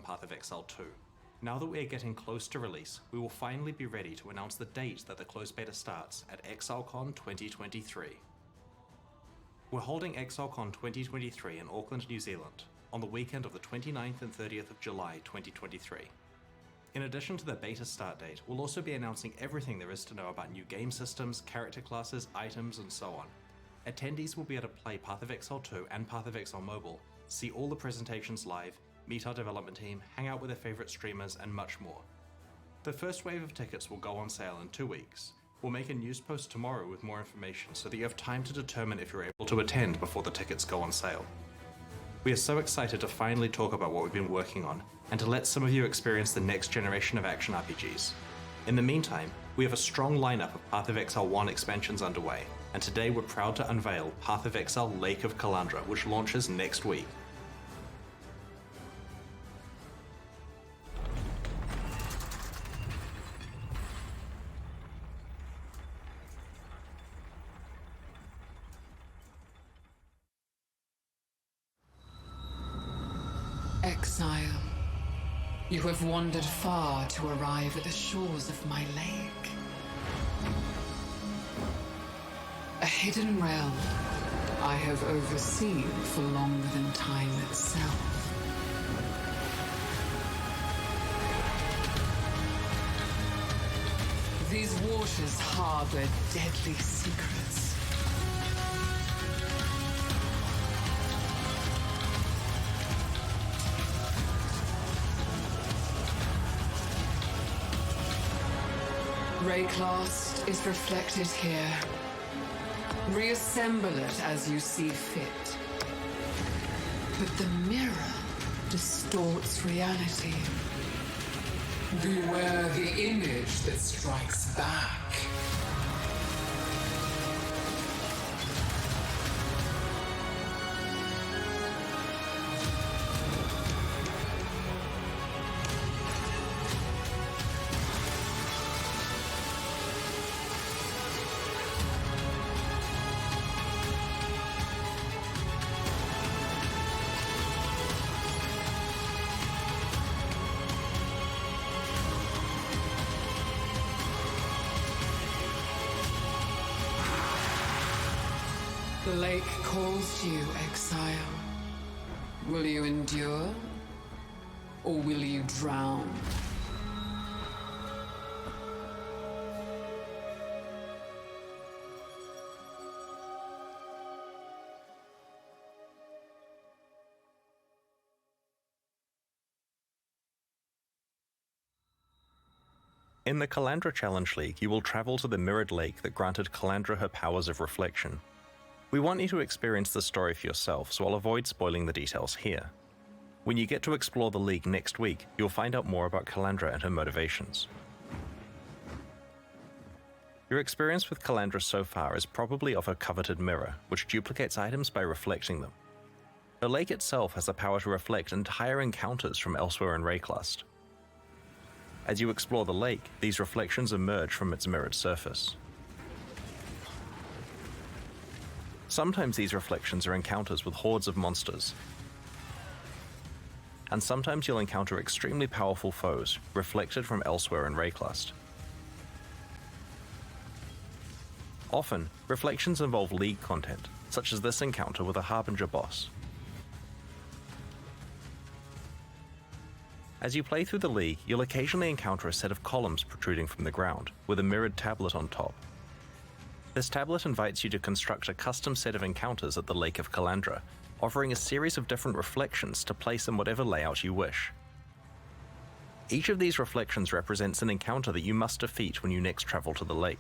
Path of Exile 2. Now that we are getting close to release, we will finally be ready to announce the date that the closed beta starts at ExileCon 2023. We're holding ExileCon 2023 in Auckland, New Zealand, on the weekend of the 29th and 30th of July 2023. In addition to the beta start date, we'll also be announcing everything there is to know about new game systems, character classes, items, and so on. Attendees will be able to play Path of Exile 2 and Path of Exile Mobile, see all the presentations live, meet our development team, hang out with their favorite streamers, and much more. The first wave of tickets will go on sale in 2 weeks. We'll make a news post tomorrow with more information so that you have time to determine if you're able to attend before the tickets go on sale. We are so excited to finally talk about what we've been working on, and to let some of you experience the next generation of action RPGs. In the meantime, we have a strong lineup of Path of Exile 1 expansions underway, and today we're proud to unveil Path of Exile Lake of Kalandra, which launches next week. Exile, you have wandered far to arrive at the shores of my lake. A hidden realm I have overseen for longer than time itself. These waters harbor deadly secrets. Rayclast is reflected here. Reassemble it as you see fit. But the mirror distorts reality. Beware the image that strikes back. The lake calls you, Exile. Will you endure? Or will you drown? In the Kalandra Challenge League, you will travel to the mirrored lake that granted Kalandra her powers of reflection. We want you to experience the story for yourself, so I'll avoid spoiling the details here. When you get to explore the league next week, you'll find out more about Kalandra and her motivations. Your experience with Kalandra so far is probably of her coveted mirror, which duplicates items by reflecting them. The lake itself has the power to reflect entire encounters from elsewhere in Rayclast. As you explore the lake, these reflections emerge from its mirrored surface. Sometimes these reflections are encounters with hordes of monsters, and sometimes you'll encounter extremely powerful foes, reflected from elsewhere in Rayclast. Often, reflections involve League content, such as this encounter with a Harbinger boss. As you play through the League, you'll occasionally encounter a set of columns protruding from the ground, with a mirrored tablet on top. This tablet invites you to construct a custom set of encounters at the Lake of Kalandra, offering a series of different reflections to place in whatever layout you wish. Each of these reflections represents an encounter that you must defeat when you next travel to the lake.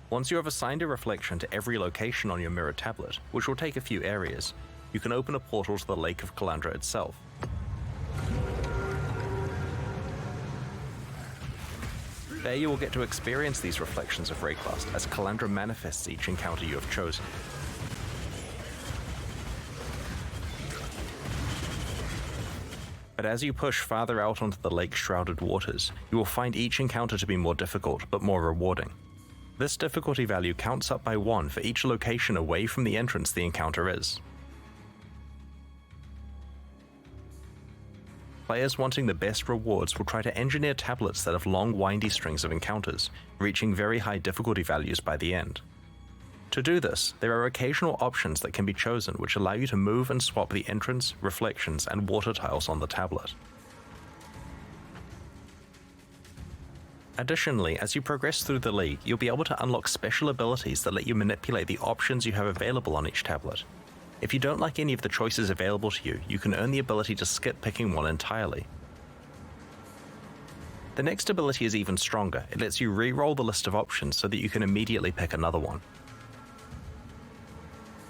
Once you have assigned a reflection to every location on your mirror tablet, which will take a few areas, you can open a portal to the Lake of Kalandra itself. There you will get to experience these reflections of Rayclast as Kalandra manifests each encounter you have chosen. But as you push farther out onto the lake's shrouded waters, you will find each encounter to be more difficult but more rewarding. This difficulty value counts up by 1 for each location away from the entrance the encounter is. players wanting the best rewards will try to engineer tablets that have long, windy strings of encounters, reaching very high difficulty values by the end. To do this, there are occasional options that can be chosen which allow you to move and swap the entrance, reflections, and water tiles on the tablet. Additionally, as you progress through the league, you'll be able to unlock special abilities that let you manipulate the options you have available on each tablet. If you don't like any of the choices available to you, you can earn the ability to skip picking one entirely. The next ability is even stronger. It lets you re-roll the list of options so that you can immediately pick another one.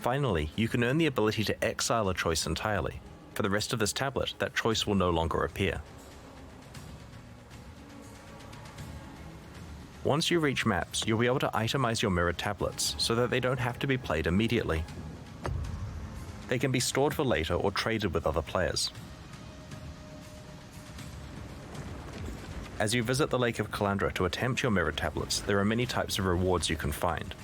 Finally, you can earn the ability to exile a choice entirely. For the rest of this tablet, that choice will no longer appear. Once you reach maps, you'll be able to itemize your mirrored tablets so that they don't have to be played immediately. They can be stored for later or traded with other players. As you visit the Lake of Kalandra to attempt your mirrored tablets, there are many types of rewards you can find.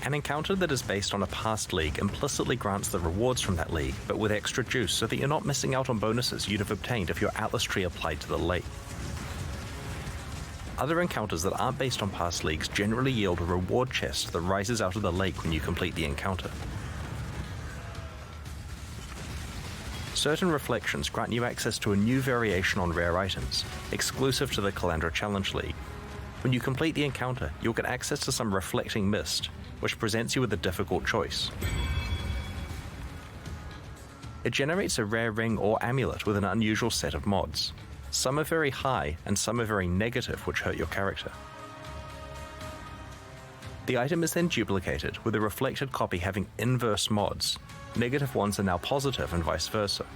An encounter that is based on a past league implicitly grants the rewards from that league, but with extra juice so that you're not missing out on bonuses you'd have obtained if your Atlas tree applied to the lake. Other encounters that aren't based on past leagues generally yield a reward chest that rises out of the lake when you complete the encounter. Certain reflections grant you access to a new variation on rare items, exclusive to the Kalandra Challenge League. When you complete the encounter, you'll get access to some reflecting mist, which presents you with a difficult choice. It generates a rare ring or amulet with an unusual set of mods. Some are very high, and some are very negative, which hurt your character. The item is then duplicated, with a reflected copy having inverse mods. Negative ones are now positive and vice versa.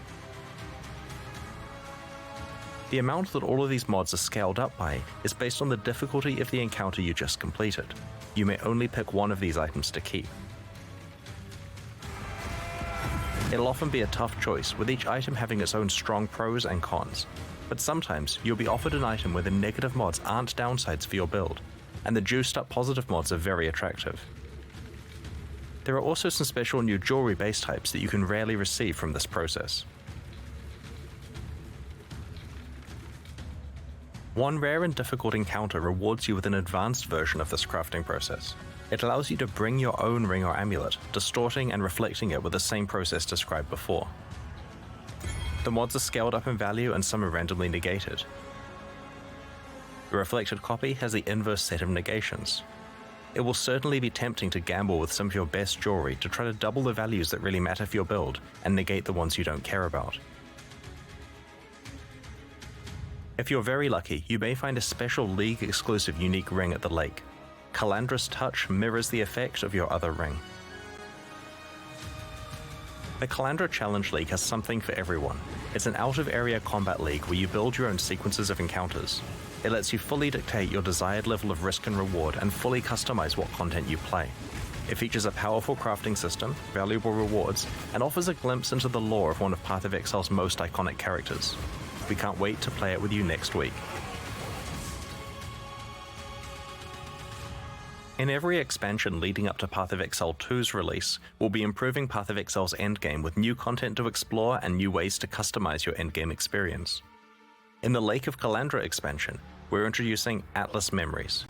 The amount that all of these mods are scaled up by is based on the difficulty of the encounter you just completed. You may only pick one of these items to keep. It'll often be a tough choice, with each item having its own strong pros and cons. But sometimes, you'll be offered an item where the negative mods aren't downsides for your build, and the juiced up positive mods are very attractive. There are also some special new jewelry base types that you can rarely receive from this process. One rare and difficult encounter rewards you with an advanced version of this crafting process. It allows you to bring your own ring or amulet, distorting and reflecting it with the same process described before. The mods are scaled up in value and some are randomly negated. The reflected copy has the inverse set of negations. It will certainly be tempting to gamble with some of your best jewelry to try to double the values that really matter for your build and negate the ones you don't care about. If you're very lucky, you may find a special League-exclusive unique ring at the lake. Kalandra's touch mirrors the effect of your other ring. The Kalandra Challenge League has something for everyone. It's an out-of-area combat league where you build your own sequences of encounters. It lets you fully dictate your desired level of risk and reward and fully customize what content you play. It features a powerful crafting system, valuable rewards, and offers a glimpse into the lore of one of Path of Exile's most iconic characters. We can't wait to play it with you next week. In every expansion leading up to Path of Exile 2's release, we'll be improving Path of Exile's endgame with new content to explore and new ways to customize your endgame experience. In the Lake of Kalandra expansion, we're introducing Atlas Memories.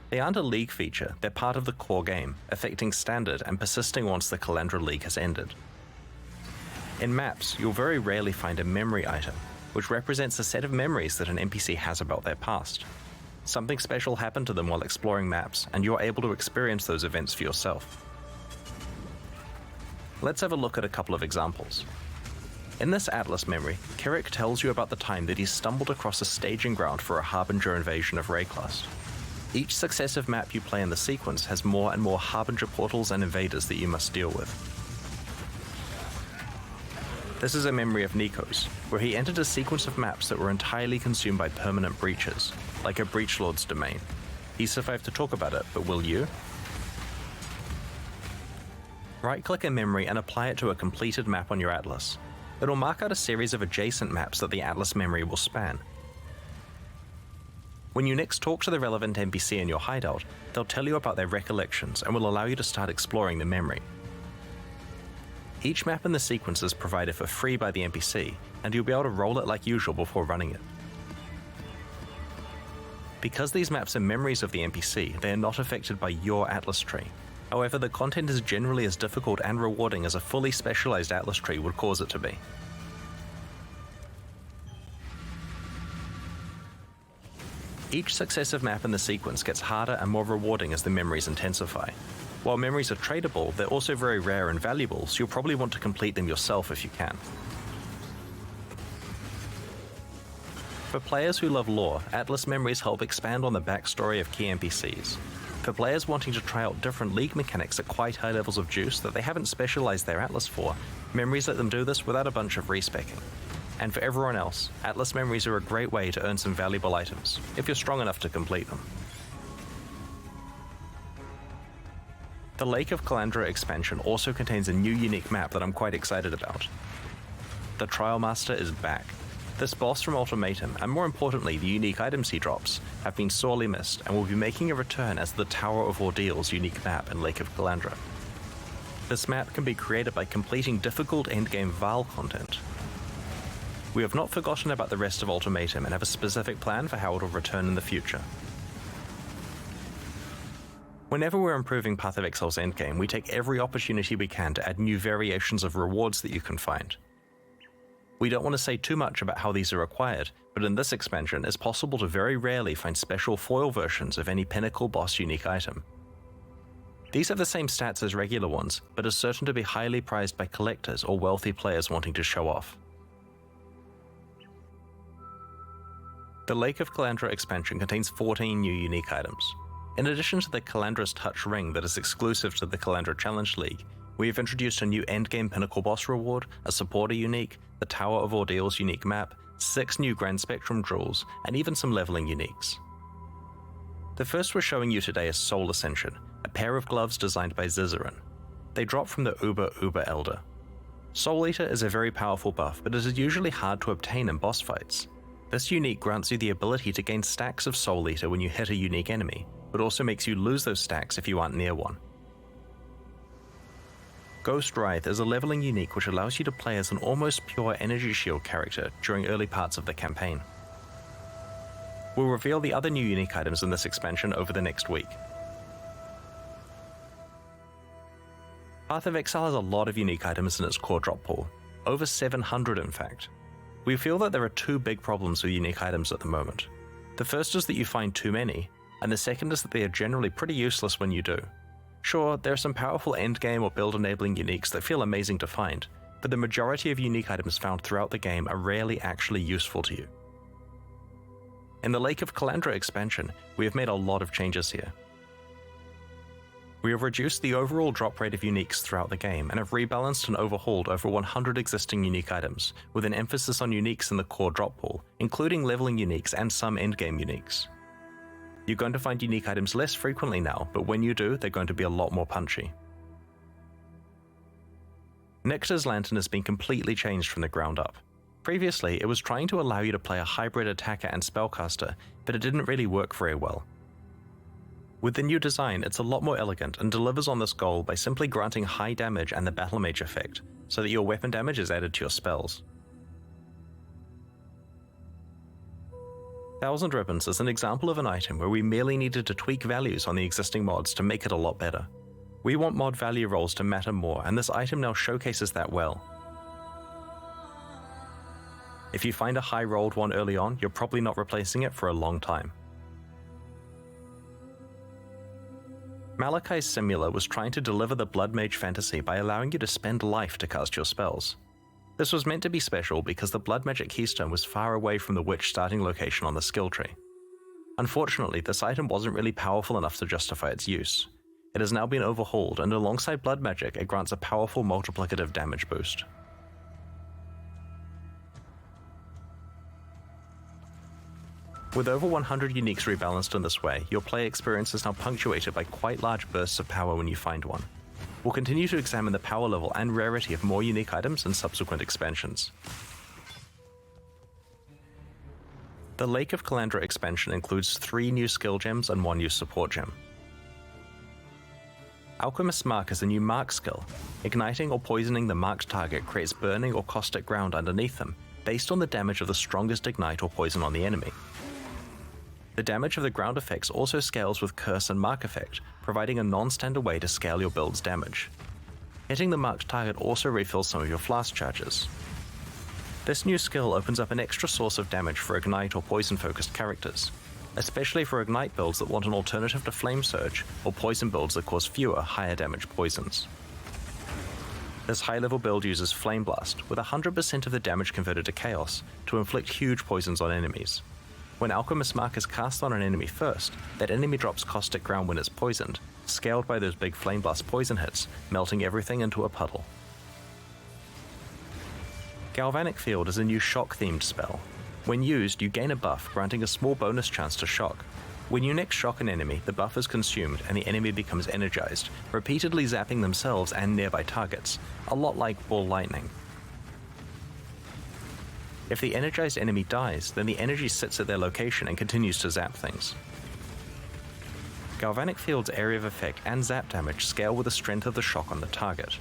They aren't a League feature, they're part of the core game, affecting standard and persisting once the Kalandra League has ended. In maps, you'll very rarely find a memory item, which represents a set of memories that an NPC has about their past. Something special happened to them while exploring maps, and you're able to experience those events for yourself. Let's have a look at a couple of examples. In this Atlas memory, Kirik tells you about the time that he stumbled across a staging ground for a Harbinger invasion of Rayclust. Each successive map you play in the sequence has more and more Harbinger portals and invaders that you must deal with. This is a memory of Nico's, where he entered a sequence of maps that were entirely consumed by permanent breaches, like a Breachlord's domain. He survived to talk about it, but will you? Right-click a memory and apply it to a completed map on your Atlas. It'll mark out a series of adjacent maps that the Atlas memory will span. When you next talk to the relevant NPC in your hideout, they'll tell you about their recollections and will allow you to start exploring the memory. Each map in the sequence is provided for free by the NPC, and you'll be able to roll it like usual before running it. Because these maps are memories of the NPC, they are not affected by your Atlas tree. However, the content is generally as difficult and rewarding as a fully specialized Atlas tree would cause it to be. Each successive map in the sequence gets harder and more rewarding as the memories intensify. While memories are tradable, they're also very rare and valuable, so you'll probably want to complete them yourself if you can. For players who love lore, Atlas memories help expand on the backstory of key NPCs. For players wanting to try out different League mechanics at quite high levels of juice that they haven't specialized their Atlas for, memories let them do this without a bunch of respecking. And for everyone else, Atlas memories are a great way to earn some valuable items, if you're strong enough to complete them. The Lake of Kalandra expansion also contains a new unique map that I'm quite excited about. The Trial Master is back. This boss from Ultimatum, and more importantly the unique items he drops, have been sorely missed and will be making a return as the Tower of Ordeal's unique map in Lake of Kalandra. This map can be created by completing difficult endgame Val content. We have not forgotten about the rest of Ultimatum and have a specific plan for how it will return in the future. Whenever we're improving Path of Exile's endgame, we take every opportunity we can to add new variations of rewards that you can find. We don't want to say too much about how these are acquired, but in this expansion it's possible to very rarely find special foil versions of any pinnacle boss unique item. These have the same stats as regular ones, but are certain to be highly prized by collectors or wealthy players wanting to show off. The Lake of Kalandra expansion contains 14 new unique items. In addition to the Kalandra's Touch Ring that is exclusive to the Kalandra Challenge League, we have introduced a new endgame pinnacle boss reward, a supporter unique, the Tower of Ordeal's unique map, 6 new Grand Spectrum jewels, and even some leveling uniques. The first we're showing you today is Soul Ascension, a pair of gloves designed by Zizaran. They drop from the Uber Elder. Soul Eater is a very powerful buff, but it is usually hard to obtain in boss fights. This unique grants you the ability to gain stacks of Soul Eater when you hit a unique enemy, but also makes you lose those stacks if you aren't near one. Ghost Wraith is a leveling unique which allows you to play as an almost pure energy shield character during early parts of the campaign. We'll reveal the other new unique items in this expansion over the next week. Path of Exile has a lot of unique items in its core drop pool, over 700 in fact. We feel that there are two big problems with unique items at the moment. The first is that you find too many, and the second is that they are generally pretty useless when you do. Sure, there are some powerful endgame or build enabling uniques that feel amazing to find, but the majority of unique items found throughout the game are rarely actually useful to you. In the Lake of Kalandra expansion, we have made a lot of changes here. We have reduced the overall drop rate of uniques throughout the game and have rebalanced and overhauled over 100 existing unique items, with an emphasis on uniques in the core drop pool, including leveling uniques and some endgame uniques. You're going to find unique items less frequently now, but when you do, they're going to be a lot more punchy. Nexus Lantern has been completely changed from the ground up. Previously, it was trying to allow you to play a hybrid attacker and spellcaster, but it didn't really work very well. With the new design, it's a lot more elegant and delivers on this goal by simply granting high damage and the Battle Mage effect, so that your weapon damage is added to your spells. Thousand Ribbons is an example of an item where we merely needed to tweak values on the existing mods to make it a lot better. We want mod value rolls to matter more, and this item now showcases that well. If you find a high rolled one early on, you're probably not replacing it for a long time. Malachai's Simula was trying to deliver the Blood Mage fantasy by allowing you to spend life to cast your spells. This was meant to be special because the Blood Magic Keystone was far away from the Witch starting location on the skill tree. Unfortunately, this item wasn't really powerful enough to justify its use. It has now been overhauled, and alongside Blood Magic, it grants a powerful multiplicative damage boost. With over 100 uniques rebalanced in this way, your play experience is now punctuated by quite large bursts of power when you find one. We'll continue to examine the power level and rarity of more unique items in subsequent expansions. The Lake of Kalandra expansion includes 3 new skill gems and 1 new support gem. Alchemist Mark is a new Mark skill. Igniting or poisoning the marked target creates burning or caustic ground underneath them, based on the damage of the strongest ignite or poison on the enemy. The damage of the ground effects also scales with Curse and Mark effect, providing a non-standard way to scale your build's damage. Hitting the marked target also refills some of your flask charges. This new skill opens up an extra source of damage for ignite or poison focused characters, especially for ignite builds that want an alternative to Flame Surge, or poison builds that cause fewer, higher damage poisons. This high-level build uses Flame Blast, with 100% of the damage converted to Chaos, to inflict huge poisons on enemies. When Alchemist Mark is cast on an enemy first, that enemy drops caustic ground when it's poisoned, scaled by those big Flame Blast poison hits, melting everything into a puddle. Galvanic Field is a new shock-themed spell. When used, you gain a buff, granting a small bonus chance to shock. When you next shock an enemy, the buff is consumed and the enemy becomes energized, repeatedly zapping themselves and nearby targets, a lot like Ball Lightning. If the energized enemy dies, then the energy sits at their location and continues to zap things. Galvanic Field's area of effect and zap damage scale with the strength of the shock on the target.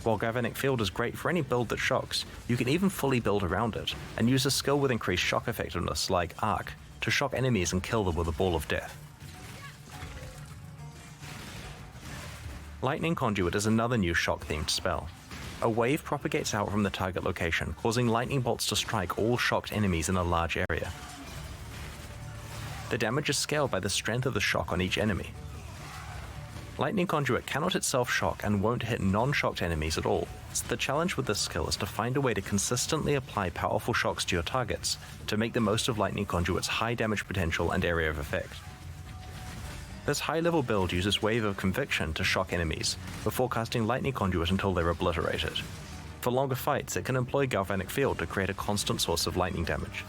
While Galvanic Field is great for any build that shocks, you can even fully build around it, and use a skill with increased shock effectiveness like Arc to shock enemies and kill them with a ball of death. Lightning Conduit is another new shock-themed spell. A wave propagates out from the target location, causing lightning bolts to strike all shocked enemies in a large area. The damage is scaled by the strength of the shock on each enemy. Lightning Conduit cannot itself shock and won't hit non-shocked enemies at all, so the challenge with this skill is to find a way to consistently apply powerful shocks to your targets to make the most of Lightning Conduit's high damage potential and area of effect. This high-level build uses Wave of Conviction to shock enemies, before casting Lightning Conduit until they're obliterated. For longer fights, it can employ Galvanic Field to create a constant source of lightning damage.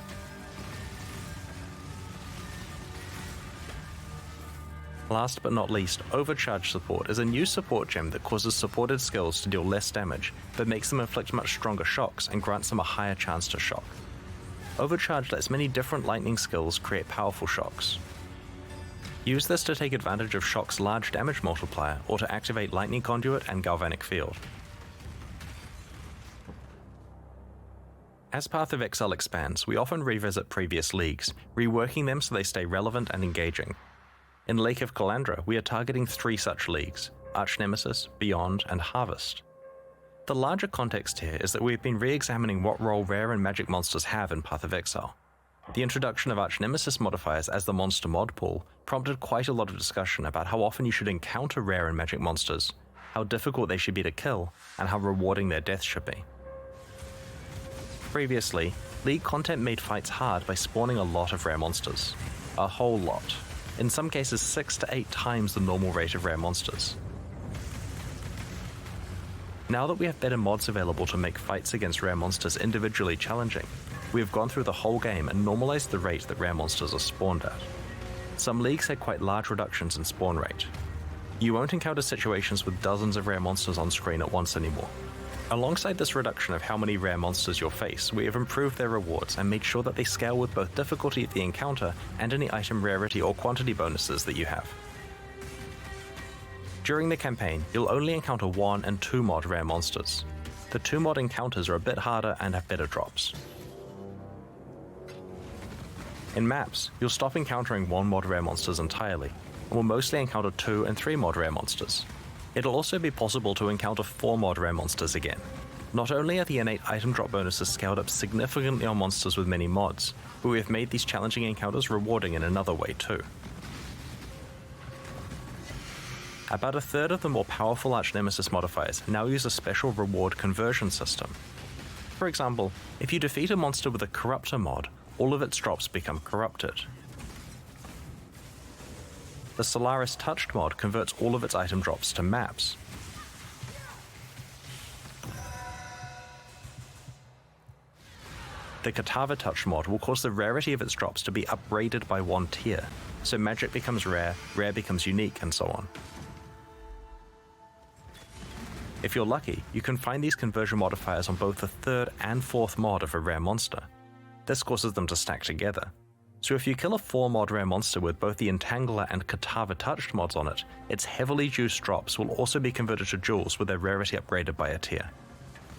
Last but not least, Overcharge Support is a new support gem that causes supported skills to deal less damage, but makes them inflict much stronger shocks and grants them a higher chance to shock. Overcharge lets many different lightning skills create powerful shocks. Use this to take advantage of Shock's large damage multiplier, or to activate Lightning Conduit and Galvanic Field. As Path of Exile expands, we often revisit previous leagues, reworking them so they stay relevant and engaging. In Lake of Kalandra, we are targeting 3 such leagues: Archnemesis, Beyond, and Harvest. The larger context here is that we've been re-examining what role rare and magic monsters have in Path of Exile. The introduction of Archnemesis modifiers as the monster mod pool prompted quite a lot of discussion about how often you should encounter rare and magic monsters, how difficult they should be to kill, and how rewarding their death should be. Previously, League content made fights hard by spawning a lot of rare monsters. A whole lot. In some cases 6 to 8 times the normal rate of rare monsters. Now that we have better mods available to make fights against rare monsters individually challenging, we have gone through the whole game and normalized the rate that rare monsters are spawned at. Some leagues had quite large reductions in spawn rate. You won't encounter situations with dozens of rare monsters on screen at once anymore. Alongside this reduction of how many rare monsters you'll face, we have improved their rewards and made sure that they scale with both difficulty of the encounter and any item rarity or quantity bonuses that you have. During the campaign, you'll only encounter 1 and 2 mod rare monsters. The 2 mod encounters are a bit harder and have better drops. In maps, you'll stop encountering 1 mod rare monsters entirely, and will mostly encounter 2 and 3 mod rare monsters. It'll also be possible to encounter 4 mod rare monsters again. Not only are the innate item drop bonuses scaled up significantly on monsters with many mods, but we have made these challenging encounters rewarding in another way too. About a third of the more powerful Archnemesis modifiers now use a special reward conversion system. For example, if you defeat a monster with a Corruptor mod, all of its drops become corrupted. The Solaris Touched mod converts all of its item drops to maps. The Katava Touch mod will cause the rarity of its drops to be upgraded by 1 tier, so magic becomes rare, rare becomes unique, and so on. If you're lucky, you can find these conversion modifiers on both the 3rd and 4th mod of a rare monster. This causes them to stack together. So if you kill a 4-mod rare monster with both the Entangler and Katava Touched mods on it, its heavily juiced drops will also be converted to jewels with their rarity upgraded by a tier.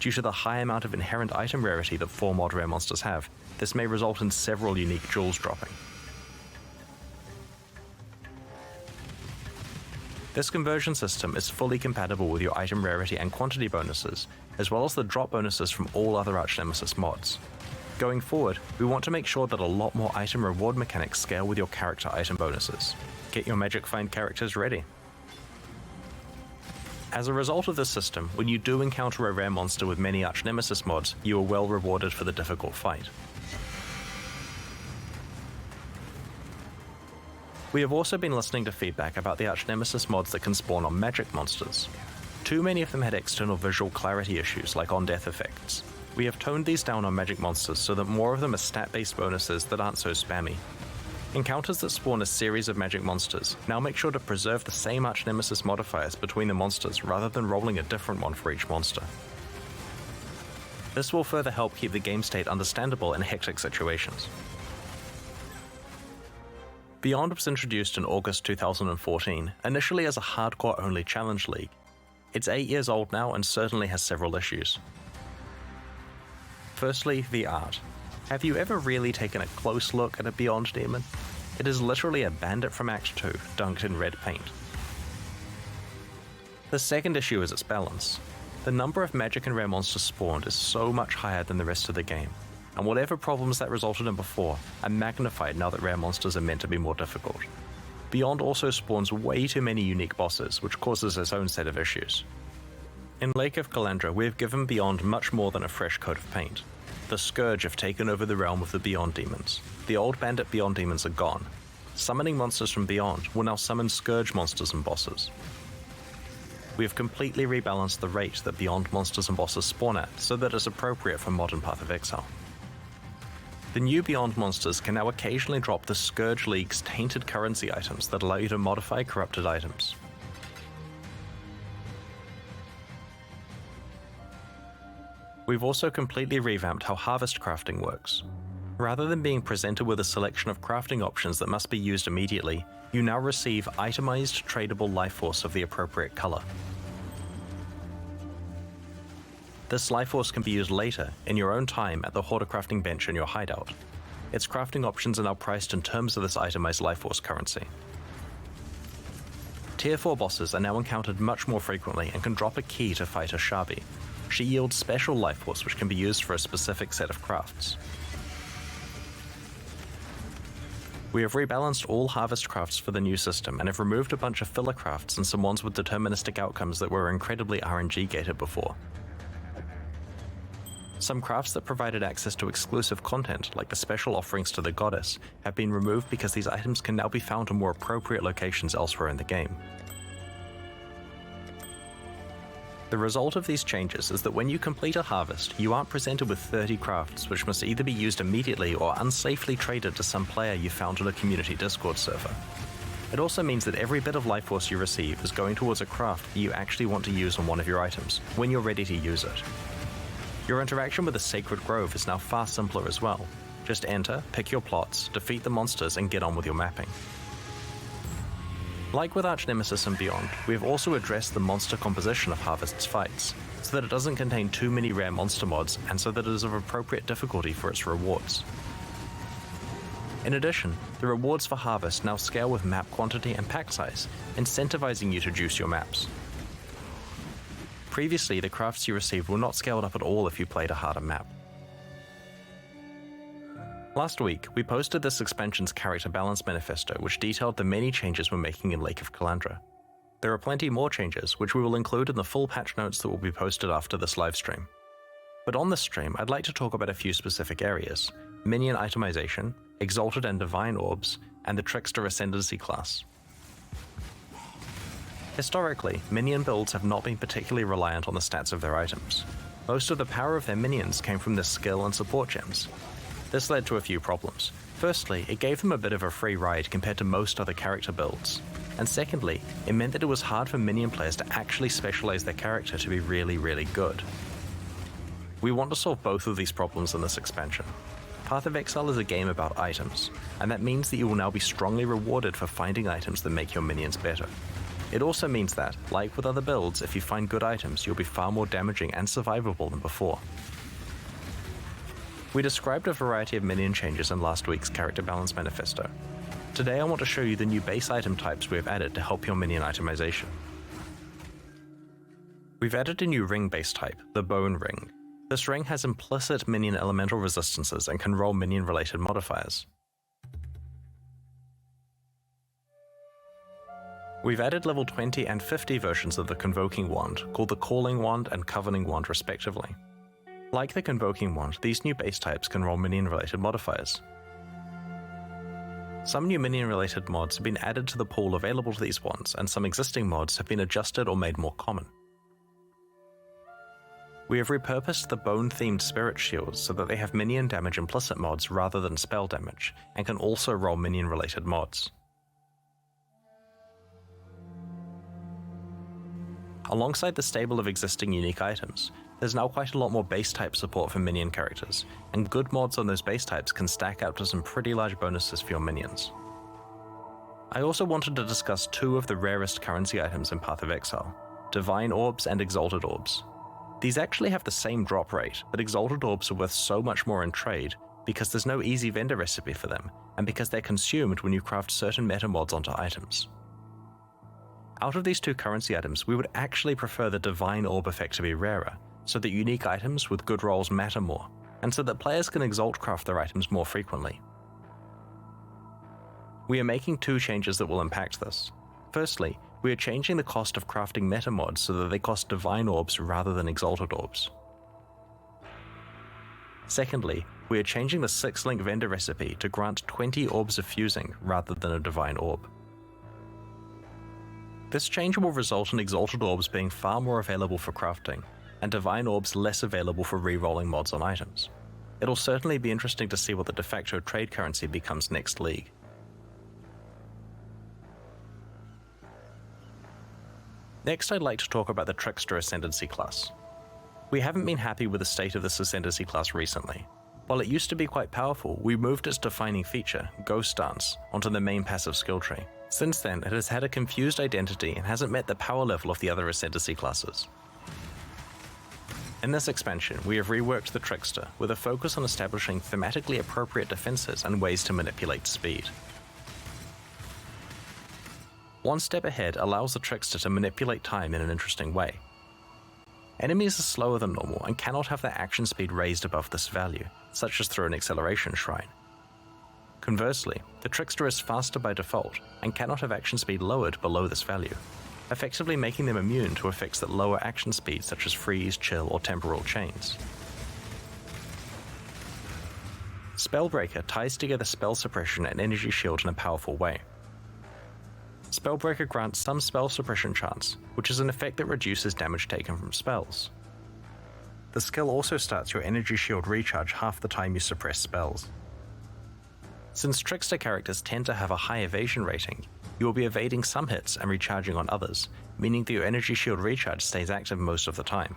Due to the high amount of inherent item rarity that 4-mod rare monsters have, this may result in several unique jewels dropping. This conversion system is fully compatible with your item rarity and quantity bonuses, as well as the drop bonuses from all other Arch-Nemesis mods. Going forward, we want to make sure that a lot more item reward mechanics scale with your character item bonuses. Get your Magic Find characters ready. As a result of this system, when you do encounter a rare monster with many Arch-Nemesis mods, you are well rewarded for the difficult fight. We have also been listening to feedback about the Arch-Nemesis mods that can spawn on magic monsters. Too many of them had external visual clarity issues like on-death effects. We have toned these down on magic monsters so that more of them are stat-based bonuses that aren't so spammy. Encounters that spawn a series of magic monsters now make sure to preserve the same Arch-Nemesis modifiers between the monsters rather than rolling a different one for each monster. This will further help keep the game state understandable in hectic situations. Beyond was introduced in August 2014, initially as a hardcore-only challenge league. It's 8 years old now and certainly has several issues. Firstly, the art. Have you ever really taken a close look at a Beyond demon? It is literally a bandit from Act 2, dunked in red paint. The second issue is its balance. The number of magic and rare monsters spawned is so much higher than the rest of the game, and whatever problems that resulted in before are magnified now that rare monsters are meant to be more difficult. Beyond also spawns way too many unique bosses, which causes its own set of issues. In Lake of Kalandra, we have given Beyond much more than a fresh coat of paint. The Scourge have taken over the realm of the Beyond demons. The old bandit Beyond demons are gone. Summoning monsters from Beyond will now summon Scourge monsters and bosses. We have completely rebalanced the rate that Beyond monsters and bosses spawn at so that it's appropriate for modern Path of Exile. The new Beyond monsters can now occasionally drop the Scourge League's tainted currency items that allow you to modify corrupted items. We've also completely revamped how harvest crafting works. Rather than being presented with a selection of crafting options that must be used immediately, you now receive itemized tradable life force of the appropriate color. This life force can be used later, in your own time, at the Hoarder crafting bench in your hideout. Its crafting options are now priced in terms of this itemized life force currency. Tier 4 bosses are now encountered much more frequently and can drop a key to fight a Shabi. She yields special life force which can be used for a specific set of crafts. We have rebalanced all harvest crafts for the new system and have removed a bunch of filler crafts and some ones with deterministic outcomes that were incredibly RNG gated before. Some crafts that provided access to exclusive content, like the special offerings to the goddess, have been removed because these items can now be found in more appropriate locations elsewhere in the game. The result of these changes is that when you complete a harvest, you aren't presented with 30 crafts which must either be used immediately or unsafely traded to some player you found on a community Discord server. It also means that every bit of life force you receive is going towards a craft that you actually want to use on one of your items, when you're ready to use it. Your interaction with the Sacred Grove is now far simpler as well. Just enter, pick your plots, defeat the monsters, and get on with your mapping. Like with Arch-Nemesis and Beyond, we have also addressed the monster composition of Harvest's fights, so that it doesn't contain too many rare monster mods and so that it is of appropriate difficulty for its rewards. In addition, the rewards for Harvest now scale with map quantity and pack size, incentivizing you to juice your maps. Previously, the crafts you received were not scaled up at all if you played a harder map. Last week, we posted this expansion's character balance manifesto, which detailed the many changes we're making in Lake of Kalandra. There are plenty more changes, which we will include in the full patch notes that will be posted after this livestream. But on this stream, I'd like to talk about a few specific areas: minion itemization, Exalted and Divine Orbs, and the Trickster Ascendancy class. Historically, minion builds have not been particularly reliant on the stats of their items. Most of the power of their minions came from their skill and support gems. This led to a few problems. Firstly, it gave them a bit of a free ride compared to most other character builds. And secondly, it meant that it was hard for minion players to actually specialize their character to be really, really good. We want to solve both of these problems in this expansion. Path of Exile is a game about items, and that means that you will now be strongly rewarded for finding items that make your minions better. It also means that, like with other builds, if you find good items, you'll be far more damaging and survivable than before. We described a variety of minion changes in last week's Character Balance Manifesto. Today I want to show you the new base item types we have added to help your minion itemization. We've added a new ring base type, the Bone Ring. This ring has implicit minion elemental resistances and can roll minion-related modifiers. We've added level 20 and 50 versions of the Convoking Wand, called the Calling Wand and Covening Wand respectively. Like the Convoking Wand, these new base types can roll minion-related modifiers. Some new minion-related mods have been added to the pool available to these wands, and some existing mods have been adjusted or made more common. We have repurposed the bone-themed spirit shields so that they have minion damage implicit mods rather than spell damage, and can also roll minion-related mods. Alongside the stable of existing unique items, there's now quite a lot more base type support for minion characters, and good mods on those base types can stack up to some pretty large bonuses for your minions. I also wanted to discuss two of the rarest currency items in Path of Exile, Divine Orbs and Exalted Orbs. These actually have the same drop rate, but Exalted Orbs are worth so much more in trade because there's no easy vendor recipe for them, and because they're consumed when you craft certain meta mods onto items. Out of these two currency items, we would actually prefer the Divine Orb effect to be rarer, so that unique items with good rolls matter more, and so that players can exalt craft their items more frequently. We are making two changes that will impact this. Firstly, we are changing the cost of crafting meta mods so that they cost Divine Orbs rather than Exalted Orbs. Secondly, we are changing the 6-link vendor recipe to grant 20 Orbs of Fusing rather than a Divine Orb. This change will result in Exalted Orbs being far more available for crafting, and Divine Orbs less available for re-rolling mods on items. It'll certainly be interesting to see what the de facto trade currency becomes next league. Next, I'd like to talk about the Trickster Ascendancy class. We haven't been happy with the state of this Ascendancy class recently. While it used to be quite powerful, we moved its defining feature, Ghost Dance, onto the main passive skill tree. Since then, it has had a confused identity and hasn't met the power level of the other Ascendancy classes. In this expansion, we have reworked the Trickster with a focus on establishing thematically appropriate defenses and ways to manipulate speed. One step ahead allows the Trickster to manipulate time in an interesting way. Enemies are slower than normal and cannot have their action speed raised above this value, such as through an acceleration shrine. Conversely, the Trickster is faster by default and cannot have action speed lowered below this value, effectively making them immune to effects that lower action speed such as freeze, chill, or temporal chains. Spellbreaker ties together spell suppression and energy shield in a powerful way. Spellbreaker grants some spell suppression chance, which is an effect that reduces damage taken from spells. The skill also starts your energy shield recharge half the time you suppress spells. Since Trickster characters tend to have a high evasion rating, you will be evading some hits and recharging on others, meaning that your energy shield recharge stays active most of the time.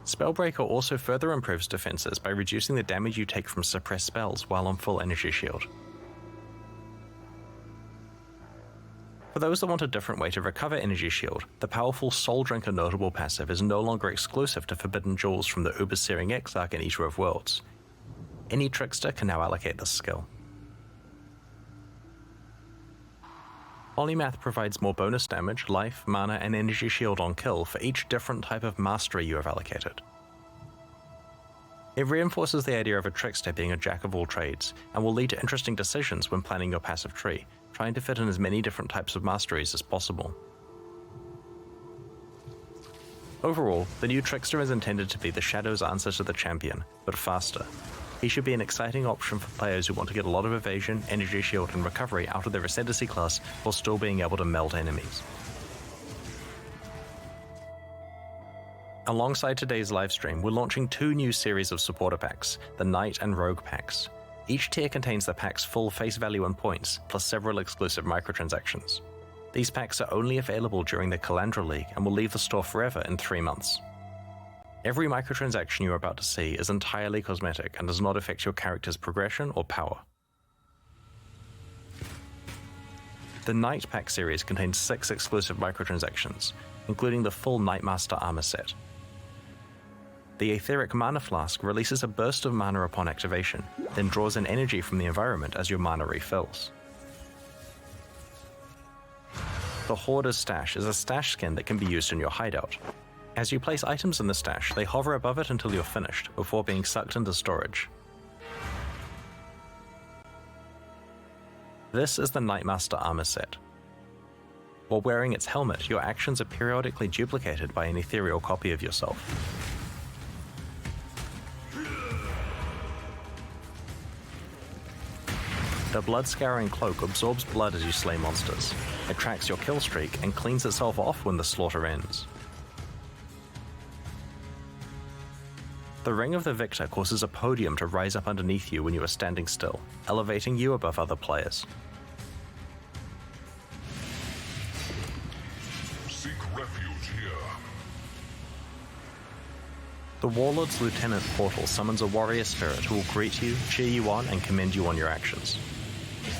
Spellbreaker also further improves defenses by reducing the damage you take from suppressed spells while on full energy shield. For those that want a different way to recover energy shield, the powerful Soul Drinker notable passive is no longer exclusive to Forbidden Jewels from the Uber-Searing Exarch and Eater of Worlds. Any Trickster can now allocate this skill. Polymath provides more bonus damage, life, mana, and energy shield on kill for each different type of mastery you have allocated. It reinforces the idea of a Trickster being a jack of all trades, and will lead to interesting decisions when planning your passive tree, trying to fit in as many different types of masteries as possible. Overall, the new Trickster is intended to be the Shadow's answer to the Champion, but faster. He should be an exciting option for players who want to get a lot of evasion, energy shield, and recovery out of their Ascendancy class while still being able to melt enemies. Alongside today's livestream, we're launching two new series of supporter packs, the Knight and Rogue packs. Each tier contains the pack's full face value and points, plus several exclusive microtransactions. These packs are only available during the Kalandra League and will leave the store forever in 3 months. Every microtransaction you are about to see is entirely cosmetic and does not affect your character's progression or power. The Night Pack series contains 6 exclusive microtransactions, including the full Nightmaster armor set. The Etheric Mana Flask releases a burst of mana upon activation, then draws in energy from the environment as your mana refills. The Hoarder's Stash is a stash skin that can be used in your hideout. As you place items in the stash, they hover above it until you're finished, before being sucked into storage. This is the Nightmaster armor set. While wearing its helmet, your actions are periodically duplicated by an ethereal copy of yourself. The Blood Scouring Cloak absorbs blood as you slay monsters. It tracks your kill streak and cleans itself off when the slaughter ends. The Ring of the Victor causes a podium to rise up underneath you when you are standing still, elevating you above other players. Seek refuge here. The Warlord's Lieutenant Portal summons a warrior spirit who will greet you, cheer you on, and commend you on your actions.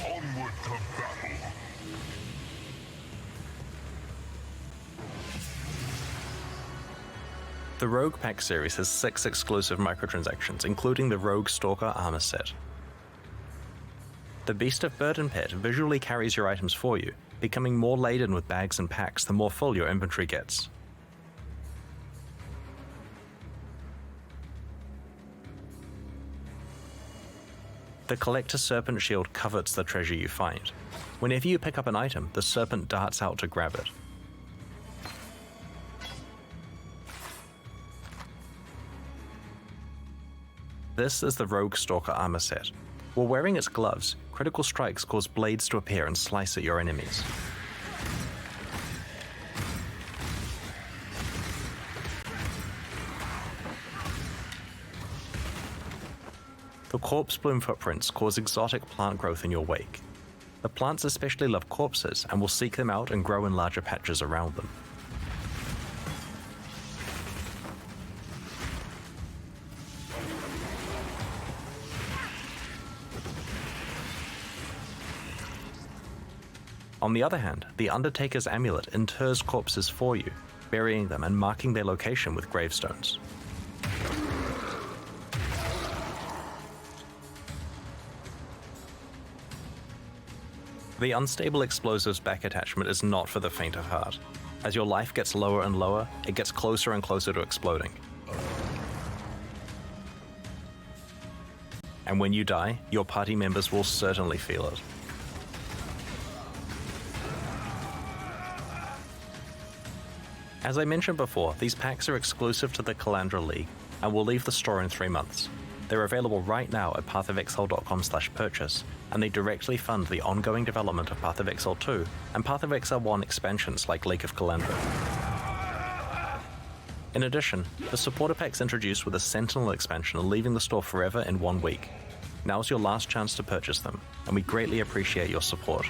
Onward to battle. The Rogue Pack series has 6 exclusive microtransactions, including the Rogue Stalker armor set. The Beast of Burden Pit visually carries your items for you, becoming more laden with bags and packs the more full your inventory gets. The Collector Serpent Shield covets the treasure you find. Whenever you pick up an item, the serpent darts out to grab it. This is the Rogue Stalker armor set. While wearing its gloves, critical strikes cause blades to appear and slice at your enemies. The Corpse Bloom footprints cause exotic plant growth in your wake. The plants especially love corpses and will seek them out and grow in larger patches around them. On the other hand, the Undertaker's Amulet inters corpses for you, burying them and marking their location with gravestones. The Unstable Explosives back attachment is not for the faint of heart. As your life gets lower and lower, it gets closer and closer to exploding. And when you die, your party members will certainly feel it. As I mentioned before, these packs are exclusive to the Kalandra League and will leave the store in 3 months. They're available right now at pathofexile.com/purchase, and they directly fund the ongoing development of Path of Exile 2 and Path of Exile 1 expansions like Lake of Kalandra. In addition, the supporter packs introduced with a Sentinel expansion are leaving the store forever in 1 week. Now's your last chance to purchase them, and we greatly appreciate your support.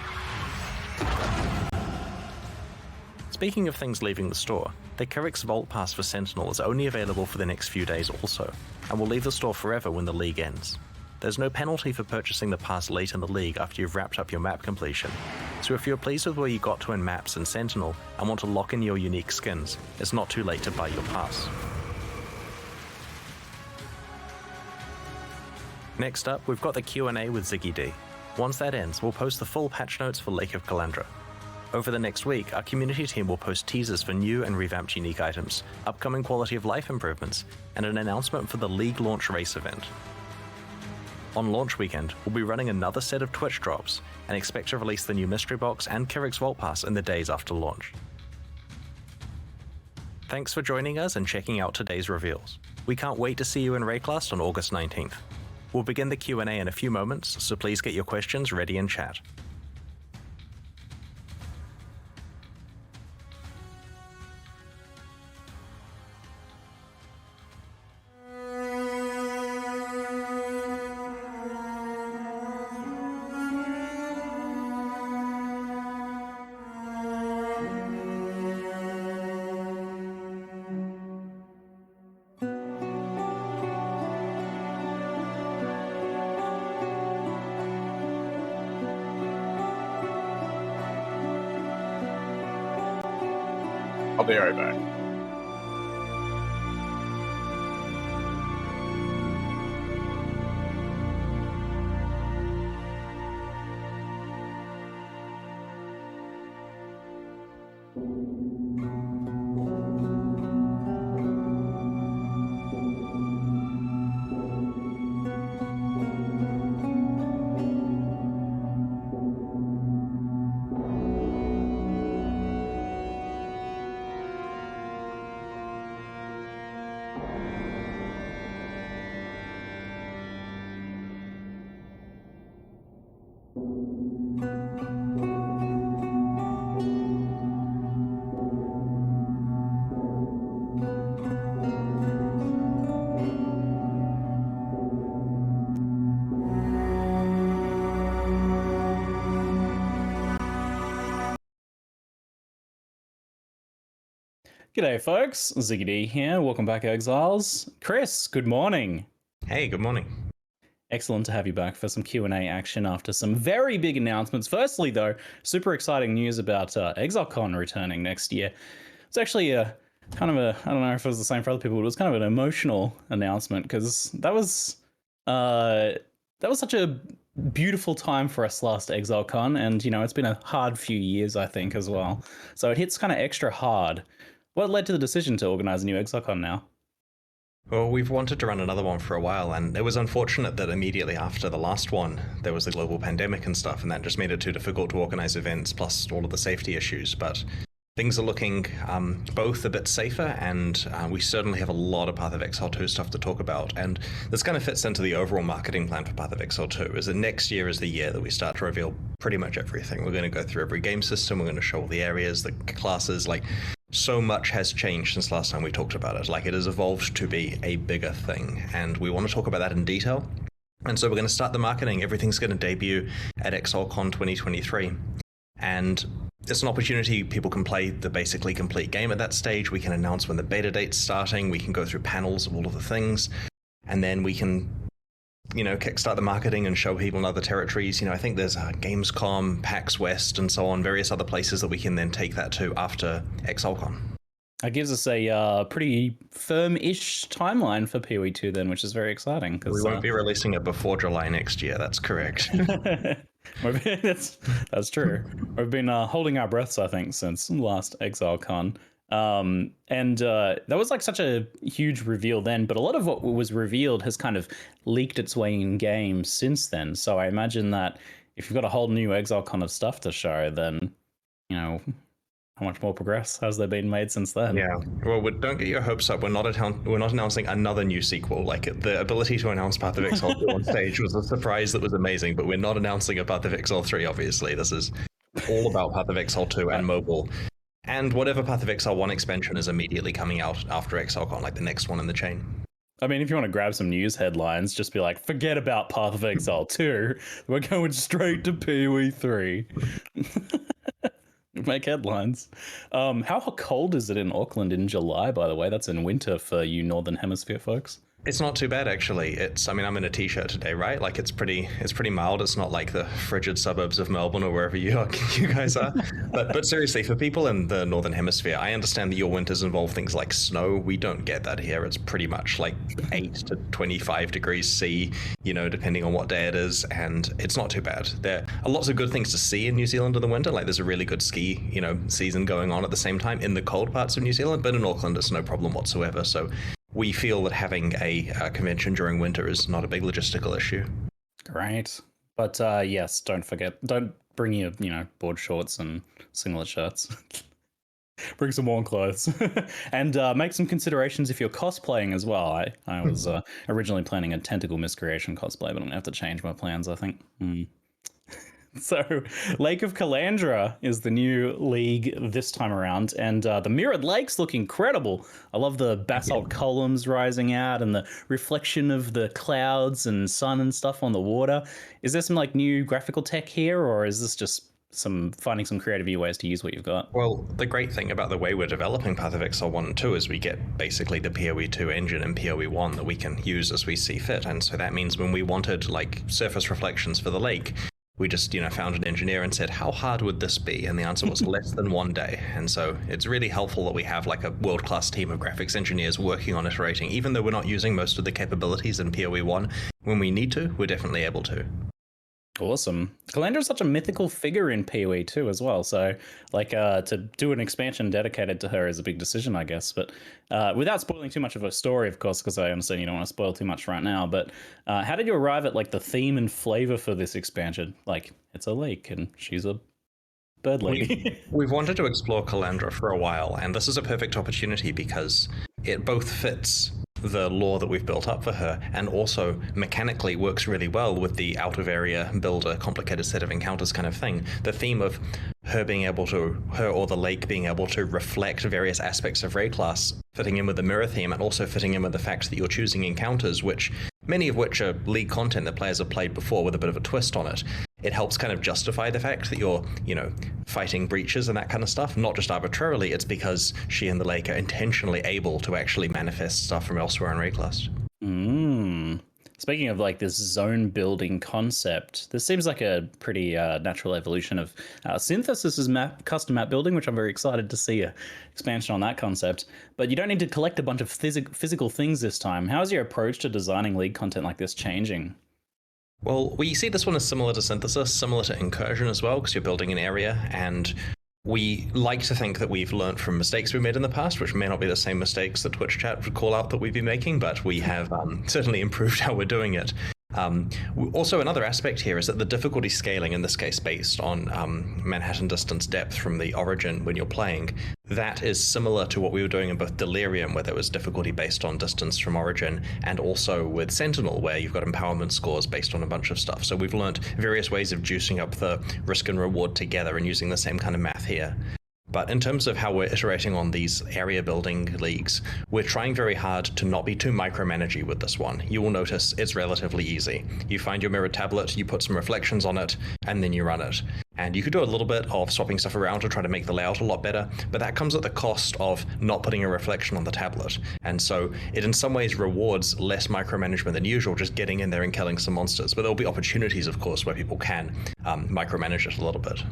Speaking of things leaving the store, the Kyrix Vault Pass for Sentinel is only available for the next few days also, and will leave the store forever when the League ends. There's no penalty for purchasing the pass late in the League after you've wrapped up your map completion, so if you're pleased with where you got to in maps and Sentinel and want to lock in your unique skins, it's not too late to buy your pass. Next up, we've got the Q&A with Ziggy D. Once that ends, we'll post the full patch notes for Lake of Kalandra. Over the next week, our community team will post teasers for new and revamped unique items, upcoming quality of life improvements, and an announcement for the League launch race event. On launch weekend, we'll be running another set of Twitch drops, and expect to release the new Mystery Box and Kyrix Vault Pass in the days after launch. Thanks for joining us and checking out today's reveals. We can't wait to see you in Rayclast on August 19th. We'll begin the Q&A in a few moments, so please get your questions ready in chat. I'll be right back. G'day folks, Ziggy D here, welcome back Exiles. Chris, good morning. Hey, good morning. Excellent to have you back for some Q&A action after some very big announcements. Firstly though, super exciting news about ExileCon returning next year. It's actually a kind of a, I don't know if it was the same for other people, but it was kind of an emotional announcement because that was such a beautiful time for us last ExileCon, and you know, it's been a hard few years I think as well. So it hits kind of extra hard. What led to the decision to organise a new ExileCon now? Well, we've wanted to run another one for a while, and it was unfortunate that immediately after the last one, there was a global pandemic and stuff, and that just made it too difficult to organize events, plus all of the safety issues. But things are looking both a bit safer, and we certainly have a lot of Path of Exile 2 stuff to talk about. And this kind of fits into the overall marketing plan for Path of Exile 2, is that next year is the year that we start to reveal pretty much everything. We're going to go through every game system, we're going to show all the areas, the classes, like... So much has changed since last time we talked about it. Like, it has evolved to be a bigger thing, and we want to talk about that in detail. And so we're going to start the marketing. Everything's going to debut at ExileCon 2023. And it's an opportunity. People can play the basically complete game at that stage. We can announce when the beta date's starting. We can go through panels of all of the things. And then we can, you know, kickstart the marketing and show people in other territories. You know, I think there's Gamescom, PAX West, and so on, various other places that we can then take that to after ExileCon. That gives us a pretty firm-ish timeline for PoE 2 then, which is very exciting. We won't be releasing it before July next year, that's correct. That's true. We've been holding our breaths, I think, since last ExileCon. And that was like such a huge reveal then, but a lot of what was revealed has kind of leaked its way in game since then. So I imagine that if you've got a whole new ExileCon of stuff to show, then, you know, how much more progress has there been made since then? Yeah, well, don't get your hopes up. We're not announcing another new sequel. Like, the ability to announce Path of Exile 2 on stage was a surprise that was amazing, but we're not announcing a Path of Exile 3, obviously. This is all about Path of Exile 2 and mobile. And whatever Path of Exile 1 expansion is immediately coming out after ExileCon, like the next one in the chain. I mean, if you want to grab some news headlines, just be like, forget about Path of Exile 2. We're going straight to PoE 3. Make headlines. How cold is it in Auckland in July, by the way? That's in winter for you Northern Hemisphere folks. It's not too bad, actually. I mean, I'm in a t-shirt today, right? Like, it's pretty mild. It's not like the frigid suburbs of Melbourne or wherever you guys are. But seriously, for people in the Northern Hemisphere, I understand that your winters involve things like snow. We don't get that here. It's pretty much like 8 to 25 degrees C, you know, depending on what day it is. And it's not too bad. There are lots of good things to see in New Zealand in the winter. Like, there's a really good ski, you know, season going on at the same time in the cold parts of New Zealand. But in Auckland, it's no problem whatsoever. So we feel that having a convention during winter is not a big logistical issue. Great. But yes, don't bring your, you know, board shorts and singlet shirts. Bring some warm clothes. And make some considerations if you're cosplaying as well. I was originally planning a Tentacle Miscreation cosplay, but I'm going to have to change my plans, I think. So, Lake of Kalandra is the new league this time around, and the mirrored lakes look incredible. I love the basalt columns rising out and the reflection of the clouds and sun and stuff on the water. Is there some like new graphical tech here, or is this just finding some creative new ways to use what you've got? Well, the great thing about the way we're developing Path of Exile 1 and 2 is we get basically the PoE 2 engine and PoE 1 that we can use as we see fit. And so that means when we wanted like surface reflections for the lake, we just, found an engineer and said, how hard would this be? And the answer was less than 1 day. And so it's really helpful that we have like a world-class team of graphics engineers working on iterating. Even though we're not using most of the capabilities in PoE 1, when we need to, we're definitely able to. Awesome. Kalandra is such a mythical figure in PoE 2 as well. So, like, to do an expansion dedicated to her is a big decision, I guess. But without spoiling too much of her story, of course, because I understand you don't want to spoil too much right now. But how did you arrive at like the theme and flavor for this expansion? Like, it's a lake and she's a bird lady. We've wanted to explore Kalandra for a while, and this is a perfect opportunity because it both fits the lore that we've built up for her, and also mechanically works really well with the out of area build a complicated set of encounters kind of thing. The theme of her or the lake being able to reflect various aspects of Ray class, fitting in with the mirror theme, and also fitting in with the fact that you're choosing encounters, many of which are League content that players have played before with a bit of a twist on it. It helps kind of justify the fact that you're, fighting breaches and that kind of stuff, not just arbitrarily. It's because she and the lake are intentionally able to actually manifest stuff from elsewhere in Ray class. Speaking of like this zone building concept, this seems like a pretty natural evolution of Synthesis' custom map building, which I'm very excited to see a expansion on that concept. But you don't need to collect a bunch of physical things this time. How is your approach to designing League content like this changing? Well, we see this one as similar to Synthesis, similar to Incursion as well, because you're building an area, and we like to think that we've learned from mistakes we made in the past, which may not be the same mistakes that Twitch chat would call out that we'd be making, but we have certainly improved how we're doing it. Also, another aspect here is that the difficulty scaling, in this case based on Manhattan distance depth from the origin when you're playing, that is similar to what we were doing in both Delirium, where there was difficulty based on distance from origin, and also with Sentinel, where you've got empowerment scores based on a bunch of stuff. So we've learned various ways of juicing up the risk and reward together and using the same kind of math here. But in terms of how we're iterating on these area building leagues, we're trying very hard to not be too micromanagey with this one. You will notice it's relatively easy. You find your mirrored tablet, you put some reflections on it, and then you run it. And you could do a little bit of swapping stuff around to try to make the layout a lot better, but that comes at the cost of not putting a reflection on the tablet. And so it in some ways rewards less micromanagement than usual, just getting in there and killing some monsters. But there'll be opportunities, of course, where people can micromanage it a little bit.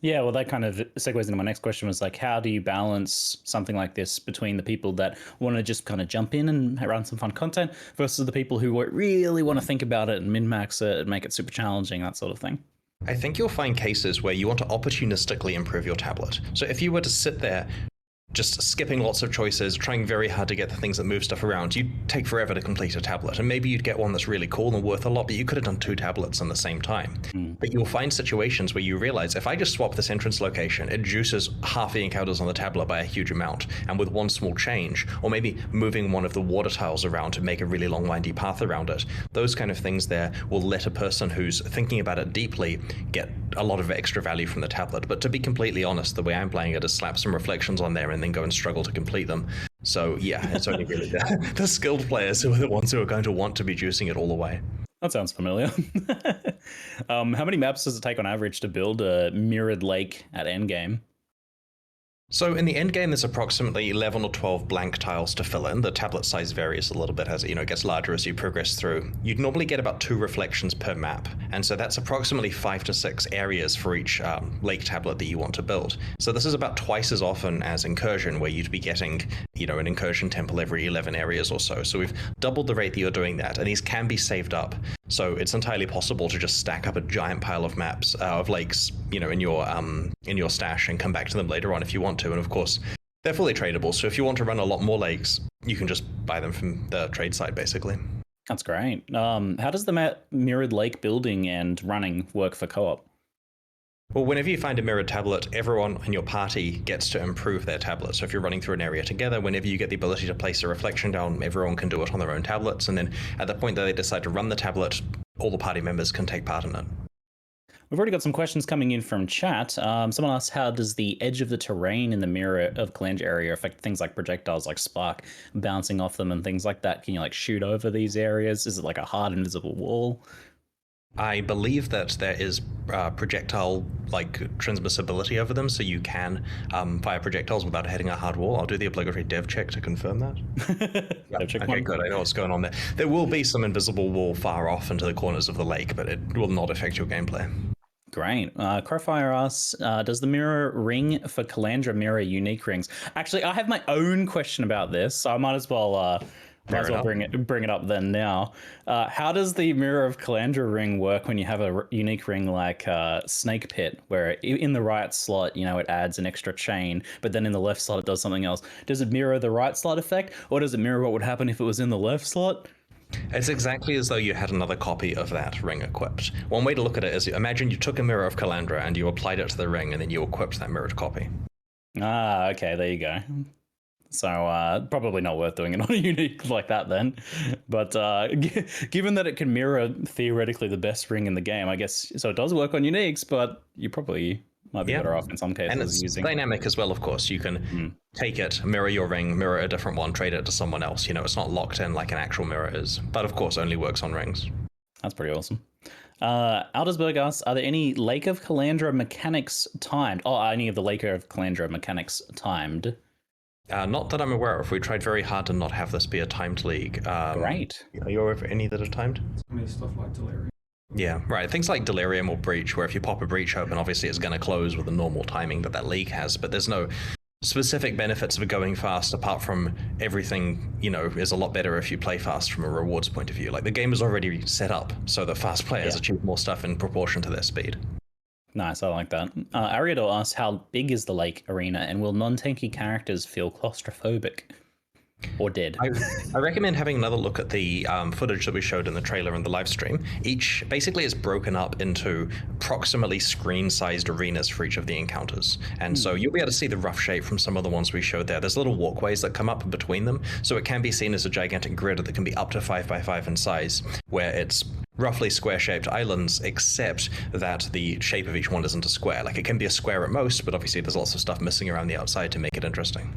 Yeah, well, that kind of segues into my next question, was like, how do you balance something like this between the people that want to just kind of jump in and run some fun content versus the people who really want to think about it and min-max it and make it super challenging, that sort of thing? I think you'll find cases where you want to opportunistically improve your tablet. So if you were to sit there just skipping lots of choices, trying very hard to get the things that move stuff around, you'd take forever to complete a tablet. And maybe you'd get one that's really cool and worth a lot, but you could have done 2 tablets in the same time. But you'll find situations where you realize, if I just swap this entrance location, it juices half the encounters on the tablet by a huge amount. And with one small change, or maybe moving one of the water tiles around to make a really long windy path around it, those kind of things there will let a person who's thinking about it deeply get a lot of extra value from the tablet. But to be completely honest, the way I'm playing it is slap some reflections on there and then go and struggle to complete them. So yeah, it's only really the skilled players who are the ones who are going to want to be juicing it all the way. That sounds familiar. How many maps does it take on average to build a mirrored lake at endgame? So in the end game, there's approximately 11 or 12 blank tiles to fill in. The tablet size varies a little bit as it gets larger as you progress through. You'd normally get about 2 reflections per map, and so that's approximately 5 to 6 areas for each lake tablet that you want to build. So this is about twice as often as Incursion, where you'd be getting an Incursion temple every 11 areas or so. So we've doubled the rate that you're doing that, and these can be saved up. So it's entirely possible to just stack up a giant pile of maps of lakes, in your stash and come back to them later on if you want to. And of course, they're fully tradable. So if you want to run a lot more lakes, you can just buy them from the trade site, basically. That's great. How does the mirrored lake building and running work for co-op? Well, whenever you find a mirrored tablet, everyone in your party gets to improve their tablet. So if you're running through an area together, whenever you get the ability to place a reflection down, everyone can do it on their own tablets. And then at the point that they decide to run the tablet, all the party members can take part in it. We've already got some questions coming in from chat. Someone asked, how does the edge of the terrain in the mirror of Kalandra area affect things like projectiles like spark bouncing off them and things like that? Can you shoot over these areas? Is it like a hard invisible wall? I believe that there is projectile transmissibility over them, so you can fire projectiles without hitting a hard wall. I'll do the obligatory dev check to confirm that. Dev check Okay, one. good. I know what's going on there. There will be some invisible wall far off into the corners of the lake, but it will not affect your gameplay. Great. Crowfire asks, does the mirror ring for Kalandra mirror unique rings? Actually, I have my own question about this, so I might as well bring it up then now. How does the Mirror of Kalandra ring work when you have a unique ring like Snake Pit, where in the right slot, it adds an extra chain, but then in the left slot it does something else? Does it mirror the right slot effect, or does it mirror what would happen if it was in the left slot? It's exactly as though you had another copy of that ring equipped. One way to look at it is, imagine you took a Mirror of Kalandra and you applied it to the ring, and then you equipped that mirrored copy. Ah, okay, there you go. So probably not worth doing it on a unique like that then. But given that it can mirror theoretically the best ring in the game, I guess, so it does work on uniques, but you probably might be better off in some cases. And it's using dynamic as well, of course. You can take it, mirror your ring, mirror a different one, trade it to someone else. It's not locked in like an actual mirror is, but of course only works on rings. That's pretty awesome. Aldersberg asks, are there any Lake of Kalandra mechanics timed? Oh, any of the Lake of Kalandra mechanics timed? Not that I'm aware of. We tried very hard to not have this be a timed league. Great. Are you aware of any that are timed? I mean, stuff like Delirium. Yeah, right. Things like Delirium or Breach, where if you pop a Breach open, obviously it's going to close with the normal timing that league has, but there's no specific benefits of going fast apart from everything, is a lot better if you play fast from a rewards point of view. Like, the game is already set up so that fast players achieve more stuff in proportion to their speed. Nice, I like that. Ariador asks, how big is the lake arena, and will non-tanky characters feel claustrophobic or dead? I recommend having another look at the footage that we showed in the trailer and the live stream. Each basically is broken up into approximately screen-sized arenas for each of the encounters. And so you'll be able to see the rough shape from some of the ones we showed there. There's little walkways that come up between them, so it can be seen as a gigantic grid that can be up to 5x5 in size, where it's roughly square-shaped islands, except that the shape of each one isn't a square. Like, it can be a square at most, but obviously there's lots of stuff missing around the outside to make it interesting.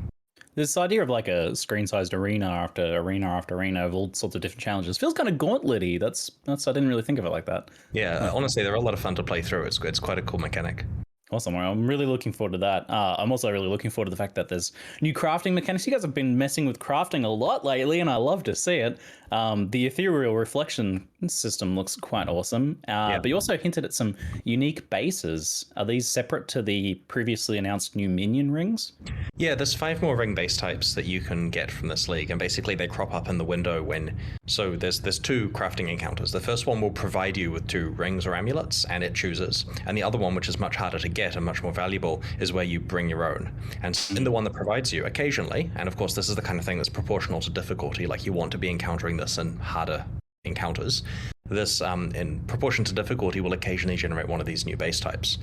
This idea of like a screen-sized arena after arena of all sorts of different challenges feels kind of gauntlet-y. That's I didn't really think of it like that. Yeah, honestly, they're a lot of fun to play through. It's quite a cool mechanic. Awesome. Well, I'm really looking forward to that. I'm also really looking forward to the fact that there's new crafting mechanics. You guys have been messing with crafting a lot lately, and I love to see it. The ethereal reflection system looks quite awesome. But you also hinted at some unique bases. Are these separate to the previously announced new minion rings? Yeah, there's 5 more ring base types that you can get from this league, and basically they crop up in the window when... So there's 2 crafting encounters. The first one will provide you with 2 rings or amulets, and it chooses. And the other one, which is much harder to get and much more valuable, is where you bring your own. And in the one that provides you, occasionally, and of course this is the kind of thing that's proportional to difficulty, like you want to be encountering this in harder encounters, this, in proportion to difficulty, will occasionally generate one of these new base types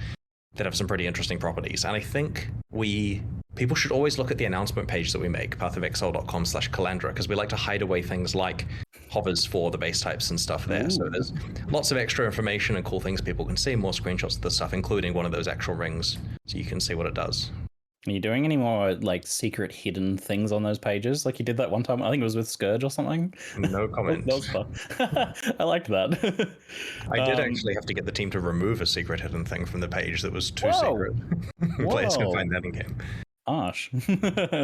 that have some pretty interesting properties. And I think people should always look at the announcement page that we make, pathofexile.com/Kalandra, because we like to hide away things like hovers for the base types and stuff there. Ooh. So there's lots of extra information and cool things people can see, more screenshots of the stuff, including one of those actual rings, so you can see what it does. Are you doing any more like secret hidden things on those pages? Like you did that one time, I think it was with Scourge or something. No comment. That was fun. I liked that. I did actually have to get the team to remove a secret hidden thing from the page that was too secret. Players can find that in game. Gosh,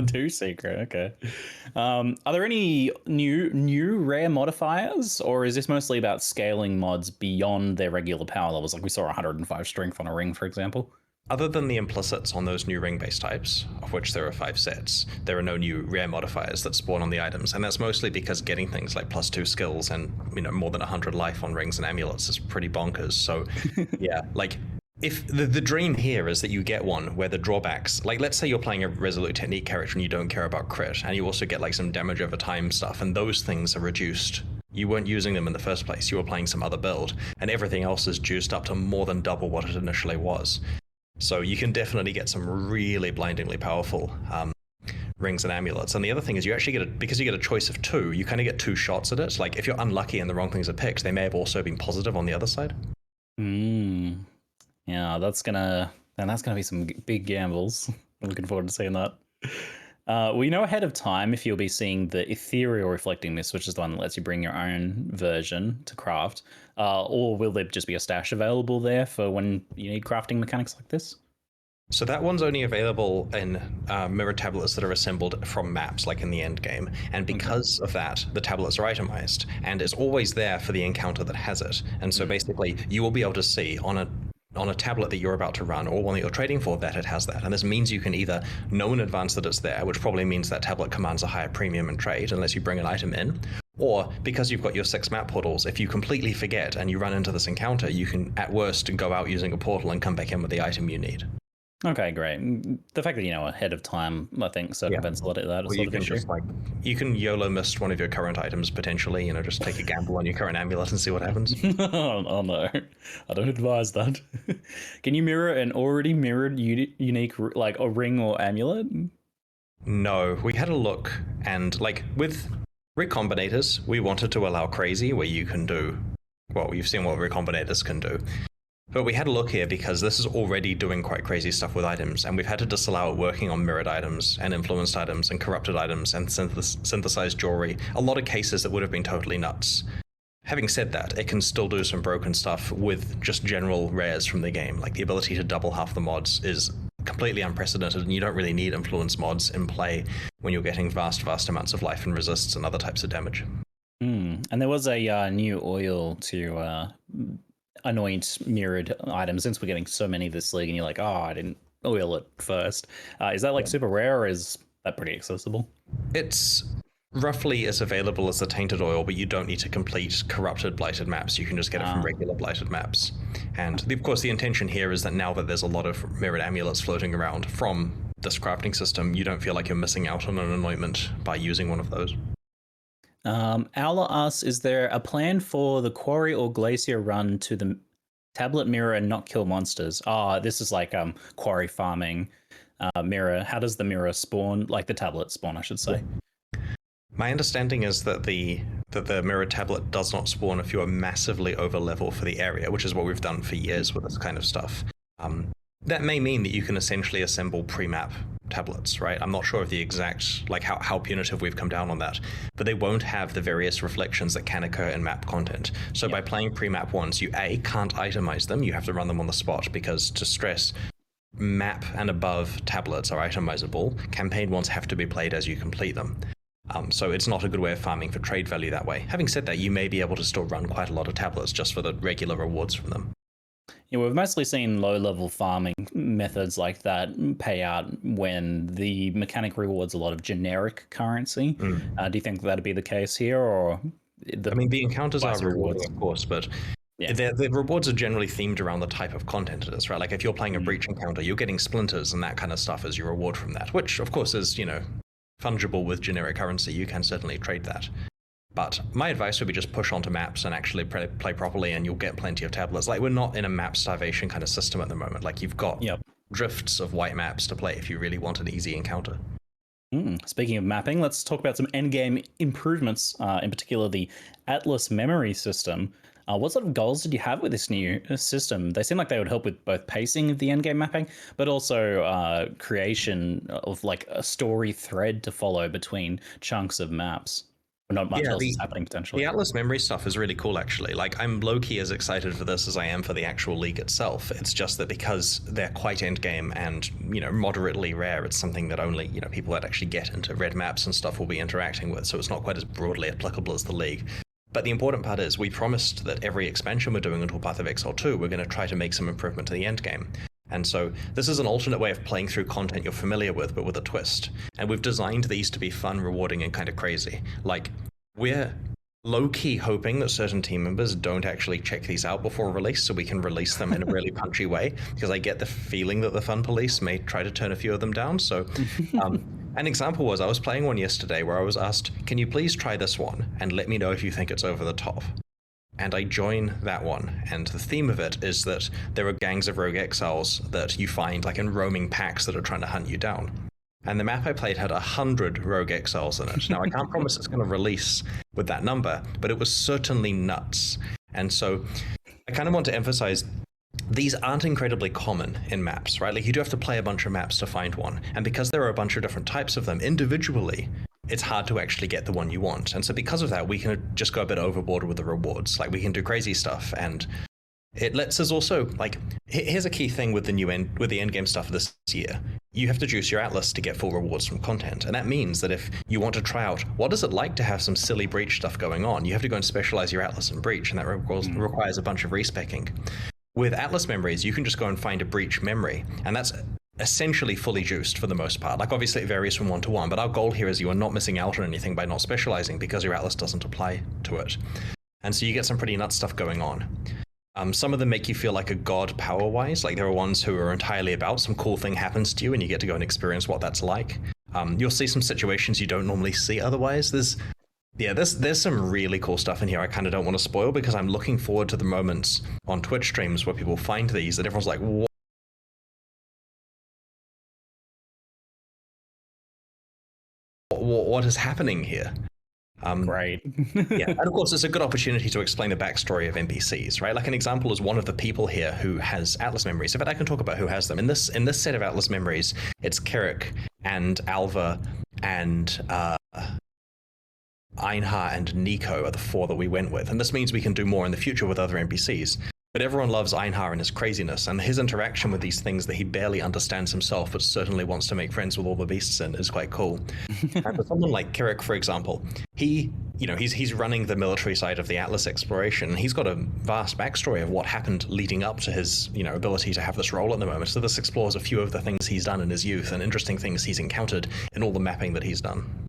too secret. Okay. Are there any new rare modifiers, or is this mostly about scaling mods beyond their regular power levels? Like we saw 105 strength on a ring, for example. Other than the implicits on those new ring base types, of which there are 5 sets, there are no new rare modifiers that spawn on the items, and that's mostly because getting things like +2 skills and more than 100 life on rings and amulets is pretty bonkers. So yeah, like if the dream here is that you get one where the drawbacks, like let's say you're playing a Resolute Technique character and you don't care about crit, and you also get like some damage over time stuff, and those things are reduced. You weren't using them in the first place, you were playing some other build, and everything else is juiced up to more than double what it initially was. So you can definitely get some really blindingly powerful rings and amulets. And the other thing is you actually get, because you get a choice of 2, you kind of get 2 shots at it. Like if you're unlucky and the wrong things are picked, they may have also been positive on the other side. Yeah, that's gonna be some big gambles. I'm looking forward to seeing that. We know ahead of time if you'll be seeing the ethereal reflecting mist, which is the one that lets you bring your own version to craft, or will there just be a stash available there for when you need crafting mechanics like this? So that one's only available in mirror tablets that are assembled from maps, like in the end game. And because of that, the tablets are itemized, and it's always there for the encounter that has it. And so basically, you will be able to see on a tablet that you're about to run, or one that you're trading for, that it has that. And this means you can either know in advance that it's there, which probably means that tablet commands a higher premium in trade unless you bring an item in, or because you've got your 6 map portals, if you completely forget and you run into this encounter, you can at worst go out using a portal and come back in with the item you need. Okay, great. The fact that you know ahead of time, I think, circumvents a lot of that. Or you can just you can YOLO mist one of your current items potentially. Just take a gamble on your current amulet and see what happens. Oh no, I don't advise that. Can you mirror an already mirrored unique like a ring or amulet? No, we had a look, and like with recombinators, we wanted to allow crazy, where you can do, well, you've seen what recombinators can do. But we had a look here because this is already doing quite crazy stuff with items, and we've had to disallow it working on mirrored items and influenced items and corrupted items and synthesized jewelry. A lot of cases that would have been totally nuts. Having said that, it can still do some broken stuff with just general rares from the game. Like the ability to double half the mods is completely unprecedented, and you don't really need influence mods in play when you're getting vast amounts of life and resists and other types of damage. And there was a new oil to anoint mirrored items, since we're getting so many this league, and you're like, oh, I didn't oil it first. Is that like super rare, or is that pretty accessible? It's roughly as available as the tainted oil, but you don't need to complete corrupted blighted maps. You can just get it from regular blighted maps. And of course the intention here is that now that there's a lot of mirrored amulets floating around from this crafting system, you don't feel like you're missing out on an anointment by using one of those. Owler asks, is there a plan for the quarry or glacier run to the tablet mirror and not kill monsters? This is like quarry farming mirror. How does the mirror spawn, like the tablet spawn, I should say? My understanding is that the mirror tablet does not spawn if you are massively over level for the area, which is what we've done for years with this kind of stuff. That may mean that you can essentially assemble pre-map tablets, right? I'm not sure of the exact, like how punitive we've come down on that, but they won't have the various reflections that can occur in map content. So by playing pre-map ones, you can't itemize them, you have to run them on the spot, because to stress, map and above tablets are itemizable. Campaign ones have to be played as you complete them. So it's not a good way of farming for trade value that way. Having said that, you may be able to still run quite a lot of tablets just for the regular rewards from them. Yeah, we've mostly seen low-level farming methods like that pay out when the mechanic rewards a lot of generic currency. Do you think that'd be the case here, or? The encounters are rewarding, of course, but the rewards are generally themed around the type of content it is, right? Like if you're playing a breach encounter, you're getting splinters and that kind of stuff as your reward from that, which of course is, fungible with generic currency. You can certainly trade that. But my advice would be just push onto maps and actually play properly, and you'll get plenty of tablets. Like, we're not in a map starvation kind of system at the moment. Like, you've got drifts of white maps to play if you really want an easy encounter. Speaking of mapping, let's talk about some endgame improvements, in particular the Atlas memory system. What sort of goals did you have with this new system? They seem like they would help with both pacing of the endgame mapping, but also creation of like a story thread to follow between chunks of maps. Not much else is happening potentially. The Atlas memory stuff is really cool, actually. Like, I'm low-key as excited for this as I am for the actual league itself. It's just that because they're quite endgame and, moderately rare, it's something that only, people that actually get into red maps and stuff will be interacting with, so it's not quite as broadly applicable as the league. But the important part is we promised that every expansion we're doing until Path of Exile 2, we're going to try to make some improvement to the endgame. And so this is an alternate way of playing through content you're familiar with, but with a twist. And we've designed these to be fun, rewarding, and kind of crazy. Like, we're low-key hoping that certain team members don't actually check these out before release, so we can release them in a really punchy way, because I get the feeling that the fun police may try to turn a few of them down. So an example was, I was playing one yesterday where I was asked, can you please try this one and let me know if you think it's over the top? And I join that one, and the theme of it is that there are gangs of rogue exiles that you find like in roaming packs that are trying to hunt you down. And the map I played had 100 rogue exiles in it. Now, I can't promise it's going to release with that number, but it was certainly nuts. And so I kind of want to emphasize these aren't incredibly common in maps, right? Like you do have to play a bunch of maps to find one. And because there are a bunch of different types of them individually, it's hard to actually get the one you want. And so because of that, we can just go a bit overboard with the rewards. Like we can do crazy stuff, and it lets us also, like, here's a key thing with the end game stuff this year. You have to juice your Atlas to get full rewards from content. And that means that if you want to try out, what is it like to have some silly breach stuff going on? You have to go and specialize your Atlas in breach, and that requires a bunch of respecking. With Atlas memories, you can just go and find a breach memory, and that's essentially fully juiced for the most part. Like obviously it varies from one to one, but our goal here is you are not missing out on anything by not specializing because your Atlas doesn't apply to it. And so you get some pretty nuts stuff going on. Some of them make you feel like a god power-wise. Like there are ones who are entirely about some cool thing happens to you and you get to go and experience what that's like. You'll see some situations you don't normally see otherwise. There's some really cool stuff in here I kind of don't want to spoil because I'm looking forward to the moments on Twitch streams where people find these that everyone's like, what is happening here? Great. Yeah, and of course it's a good opportunity to explain the backstory of NPCs, right? Like an example is one of the people here who has Atlas memories. In fact, I can talk about who has them. In this set of Atlas memories, it's Carrick and Alva and Einhar and Nico are the four that we went with. And this means we can do more in the future with other NPCs. But everyone loves Einhar and his craziness, and his interaction with these things that he barely understands himself, but certainly wants to make friends with all the beasts in, is quite cool. And for someone like Carrick, for example, he's running the military side of the Atlas exploration. He's got a vast backstory of what happened leading up to his, ability to have this role at the moment. So this explores a few of the things he's done in his youth and interesting things he's encountered in all the mapping that he's done.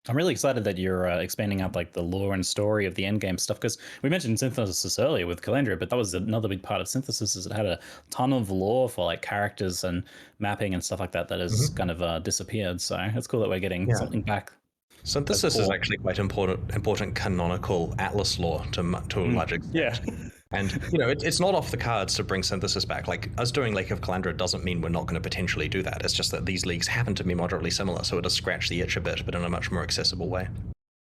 I'm really excited that you're expanding out like the lore and story of the endgame stuff, because we mentioned synthesis earlier with Kalandra, but that was another big part of synthesis, is it had a ton of lore for like characters and mapping and stuff like that has kind of disappeared. So it's cool that we're getting something back. Synthesis is actually quite important canonical Atlas lore to a large extent. Yeah. And, it's not off the cards to bring synthesis back. Like, us doing Lake of Kalandra doesn't mean we're not going to potentially do that. It's just that these leagues happen to be moderately similar, so it does scratch the itch a bit, but in a much more accessible way.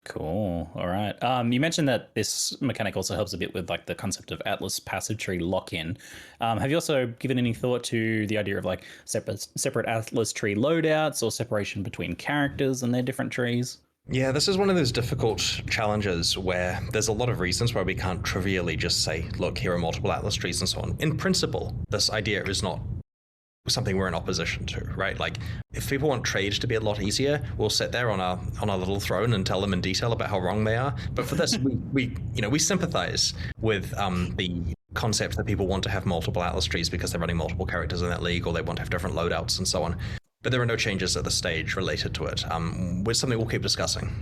Cool. All right. You mentioned that this mechanic also helps a bit with like the concept of Atlas passage tree lock-in. Have you also given any thought to the idea of like separate Atlas tree loadouts or separation between characters and their different trees? Yeah, this is one of those difficult challenges where there's a lot of reasons why we can't trivially just say, look, here are multiple Atlas trees and so on. In principle, this idea is not something we're in opposition to, right? Like, if people want trade to be a lot easier, we'll sit there on our little throne and tell them in detail about how wrong they are. But for this, we sympathize with the concept that people want to have multiple Atlas trees because they're running multiple characters in that league, or they want to have different loadouts and so on. But there are no changes at the stage related to it. It's something we'll keep discussing.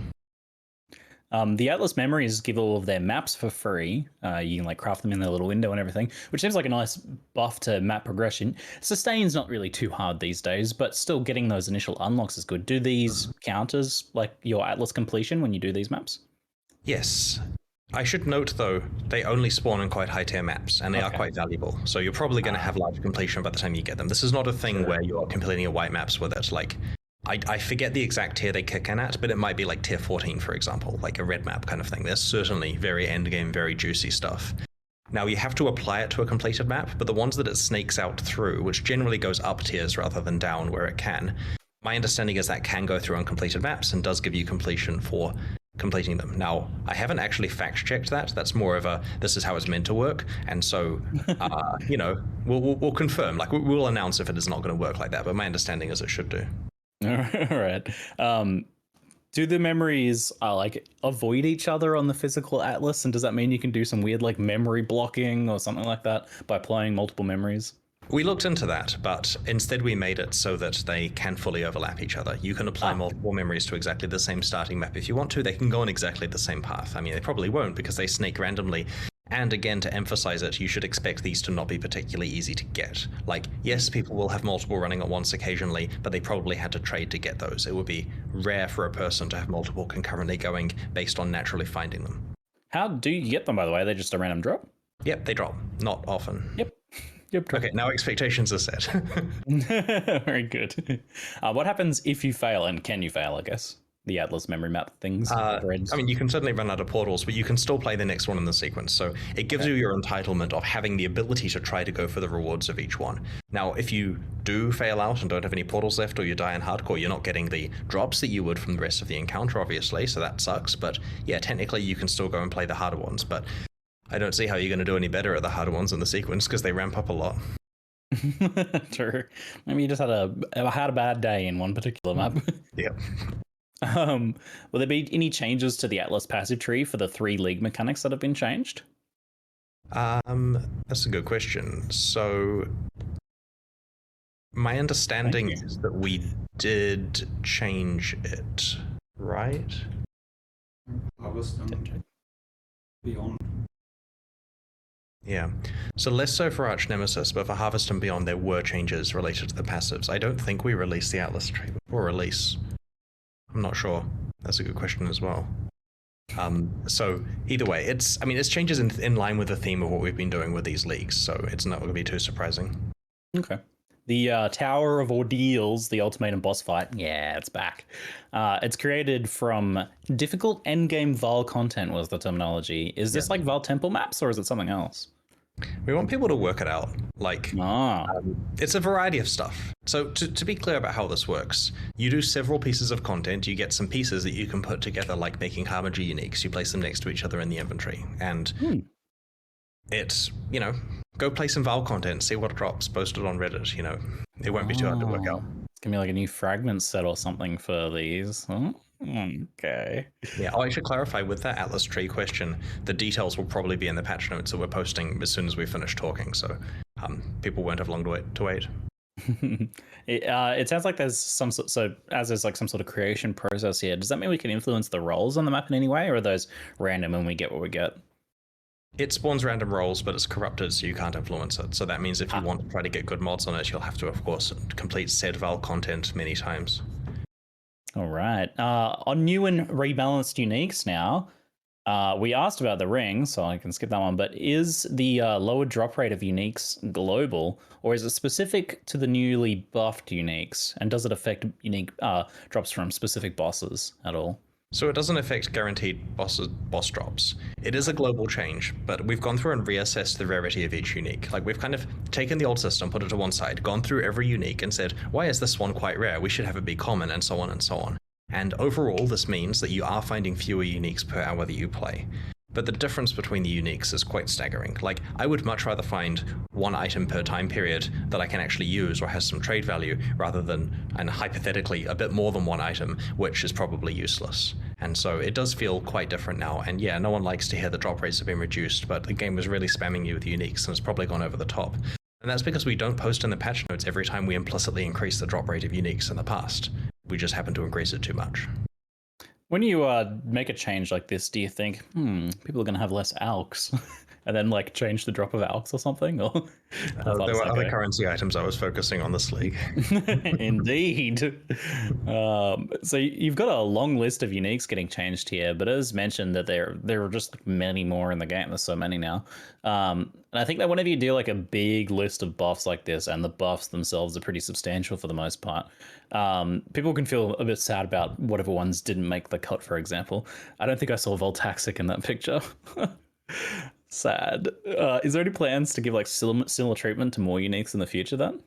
The Atlas memories give all of their maps for free. You can like craft them in their little window and everything, which seems like a nice buff to map progression. Sustain's not really too hard these days, but still getting those initial unlocks is good. Do these count as like your Atlas completion when you do these maps? Yes. I should note, though, they only spawn in quite high-tier maps, and they are quite valuable. So you're probably going to have large completion by the time you get them. This is not a thing where you're completing your white maps with it. Like, I forget the exact tier they kick in at, but it might be like tier 14, for example, like a red map kind of thing. There's certainly very endgame, very juicy stuff. Now, you have to apply it to a completed map, but the ones that it snakes out through, which generally goes up tiers rather than down where it can, my understanding is that can go through uncompleted maps and does give you completion for completing them. Now, I haven't actually fact-checked that. That's more of a, this is how it's meant to work. And so, we'll confirm. Like, we'll announce if it is not going to work like that. But my understanding is it should do. All right. Do the memories like avoid each other on the physical Atlas? And does that mean you can do some weird like memory blocking or something like that by applying multiple memories? We looked into that, but instead we made it so that they can fully overlap each other. You can apply multiple memories to exactly the same starting map if you want to. They can go on exactly the same path. I mean, they probably won't because they snake randomly. And again, to emphasize it, you should expect these to not be particularly easy to get. Like, yes, people will have multiple running at once occasionally, but they probably had to trade to get those. It would be rare for a person to have multiple concurrently going based on naturally finding them. How do you get them, by the way? Are they just a random drop? Yep, they drop. Not often. Yep. Okay, now expectations are set. Very good. What happens if you fail, and can you fail, I guess? the Atlas memory map things. I threads. mean, you can certainly run out of portals, but you can still play the next one in the sequence. So it gives you your entitlement of having the ability to try to go for the rewards of each one. Now, if you do fail out and don't have any portals left, or you die in hardcore, you're not getting the drops that you would from the rest of the encounter, obviously, so that sucks. But yeah, technically you can still go and play the harder ones, but I don't see how you're going to do any better at the harder ones in the sequence, because they ramp up a lot. True. Maybe you just had a bad day in one particular map. Yep. Will there be any changes to the Atlas passive tree for the 3 league mechanics that have been changed? That's a good question. So my understanding is that we did change it, right? Harvest and Beyond. Yeah. So less so for Arch Nemesis, but for Harvest and Beyond, there were changes related to the passives. I don't think we released the Atlas tree before release. I'm not sure. That's a good question as well. So either way, it's changes in line with the theme of what we've been doing with these leagues, so it's not going to be too surprising. Okay. The Tower of Ordeals, the ultimatum boss fight, yeah, it's back. It's created from difficult endgame Val content was the terminology. Is this like Val Temple maps, or is it something else? We want people to work it out. It's a variety of stuff. So to be clear about how this works, you do several pieces of content, you get some pieces that you can put together, like making Harbinger uniques. You place them next to each other in the inventory. And it's, go play some Val content, see what drops, post it on Reddit, It won't be too hard to work out. It's going to be like a new fragment set or something for these. Okay. Yeah, I'll actually clarify with that Atlas tree question. The details will probably be in the patch notes that we're posting as soon as we finish talking, so people won't have long to wait. It sounds like there's some there's like some sort of creation process here. Does that mean we can influence the roles on the map in any way, or are those random and we get what we get? It spawns random roles, but it's corrupted, so you can't influence it. So that means if you want to try to get good mods on it, you'll have to, of course, complete said Val content many times. All right. On new and rebalanced uniques now, we asked about the ring, so I can skip that one, but is the lower drop rate of uniques global, or is it specific to the newly buffed uniques? And does it affect unique drops from specific bosses at all? So it doesn't affect guaranteed boss drops. It is a global change, but we've gone through and reassessed the rarity of each unique. Like, we've kind of taken the old system, put it to one side, gone through every unique and said, why is this one quite rare? We should have it be common, and so on and so on. And overall, this means that you are finding fewer uniques per hour that you play. But the difference between the uniques is quite staggering. Like, I would much rather find one item per time period that I can actually use or has some trade value, rather than, and hypothetically, a bit more than one item, which is probably useless. And so it does feel quite different now. And yeah, no one likes to hear the drop rates have been reduced, but the game was really spamming you with uniques, and it's probably gone over the top. And that's because we don't post in the patch notes every time we implicitly increase the drop rate of uniques in the past. We just happen to increase it too much. When you make a change like this, do you think, people are going to have less alks? And then like change the drop of alks or something? Or there were other currency items I was focusing on this league. Indeed. So you've got a long list of uniques getting changed here, but as mentioned that there are just like many more in the game. There's so many now. And I think that whenever you do like a big list of buffs like this, and the buffs themselves are pretty substantial for the most part, people can feel a bit sad about whatever ones didn't make the cut, for example. I don't think I saw Voltaxic in that picture. Sad. Is there any plans to give like similar treatment to more uniques in the future then?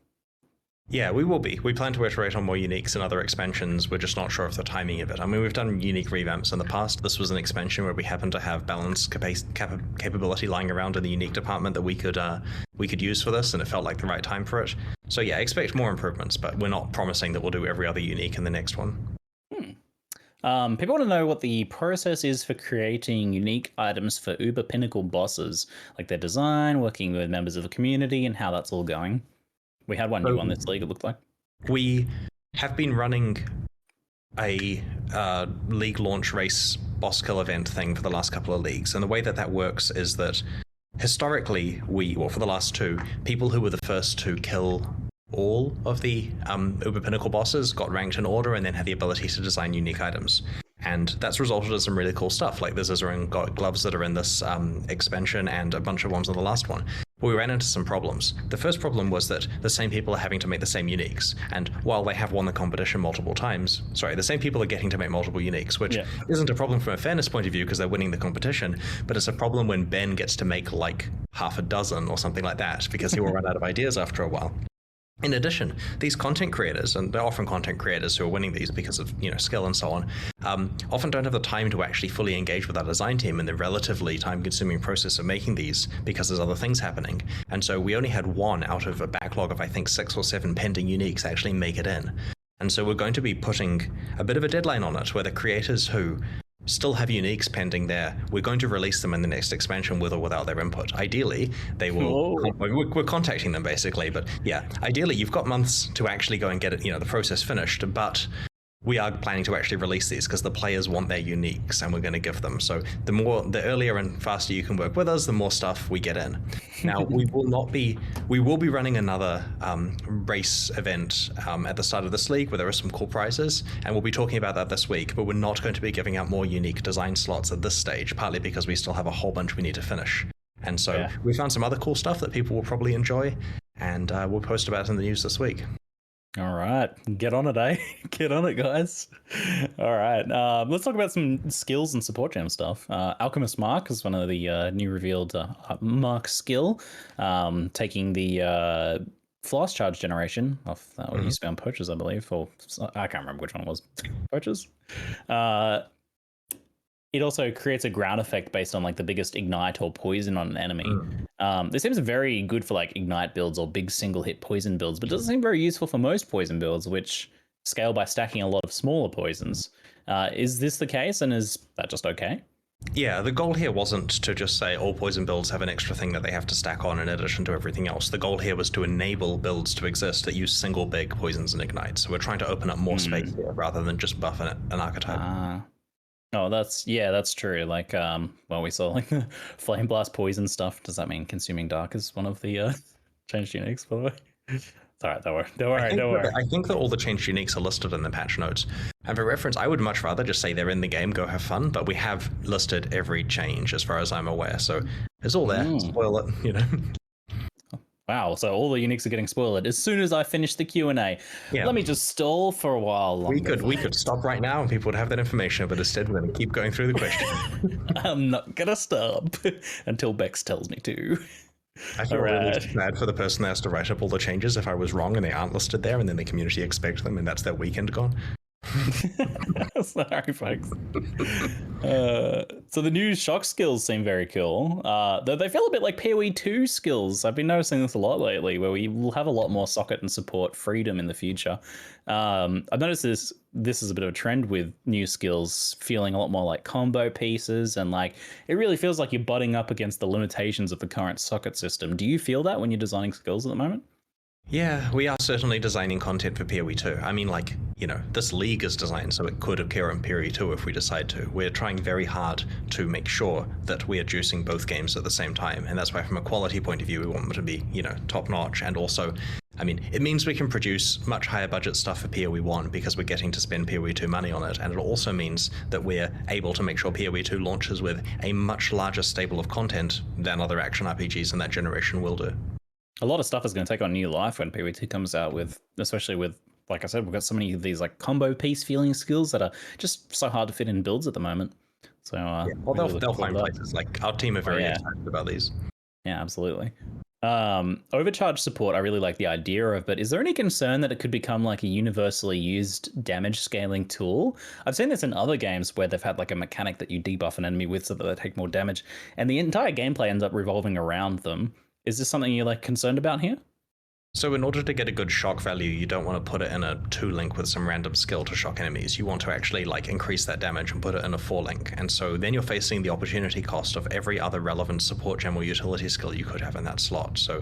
Yeah, we will be. We plan to iterate on more uniques and other expansions. We're just not sure of the timing of it. I mean, we've done unique revamps in the past. This was an expansion where we happened to have balance capability lying around in the unique department that we could use for this, and it felt like the right time for it. So yeah, expect more improvements, but we're not promising that we'll do every other unique in the next one. People want to know what the process is for creating unique items for Uber Pinnacle bosses, like their design, working with members of the community, and how that's all going. We had one new on this league, it looked like. We have been running a league launch race boss kill event thing for the last couple of leagues, and the way that works is that historically for the last two, people who were the first to kill all of the Uber Pinnacle bosses got ranked in order and then had the ability to design unique items. And that's resulted in some really cool stuff, like the Zizaran got gloves that are in this expansion and a bunch of ones in the last one. But we ran into some problems. The first problem was that the same people are having to make the same uniques, and while they have won the competition multiple times, the same people are getting to make multiple uniques, which isn't a problem from a fairness point of view because they're winning the competition, but it's a problem when Ben gets to make like half a dozen or something like that because he will run out of ideas after a while. In addition, these content creators, and they're often content creators who are winning these because of skill and so on, often don't have the time to actually fully engage with our design team in the relatively time-consuming process of making these because there's other things happening. And so we only had one out of a backlog of I think 6 or 7 pending uniques actually make it in. And so we're going to be putting a bit of a deadline on it where the creators who still have uniques pending there, we're going to release them in the next expansion with or without their input. Ideally, they will. We're contacting them basically, but yeah, ideally you've got months to actually go and get it, the process finished. But we are planning to actually release these because the players want their uniques, and we're going to give them. So the earlier and faster you can work with us, the more stuff we get in. Now we will be running another race event at the start of this league where there are some cool prizes, and we'll be talking about that this week. But we're not going to be giving out more unique design slots at this stage, partly because we still have a whole bunch we need to finish. And so we found some other cool stuff that people will probably enjoy, and we'll post about it in the news this week. All right, get on it, eh? Get on it, guys. All right, let's talk about some skills and support gem stuff. Alchemist Mark is one of the new revealed Mark skill, taking the Floss Charge generation off that one used to be on Poachers, I believe, or I can't remember which one it was. Poachers. It also creates a ground effect based on like the biggest ignite or poison on an enemy. This seems very good for like ignite builds or big single hit poison builds, but doesn't seem very useful for most poison builds, which scale by stacking a lot of smaller poisons. Is this the case, and is that just okay? Yeah, the goal here wasn't to just say all poison builds have an extra thing that they have to stack on in addition to everything else. The goal here was to enable builds to exist that use single big poisons and ignites. So we're trying to open up more space here rather than just buff an archetype. Oh, that's true. Like, we saw like the Flame Blast poison stuff. Does that mean Consuming Dark is one of the changed uniques, by the way? It's all right, don't worry. I think that all the changed uniques are listed in the patch notes. And for reference, I would much rather just say they're in the game, go have fun, but we have listed every change as far as I'm aware. So it's all there. Spoil it, Wow, so all the uniques are getting spoiled. As soon as I finish the Q&A, let me just stall for a while longer. We could stop right now and people would have that information, but instead we're going to keep going through the question. I'm not going to stop until Bex tells me to. I feel really bad for the person that has to write up all the changes if I was wrong and they aren't listed there and then the community expects them and that's their weekend gone. Sorry, folks. So the new shock skills seem very cool. Though they feel a bit like PoE 2 skills. I've been noticing this a lot lately, where we will have a lot more socket and support freedom in the future. I've noticed this is a bit of a trend with new skills feeling a lot more like combo pieces, and like it really feels like you're butting up against the limitations of the current socket system. Do you feel that when you're designing skills at the moment? Yeah, we are certainly designing content for PoE 2. I mean, like, this league is designed so it could appear in PoE 2 if we decide to. We're trying very hard to make sure that we are juicing both games at the same time. And that's why from a quality point of view, we want them to be, top notch. And also, I mean, it means we can produce much higher budget stuff for PoE 1 because we're getting to spend PoE 2 money on it. And it also means that we're able to make sure PoE 2 launches with a much larger stable of content than other action RPGs in that generation will do. A lot of stuff is going to take on new life when PoE 2 comes out, especially with, like I said, we've got so many of these like combo piece feeling skills that are just so hard to fit in builds at the moment. So they'll find places. Like our team are very excited about these. Yeah, absolutely. Overcharge support, I really like the idea of, but is there any concern that it could become like a universally used damage scaling tool? I've seen this in other games where they've had like a mechanic that you debuff an enemy with so that they take more damage, and the entire gameplay ends up revolving around them. Is this something you're like concerned about here? So in order to get a good shock value, you don't want to put it in a 2-link with some random skill to shock enemies. You want to actually like increase that damage and put it in a 4-link. And so then you're facing the opportunity cost of every other relevant support gem or utility skill you could have in that slot. So,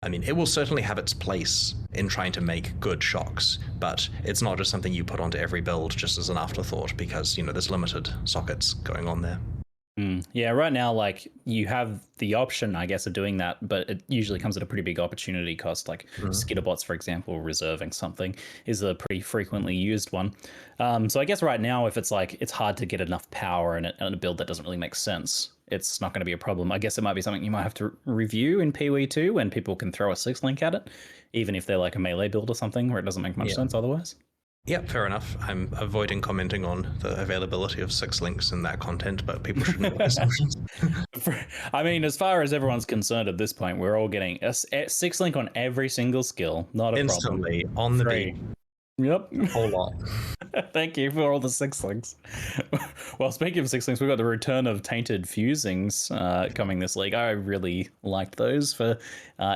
I mean, it will certainly have its place in trying to make good shocks, but it's not just something you put onto every build just as an afterthought because, there's limited sockets going on there. Yeah, right now, like you have the option, I guess, of doing that, but it usually comes at a pretty big opportunity cost. Like Skitterbots, for example, reserving something is a pretty frequently used one. So I guess right now, if it's like it's hard to get enough power in a build that doesn't really make sense, it's not going to be a problem. I guess it might be something you might have to review in PoE2 when people can throw a 6-link at it, even if they're like a melee build or something where it doesn't make much sense otherwise. Yep, fair enough. I'm avoiding commenting on the availability of 6 links in that content, but people shouldn't make assumptions. I mean, as far as everyone's concerned at this point, we're all getting a 6-link on every single skill. Not a Instantly, problem. on the Free. beat. Yep. A whole lot. Thank you for all the 6-links. Well, speaking of 6-links, we've got the return of Tainted Fusings coming this league. I really liked those for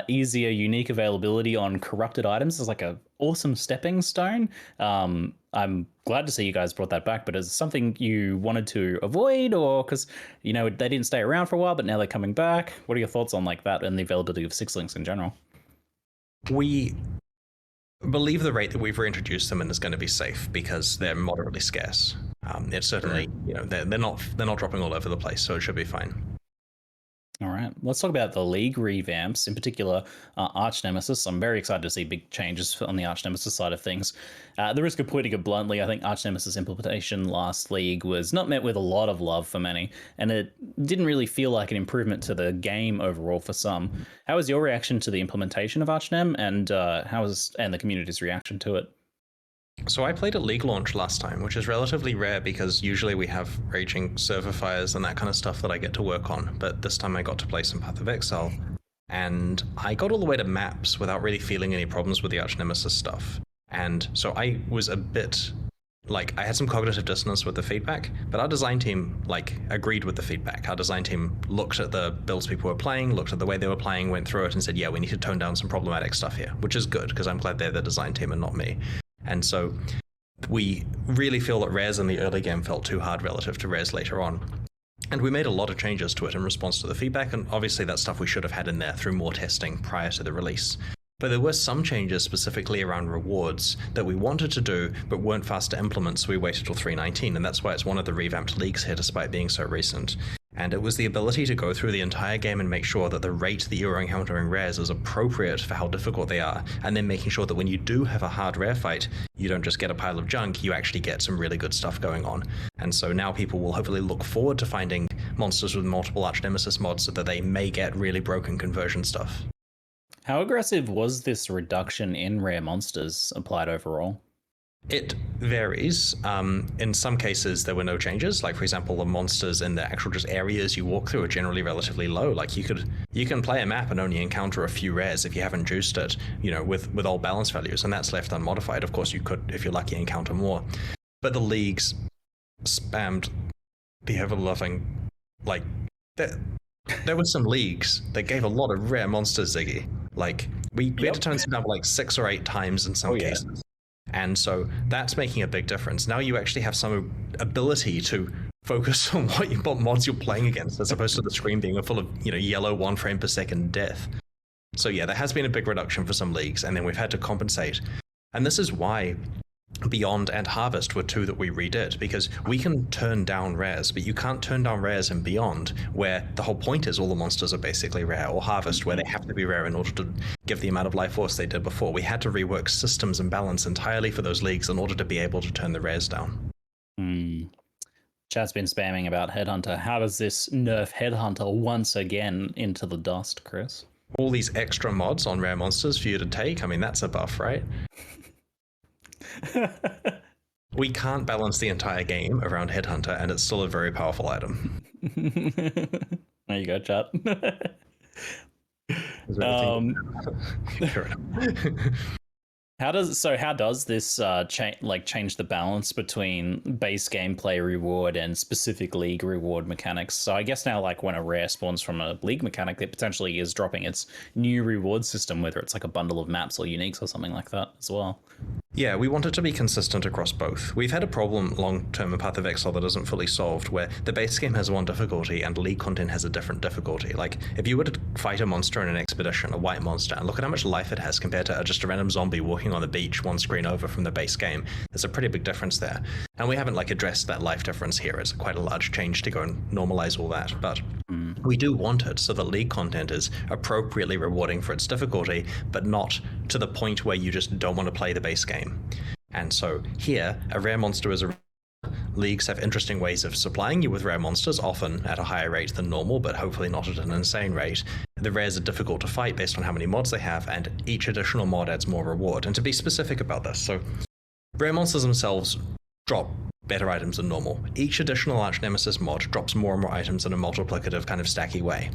easier, unique availability on corrupted items. It's like a awesome stepping stone. I'm glad to see you guys brought that back, but is it something you wanted to avoid, or because they didn't stay around for a while, but now they're coming back? What are your thoughts on like that and the availability of 6-links in general? We believe the rate that we've reintroduced them in is going to be safe because they're moderately scarce. It's certainly, they're not dropping all over the place, so it should be fine. All right, let's talk about the league revamps, in particular Arch Nemesis. I'm very excited to see big changes on the Arch Nemesis side of things. At the risk of putting it bluntly, I think Arch Nemesis implementation last league was not met with a lot of love for many, and it didn't really feel like an improvement to the game overall for some. How was your reaction to the implementation of Arch Nem, and the community's reaction to it? So I played at League launch last time, which is relatively rare because usually we have raging server fires and that kind of stuff that I get to work on. But this time I got to play some Path of Exile, and I got all the way to maps without really feeling any problems with the Arch Nemesis stuff. And so I was a bit like, I had some cognitive dissonance with the feedback, but our design team agreed with the feedback. Our design team looked at the builds people were playing, looked at the way they were playing, went through it and said, yeah, we need to tone down some problematic stuff here, which is good because I'm glad they're the design team and not me. And so we really feel that Res in the early game felt too hard relative to Res later on. And we made a lot of changes to it in response to the feedback, and obviously that's stuff we should have had in there through more testing prior to the release. But there were some changes specifically around rewards that we wanted to do but weren't fast to implement, so we waited till 3.19, and that's why it's one of the revamped leagues here despite being so recent. And it was the ability to go through the entire game and make sure that the rate that you're encountering rares is appropriate for how difficult they are, and then making sure that when you do have a hard rare fight, you don't just get a pile of junk, you actually get some really good stuff going on. And so now people will hopefully look forward to finding monsters with multiple Arch Nemesis mods so that they may get really broken conversion stuff. How aggressive was this reduction in rare monsters applied overall? It varies. In some cases, there were no changes. Like, for example, the monsters in the actual just areas you walk through are generally relatively low. Like, you can play a map and only encounter a few rares if you haven't juiced it, with all balance values, and that's left unmodified. Of course, you could, if you're lucky, encounter more. But the leagues spammed the ever-loving, there were some leagues that gave a lot of rare monsters, Ziggy. Like, we had to turn some down 6 or 8 times in some cases. And so that's making a big difference. Now you actually have some ability to focus on what mods you're playing against, as opposed to the screen being full of yellow 1 frame per second death. So yeah, there has been a big reduction for some leagues, and then we've had to compensate. And this is why Beyond and Harvest were 2 that we redid, because we can turn down rares, but you can't turn down rares in Beyond, where the whole point is all the monsters are basically rare, or Harvest, where they have to be rare in order to give the amount of life force they did before. We had to rework systems and balance entirely for those leagues in order to be able to turn the rares down. Chat's been spamming about Headhunter. How does this nerf Headhunter once again into the dust, Chris? All these extra mods on rare monsters for you to take, I mean, that's a buff, right? We can't balance the entire game around Headhunter, and it's still a very powerful item. There you go, chat. Sure enough. How does this change the balance between base gameplay reward and specific league reward mechanics? So I guess now, when a rare spawns from a league mechanic, it potentially is dropping its new reward system, whether it's like a bundle of maps or uniques or something like that as well. Yeah, we want it to be consistent across both. We've had a problem long-term in Path of Exile that isn't fully solved, where the base game has one difficulty and league content has a different difficulty. Like, if you were to fight a monster in an expedition, a white monster, and look at how much life it has compared to just a random zombie walking on the beach 1 screen over from the base game, there's a pretty big difference there. And we haven't addressed that life difference here. It's quite a large change to go and normalize all that, but we do want it so that league content is appropriately rewarding for its difficulty, but not to the point where you just don't want to play the base game. And so here, a rare monster is leagues have interesting ways of supplying you with rare monsters, often at a higher rate than normal, but hopefully not at an insane rate. The rares are difficult to fight based on how many mods they have, and each additional mod adds more reward. And to be specific about this, so rare monsters themselves drop better items than normal. Each additional Arch Nemesis mod drops more and more items in a multiplicative kind of stacky way.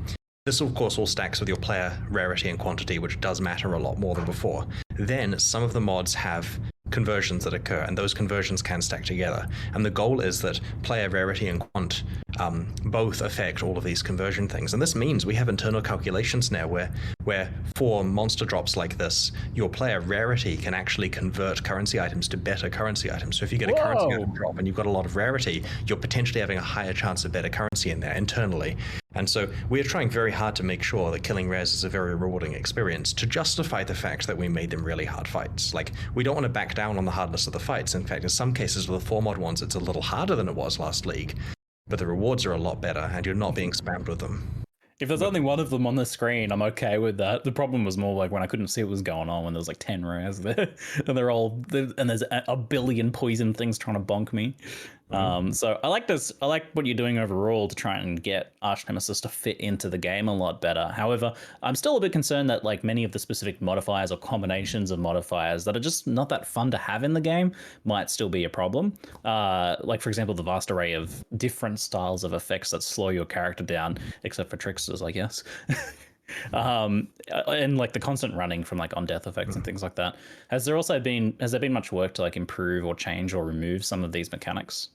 This, of course, all stacks with your player rarity and quantity, which does matter a lot more than before. Then, some of the mods have conversions that occur, and those conversions can stack together. And the goal is that player rarity and quant both affect all of these conversion things. And this means we have internal calculations now where for monster drops like this, your player rarity can actually convert currency items to better currency items. So if you get a currency item drop and you've got a lot of rarity, you're potentially having a higher chance of better currency in there internally. And so we're trying very hard to make sure that killing rares is a very rewarding experience to justify the fact that we made them really hard fights. Like, we don't want to back down on the hardness of the fights. In fact, in some cases with the 4-mod ones, it's a little harder than it was last league. But the rewards are a lot better, and you're not being spammed with them. If there's only one of them on the screen, I'm okay with that. The problem was more like when I couldn't see what was going on, when there was like 10 rares there, and there's a billion poison things trying to bonk me. So I like this. I like what you're doing overall to try and get Arch Nemesis to fit into the game a lot better. However, I'm still a bit concerned that like many of the specific modifiers or combinations of modifiers that are just not that fun to have in the game might still be a problem. Like for example, the vast array of different styles of effects that slow your character down, except for tricksters, I guess. And like the constant running from like on death effects and things like that. Has there been much work to like improve or change or remove some of these mechanics?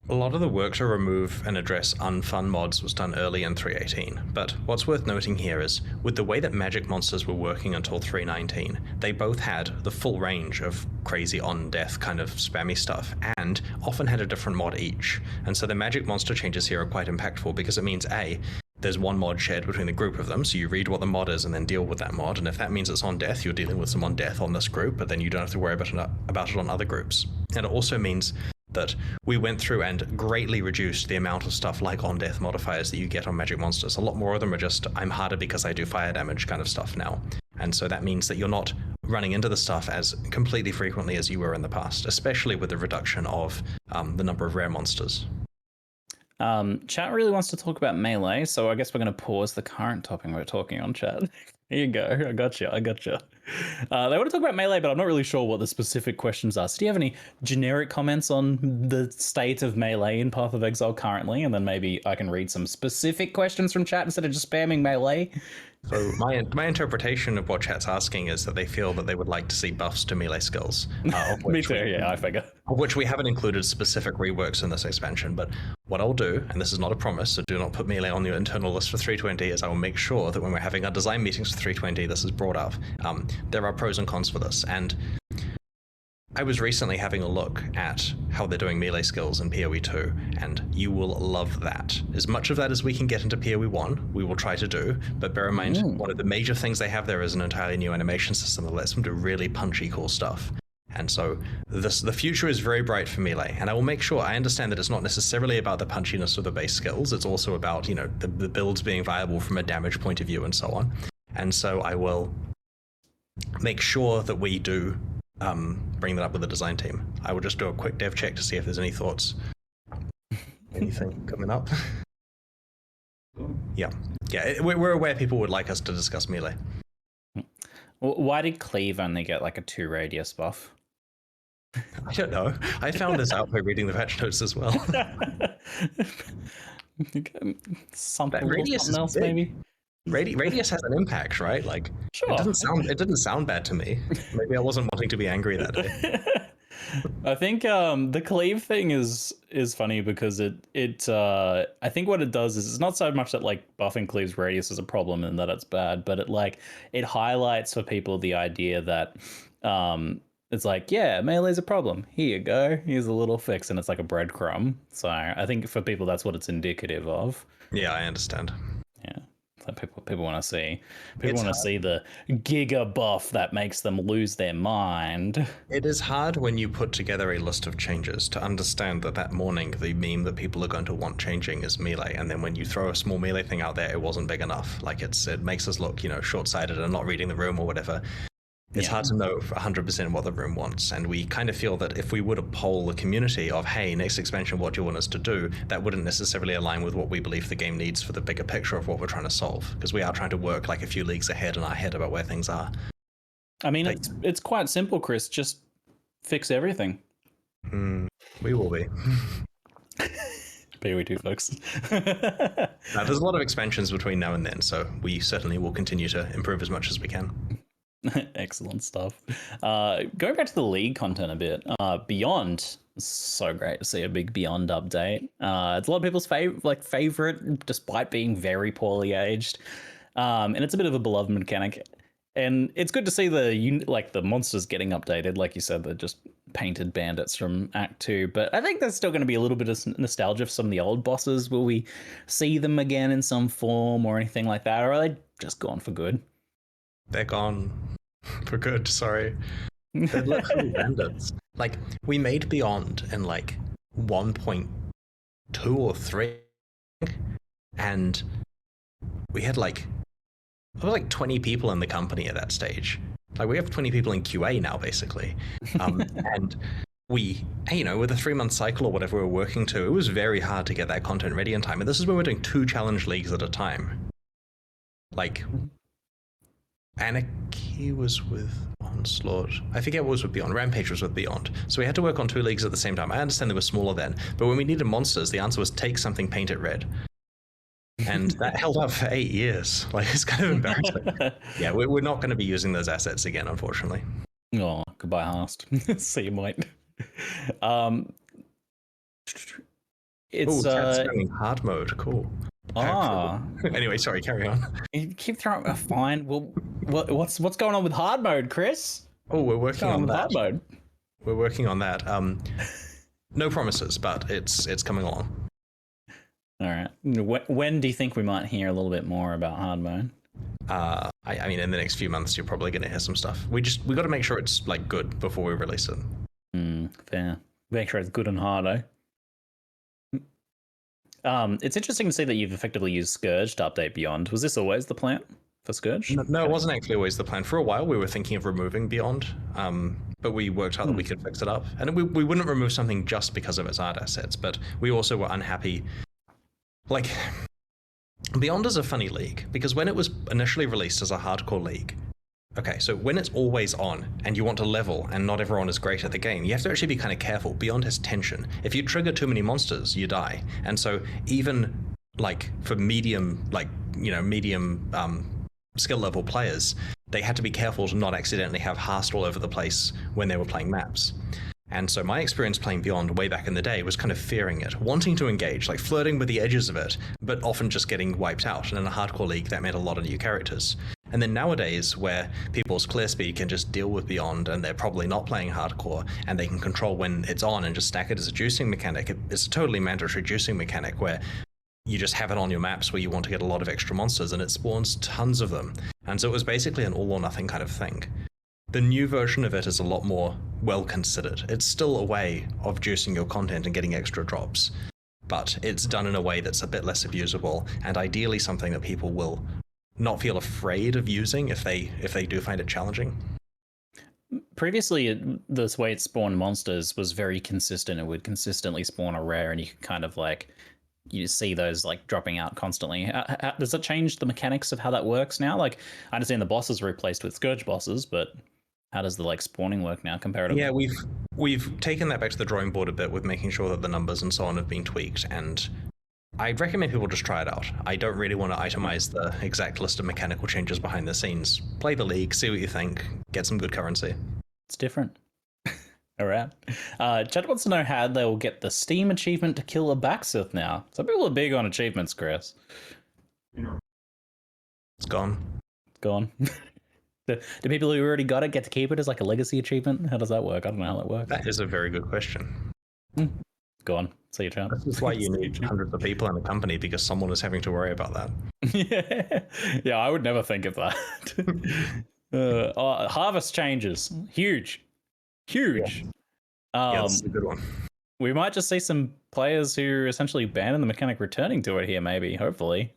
A lot of the work to remove and address unfun mods was done early in 3.18, but what's worth noting here is, with the way that magic monsters were working until 3.19, they both had the full range of crazy on-death kind of spammy stuff, and often had a different mod each. And so the magic monster changes here are quite impactful, because it means A, there's one mod shared between the group of them, so you read what the mod is and then deal with that mod, and if that means it's on death, you're dealing with some on death on this group, but then you don't have to worry about it on other groups. And it also means that we went through and greatly reduced the amount of stuff like on-death modifiers that you get on magic monsters. A lot more of them are just, I'm harder because I do fire damage kind of stuff now. And so that means that you're not running into the stuff as completely frequently as you were in the past, especially with the reduction of the number of rare monsters. Chat really wants to talk about melee, so I guess we're going to pause the current topic we're talking on, chat. Here you go. I got you. They want to talk about melee, but I'm not really sure what the specific questions are. So do you have any generic comments on the state of melee in Path of Exile currently? And then maybe I can read some specific questions from chat instead of just spamming melee. So my interpretation of what chat's asking is that they feel that they would like to see buffs to melee skills. Me too, yeah, I figure. Of which we haven't included specific reworks in this expansion, but what I'll do, and this is not a promise, so do not put melee on your internal list for 320, is I will make sure that when we're having our design meetings for 320, this is brought up. There are pros and cons for this, and I was recently having a look at how they're doing melee skills in PoE 2, and you will love that. As much of that as we can get into PoE 1, we will try to do, but bear in mind, one of the major things they have there is an entirely new animation system that lets them do really punchy, cool stuff. And so the future is very bright for melee, and I will make sure, I understand that it's not necessarily about the punchiness of the base skills, it's also about, you know, the builds being viable from a damage point of view and so on. And so I will make sure that we do bring that up with the design team. I will just do a quick dev check to see if there's any thoughts. Anything coming up? Yeah, we're aware people would like us to discuss melee. Why did Cleave only get like a 2 radius buff? I don't know. I found this out by reading the patch notes as well. Something else, maybe. Radius has an impact, right? Like, sure. It didn't sound bad to me. Maybe I wasn't wanting to be angry that day. I think the cleave thing is funny because I think what it does is it's not so much that like buffing cleave's radius is a problem and that it's bad, but it highlights for people the idea that it's like, yeah, melee's a problem. Here you go. Here's a little fix, and it's like a breadcrumb. So I think for people that's what it's indicative of. Yeah, I understand. Yeah. People want to see. People want to see the giga buff that makes them lose their mind. It is hard when you put together a list of changes to understand that morning the meme that people are going to want changing is melee, and then when you throw a small melee thing out there, it wasn't big enough. Like it makes us look, short-sighted and not reading the room or whatever. It's hard to know 100% what the room wants, and we kind of feel that if we were to poll the community of, hey, next expansion, what do you want us to do, that wouldn't necessarily align with what we believe the game needs for the bigger picture of what we're trying to solve, because we are trying to work like a few leagues ahead in our head about where things are. I mean, it's quite simple, Chris. Just fix everything. We will be. PoE2, folks. Now, there's a lot of expansions between now and then, so we certainly will continue to improve as much as we can. Excellent stuff. Going back to the league content a bit, Beyond, so great to see a big Beyond update. It's a lot of people's favorite, despite being very poorly aged, and it's a bit of a beloved mechanic. And it's good to see the monsters getting updated. Like you said, they're just painted bandits from Act 2. But I think there's still going to be a little bit of nostalgia for some of the old bosses. Will we see them again in some form or anything like that? Or are they just gone for good? They're gone for good, sorry. They're literally bandits. Like, we made Beyond in 1.2 or 3, and we had 20 people in the company at that stage. Like, we have 20 people in QA now, basically. And we, with a 3-month cycle or whatever we're working to, it was very hard to get that content ready in time. And this is where we're doing 2 challenge leagues at a time. Like, Anarchy was with Onslaught. I forget what was with Beyond. Rampage was with Beyond. So we had to work on 2 leagues at the same time. I understand they were smaller then, but when we needed monsters, the answer was take something, paint it red. And that held up for 8 years. It's kind of embarrassing. Yeah, we're not going to be using those assets again, unfortunately. Oh, goodbye, Hast. See you, mate. It's hard mode. Cool. Anyway, sorry, carry on. You keep throwing fine. Well, what's going on with hard mode, Chris? Oh, we're working on that. Hard mode. We're working on that. No promises, but it's coming along. All right. When do you think we might hear a little bit more about hard mode? I mean, in the next few months, you're probably going to hear some stuff. We got to make sure it's good before we release it. Fair. Make sure it's good and hard, eh? It's interesting to see that you've effectively used Scourge to update Beyond. Was this always the plan for Scourge? No, it wasn't actually always the plan. For a while, we were thinking of removing Beyond, but we worked out that we could fix it up. And we wouldn't remove something just because of its art assets, but we also were unhappy. Beyond is a funny league, because when it was initially released as a hardcore league, okay, so when it's always on and you want to level and not everyone is great at the game, you have to actually be kind of careful. Beyond has tension. If you trigger too many monsters, you die. And so even for medium skill level players, they had to be careful to not accidentally have Hast all over the place when they were playing maps. And so my experience playing Beyond way back in the day was kind of fearing it, wanting to engage, flirting with the edges of it, but often just getting wiped out. And in a hardcore league, that meant a lot of new characters. And then nowadays, where people's clear speed can just deal with Beyond, and they're probably not playing hardcore, and they can control when it's on and just stack it as a juicing mechanic, it's a totally mandatory juicing mechanic where you just have it on your maps where you want to get a lot of extra monsters, and it spawns tons of them. And so it was basically an all or nothing kind of thing. The new version of it is a lot more well considered. It's still a way of juicing your content and getting extra drops, but it's done in a way that's a bit less abusable, and ideally something that people will not feel afraid of using if they do find it challenging. Previously, this way it spawned monsters was very consistent. It would consistently spawn a rare, and you could kind of you see those dropping out constantly. Does it change the mechanics of how that works now? I understand the bosses are replaced with Scourge bosses, but how does the spawning work now comparatively? Yeah, we've taken that back to the drawing board a bit with making sure that the numbers and so on have been tweaked, and I'd recommend people just try it out. I don't really want to itemize the exact list of mechanical changes behind the scenes. Play the league, see what you think, get some good currency. It's different. All right. Chad wants to know how they will get the Steam achievement to kill a Backsith now. Some people are big on achievements, Chris. It's gone. It's gone. Do people who already got it get to keep it as a legacy achievement? How does that work? I don't know how that works. That is a very good question. Go on. See you, Chad. This is why you need hundreds of people in the company, because someone is having to worry about that. Yeah, I would never think of that. Harvest changes. Huge. Yeah, that's a good one. We might just see some players who essentially abandon the mechanic returning to it here, maybe, hopefully.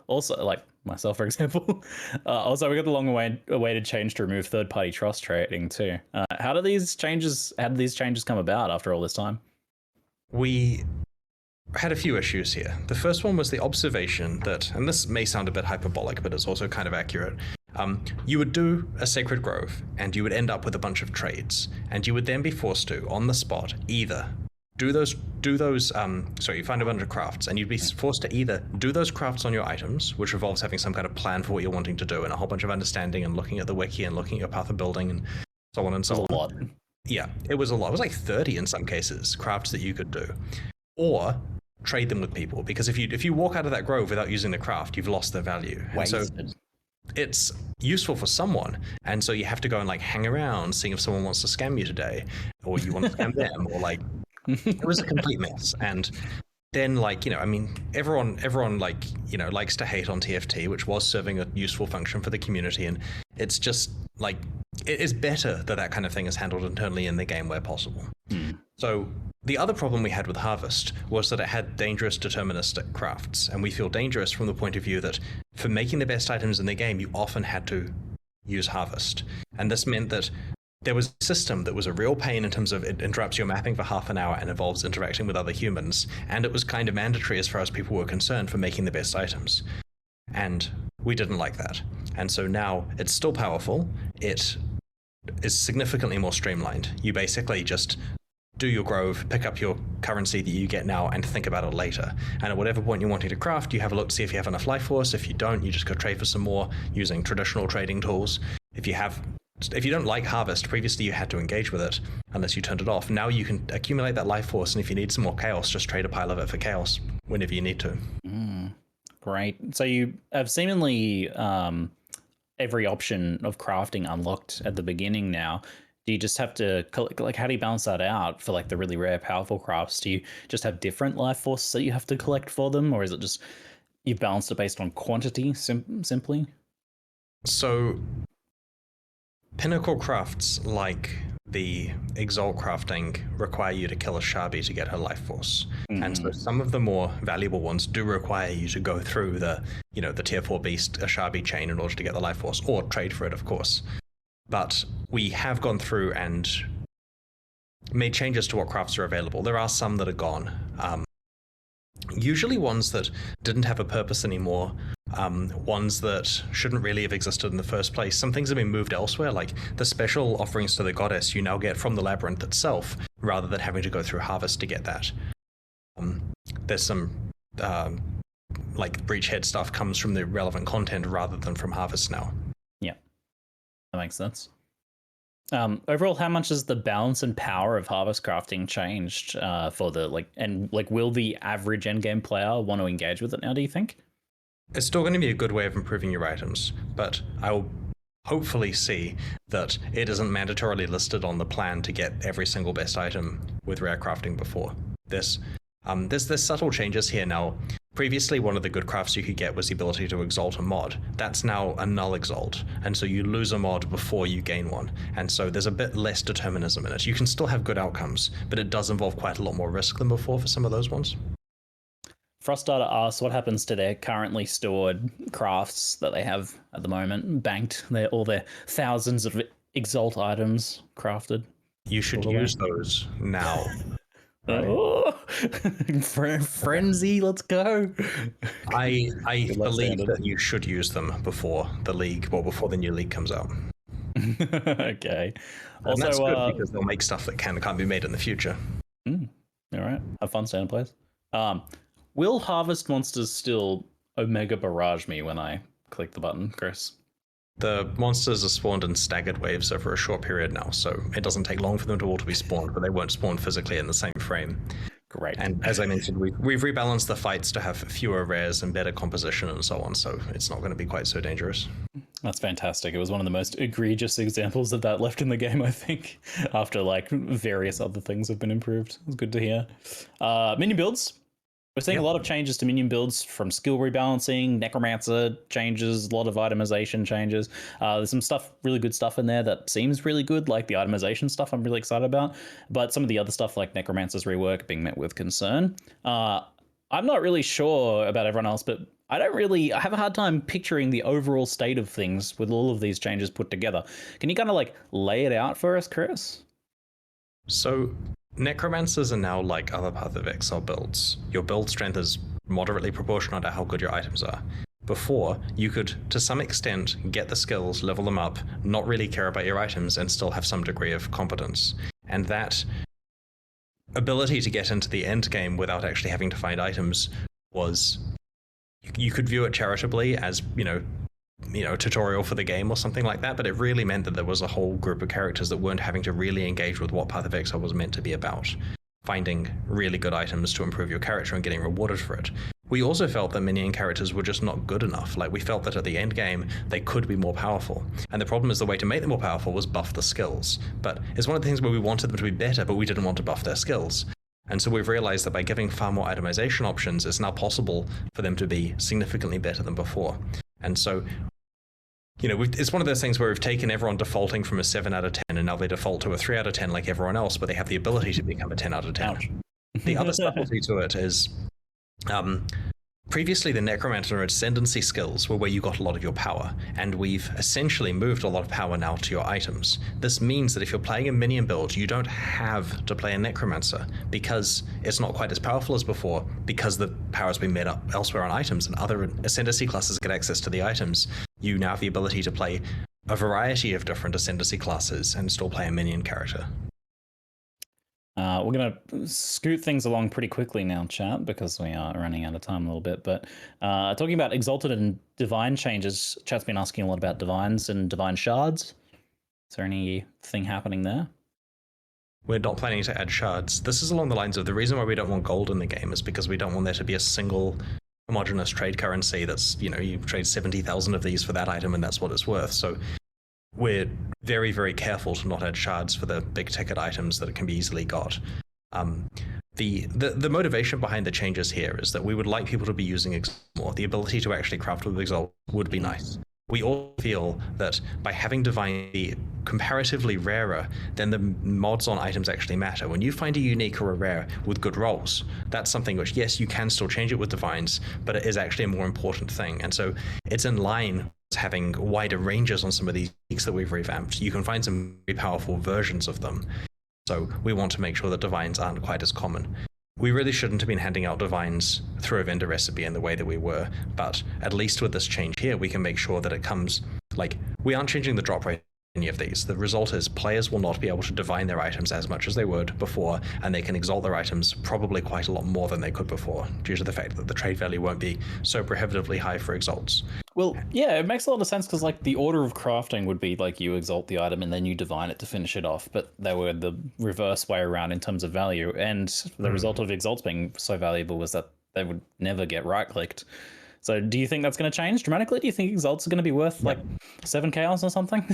Also, myself, for example. Also, we got the long-awaited change to remove third-party trust trading too. How did these changes come about after all this time? We had a few issues here. The first one was the observation that, and this may sound a bit hyperbolic, but it's also kind of accurate. You would do a Sacred Grove, and you would end up with a bunch of trades, and you would then be forced to, on the spot, either you find a bunch of crafts, and you'd be forced to either do those crafts on your items, which involves having some kind of plan for what you're wanting to do, and a whole bunch of understanding, and looking at the wiki, and looking at your path of building, and so on and so on. A lot. Yeah, it was a lot. It was like 30 in some cases, crafts that you could do. Or trade them with people, because if you walk out of that grove without using the craft, you've lost their value. Wasted. And so it's useful for someone, and so you have to go and like hang around seeing if someone wants to scam you today, or you want to scam them, or like it was a complete mess. And then everyone likes to hate on TFT, which was serving a useful function for the community, and it's just like it is better that kind of thing is handled internally in the game where possible. So the other problem we had with Harvest was that it had dangerous deterministic crafts, and we feel dangerous from the point of view that for making the best items in the game, you often had to use Harvest. And this meant that there was a system that was a real pain in terms of it interrupts your mapping for half an hour and involves interacting with other humans, and it was kind of mandatory as far as people were concerned for making the best items. And we didn't like that. And so now it's still powerful. It is significantly more streamlined. You basically just do your grove, pick up your currency that you get now, and think about it later. And at whatever point you're wanting to craft, you have a look to see if you have enough life force. If you don't, you just go trade for some more using traditional trading tools. If you don't like Harvest, previously you had to engage with it unless you turned it off. Now you can accumulate that life force, and if you need some more chaos, just trade a pile of it for chaos whenever you need to. Great. So you have seemingly every option of crafting unlocked at the beginning now. Do you just have to collect, how do you balance that out for like the really rare, powerful crafts? Do you just have different life forces that you have to collect for them, or is it just you've balanced it based on quantity simply? So pinnacle crafts like the Exalt crafting require you to kill a Shabi to get her life force. And so some of the more valuable ones do require you to go through the tier 4 beast, a Shabi chain in order to get the life force, or trade for it, of course. But we have gone through and made changes to what crafts are available. There are some that are gone. Usually ones that didn't have a purpose anymore, ones that shouldn't really have existed in the first place. Some things have been moved elsewhere, like the special offerings to the goddess you now get from the labyrinth itself, rather than having to go through Harvest to get that. There's some Breachhead stuff comes from the relevant content rather than from Harvest now. Yeah, that makes sense. Overall, how much has the balance and power of Harvest crafting changed for the will the average endgame player want to engage with it now, do you think? It's still going to be a good way of improving your items, but I will hopefully see that it isn't mandatorily listed on the plan to get every single best item with rare crafting before. There's subtle changes here now. Previously, one of the good crafts you could get was the ability to exalt a mod. That's now a null exalt, and so you lose a mod before you gain one. And so there's a bit less determinism in it. You can still have good outcomes, but it does involve quite a lot more risk than before for some of those ones. Frostdata asks what happens to their currently stored crafts that they have at the moment, banked, all their thousands of exalt items crafted. You should use those now. Oh, frenzy, let's go. I believe that you should use them before the new league comes out. Okay. And also, that's good because they'll make stuff that can't be made in the future. All right. Have fun staying in place. Will Harvest monsters still Omega Barrage me when I click the button, Chris? The monsters are spawned in staggered waves over a short period now, so it doesn't take long for them to all to be spawned, but they won't spawn physically in the same frame. Great. And as I mentioned, we've rebalanced the fights to have fewer rares and better composition and so on, so it's not going to be quite so dangerous. That's fantastic. It was one of the most egregious examples of that left in the game, I think, after various other things have been improved. It's good to hear. Minion builds. We're seeing a lot of changes to minion builds, from skill rebalancing, necromancer changes, a lot of itemization changes. There's some really good stuff in there that seems really good, like the itemization stuff I'm really excited about. But some of the other stuff, like necromancer's rework, being met with concern. I'm not really sure about everyone else, but I have a hard time picturing the overall state of things with all of these changes put together. Can you kind of like lay it out for us, Chris? So necromancers are now like other Path of Exile builds. Your build strength is moderately proportional to how good your items are. Before, you could, to some extent, get the skills, level them up, not really care about your items, and still have some degree of competence. And that ability to get into the end game without actually having to find items was, you could view it charitably as, you know, tutorial for the game or something like that, but it really meant that there was a whole group of characters that weren't having to really engage with what Path of Exile was meant to be about. Finding really good items to improve your character and getting rewarded for it. We also felt that minion characters were just not good enough. Like, we felt that at the end game, they could be more powerful. And the problem is the way to make them more powerful was buff the skills. But it's one of the things where we wanted them to be better, but we didn't want to buff their skills. And so we've realized that by giving far more itemization options, it's now possible for them to be significantly better than before. And so, you know, it's one of those things where we've taken everyone defaulting from a 7 out of 10, and now they default to a 3 out of 10 like everyone else, but they have the ability to become a 10 out of 10. Ouch. The other subtlety to it is, previously the Necromancer Ascendancy skills were where you got a lot of your power, and we've essentially moved a lot of power now to your items. This means that if you're playing a minion build, you don't have to play a Necromancer, because it's not quite as powerful as before, because the power's been made up elsewhere on items, and other Ascendancy classes get access to the items. You now have the ability to play a variety of different Ascendancy classes and still play a minion character. We're going to scoot things along pretty quickly now, chat, because we are running out of time a little bit. But talking about Exalted and Divine changes, chat's been asking a lot about Divines and Divine Shards. Is there anything happening there? We're not planning to add shards. This is along the lines of the reason why we don't want gold in the game is because we don't want there to be a single homogenous trade currency that's, you know, you trade 70,000 of these for that item and that's what it's worth. So we're very, very careful to not add shards for the big ticket items that can be easily got. The motivation behind the changes here is that we would like people to be using Exalt more. The ability to actually craft with Exalt would be nice. We all feel that by having Divine be comparatively rarer, then the mods on items actually matter. When you find a unique or a rare with good rolls, that's something which, yes, you can still change it with Divines, but it is actually a more important thing. And so it's in line with having wider ranges on some of these uniques that we've revamped. You can find some very powerful versions of them. So we want to make sure that Divines aren't quite as common. We really shouldn't have been handing out Divines through a vendor recipe in the way that we were, but at least with this change here, we can make sure that it comes, like, we aren't changing the drop rate of any of these. The result is players will not be able to divine their items as much as they would before, and they can exalt their items probably quite a lot more than they could before, due to the fact that the trade value won't be so prohibitively high for exalts. Well, yeah, it makes a lot of sense because, like, the order of crafting would be like you exalt the item and then you divine it to finish it off, but they were the reverse way around in terms of value. And the result of exalts being so valuable was that they would never get right-clicked. So do you think that's going to change dramatically? Do you think exalts are going to be worth like 7 chaos or something?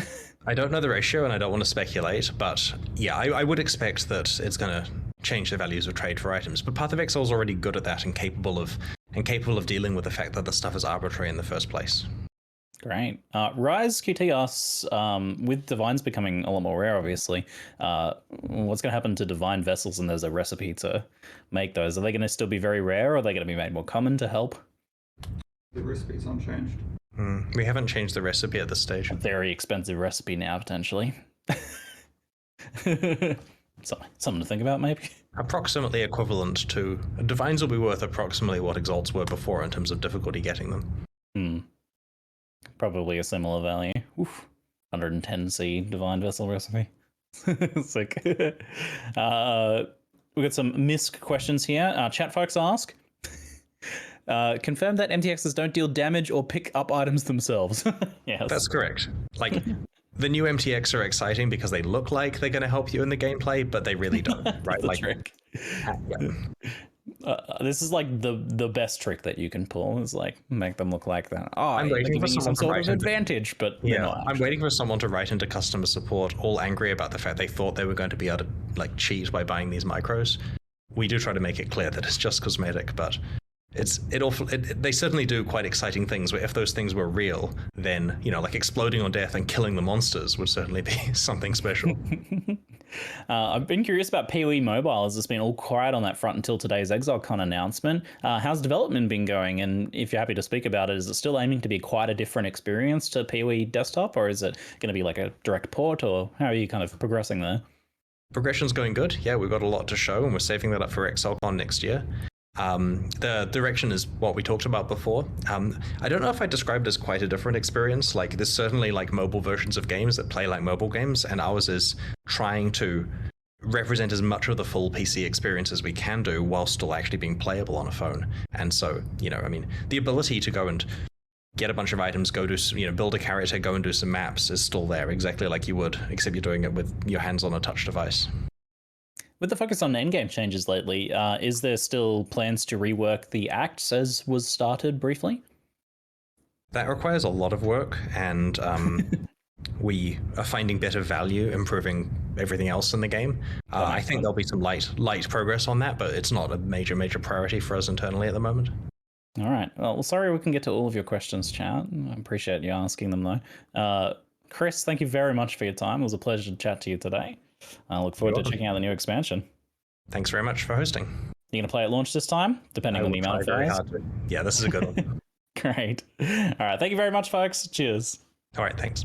I don't know the ratio and I don't want to speculate, but yeah, I would expect that it's going to change the values of trade for items. But Path of Exile is already good at that and capable of dealing with the fact that the stuff is arbitrary in the first place. Great. Rise QT asks, with Divines becoming a lot more rare, obviously, what's going to happen to Divine Vessels? And there's a recipe to make those. Are they going to still be very rare, or are they going to be made more common to help? The recipe's unchanged. We haven't changed the recipe at this stage. A very expensive recipe now, potentially. Something to think about, maybe. Approximately equivalent to... Divines will be worth approximately what Exalts were before in terms of difficulty getting them. Probably a similar value. Oof. 110C Divine Vessel recipe. Sick. We got some MISC questions here. Chat folks ask... confirm that MTXs don't deal damage or pick up items themselves. Yes. That's correct. Like, the new MTX are exciting because they look like they're going to help you in the gameplay, but they really don't, right? Like, trick. This is like the best trick that you can pull is like make them look like that. Oh, I'm waiting for some sort of advantage, but yeah, I'm waiting for someone to write into customer support all angry about the fact they thought they were going to be able to like cheat by buying these micros. We do try to make it clear that it's just cosmetic, but they certainly do quite exciting things where if those things were real, then, you know, like exploding on death and killing the monsters would certainly be something special. I've been curious about PoE Mobile, as it's been all quiet on that front until today's ExileCon announcement. How's development been going? And if you're happy to speak about it, is it still aiming to be quite a different experience to PoE Desktop, or is it going to be like a direct port, or how are you kind of progressing there? Progression's going good. Yeah, we've got a lot to show, and we're saving that up for ExileCon next year. The direction is what we talked about before. I don't know if I described it as quite a different experience. Like, there's certainly like mobile versions of games that play like mobile games, and ours is trying to represent as much of the full PC experience as we can do while still actually being playable on a phone. And so, I mean, the ability to go and get a bunch of items, go do, build a character, go and do some maps is still there, exactly like you would, except you're doing it with your hands on a touch device. With the focus on endgame changes lately, is there still plans to rework the acts as was started briefly? That requires a lot of work, and we are finding better value improving everything else in the game. I think there'll be some light progress on that, but it's not a major priority for us internally at the moment. All right. Well, sorry we can get to all of your questions, chat. I appreciate you asking them, though. Chris, thank you very much for your time. It was a pleasure to chat to you today. I look forward to checking out the new expansion. Thanto very much for hosting. You going to play at launch this time, depending on the amount of files? Yeah, this is a good one. Great. All right. Thank you very much, folks. Cheers. All right. Thanks.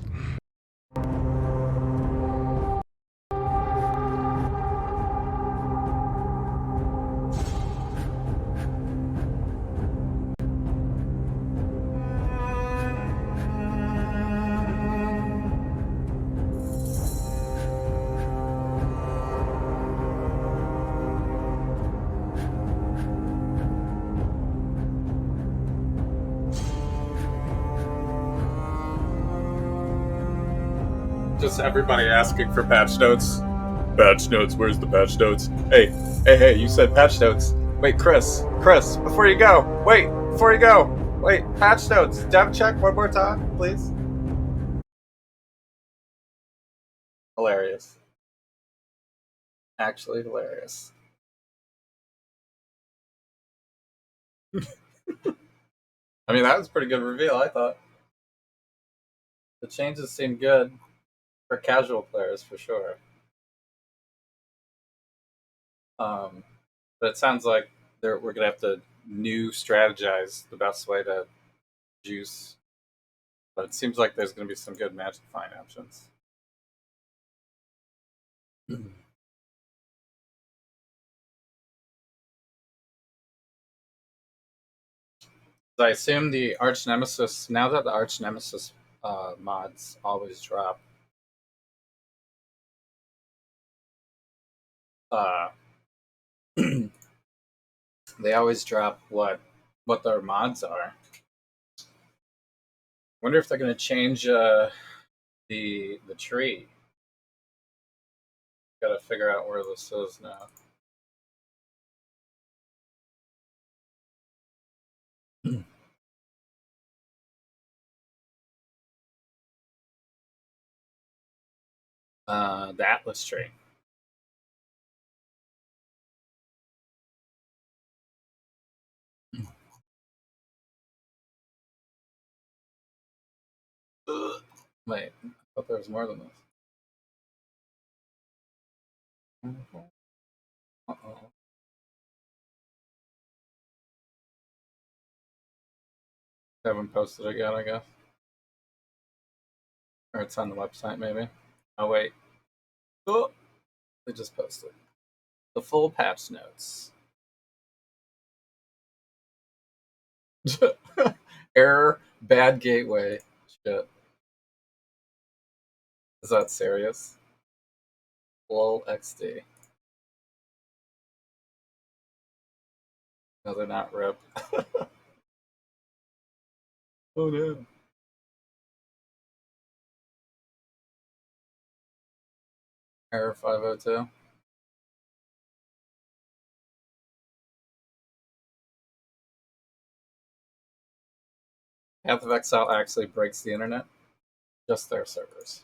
Just everybody asking for patch notes. Patch notes, where's the patch notes? Hey, you said patch notes. Wait, Chris, before you go. Wait, patch notes. Dev check one more time, please. Hilarious. Actually hilarious. I mean, that was a pretty good reveal, I thought. The changes seem good. For casual players, for sure. But it sounds like we're going to have to new strategize the best way to juice. But it seems like there's going to be some good Magic Find options. I assume the Arch Nemesis, now that the Arch Nemesis mods always drop, they always drop what their mods are. Wonder if they're going to change the tree. Got to figure out where this is now. The Atlas tree. Wait, I thought there was more than this. Uh-oh. Haven't posted it yet, I guess. Or it's on the website, maybe. Oh, wait. Oh! They just posted the full patch notes. Error, bad gateway. Shit. Is that serious? Lol XD. No, they're not RIP. Oh no. Error 502. Path of Exile actually breaks the internet. Just their servers.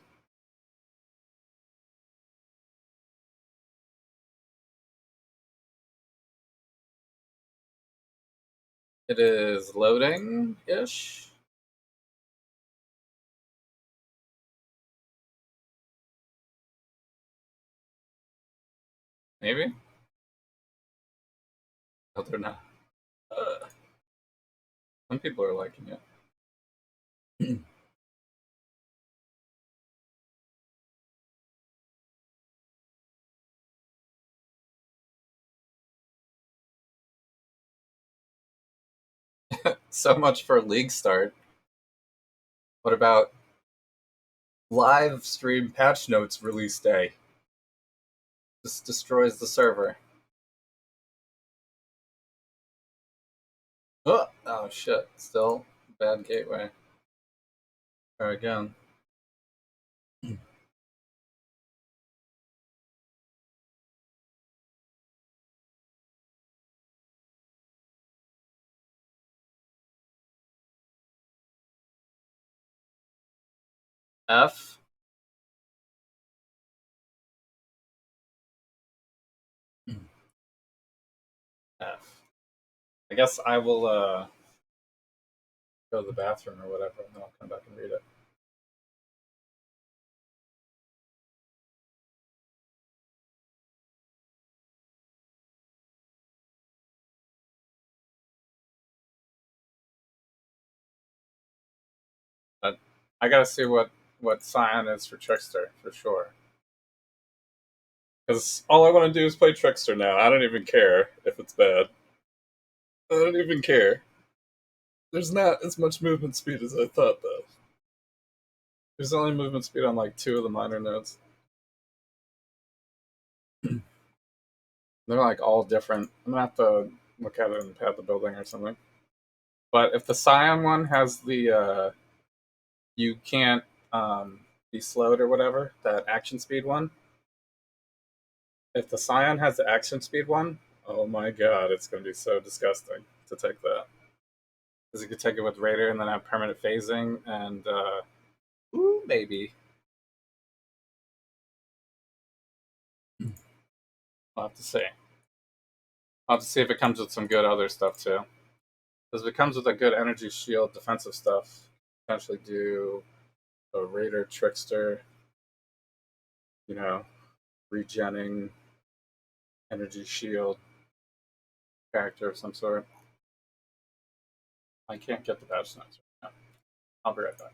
It is loading-ish. Maybe? No, they're not. Some people are liking it. So much for League start. What about live stream patch notes release day? This destroys the server. Oh shit, still bad gateway. Try again. F. F. I guess I will go to the bathroom or whatever, and then I'll come back and read it. But I gotta see what Scion is for Trickster, for sure. Because all I want to do is play Trickster now. I don't even care if it's bad. I don't even care. There's not as much movement speed as I thought, though. There's only movement speed on like 2 of the minor nodes. They're like all different. I'm gonna have to look at it and pad the building or something. But if the Scion one has the you can't be slowed or whatever, that action speed one. If the Scion has the action speed one, oh my god, it's gonna be so disgusting to take that. Because you could take it with Raider and then have permanent phasing and ooh, maybe. I'll have to see. I'll have to see if it comes with some good other stuff too. Because if it comes with a good energy shield defensive stuff, potentially do a Raider Trickster, you know, regenning energy shield character of some sort. I can't get the patch notes right now. I'll be right back.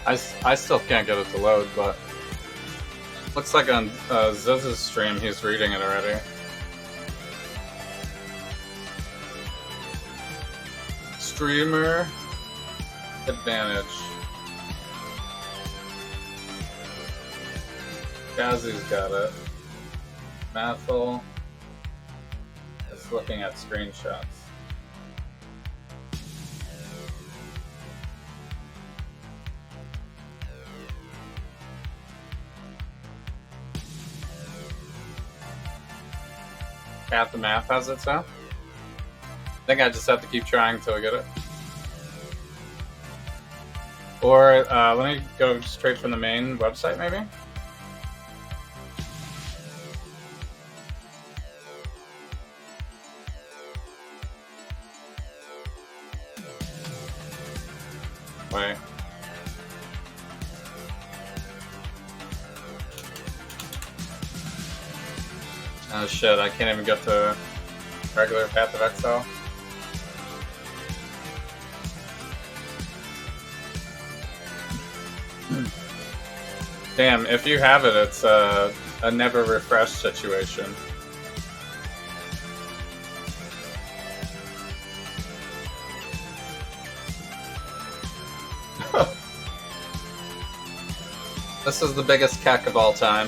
I still can't get it to load, but looks like on Ziz's stream he's reading it already. Streamer advantage. Kazu's got it. Mathel is looking at screenshots. Cat the Math has it, so? I think I just have to keep trying until I get it. Or let me go straight from the main website, maybe? Wait. Oh shit, I can't even get to regular Path of Exile. Damn, if you have it, it's a never refresh situation. This is the biggest keck of all time.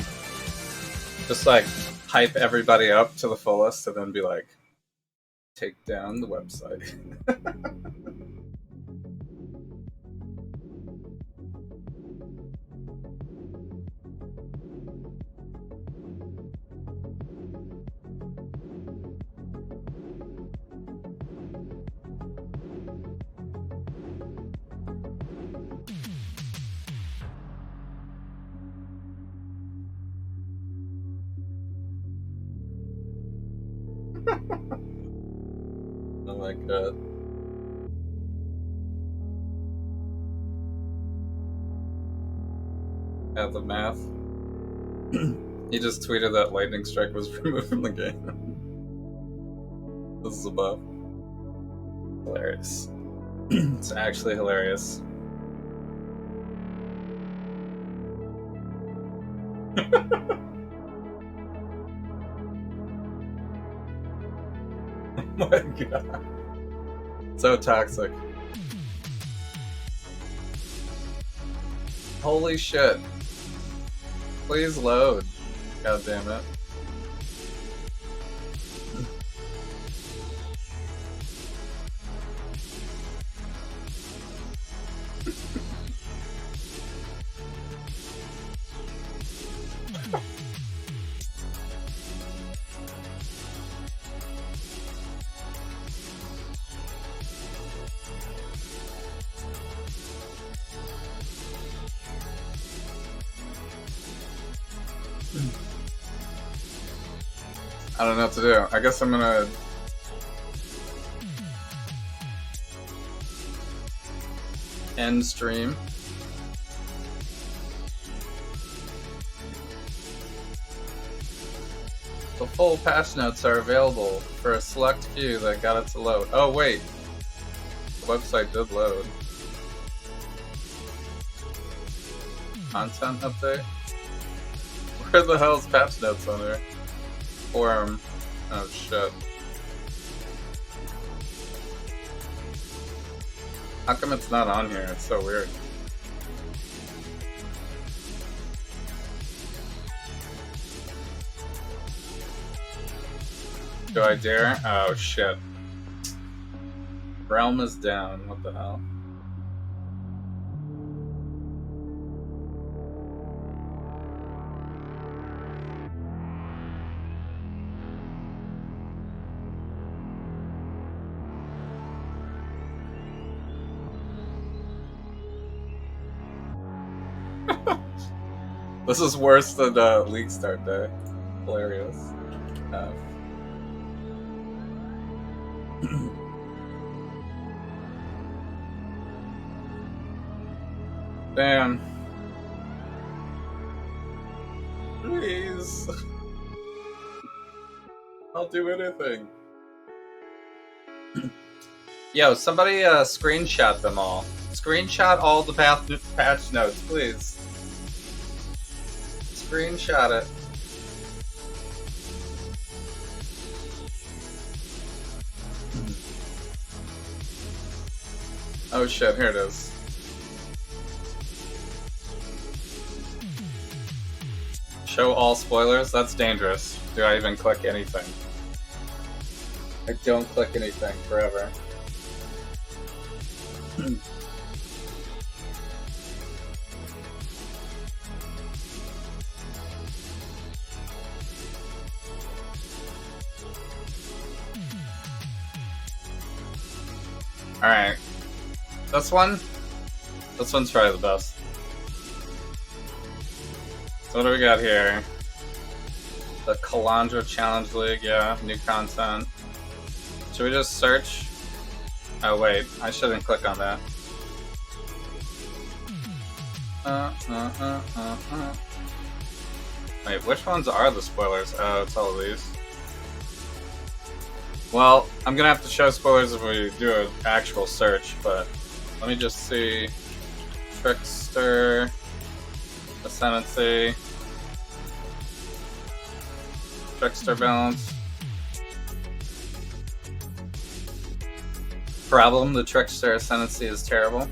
Just like hype everybody up to the fullest and then be like, take down the website. Oh my god. At the math. He just tweeted that Lightning Strike was removed from the game. This is above. Hilarious. It's actually hilarious. Oh my god. So toxic. Holy shit. Please load. God damn it. I don't know what to do. I guess I'm gonna... end stream. The full patch notes are available for a select few that got it to load. Oh wait, the website did load. Content update? Where the hell is patch notes on there? Forum. Oh shit. How come it's not on here? It's so weird. Do I dare? Oh shit. Realm is down. What the hell? This is worse than League Start Day. Hilarious. Damn. Please. I'll do anything. Yo, somebody screenshot them all. Screenshot all the patch notes, please. Screenshot it. Oh shit, here it is. Show all spoilers? That's dangerous. Do I even click anything? I don't click anything forever. Alright. This one's probably the best. So what do we got here? The Kalandra Challenge League, yeah, new content. Should we just search? Oh wait, I shouldn't click on that. Wait, which ones are the spoilers? Oh, it's all of these. Well, I'm gonna have to show spoilers if we do an actual search, but let me just see. Trickster Ascendancy. Trickster balance. Problem, the Trickster Ascendancy is terrible.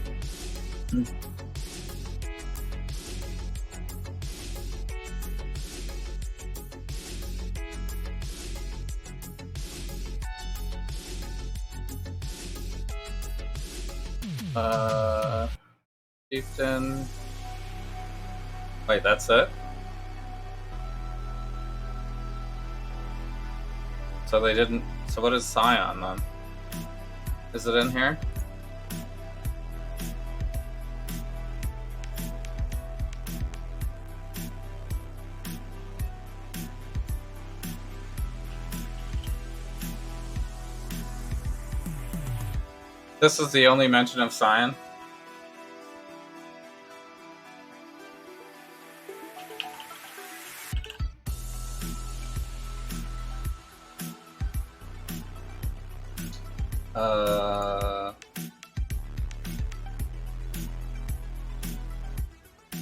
Chieftain. Wait, that's it? So they didn't. So what is Scion then? Is it in here? This is the only mention of Scion.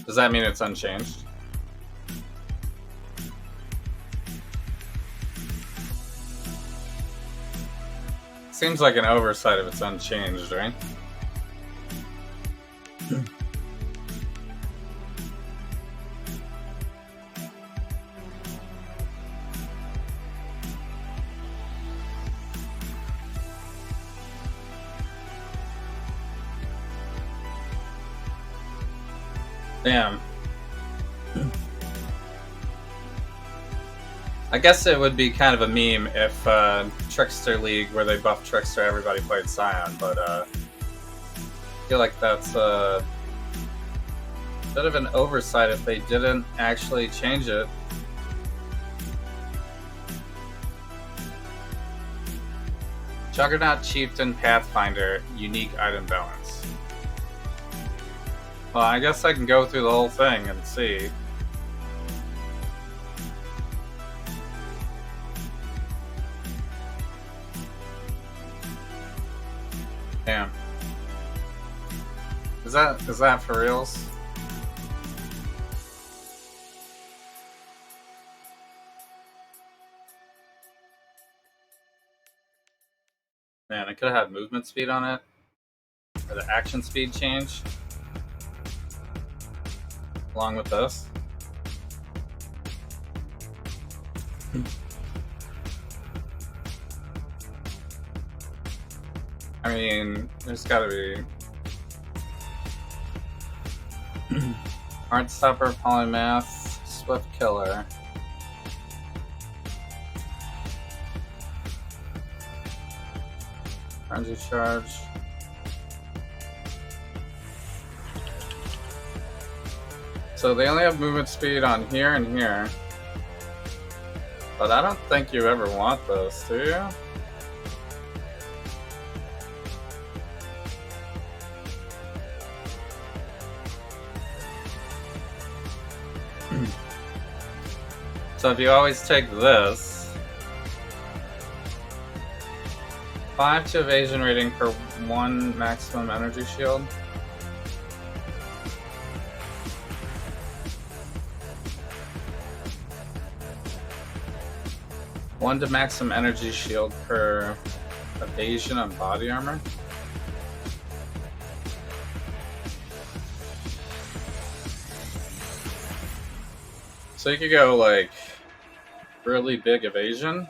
Does that mean it's unchanged? Seems like an oversight if it's unchanged, right? Damn. I guess it would be kind of a meme if Trickster League, where they buff Trickster, everybody played Scion, but I feel like that's a bit of an oversight if they didn't actually change it. Juggernaut, Chieftain, Pathfinder, unique item balance. Well, I guess I can go through the whole thing and see. Damn. Is that for reals? Man, I could have had movement speed on it. Or the action speed change. Along with this. I mean, there's gotta be Heartstopper, Polymath, Swift Killer. Frenzy Charge. So they only have movement speed on here and here. But I don't think you ever want those, do you? So if you always take this, 5 to evasion rating per 1 maximum energy shield. 1 to maximum energy shield per evasion on body armor. So you could go like really big evasion,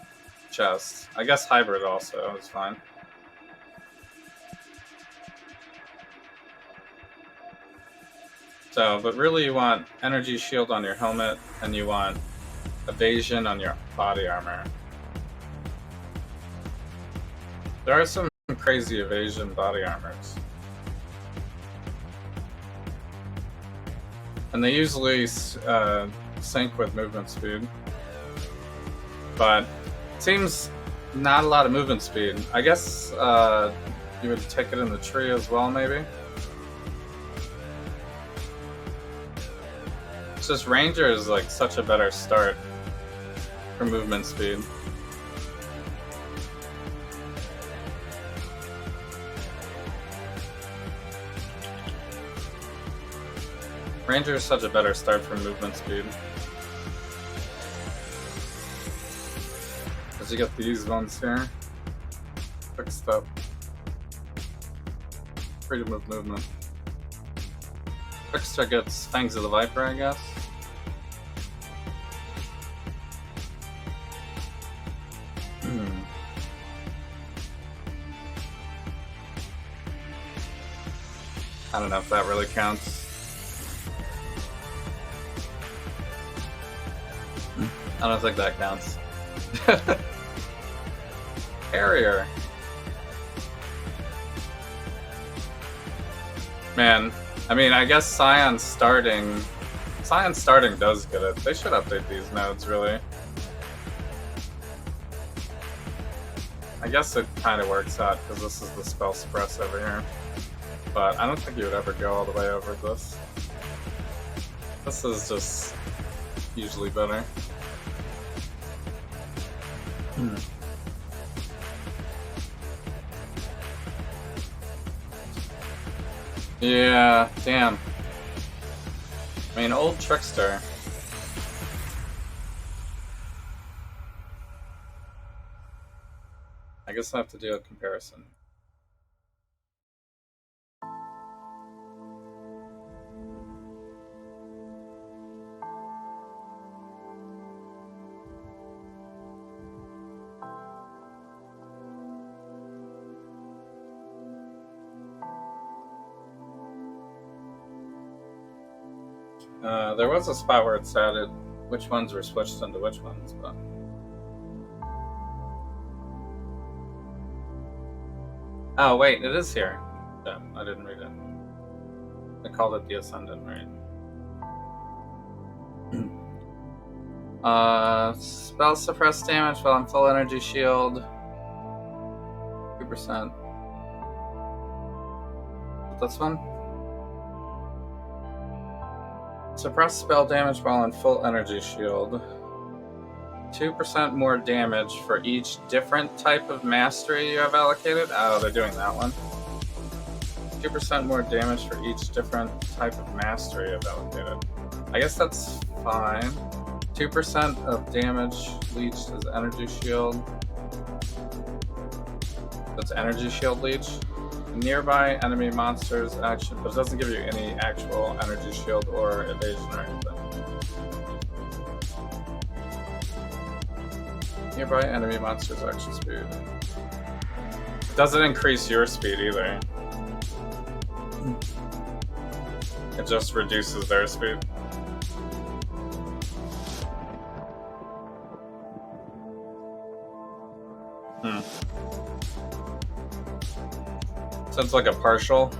chest. I guess hybrid also is fine. So, but really you want energy shield on your helmet and you want evasion on your body armor. There are some crazy evasion body armors. And they usually sync with movement speed. But it seems not a lot of movement speed. I guess you would take it in the tree as well, maybe? It's just Ranger is like such a better start for movement speed. Ranger is such a better start for movement speed. Because you get these ones here. Fixed up. Freedom of movement. Trickster gets Fangs of the Viper, I guess. I don't know if that really counts. I don't think that counts. Carrier. Man, I mean, I guess Scion starting does get it. They should update these nodes, really. I guess it kind of works out because this is the spell suppress over here. But I don't think you would ever go all the way over this. This is just usually better. Yeah, damn. I mean, old Trickster. I guess I have to do a comparison. There was a spot where it said which ones were switched into which ones, but... Oh, wait, it is here. Yeah, I didn't read it. I called it the Ascendant, right? Spell suppress damage while on full energy shield. 2%. This one? Suppress spell damage while on full energy shield. 2% more damage for each different type of mastery you have allocated. Oh, they're doing that one. 2% more damage for each different type of mastery you have allocated. I guess that's fine. 2% of damage leached as energy shield. That's energy shield leech. Nearby enemy monsters action, but it doesn't give you any actual energy shield or evasion or anything. Nearby enemy monsters action speed. It doesn't increase your speed either. It just reduces their speed. So it's like a partial.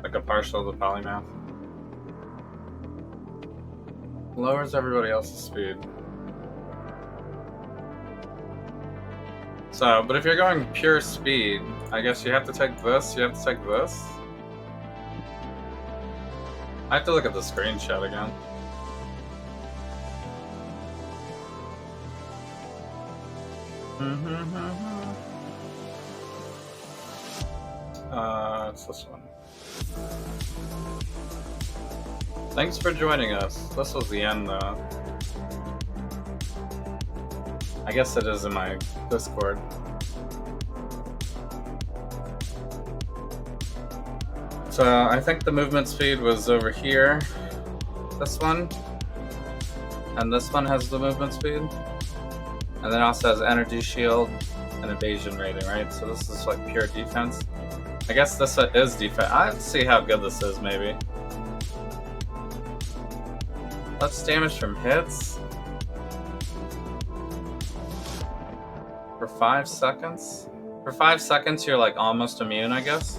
Like a partial of the polymath. Lowers everybody else's speed. So, but if you're going pure speed, I guess you have to take this, you have to take this. I have to look at the screenshot again. It's this one. Thanks for joining us. This was the end, though. I guess it is in my Discord. So I think the movement speed was over here. This one. And this one has the movement speed. And then also has energy shield and evasion rating, right? So this is like pure defense. I guess this is defense. I have to see how good this is, maybe. Less damage from hits. For 5 seconds? For 5 seconds, you're like almost immune, I guess.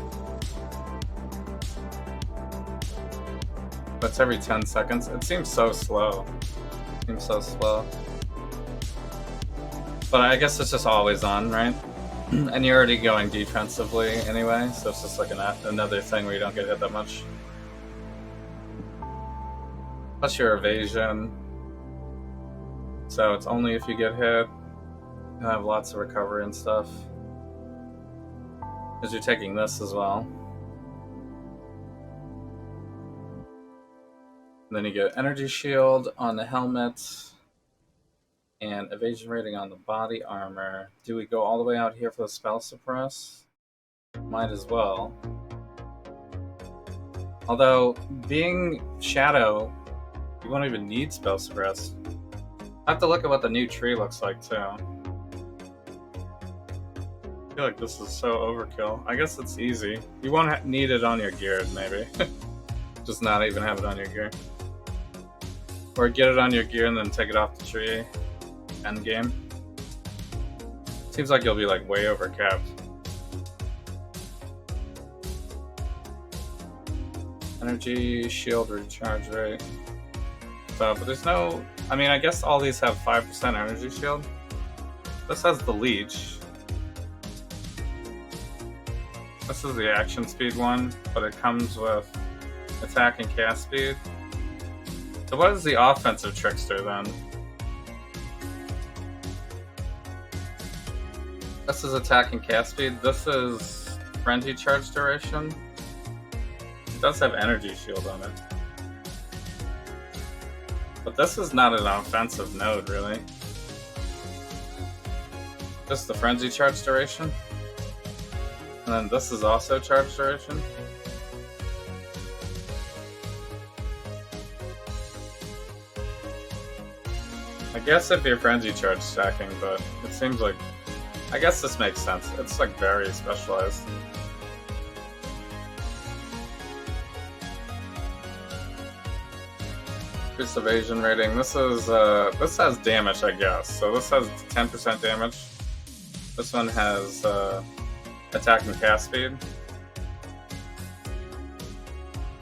But it's every 10 seconds. It seems so slow. But I guess it's just always on, right? And you're already going defensively anyway, so it's just like another thing where you don't get hit that much. Plus your evasion. So it's only if you get hit. You have lots of recovery and stuff. Because you're taking this as well. And then you get energy shield on the helmet. And evasion rating on the body armor. Do we go all the way out here for the spell suppress? Might as well. Although, being Shadow, you won't even need spell suppress. I have to look at what the new tree looks like too. I feel like this is so overkill. I guess it's easy. You won't need it on your gear, maybe. Just not even have it on your gear. Or get it on your gear and then take it off the tree. End game. Seems like you'll be like way overcapped. Energy shield recharge rate. So, but there's no. I mean, I guess all these have 5% energy shield. This has the leech. This is the action speed one, but it comes with attack and cast speed. So, what is the offensive trickster then? This is attack and cast speed. This is frenzy charge duration. It does have energy shield on it. But this is not an offensive node, really. Just the frenzy charge duration. And then this is also charge duration. I guess if you're frenzy charge stacking, but it seems like I guess this makes sense. It's like very specialized. Increased evasion rating. This is this has damage, I guess. So this has 10% damage. This one has attack and cast speed.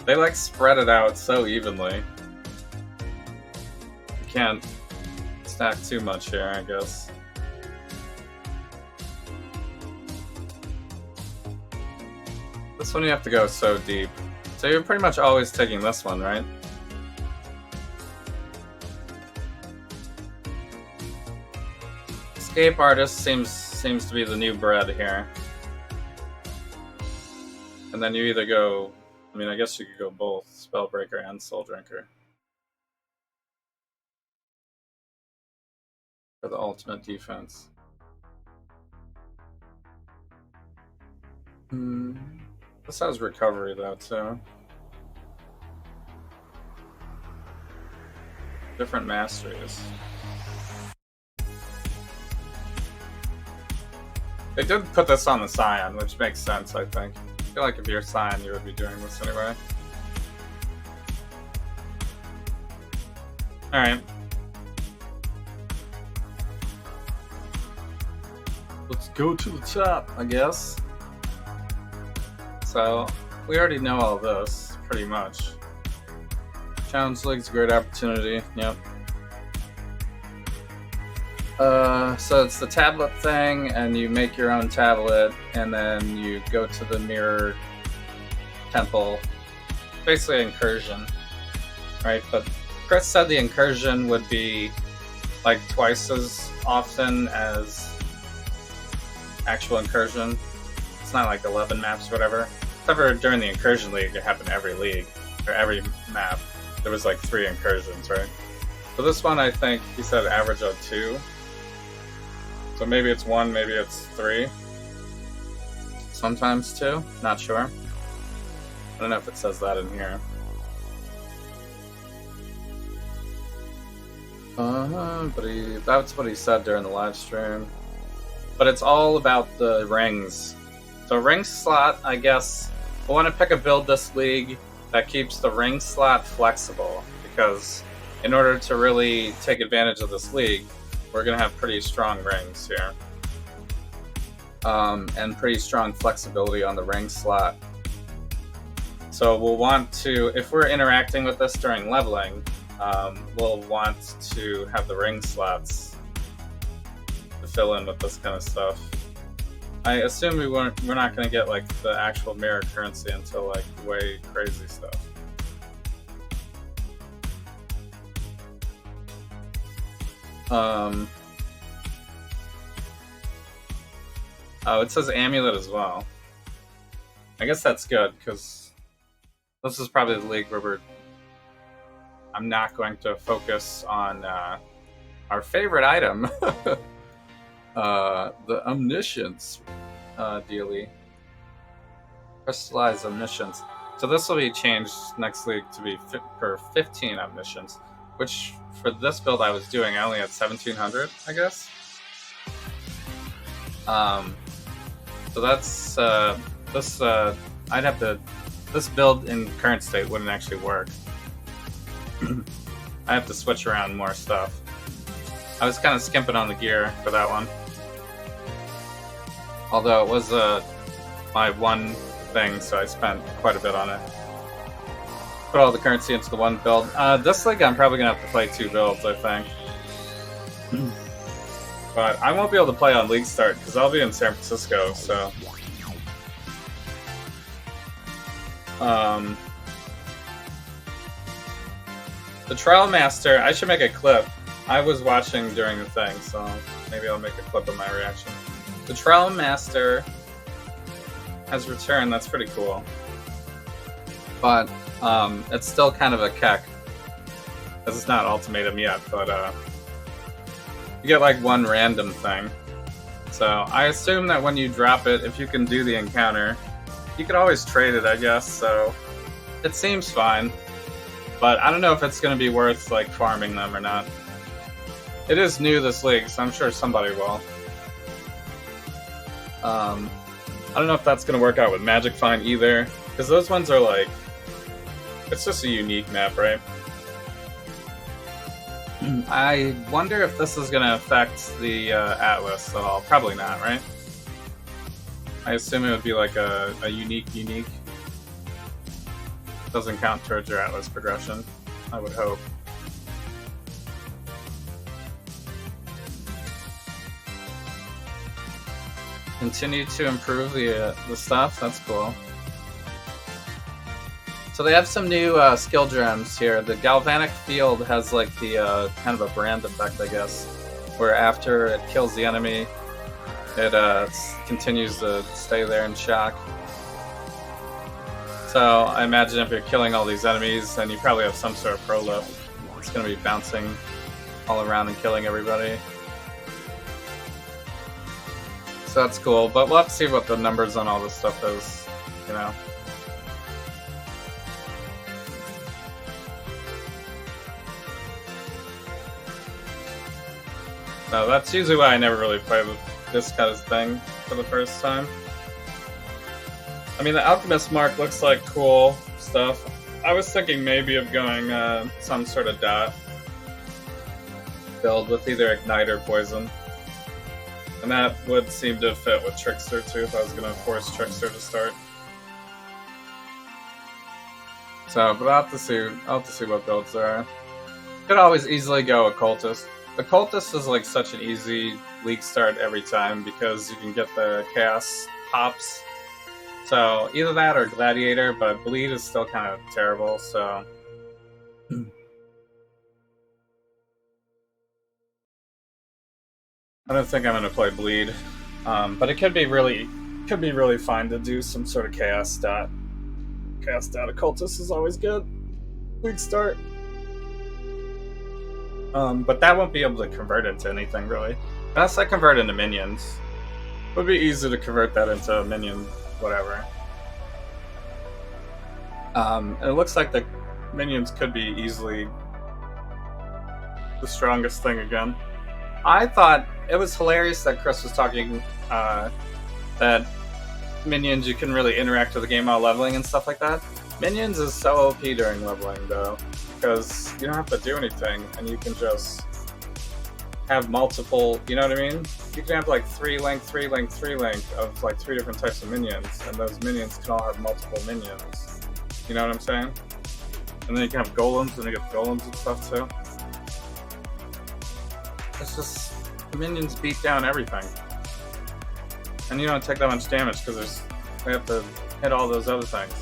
They like spread it out so evenly. You can't stack too much here, I guess. This one you have to go so deep. So you're pretty much always taking this one, right? Escape Artist seems to be the new bread here. And then you either go, I mean, I guess you could go both, Spellbreaker and Soul Drinker. For the ultimate defense. This has recovery though too. Different masteries. They did put this on the Scion, which makes sense, I think. I feel like if you're Scion, you would be doing this anyway. Alright. Let's go to the top, I guess. So, we already know all this, pretty much. Challenge League's a great opportunity, yep. So it's the tablet thing, and you make your own tablet, and then you go to the mirror temple. Basically an incursion, right? But Chris said the incursion would be like twice as often as actual incursion. It's not like 11 maps or whatever. Except for during the incursion league, it happened every league, or every map. There was like 3 incursions, right? So this one, I think he said average of 2. So maybe it's 1, maybe it's 3. Sometimes 2, not sure. I don't know if it says that in here. But that's what he said during the live stream. But it's all about the rings. So ring slot, I guess, I want to pick a build this league that keeps the ring slot flexible, because in order to really take advantage of this league, we're going to have pretty strong rings here. And pretty strong flexibility on the ring slot. So we'll want to, if we're interacting with this during leveling, we'll want to have the ring slots to fill in with this kind of stuff. I assume we're not going to get like the actual mirror currency until like way crazy stuff. Oh, it says amulet as well. I guess that's good, because this is probably the league where I'm not going to focus on our favorite item, the Omniscience dealie. Crystallized Omniscience. So this will be changed next league to be for 15 Omniscience, which for this build I was doing, I only had 1700, I guess. So that's I'd have to. This build in current state wouldn't actually work. I have to switch around more stuff. I was kind of skimping on the gear for that one, although it was my one thing, so I spent quite a bit on it. Put all the currency into the one build. This league I'm probably gonna have to play 2 builds, I think. But I won't be able to play on League Start because I'll be in San Francisco, so... The Trial Master, I should make a clip. I was watching during the thing, so maybe I'll make a clip of my reaction. The Trial Master has returned, that's pretty cool. But it's still kind of a keck, because it's not Ultimatum yet, but you get like one random thing. So I assume that when you drop it, if you can do the encounter, you could always trade it, I guess, so it seems fine. But I don't know if it's going to be worth like farming them or not. It is new this league, so I'm sure somebody will. I don't know if that's going to work out with Magic Find either, because those ones are like... It's just a unique map, right? I wonder if this is going to affect the Atlas at all. Probably not, right? I assume it would be like a unique. Doesn't count towards your Atlas progression, I would hope. Continue to improve the stuff, that's cool. So they have some new skill gems here. The Galvanic Field has like the kind of a brand effect, I guess, where after it kills the enemy, it continues to stay there in shock. So I imagine if you're killing all these enemies, then you probably have some sort of pro-lift. It's going to be bouncing all around and killing everybody. So that's cool, but we'll have to see what the numbers on all this stuff is, you know. So that's usually why I never really play with this kind of thing for the first time. I mean, the Alchemist Mark looks like cool stuff. I was thinking maybe of going some sort of dot build with either Ignite or Poison. And that would seem to fit with Trickster too, if I was going to force Trickster to start. So, but I'll have to see what builds there are. Could always easily go Occultist. The Cultist is like such an easy league start every time because you can get the Chaos pops. So either that or Gladiator, but Bleed is still kind of terrible, so... I don't think I'm going to play Bleed. But it could be really fine to do some sort of chaos stat. Chaos stat occultist is always good. Weak start. But that won't be able to convert into anything really. Unless I convert into minions. It would be easy to convert that into a minion, whatever. And it looks like the minions could be easily the strongest thing again. I thought it was hilarious that Chris was talking that minions you can really interact with the game while leveling and stuff like that. Minions is so OP during leveling though, because you don't have to do anything and you can just have multiple, you know what I mean? You can have like 3 length, 3 length, 3 length of like 3 different types of minions, and those minions can all have multiple minions. You know what I'm saying? And then you can have golems, and you get golems and stuff too. It's just, minions beat down everything. And you don't take that much damage because they have to hit all those other things.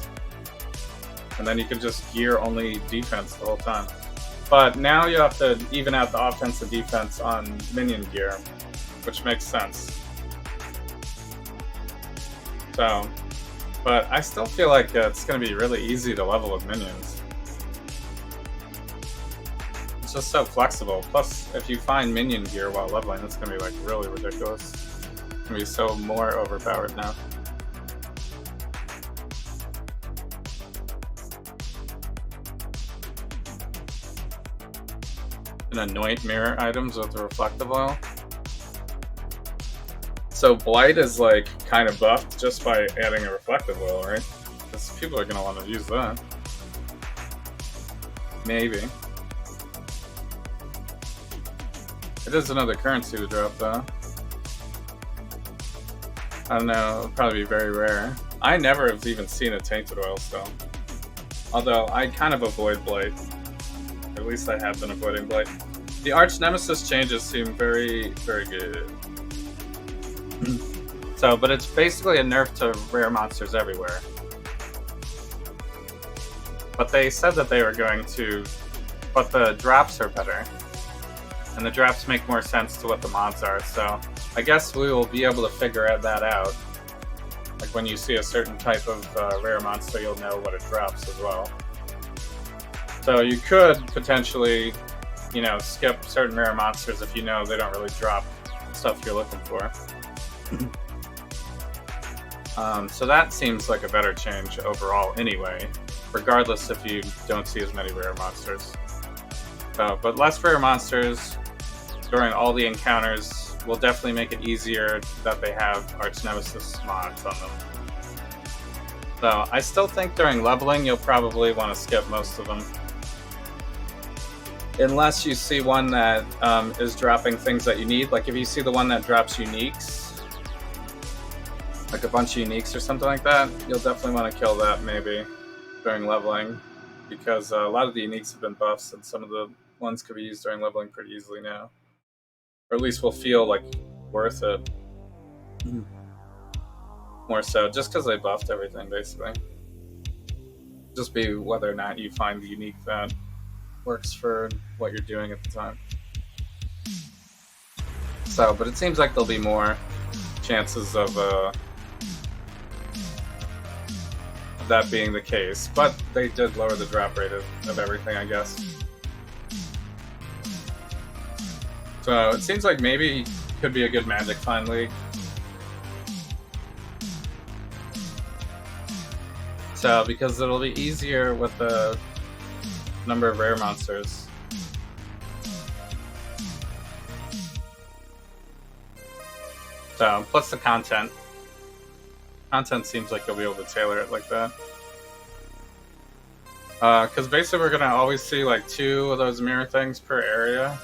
And then you can just gear only defense the whole time. But now you have to even out the offense and defense on minion gear, which makes sense. So, but I still feel like it's going to be really easy to level with minions. It's just so flexible. Plus, if you find minion gear while leveling, it's going to be like really ridiculous. It's going to be so more overpowered now. And anoint mirror items with the reflective oil. So Blight is like kind of buffed just by adding a reflective oil, right? Because people are going to want to use that. Maybe. It is another currency to drop though. I don't know, it'll probably be very rare. I never have even seen a tainted oil still. Although I kind of avoid Blight. At least I have been avoiding Blight. The Arch Nemesis changes seem very, very good. So, but it's basically a nerf to rare monsters everywhere. But they said that they were going to... But the drops are better. And the drops make more sense to what the mods are, so... I guess we will be able to figure that out. Like when you see a certain type of rare monster, you'll know what it drops as well. So you could potentially, you know, skip certain rare monsters if you know they don't really drop stuff you're looking for. So that seems like a better change overall anyway, regardless if you don't see as many rare monsters. But less rare monsters during all the encounters will definitely make it easier that they have Arch Nemesis mods on them. So I still think during leveling you'll probably want to skip most of them. Unless you see one that is dropping things that you need. Like if you see the one that drops uniques, like a bunch of uniques or something like that, you'll definitely want to kill that maybe during leveling. Because a lot of the uniques have been buffs and some of the ones could be used during leveling pretty easily now. Or at least will feel like worth it. More so, just because they buffed everything basically. Just be whether or not you find the unique that works for what you're doing at the time. So, but it seems like there'll be more chances of that being the case. But they did lower the drop rate of everything, I guess. So it seems like maybe could be a good Magic Find League. So, because it'll be easier with the number of rare monsters. So, plus the content. Content seems like you'll be able to tailor it like that. Because basically we're going to always see like 2 of those mirror things per area.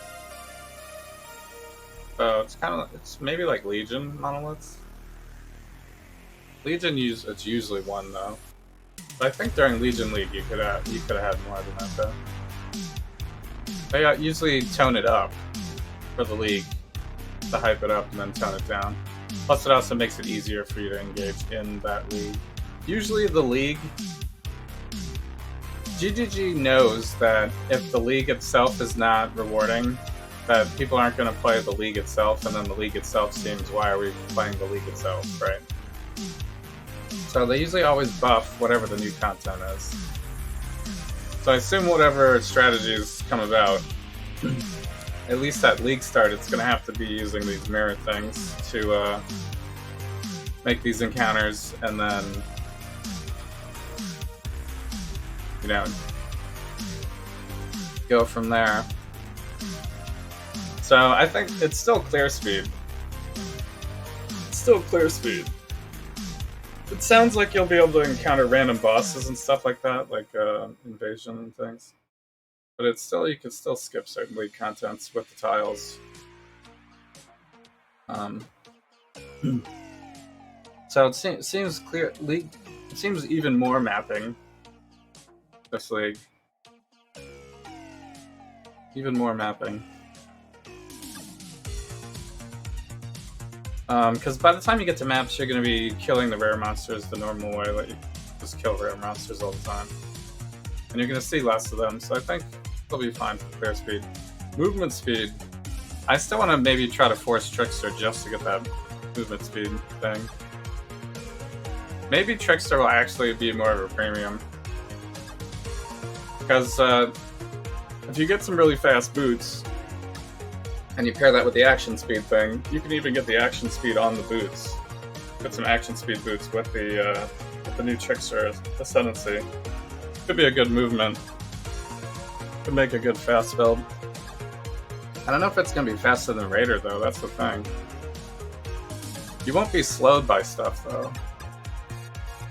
So it's kind of, it's maybe like Legion monoliths. Legion it's usually 1 though. But I think during Legion League you could have had more than that though. They usually tone it up for the league to hype it up and then tone it down. Plus it also makes it easier for you to engage in that league. Usually the league, GGG knows that if the league itself is not rewarding, that people aren't going to play the League itself, and then the League itself seems, why are we playing the League itself, right? So they usually always buff whatever the new content is. So I assume whatever strategies come about, at least at League start, it's going to have to be using these mirror things to make these encounters, and then, you know, go from there. So I think it's still clear speed. It's still clear speed. It sounds like you'll be able to encounter random bosses and stuff like that, like invasion and things. But it's still, you can still skip certain League contents with the tiles. So it seems clear. League, it seems even more mapping. This League. Even more mapping. Because by the time you get to maps, you're going to be killing the rare monsters the normal way, like you just kill rare monsters all the time. And you're going to see less of them, so I think it'll be fine for clear speed. Movement speed. I still want to maybe try to force Trickster just to get that movement speed thing. Maybe Trickster will actually be more of a premium. Because if you get some really fast boots, and you pair that with the action speed thing, you can even get the action speed on the boots. Get some action speed boots with the new Trickster Ascendancy. Could be a good movement. Could make a good fast build. I don't know if it's going to be faster than Raider, though. That's the thing. You won't be slowed by stuff, though.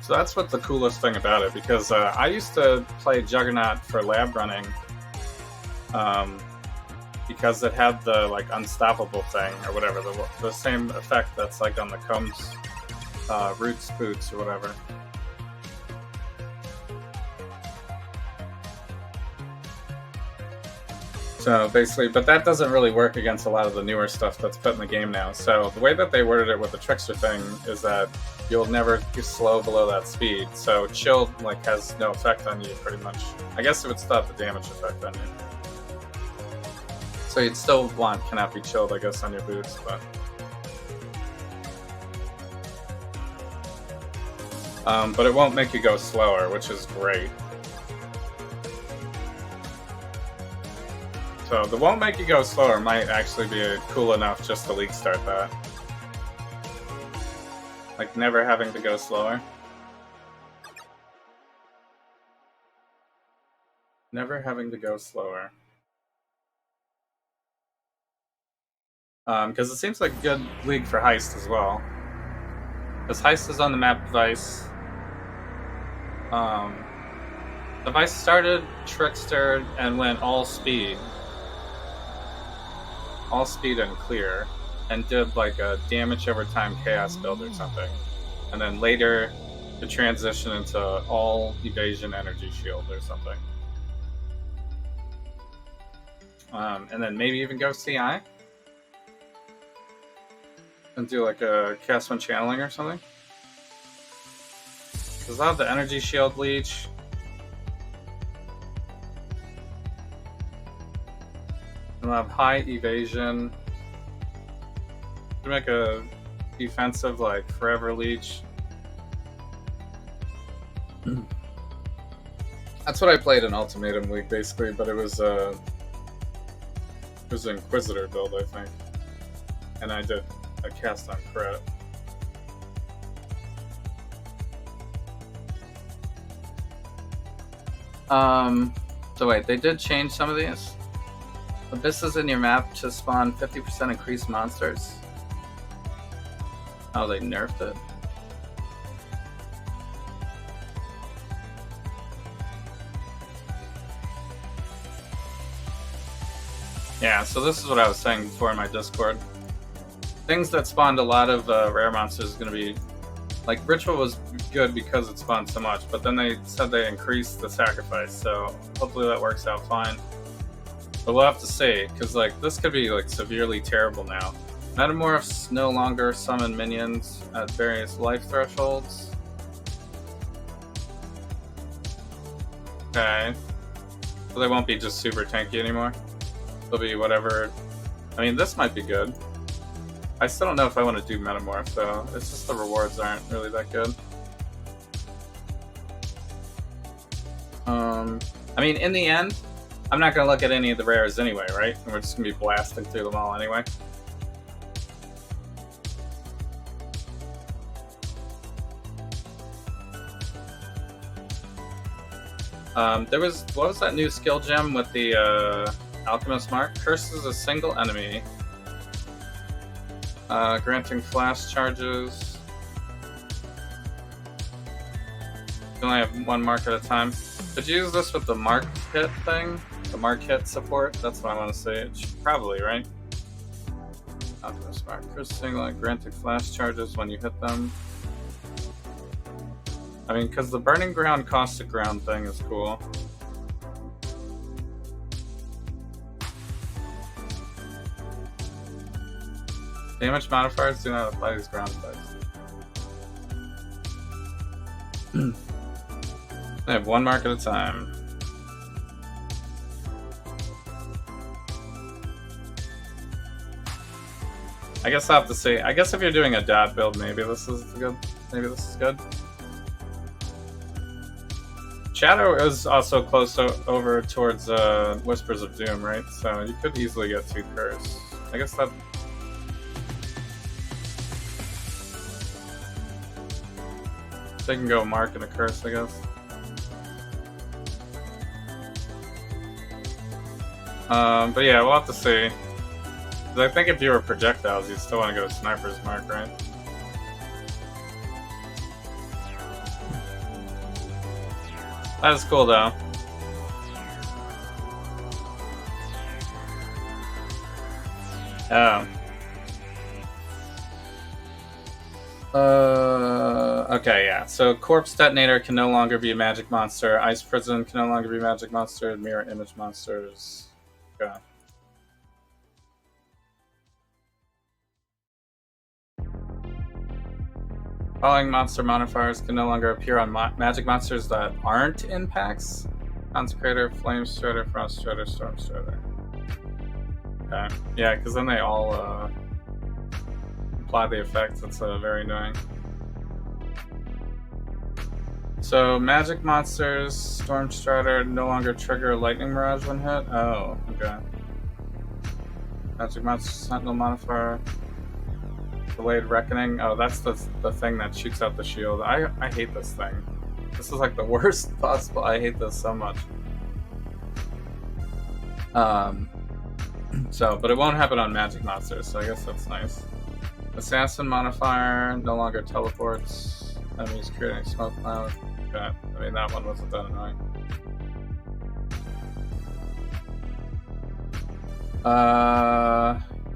So that's what the coolest thing about it, because I used to play Juggernaut for lab running, because it had the like unstoppable thing or whatever, the same effect that's like on the Combs Roots boots or whatever. So basically, but that doesn't really work against a lot of the newer stuff that's put in the game now. So the way that they worded it with the Trickster thing is that you'll never be slow below that speed. So chill like has no effect on you pretty much. I guess it would stop the damage effect on you. So you'd still want cannot be chilled, I guess, on your boots, but it won't make you go slower, which is great. So the won't make you go slower might actually be cool enough just to League start that. Like never having to go slower. Never having to go slower. Because it seems like a good League for Heist as well. Because Heist is on the map device. The device started Trickster and went all speed. All speed and clear. And did like a damage over time chaos build or something. And then later to transition into all evasion energy shield or something. And then maybe even go CI? And do like a cast one channeling or something. Because I'll have the energy shield leech. And I'll have high evasion. To make a defensive like forever leech. That's what I played in Ultimatum League basically, but it was an Inquisitor build, I think. And I did a cast on crit. So wait, they did change some of these? Abysses in your map to spawn 50% increased monsters. Oh, they nerfed it. Yeah, so this is what I was saying before in my Discord. Things that spawned a lot of rare monsters is going to be... Like, Ritual was good because it spawned so much, but then they said they increased the sacrifice, so hopefully that works out fine. But we'll have to see, because like this could be like severely terrible now. Metamorphs no longer summon minions at various life thresholds. Okay. So they won't be just super tanky anymore. They'll be whatever I mean, this might be good. I still don't know if I want to do Metamorph, though. It's just the rewards aren't really that good. I mean, in the end, I'm not going to look at any of the rares anyway, right? And we're just going to be blasting through them all anyway. What was that new skill gem with the Alchemist Mark? Curses a single enemy. Granting flash charges. You only have one mark at a time. Could you use this with the mark hit thing? The mark hit support? That's what I want to say. It should probably, right? Alchemist Mark. Curse single granting flash charges when you hit them. I mean, because the burning ground cost of ground thing is cool. Damage modifiers do not apply to these ground types. I have one mark at a time. I guess I'll have to see. I guess if you're doing a dot build, maybe this is good. Maybe this is good. Shadow is also close over towards Whispers of Doom, right? So you could easily get 2 curse. I guess that. They can go mark and a curse, I guess. But yeah, we'll have to see. I think if you were projectiles, you'd still want to go Sniper's Mark, right? That is cool, though. Okay, yeah. So Corpse Detonator can no longer be a magic monster. Ice Prison can no longer be a magic monster. Mirror Image monsters. Okay. Following monster modifiers can no longer appear on magic monsters that aren't in packs. Consecrator, Flame Strider, Frost Strider, Storm Strider. Okay. Yeah, because then they all apply the effects. That's very annoying. So, magic monsters, Storm Strider no longer trigger Lightning Mirage when hit? Oh, okay. Magic monster, Sentinel modifier. Delayed Reckoning. Oh, that's the thing that shoots out the shield. I hate this thing. This is like the worst possible. I hate this so much. So, but it won't happen on magic monsters, so I guess that's nice. Assassin modifier no longer teleports. Enemies creating smoke cloud. Okay. I mean, that one wasn't that annoying.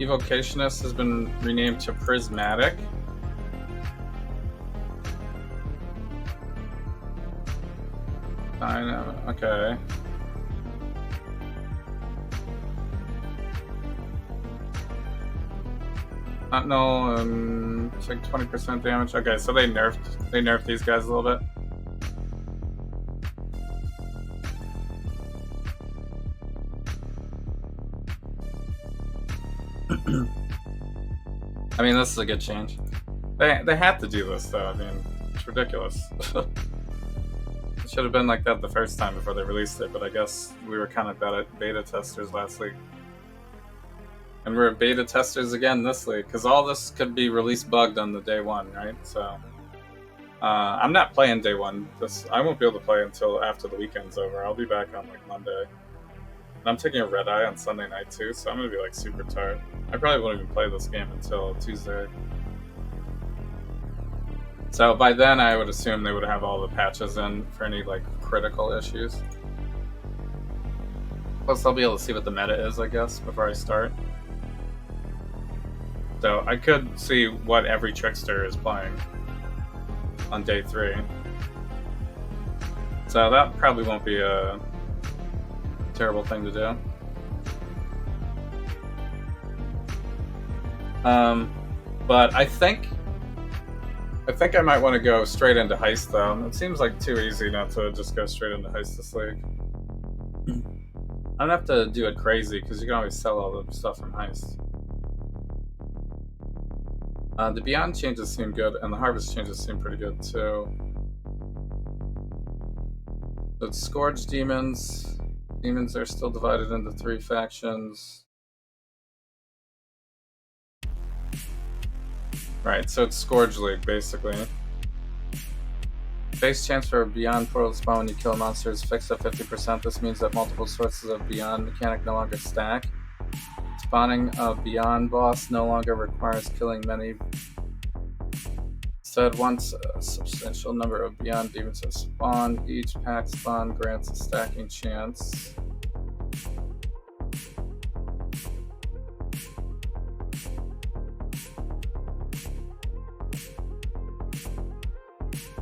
Evocationist has been renamed to Prismatic. I know. Okay. No, it's like 20% damage. Okay, so they nerfed these guys a little bit. I mean, this is a good change. They had to do this, though. I mean, it's ridiculous. It should have been like that the first time before they released it, but I guess we were kind of beta testers last week. And we're beta testers again this week, because all this could be release bugged on the day one, right? So, I'm not playing day one. I won't be able to play until after the weekend's over. I'll be back on like Monday. And I'm taking a red eye on Sunday night too, so I'm gonna be like super tired. I probably won't even play this game until Tuesday. So by then I would assume they would have all the patches in for any like critical issues. Plus I'll be able to see what the meta is, I guess, before I start. So I could see what every Trickster is playing on day 3. So that probably won't be a terrible thing to do. But I think I might want to go straight into Heist, though. It seems like too easy not to just go straight into Heist this league. I don't have to do it crazy, because you can always sell all the stuff from Heist. The Beyond changes seem good, and the Harvest changes seem pretty good too. The Scourge Demons. Demons are still divided into 3 factions. Right, so it's Scourge League, basically. Base chance for a Beyond portal spawn when you kill monsters fixed at 50%. This means that multiple sources of Beyond mechanic no longer stack. Spawning a Beyond boss no longer requires killing many. Instead, once a substantial number of Beyond demons have spawned, each pack spawn grants a stacking chance.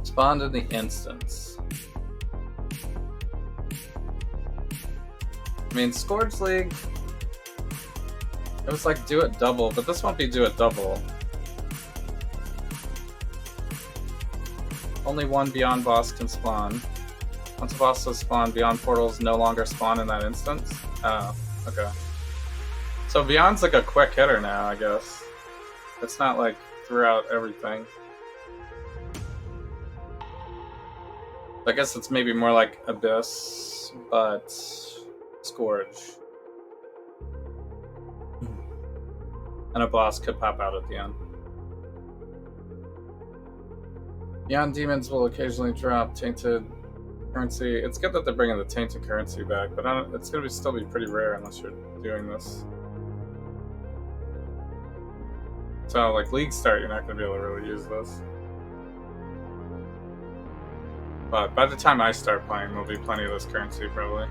Spawned in the instance. I mean, Scourge League, it was like do it double, but this won't be do it double. Only one Beyond boss can spawn. Once a boss has spawned, Beyond portals no longer spawn in that instance. Oh, okay. So Beyond's like a quick hitter now, I guess. It's not like throughout everything. I guess it's maybe more like Abyss, but Scourge. And a boss could pop out at the end. Beyond demons will occasionally drop tainted currency. It's good that they're bringing the tainted currency back, but it's going to still be pretty rare unless you're doing this. So, like League Start, you're not going to be able to really use this. But by the time I start playing, there'll be plenty of this currency, probably.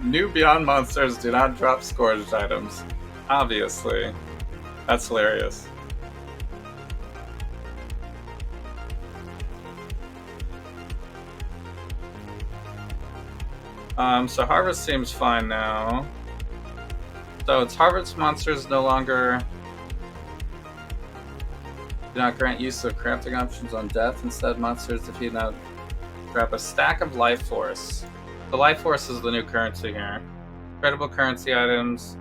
New Beyond monsters do not drop Scourged items. Obviously. That's hilarious. So Harvest seems fine now. So it's Harvest monsters no longer do not grant use of crafting options on death. Instead, monsters defeat now grab a stack of life force. The life force is the new currency here. Credible currency items.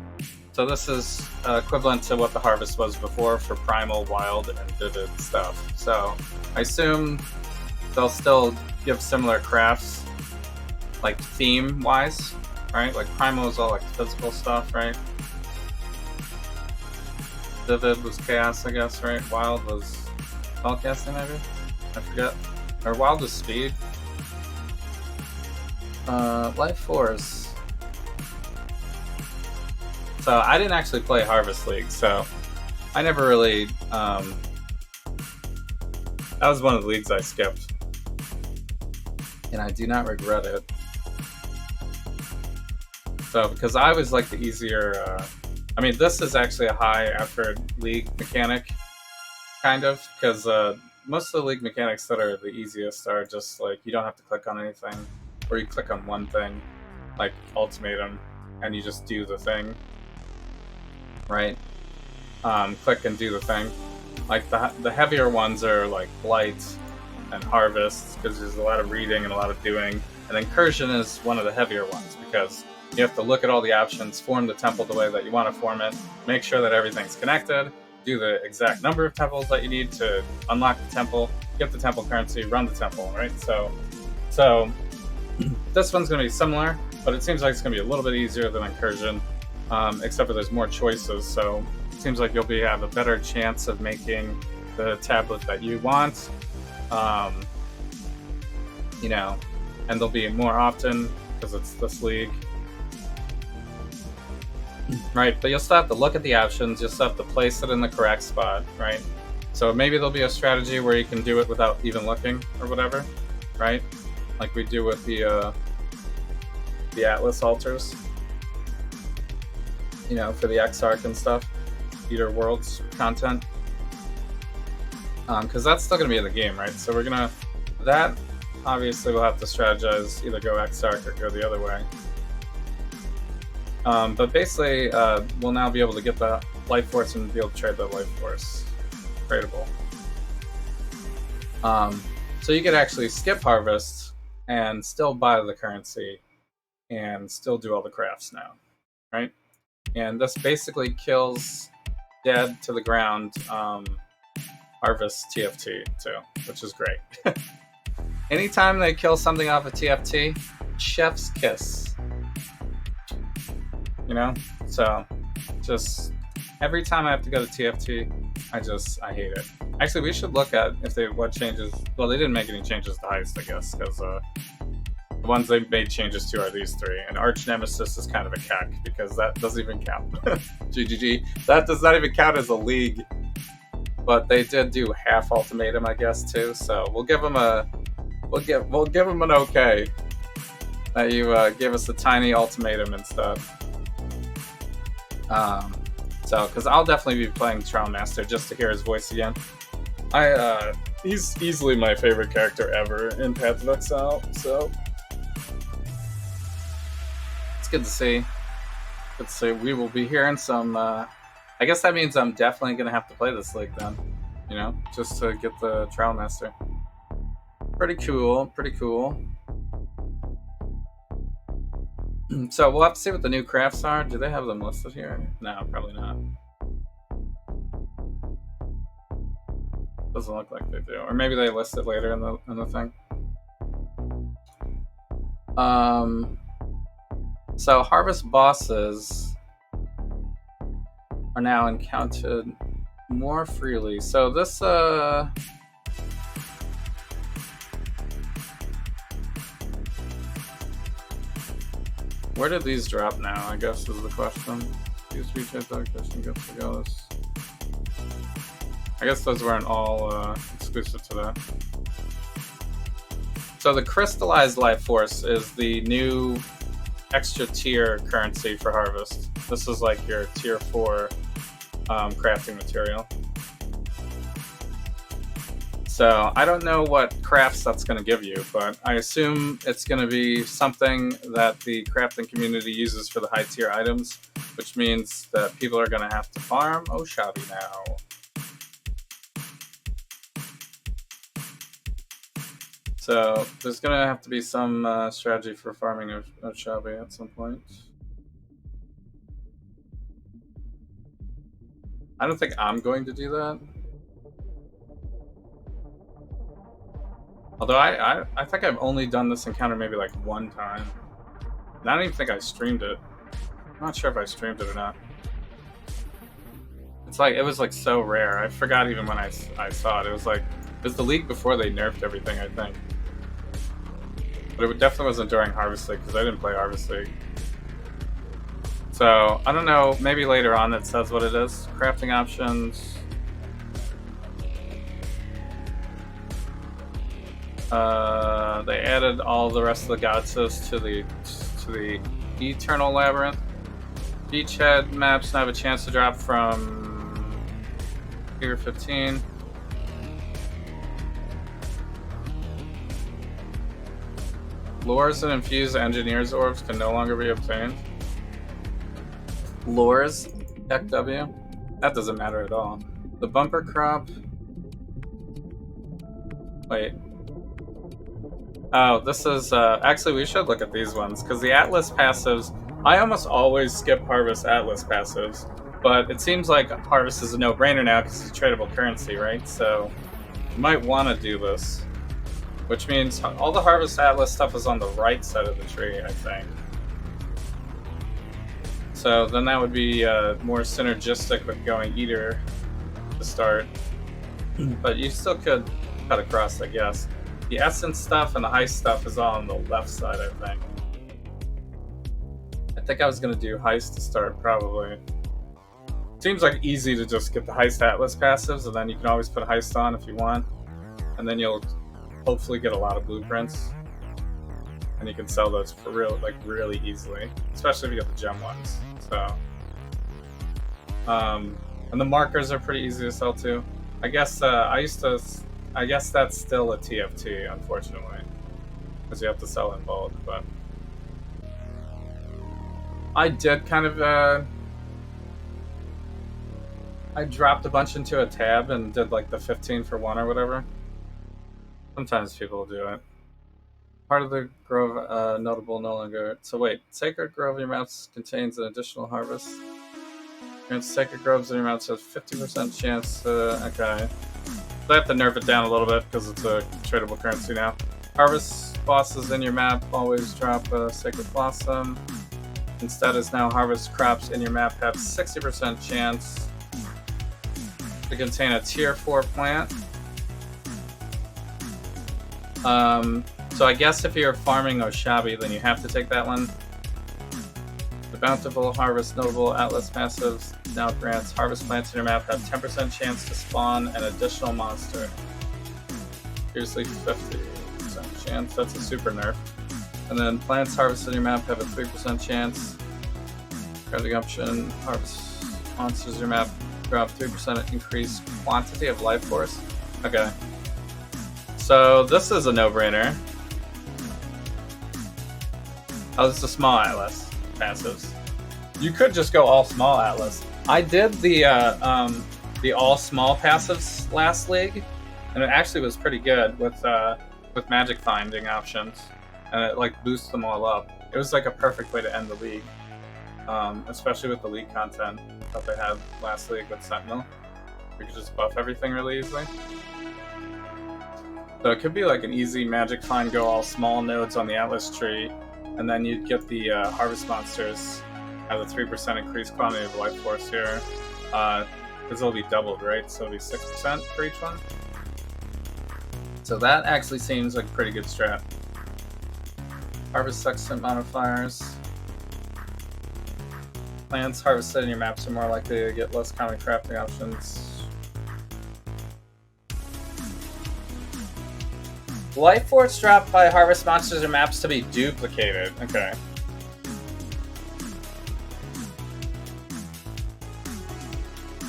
So this is equivalent to what the Harvest was before for Primal, Wild, and Vivid stuff. So I assume they'll still give similar crafts, like theme-wise, right? Like Primal is all like physical stuff, right? Vivid was chaos, I guess, right? Wild was spellcasting, maybe? I forget. Or Wild was speed. Life Force. So I didn't actually play Harvest League, so I never really. That was one of the leagues I skipped, and I do not regret it. So because I was like the easier. I mean, this is actually a high effort league mechanic, kind of, because most of the league mechanics that are the easiest are just like you don't have to click on anything, or you click on one thing, like Ultimatum, and you just do the thing, right? Click and do the thing. Like the heavier ones are like Blight and Harvest, because there's a lot of reading and a lot of doing, and Incursion is one of the heavier ones because you have to look at all the options, form the temple the way that you want to form it, make sure that everything's connected, do the exact number of temples that you need to unlock the temple, get the temple currency, run the temple, right? So this one's going to be similar, but it seems like it's going to be a little bit easier than Incursion, except for there's more choices. So it seems like you'll have a better chance of making the tablet that you want, you know, and they'll be more often because it's this league. Right, but you'll still have to look at the options, you'll still have to place it in the correct spot, right? So maybe there'll be a strategy where you can do it without even looking or whatever, right? Like we do with the Atlas altars, you know, for the X-Arc and stuff, Eater Worlds content. Because that's still going to be in the game, right? So we're going to, that obviously we'll have to strategize, either go X-Arc or go the other way. But basically, we'll now be able to get the Life Force and be able to trade that Life Force. Tradable. So you could actually skip Harvest and still buy the currency and still do all the crafts now, right? And this basically kills dead to the ground harvest TFT too, which is great. Anytime they kill something off a TFT, chef's kiss. You know? So, just every time I have to go to TFT, I hate it. Actually, we should look at what changes. Well, they didn't make any changes to Heist, I guess, because the ones they made changes to are these three. And Arch Nemesis is kind of a cack because that doesn't even count. GGG. That does not even count as a league. But they did do half ultimatum, I guess, too. So we'll give them we'll give them an okay. That you give us a tiny ultimatum instead. So, because I'll definitely be playing Trial Master just to hear his voice again. He's easily my favorite character ever in Path of Exile, so it's good to see. Good to see. We will be hearing some. I guess that means I'm definitely gonna have to play this league then, you know, just to get the Trial Master. Pretty cool. Pretty cool. So we'll have to see what the new crafts are. Do they have them listed here? No, probably not. Doesn't look like they do, or maybe they list it later in the thing. So harvest bosses are now encountered more freely. So this where did these drop now, I guess is the question. These features are question gets to go. I guess those weren't all exclusive to that. So the crystallized life force is the new extra tier currency for harvest. This is like your tier 4 crafting material. So I don't know what crafts that's going to give you, but I assume it's going to be something that the crafting community uses for the high tier items, which means that people are going to have to farm Oshabi now. So there's going to have to be some strategy for farming Oshabi at some point. I don't think I'm going to do that. Although I think I've only done this encounter maybe like one time. And I don't even think I streamed it. I'm not sure if I streamed it or not. It's like, it was like so rare. I forgot even when I saw it. It was the league before they nerfed everything, I think. But it definitely wasn't during Harvest League because I didn't play Harvest League. So, I don't know, maybe later on it says what it is. Crafting options. They added all the rest of the goddesses to the Eternal Labyrinth. Beachhead maps now have a chance to drop from Tier 15. Lures and infused engineers orbs can no longer be obtained. Lures, Deck W. That doesn't matter at all. The bumper crop. Wait. Oh, this is actually we should look at these ones because the Atlas passives. I almost always skip Harvest Atlas passives, but it seems like Harvest is a no-brainer now because it's a tradable currency, right? So you might want to do this, which means all the Harvest Atlas stuff is on the right side of the tree, I think. So then that would be more synergistic with going Eater to start, but you still could cut across, I guess. The Essence stuff and the Heist stuff is all on the left side, I think. I think I was going to do Heist to start, probably. Seems like easy to just get the Heist Atlas passives, and then you can always put Heist on if you want. And then you'll hopefully get a lot of blueprints. And you can sell those for real, like really easily. Especially if you get the gem ones. So, and the markers are pretty easy to sell too. I guess I guess that's still a TFT, unfortunately, because you have to sell in bulk. But I did kind of I dropped a bunch into a tab and did like the 15 for 1 or whatever. Sometimes people do it. Part of the grove notable no longer. So wait, Sacred Grove in your maps contains an additional harvest. Sacred Groves in your maps has 50% chance to... Okay. So I have to nerf it down a little bit because it's a tradable currency now. Harvest bosses in your map always drop a Sacred Blossom. Instead, is now harvest crops in your map have 60% chance to contain a tier 4 plant. So I guess if you're farming Oshabi, then you have to take that one. The Bountiful Harvest Notable Atlas passives now grants harvest plants in your map have 10% chance to spawn an additional monster. Seriously, 50% chance. That's a super nerf. And then plants harvested in your map have a 3% chance. Crafting option, harvest monsters in your map drop 3% increased quantity of life force. Okay. So this is a no-brainer. Oh, this is a small Atlas passives. You could just go all small Atlas. I did the all small passives last league, and it actually was pretty good with magic finding options, and it like boosts them all up. It was like a perfect way to end the league, especially with the league content that they had last league with Sentinel. We could just buff everything really easily. So it could be like an easy magic find, go all small nodes on the Atlas tree, and then you'd get the harvest monsters have a 3% increased quantity of life force here, because it'll be doubled, right? So it'll be 6% for each one. So that actually seems like a pretty good strat. Harvest sextant modifiers. Plants harvested in your maps are more likely to get less common crafting options. Life force dropped by harvest monsters or maps to be duplicated. Okay.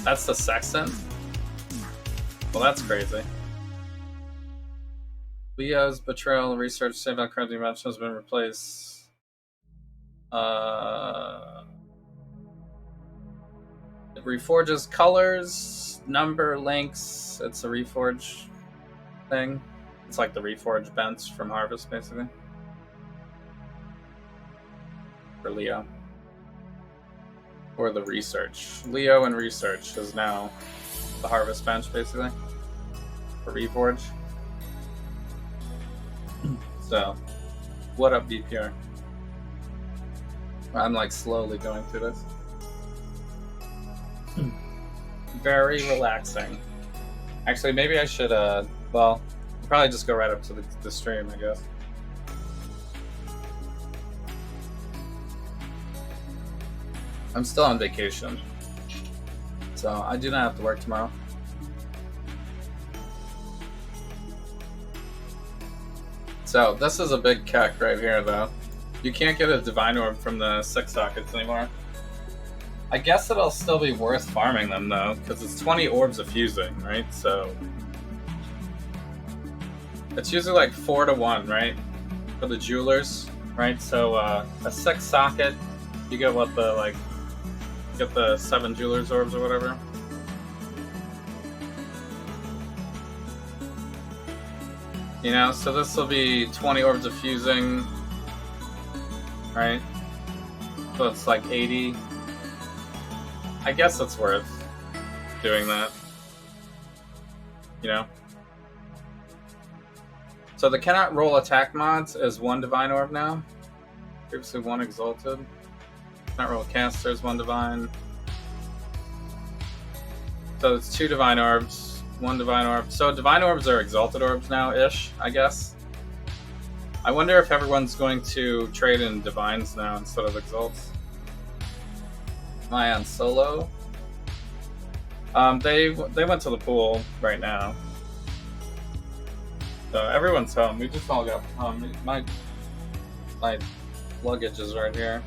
That's the sextant? Well, that's crazy. Leo's betrayal research saved on current dimension has been replaced. It reforges colors, number, links. It's a reforge thing. It's like the reforge bench from Harvest, basically. For Leo. Or the research. Leo and research is now the Harvest bench, basically. For reforge. So, what up, BPR? I'm like slowly going through this. Very relaxing. Actually, maybe I should, well, probably just go right up to the stream, I guess. I'm still on vacation, so I do not have to work tomorrow. So this is a big keck right here, though. You can't get a Divine Orb from the 6 sockets anymore. I guess it'll still be worth farming them, though, because it's 20 orbs of fusing, right? So it's usually like 4 to 1, right? For the jewelers, right? So a 6 socket, you get what the like, get the 7 jewelers orbs or whatever. You know, so this will be 20 orbs of fusing, right? So it's like 80. I guess it's worth doing that. You know? So the cannot roll attack mods is 1 Divine Orb now. Previously 1 Exalted. Cannot roll casters, 1 Divine. So it's 2 Divine Orbs, 1 Divine Orb. So Divine Orbs are Exalted Orbs now-ish, I guess. I wonder if everyone's going to trade in Divines now instead of Exalts. Am I on solo? They went to the pool right now. So everyone's home. We just all got home. My luggage is right here.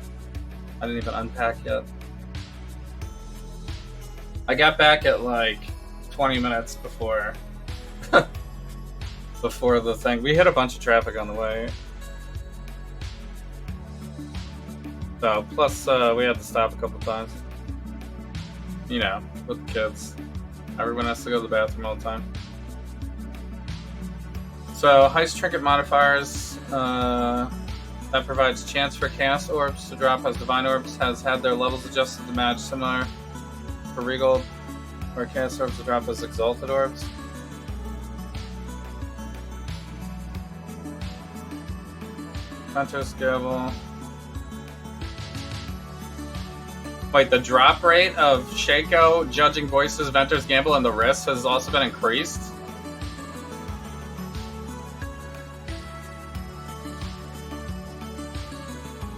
I didn't even unpack yet. I got back at like 20 minutes before before the thing. We hit a bunch of traffic on the way. So plus we had to stop a couple times. You know, with the kids. Everyone has to go to the bathroom all the time. So, heist trinket modifiers, that provides chance for chaos orbs to drop as divine orbs, has had their levels adjusted to match, similar for regal, where chaos orbs to drop as exalted orbs. Hunter's Gabble. Wait, the drop rate of Shaco, Judging Voices, Venter's Gamble, and the Risk has also been increased?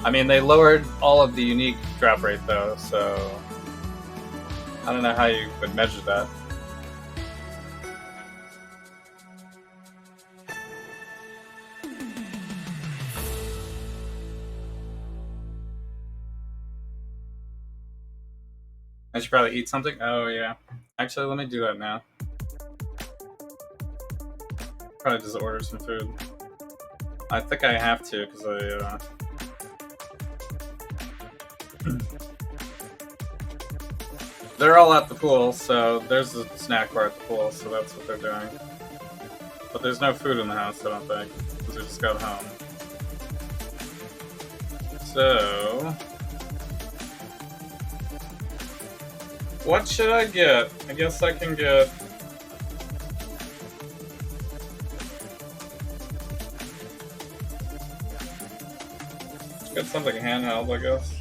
I mean, they lowered all of the unique drop rate, though, so I don't know how you would measure that. I should probably eat something. Oh, yeah. Actually, let me do that now. Probably just order some food. I think I have to, because they're all at the pool, so there's a snack bar at the pool, so that's what they're doing. But there's no food in the house, I don't think, because we just got home. So... what should I get? I guess I can get... get something handheld, I guess.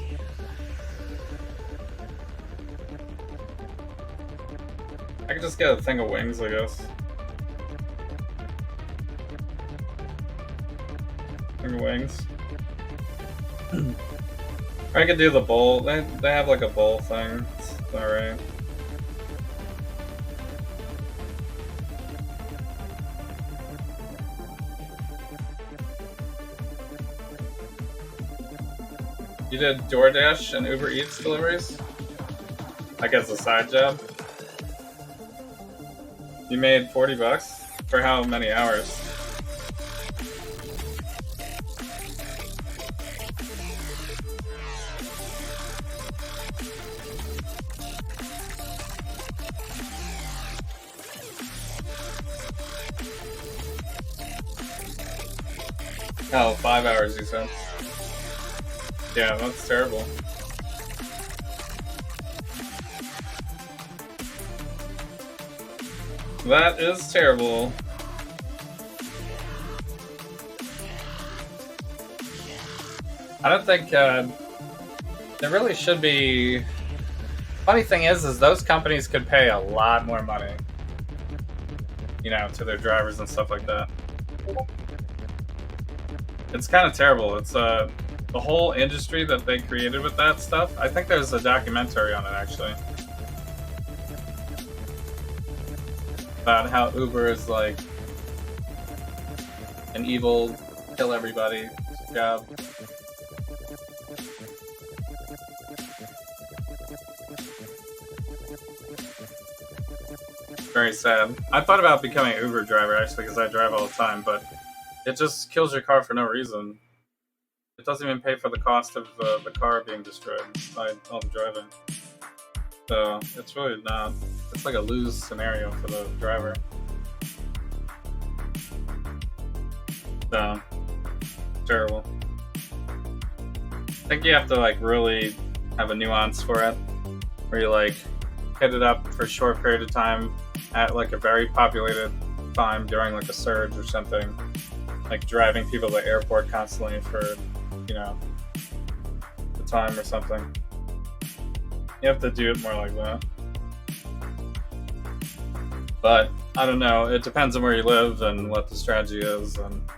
I could just get a thing of wings, I guess. Thing of wings. Or I could do the bowl. They have like a bowl thing. Alright. You did DoorDash and Uber Eats deliveries? I guess a side job. You made $40 for how many hours? Oh, 5 hours, you said. Yeah, that's terrible. That is terrible. I don't think there really should be. Funny thing is those companies could pay a lot more money, you know, to their drivers and stuff like that. It's kind of terrible. It's the whole industry that they created with that stuff. I think there's a documentary on it actually about how Uber is like an evil, kill everybody job. Very sad. I thought about becoming an Uber driver actually because I drive all the time, but it just kills your car for no reason. It doesn't even pay for the cost of the car being destroyed by all the driving. So it's really not. It's like a lose scenario for the driver. So terrible. I think you have to like really have a nuance for it, where you like hit it up for a short period of time at like a very populated time during like a surge or something. Like driving people to the airport constantly for, you know, the time or something. You have to do it more like that. But, I don't know, it depends on where you live and what the strategy is, and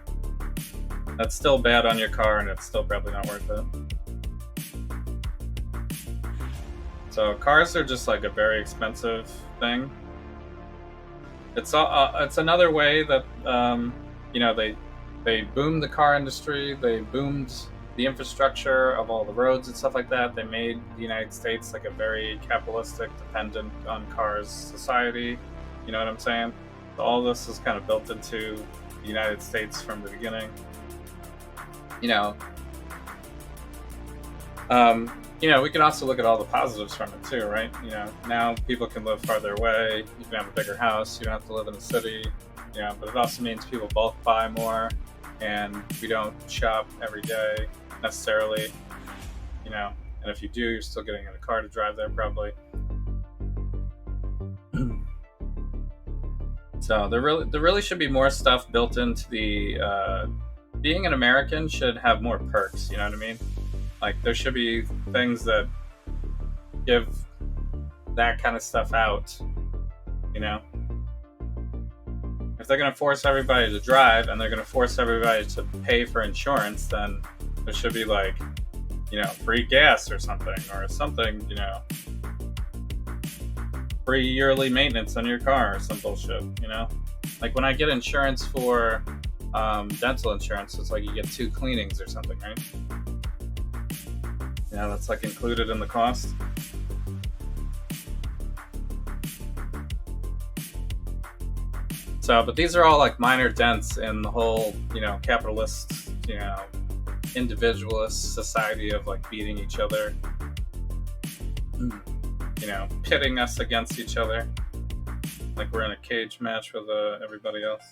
that's still bad on your car and it's still probably not worth it. So cars are just like a very expensive thing. It's another way that, you know, they boomed the car industry, they boomed the infrastructure of all the roads and stuff like that. They made the United States like a very capitalistic, dependent on cars society. You know what I'm saying? So all this is kind of built into the United States from the beginning. You know, we can also look at all the positives from it too, right? You know, now people can live farther away. You can have a bigger house. You don't have to live in the city. you know, but it also means people bulk buy more, and we don't shop every day necessarily, you know. And if you do, you're still getting in a car to drive there probably. So there really should be more stuff built into the. Being an American should have more perks. You know what I mean? Like there should be things that give that kind of stuff out. You know, if they're gonna force everybody to drive and they're gonna force everybody to pay for insurance, then there should be like, you know, free gas or something, you know, free yearly maintenance on your car or some bullshit, you know? Like when I get insurance for dental insurance, it's like you get 2 cleanings or something, right? Yeah, that's like included in the cost. So, but these are all like minor dents in the whole, you know, capitalist, you know, individualist society of like beating each other, you know, pitting us against each other, like we're in a cage match with everybody else.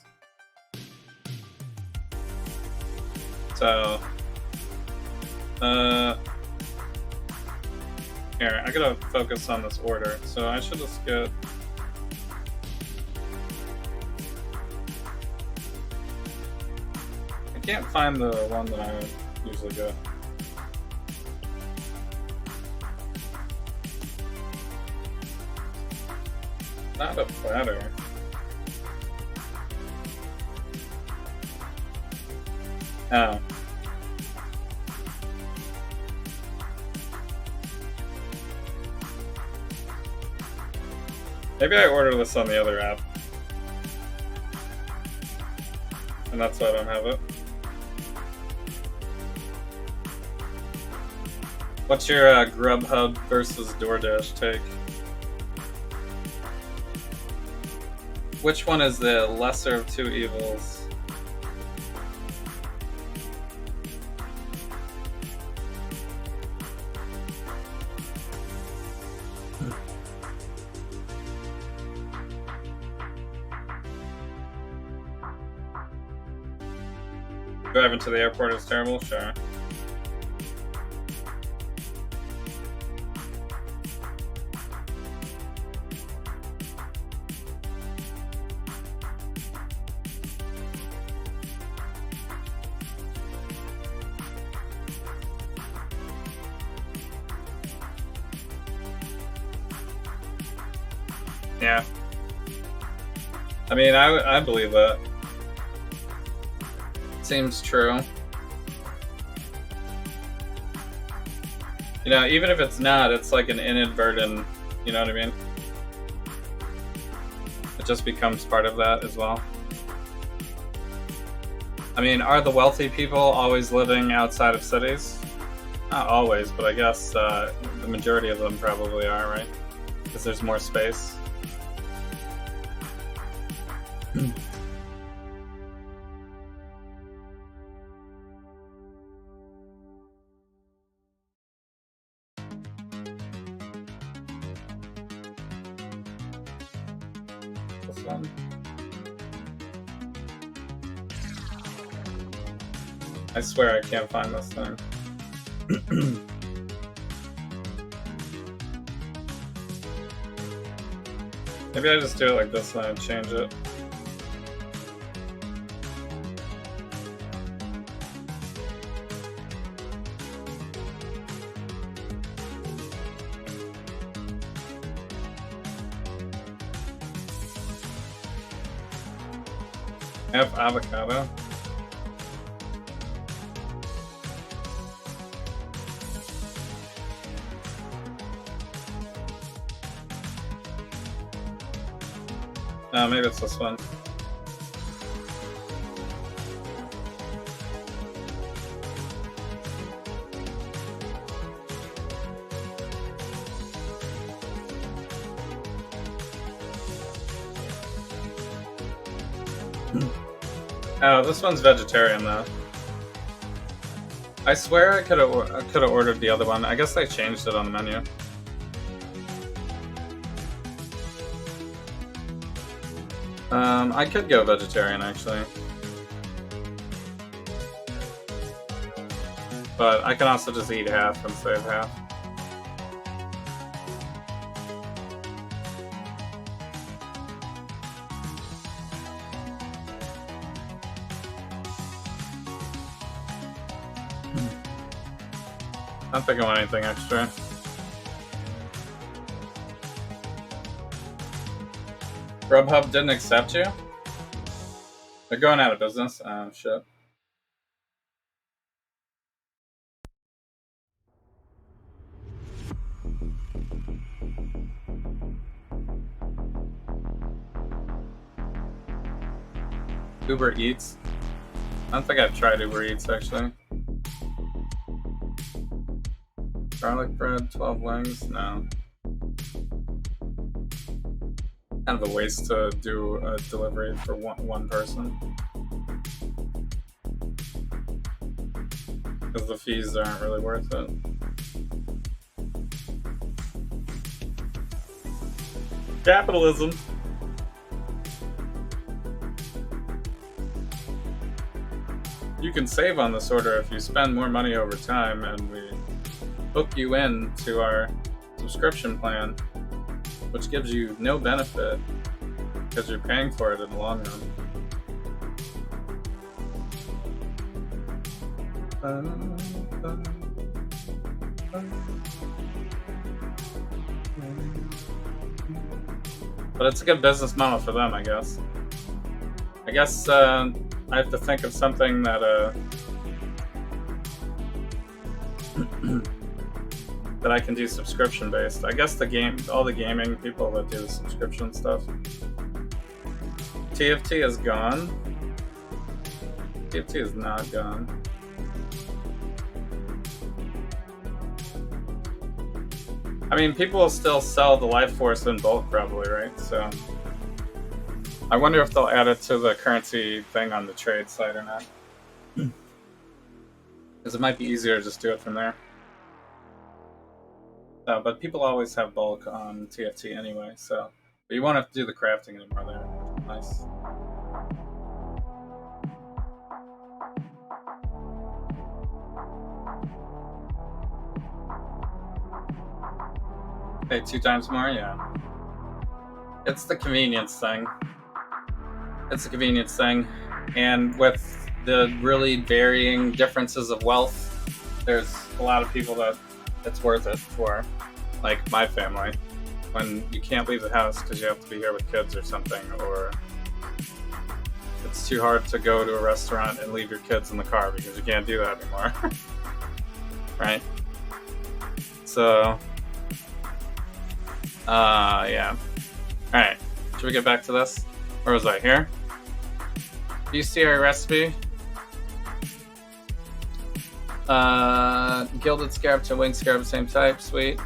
So, here, I gotta focus on this order, so I should just get. I can't find the one that I usually go. Not a platter. Oh. Maybe I ordered this on the other app. And that's why I don't have it. What's your Grubhub versus DoorDash take? Which one is the lesser of 2 evils? Driving to the airport is terrible? Sure. Yeah. I mean, I believe that. Seems true. You know, even if it's not, it's like an inadvertent, you know what I mean? It just becomes part of that as well. I mean, are the wealthy people always living outside of cities? Not always, but I guess the majority of them probably are, right? Because there's more space. This one. I swear I can't find this thing. Maybe I just do it like this and I change it. I have avocado. No, maybe it's this one. Oh, this one's vegetarian though. I swear I could have ordered the other one. I guess they changed it on the menu. I could go vegetarian actually. But I can also just eat half and save half. I don't think I want anything extra. Grubhub didn't accept you? They're going out of business? Oh, shit. Uber Eats? I don't think I've tried Uber Eats, actually. Garlic bread, 12 wings? No. Kind of a waste to do a delivery for one person. Because the fees aren't really worth it. Capitalism! You can save on this order if you spend more money over time, and we hook you in to our subscription plan, which gives you no benefit because you're paying for it in the long run. But it's a good business model for them, I guess. I have to think of something that that I can do subscription based. I guess all the gaming people that do the subscription stuff. TFT is gone. TFT is not gone. I mean, people will still sell the Life Force in bulk, probably, right? So I wonder if they'll add it to the currency thing on the trade site or not. Because it might be easier to just do it from there. But people always have bulk on TFT anyway, so. But you won't have to do the crafting anymore there. Nice. Pay 2 times more? Yeah. It's the convenience thing. It's a convenience thing. And with the really varying differences of wealth, there's a lot of people that it's worth it for, like my family, when you can't leave the house because you have to be here with kids or something, or it's too hard to go to a restaurant and leave your kids in the car because you can't do that anymore. Right? So, yeah. Alright, should we get back to this? Where was I? Here? Bestiary recipe. Gilded scarab to winged scarab, same type, sweet.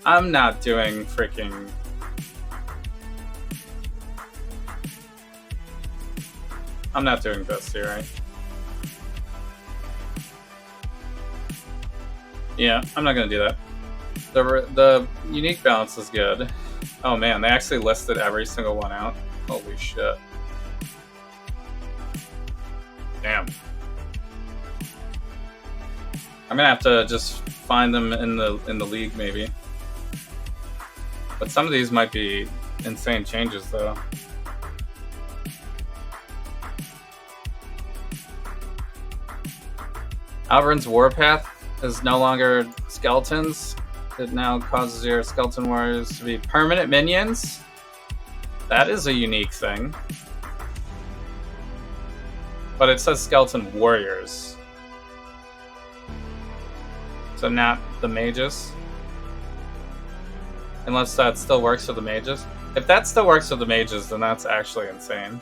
I'm not doing freaking... I'm not doing bestiary. Yeah, I'm not gonna do that. The unique balance is good. Oh man, they actually listed every single one out. Holy shit. Damn. I'm gonna have to just find them in the league maybe. But some of these might be insane changes though. Alvarin's Warpath is no longer skeletons. It now causes your skeleton warriors to be permanent minions. That is a unique thing. But it says skeleton warriors. So not the mages. Unless that still works for the mages. If that still works for the mages, then that's actually insane.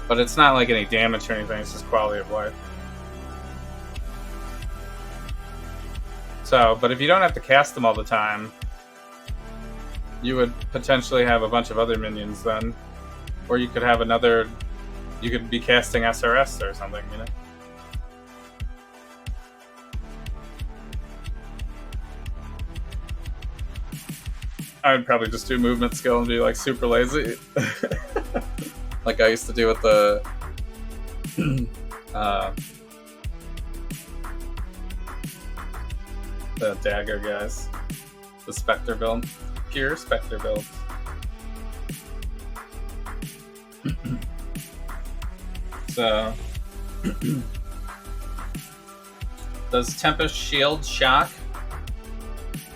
But it's not like any damage or anything, it's just quality of life. So, but if you don't have to cast them all the time, you would potentially have a bunch of other minions then. Or you could have another... You could be casting SRS or something, you know? I would probably just do movement skill and be like super lazy, like I used to do with the dagger guys, the Spectre build, pure Spectre build. So, does Tempest Shield shock?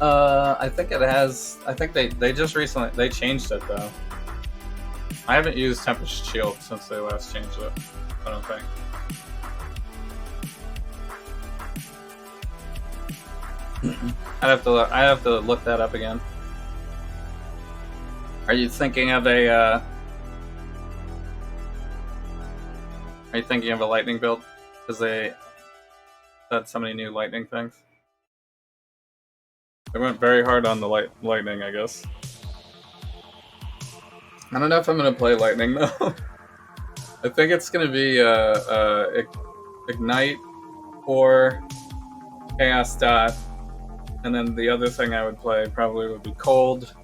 I think it has. I think they just recently they changed it though. I haven't used Tempest Shield since they last changed it. I don't think. I have to look that up again. Are you thinking of a? Are you thinking of a lightning build? Because they had so many new lightning things. They went very hard on the lightning, I guess. I don't know if I'm gonna play lightning though. I think it's gonna be ignite or chaos dot, and then the other thing I would play probably would be cold.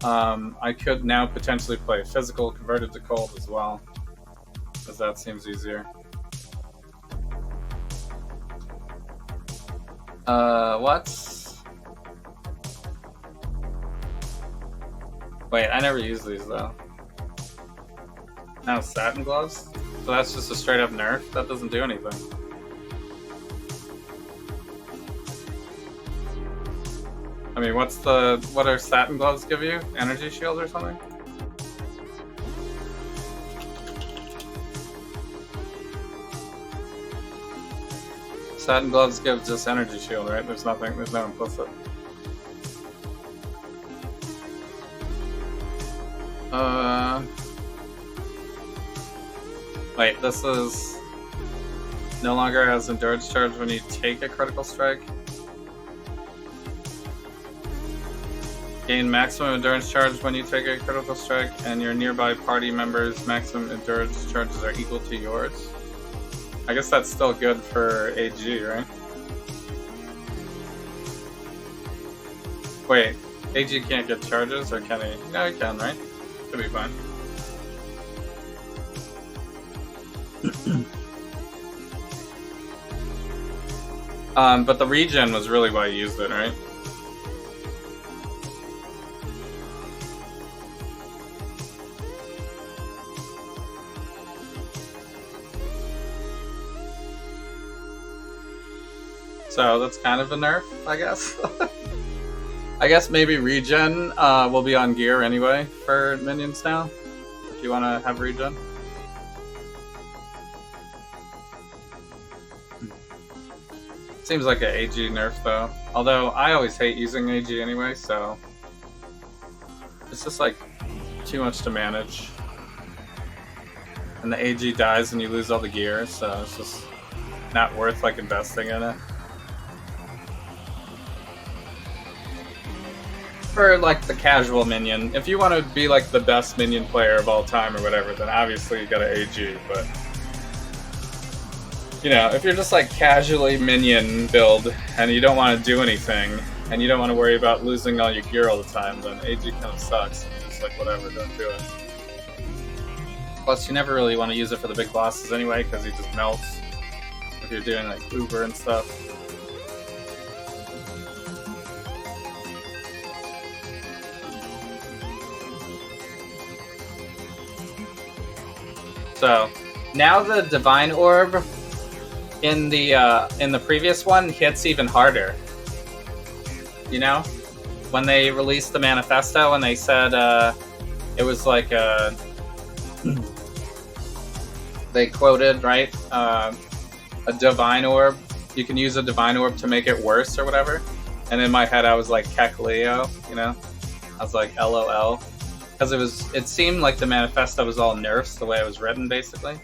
I could now potentially play physical converted to cold as well, because that seems easier. What? Wait, I never use these though. Now satin gloves? So that's just a straight up nerf? That doesn't do anything. I mean, what are satin gloves give you? Energy shield or something? Satin gloves give just energy shield, right? There's no implicit. Wait, this is no longer has endurance charge when you take a critical strike. Gain maximum endurance charge when you take a critical strike, and your nearby party members' maximum endurance charges are equal to yours. I guess that's still good for AG, right? Wait, AG can't get charges, or can he? No, he can, right? Should be fine. But the regen was really why you used it, right? So that's kind of a nerf, I guess. I guess maybe regen will be on gear anyway for minions now, if you want to have regen. Seems like an AG nerf though. Although I always hate using AG anyway, so it's just like too much to manage. And the AG dies and you lose all the gear, so it's just not worth like investing in it. For like the casual minion, if you want to be like the best minion player of all time or whatever, then obviously you gotta AG, but you know, if you're just like casually minion build and you don't want to do anything and you don't want to worry about losing all your gear all the time, then AG kind of sucks. It's just like whatever, don't do it. Plus, you never really want to use it for the big bosses anyway, because he just melts if you're doing like Uber and stuff. So now the Divine Orb in the previous one hits even harder. You know, when they released the manifesto and they said it was like they quoted, right, a Divine Orb. You can use a Divine Orb to make it worse or whatever. And in my head I was like Kekleo, you know, I was like LOL. Because it seemed like the manifesto was all nerfs the way it was written, basically.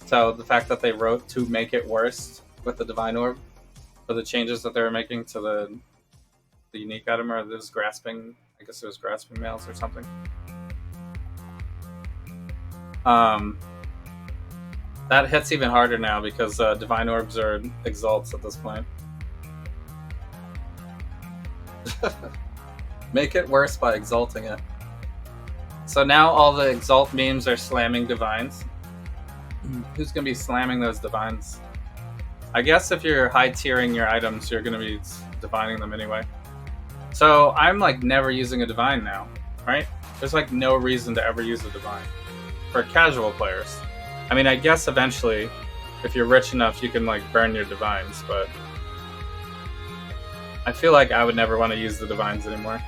So the fact that they wrote to make it worse with the Divine Orb, for the changes that they were making to the unique item, or this grasping, I guess it was grasping mails or something. That hits even harder now because Divine Orbs are exalts at this point. Make it worse by exalting it. So now all the exalt memes are slamming divines. Who's gonna be slamming those divines? I guess if you're high tiering your items, you're gonna be divining them anyway. So I'm like never using a divine now, right? There's like no reason to ever use a divine for casual players. I mean, I guess eventually, if you're rich enough, you can like burn your divines, but I feel like I would never want to use the divines anymore.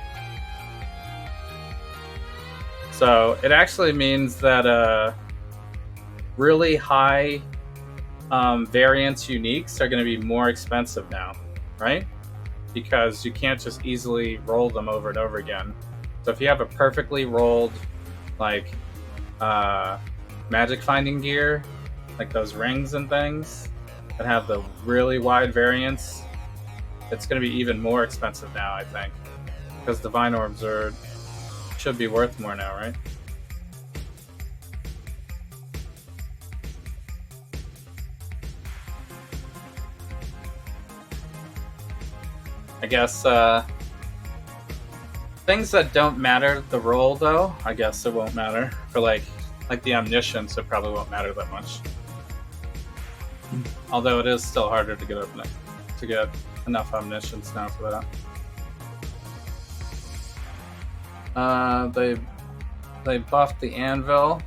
So it actually means that really high variance uniques are going to be more expensive now, right? Because you can't just easily roll them over and over again. So if you have a perfectly rolled, like, magic finding gear, like those rings and things that have the really wide variance, it's going to be even more expensive now, I think, because divine orbs should be worth more now, right? I guess things that don't matter the roll, though, I guess it won't matter. For like the omniscience, it probably won't matter that much. Although it is still harder to get enough omniscience now for that. They buffed the anvil.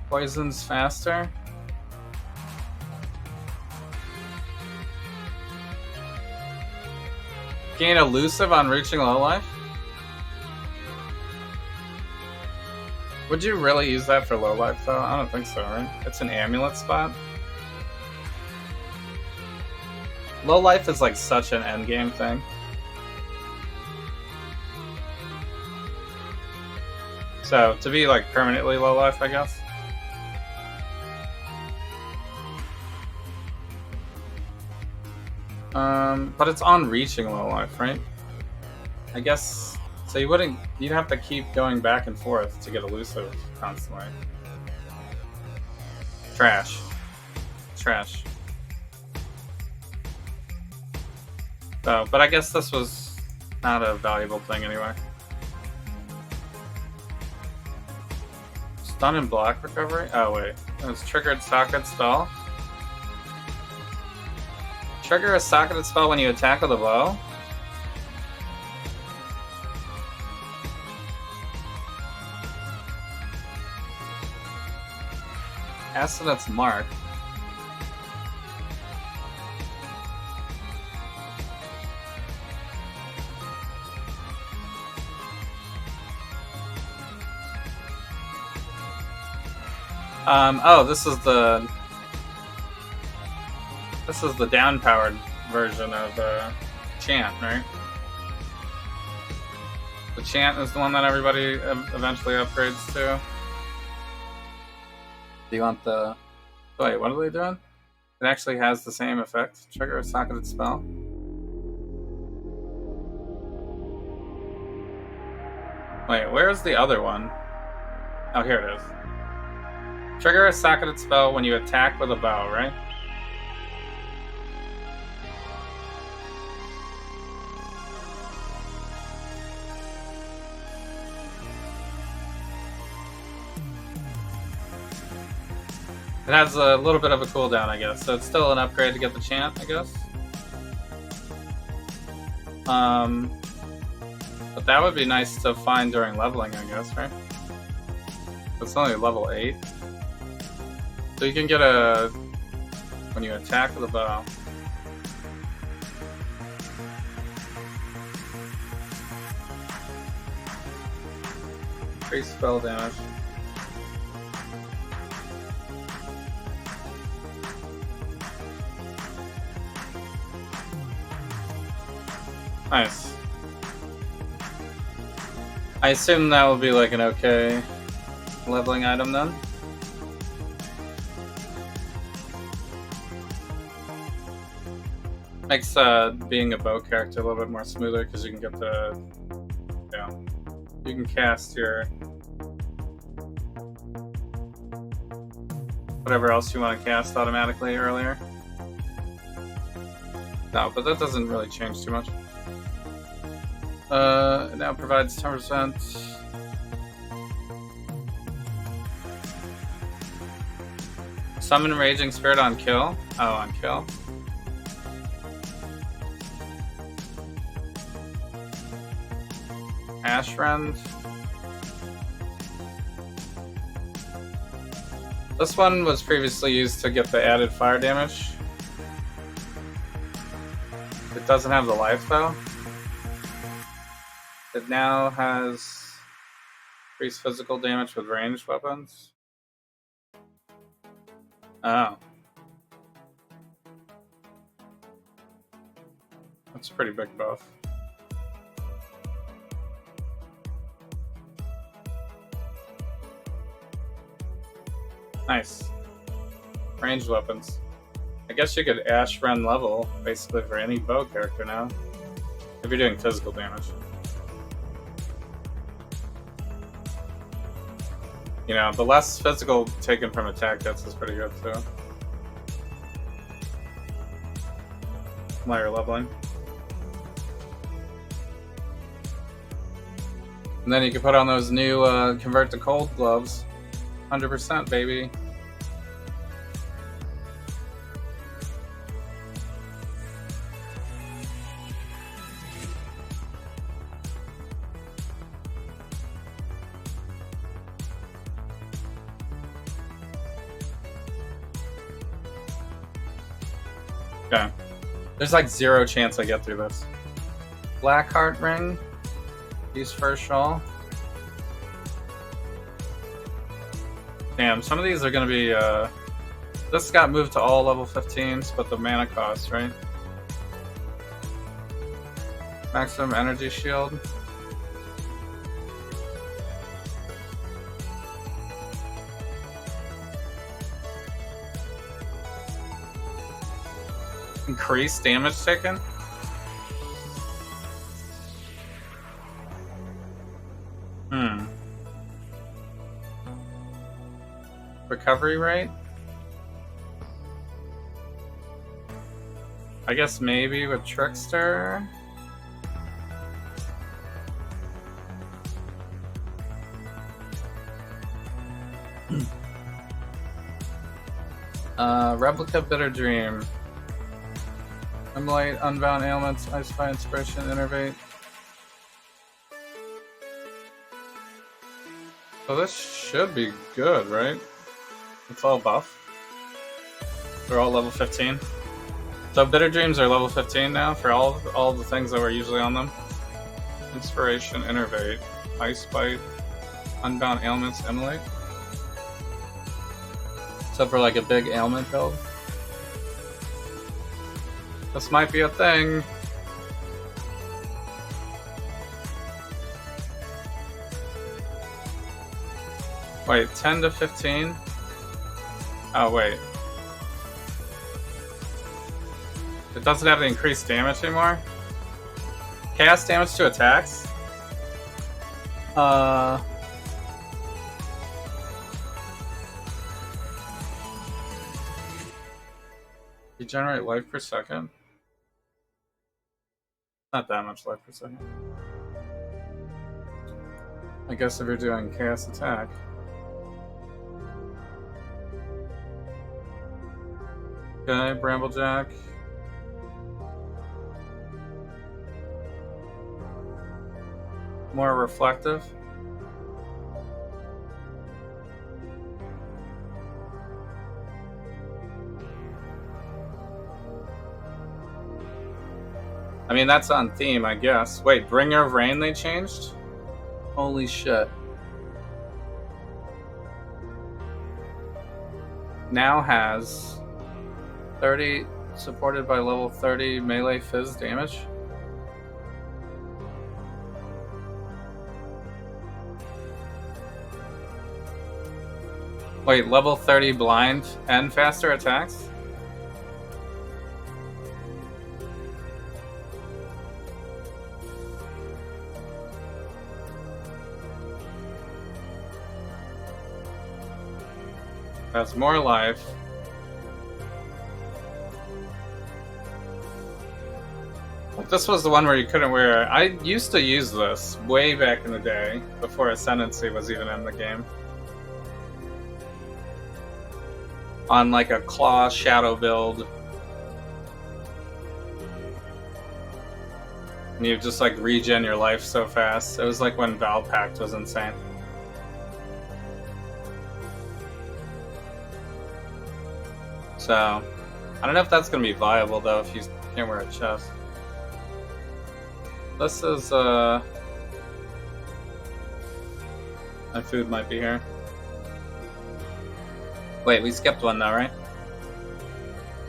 Poisons faster. Gain elusive on reaching low life? Would you really use that for low life though? I don't think so, right? It's an amulet spot. Low life is like such an endgame thing. So to be like permanently low life, I guess. But it's on reaching low life, right? I guess, so you'd have to keep going back and forth to get elusive constantly. Trash. So, but I guess this was not a valuable thing anyway. Stun and block recovery? Oh wait, it was triggered socket spell. Trigger a socketed spell when you attack with a bow. Ascension Mark. Oh, this is the down-powered version of Chant, right? The Chant is the one that everybody eventually upgrades to. Do you want the... Wait, what are they doing? It actually has the same effect. Trigger a socketed spell. Wait, where's the other one? Oh, here it is. Trigger a socketed spell when you attack with a bow, right? It has a little bit of a cooldown, I guess, so it's still an upgrade to get the Chant, I guess. But that would be nice to find during leveling, I guess, right? It's only level 8. So you can get when you attack with a bow. Increase spell damage. Nice. I assume that will be like an okay leveling item then. Makes being a bow character a little bit more smoother because you can get you can cast your whatever else you want to cast automatically earlier. No, but that doesn't really change too much. It now provides 10%. Summon Raging Spirit on kill. Oh, on kill. Ashrend. This one was previously used to get the added fire damage. It doesn't have the life though. It now has increased physical damage with ranged weapons. Oh. That's a pretty big buff. Nice. Ranged weapons. I guess you could Ashrend level basically for any bow character now. If you're doing physical damage. You know, the less physical taken from attack hits is pretty good too. While you're leveling. And then you can put on those new convert to cold gloves. 100%, baby. Okay. There's like 0 chance I get through this. Blackheart ring. Use first shawl. Damn, some of these are gonna be, this got moved to all level 15s, but the mana cost, right? Maximum energy shield. Increased damage taken? Recovery rate? I guess maybe with Trickster. Replica Bitter Dream. Emulate, Unbound Ailments, Ice Fire Inspiration, Innervate. So this should be good, right? It's all buff. They're all level 15. So Bitter Dreams are level 15 now for all the things that were usually on them. Inspiration, Innervate, Ice Bite, Unbound Ailments, Emulate. So for like a big ailment build. This might be a thing. Wait, 10 to 15? Oh, wait. It doesn't have the increased damage anymore? Cast damage to attacks? Regenerate life per second? Not that much life per second. I guess if you're doing cast attack. Okay, Bramblejack. More reflective. I mean, that's on theme, I guess. Wait, Bringer of Rain they changed? Holy shit. Now has 30, supported by level 30 melee fizz damage. Wait, level 30 blind and faster attacks? Has more life. This was the one where you couldn't wear it. I used to use this way back in the day, before Ascendancy was even in the game. On like a claw shadow build. And you just like regen your life so fast. It was like when Valpact was insane. So, I don't know if that's going to be viable though if you can't wear a chest. This is, my food might be here. Wait, we skipped one though, right?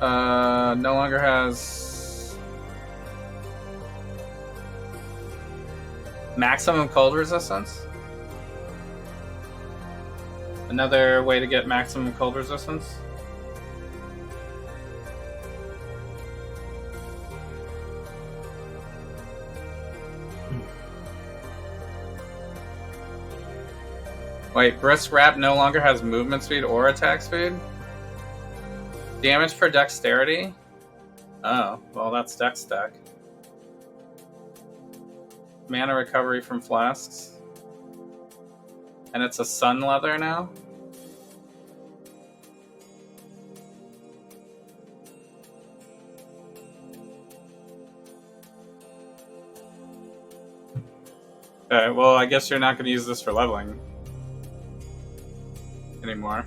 No longer has... maximum cold resistance? Another way to get maximum cold resistance? Wait, Brisk Wrap no longer has movement speed or attack speed? Damage per dexterity? Oh, well that's dex stack. Mana recovery from flasks. And it's a sun leather now? Okay, well I guess you're not going to use this for leveling anymore.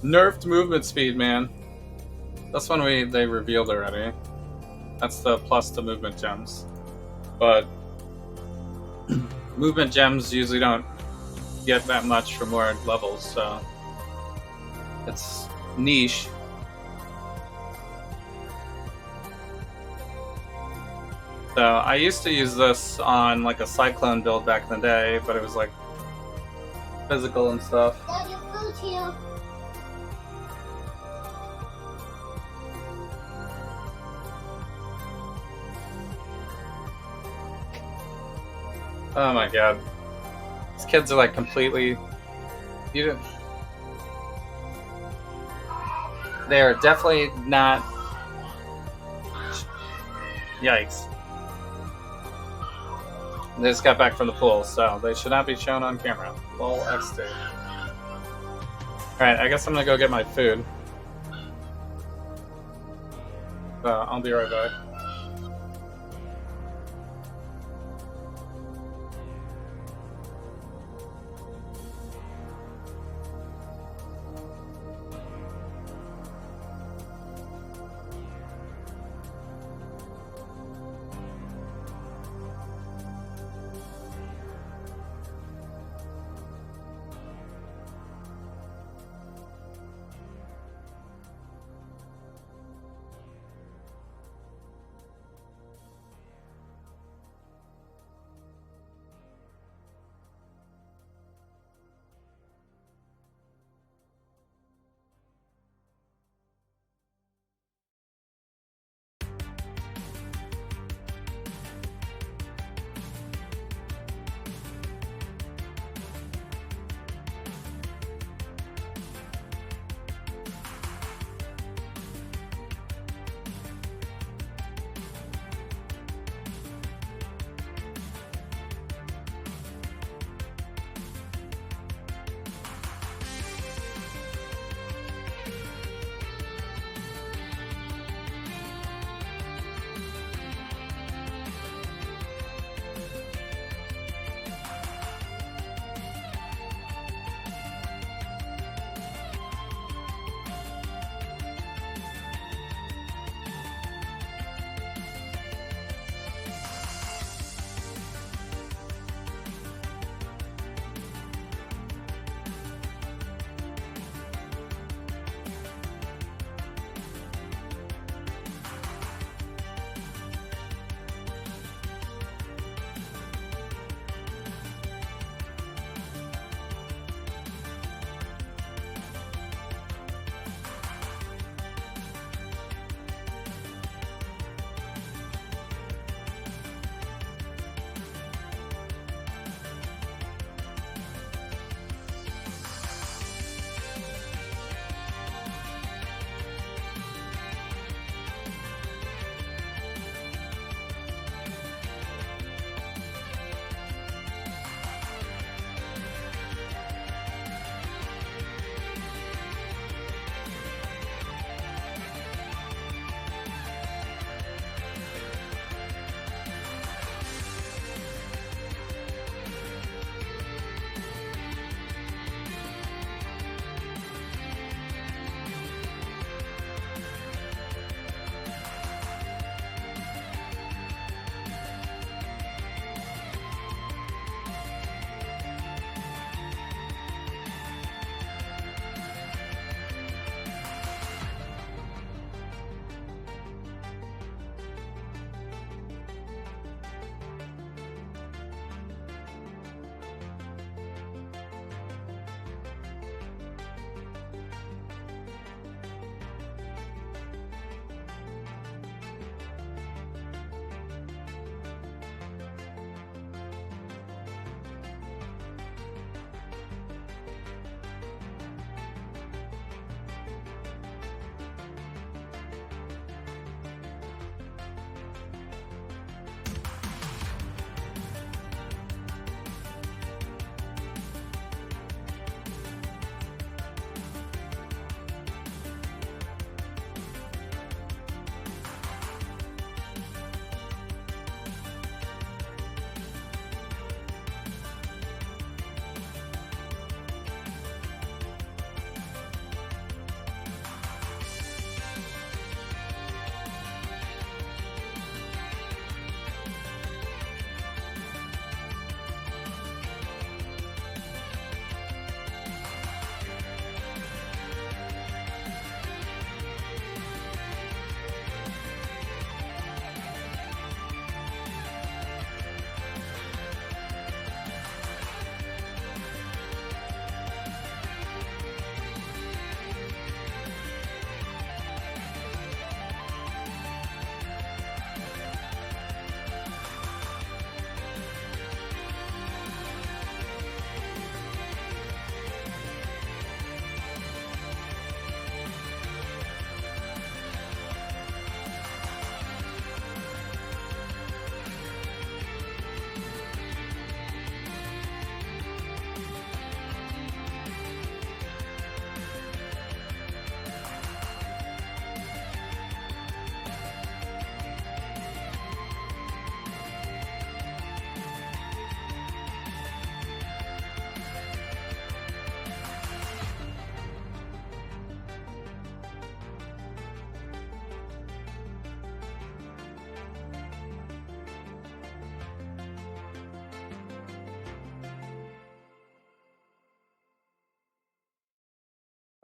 Nerfed movement speed, man. That's one they revealed already. That's the plus to movement gems. But movement gems usually don't get that much for more levels, so it's niche. So I used to use this on like a Cyclone build back in the day, but it was like physical and stuff. Dad, your food's here. Oh my god. These kids are like completely... You didn't... They're definitely not... Yikes. They just got back from the pool, so they should not be shown on camera. Lol XD. Alright, I guess I'm gonna go get my food. I'll be right back.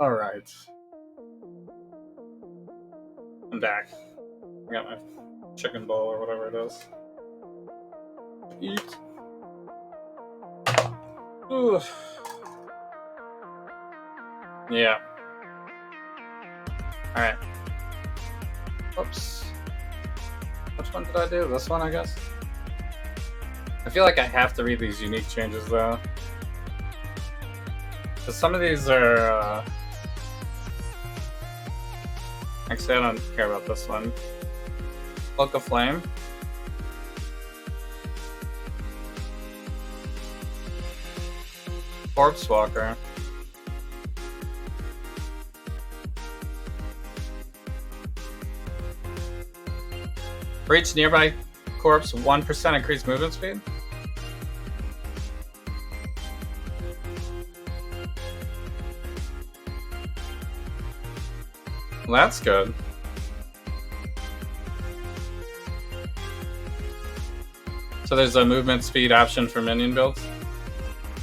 Alright. I'm back. I got my chicken bowl or whatever it is. Eat. Ooh. Yeah. Alright. Oops. Which one did I do? This one, I guess? I feel like I have to read these unique changes, though. Because some of these are, Actually, I don't care about this one. Cloak of Flame. Corpse Walker. For each nearby corpse, 1% increased movement speed. Well, that's good. So there's a movement speed option for minion builds.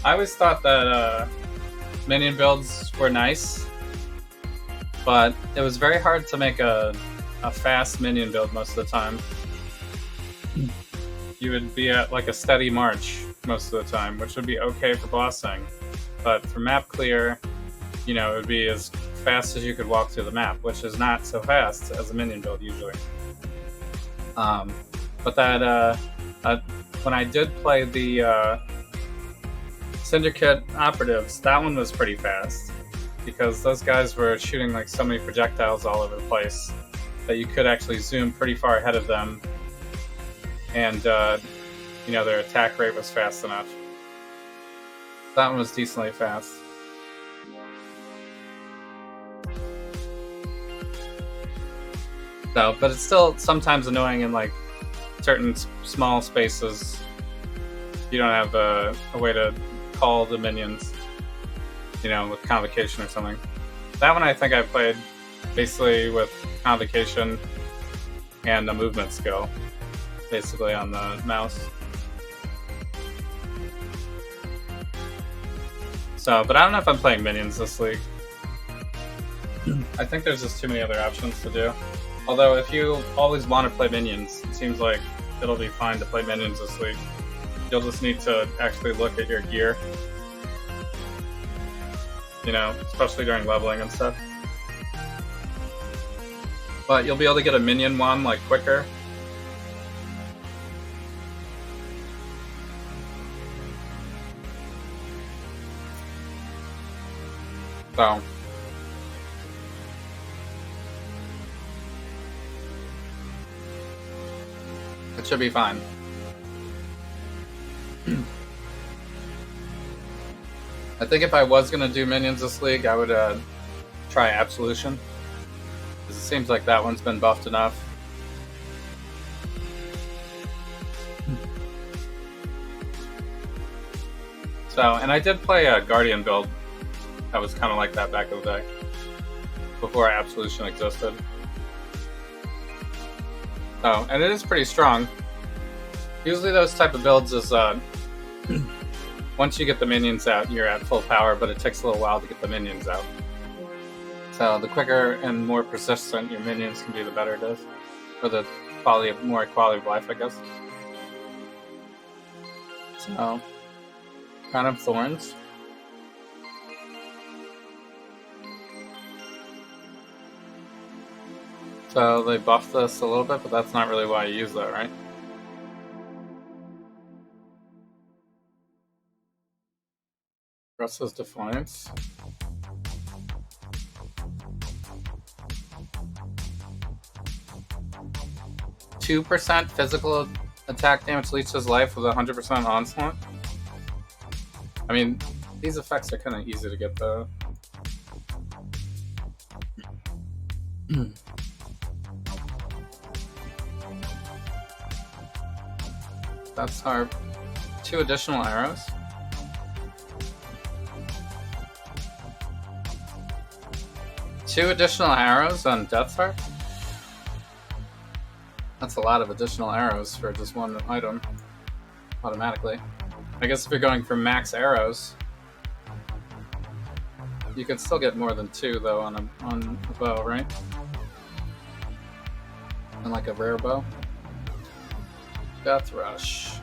I always thought that minion builds were nice, but it was very hard to make a fast minion build most of the time. You would be at like a steady march most of the time, which would be okay for bossing. But for map clear, you know, it would be as fast as you could walk through the map, which is not so fast as a minion build usually. But that when I did play the Syndicate Operatives, that one was pretty fast because those guys were shooting like so many projectiles all over the place that you could actually zoom pretty far ahead of them, and you know, their attack rate was fast enough. That one was decently fast. So, but it's still sometimes annoying in like certain small spaces. You don't have a way to call the minions, you know, with Convocation or something. That one I think I played basically with Convocation and a movement skill, basically on the mouse. So, but I don't know if I'm playing minions this league. I think there's just too many other options to do. Although if you always want to play minions, it seems like it'll be fine to play minions this league. You'll just need to actually look at your gear. You know, especially during leveling and stuff. But you'll be able to get a minion one like quicker. So it should be fine. I think if I was going to do minions this league, I would try Absolution. Because it seems like that one's been buffed enough. So, and I did play a Guardian build that was kind of like that back in the day. Before Absolution existed. Oh, and it is pretty strong. Usually those type of builds is, once you get the minions out, you're at full power, but it takes a little while to get the minions out. So the quicker and more persistent your minions can be, the better it is. Or the more quality of life, I guess. So, Crown of Thorns. So they buffed this a little bit, but that's not really why you use that, right? Russ's Defiance. %2 physical attack damage leeches life with 100% onslaught. I mean, these effects are kind of easy to get though. That's our 2 additional arrows. Two additional arrows on Death's Harp? That's a lot of additional arrows for just one item, automatically. I guess if you're going for max arrows, You could still get more than 2 though on a bow, right? And like a rare bow. Death Rush.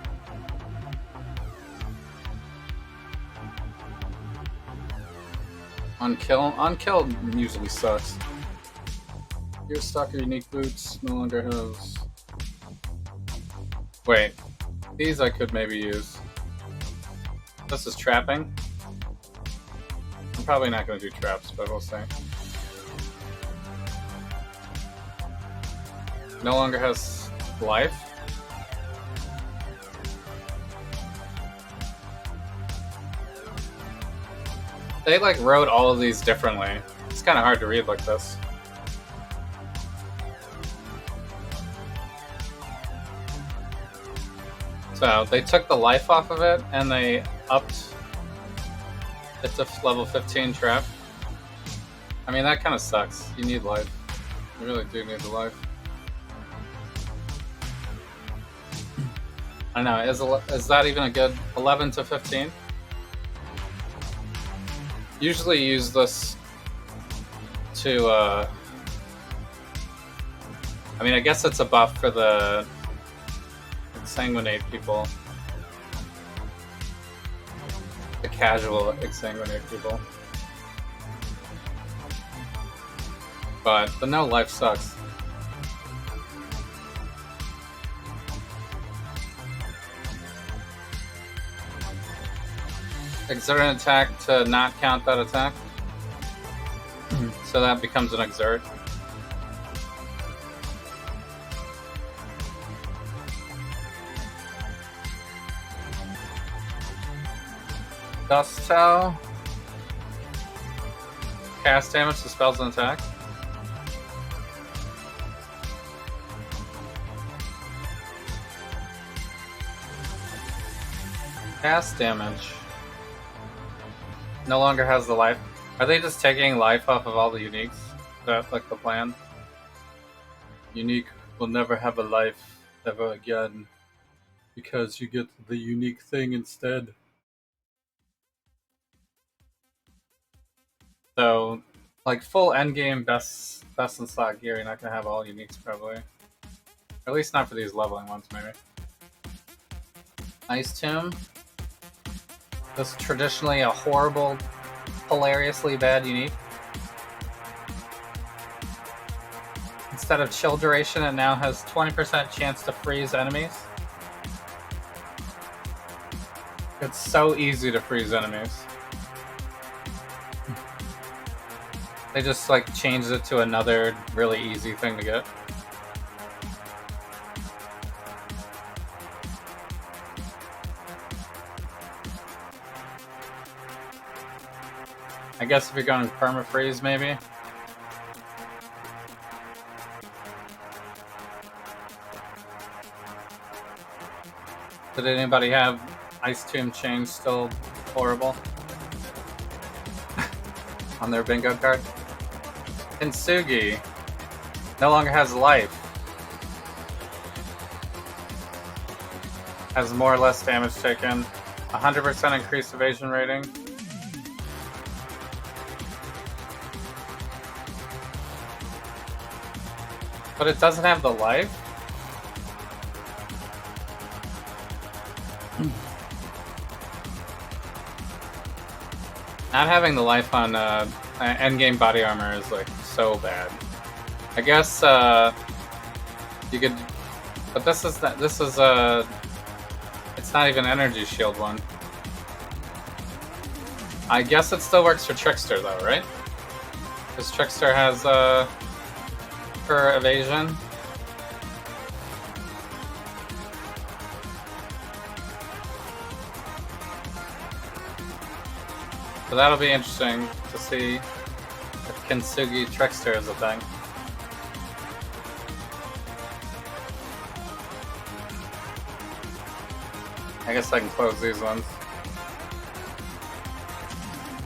Unkill usually sucks. Your Stalker unique boots no longer has. Wait, these I could maybe use. This is trapping. I'm probably not going to do traps, but we'll see. No longer has life. They like wrote all of these differently. It's kind of hard to read like this. So they took the life off of it and they upped it to level 15 trap. I mean, that kind of sucks. You need life. You really do need the life. I don't know. Is that even a good 11 to 15? Usually use this to, I mean, I guess it's a buff for the Exsanguinate people. The casual Exsanguinate people. But the no life sucks. Exert an attack to not count that attack. So that becomes an exert. Dust Towel. Cast damage to spells and attack. Cast damage. No longer has the life. Are they just taking life off of all the uniques? Is that like the plan? Unique will never have a life ever again because you get the unique thing instead. So, like full endgame best in slot gear, you're not gonna have all uniques probably. Or at least not for these leveling ones, maybe. Ice Tomb. This is traditionally a horrible, hilariously bad unique. Instead of chill duration, it now has 20% chance to freeze enemies. It's so easy to freeze enemies. They just like changed it to another really easy thing to get. I guess if you're going perma-freeze, maybe. Did anybody have Ice Tomb Change still horrible on their bingo card? Kintsugi no longer has life. Has more or less damage taken. 100% increased evasion rating. But it doesn't have the life? Not having the life on endgame body armor is like so bad. I guess you could, but this is it's not even energy shield one. I guess it still works for Trickster though, right? Because Trickster has for evasion. So that'll be interesting to see if Kintsugi Trickster is a thing. I guess I can close these ones.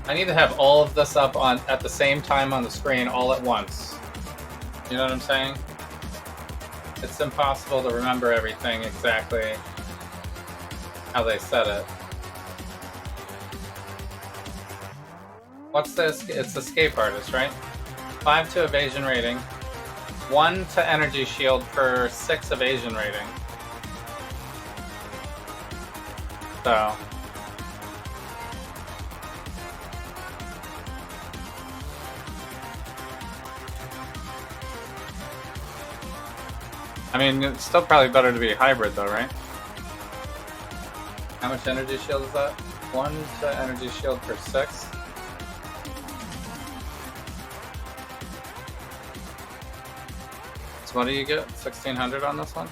I need to have all of this up on at the same time on the screen all at once. You know what I'm saying? It's impossible to remember everything exactly how they said it. What's this? It's Escape Artist, right? 5 to evasion rating. 1 to energy shield per 6 evasion rating. So. I mean, it's still probably better to be a hybrid though, right? How much energy shield is that? 1 to energy shield per 6. So what do you get? 1600 on this one? Is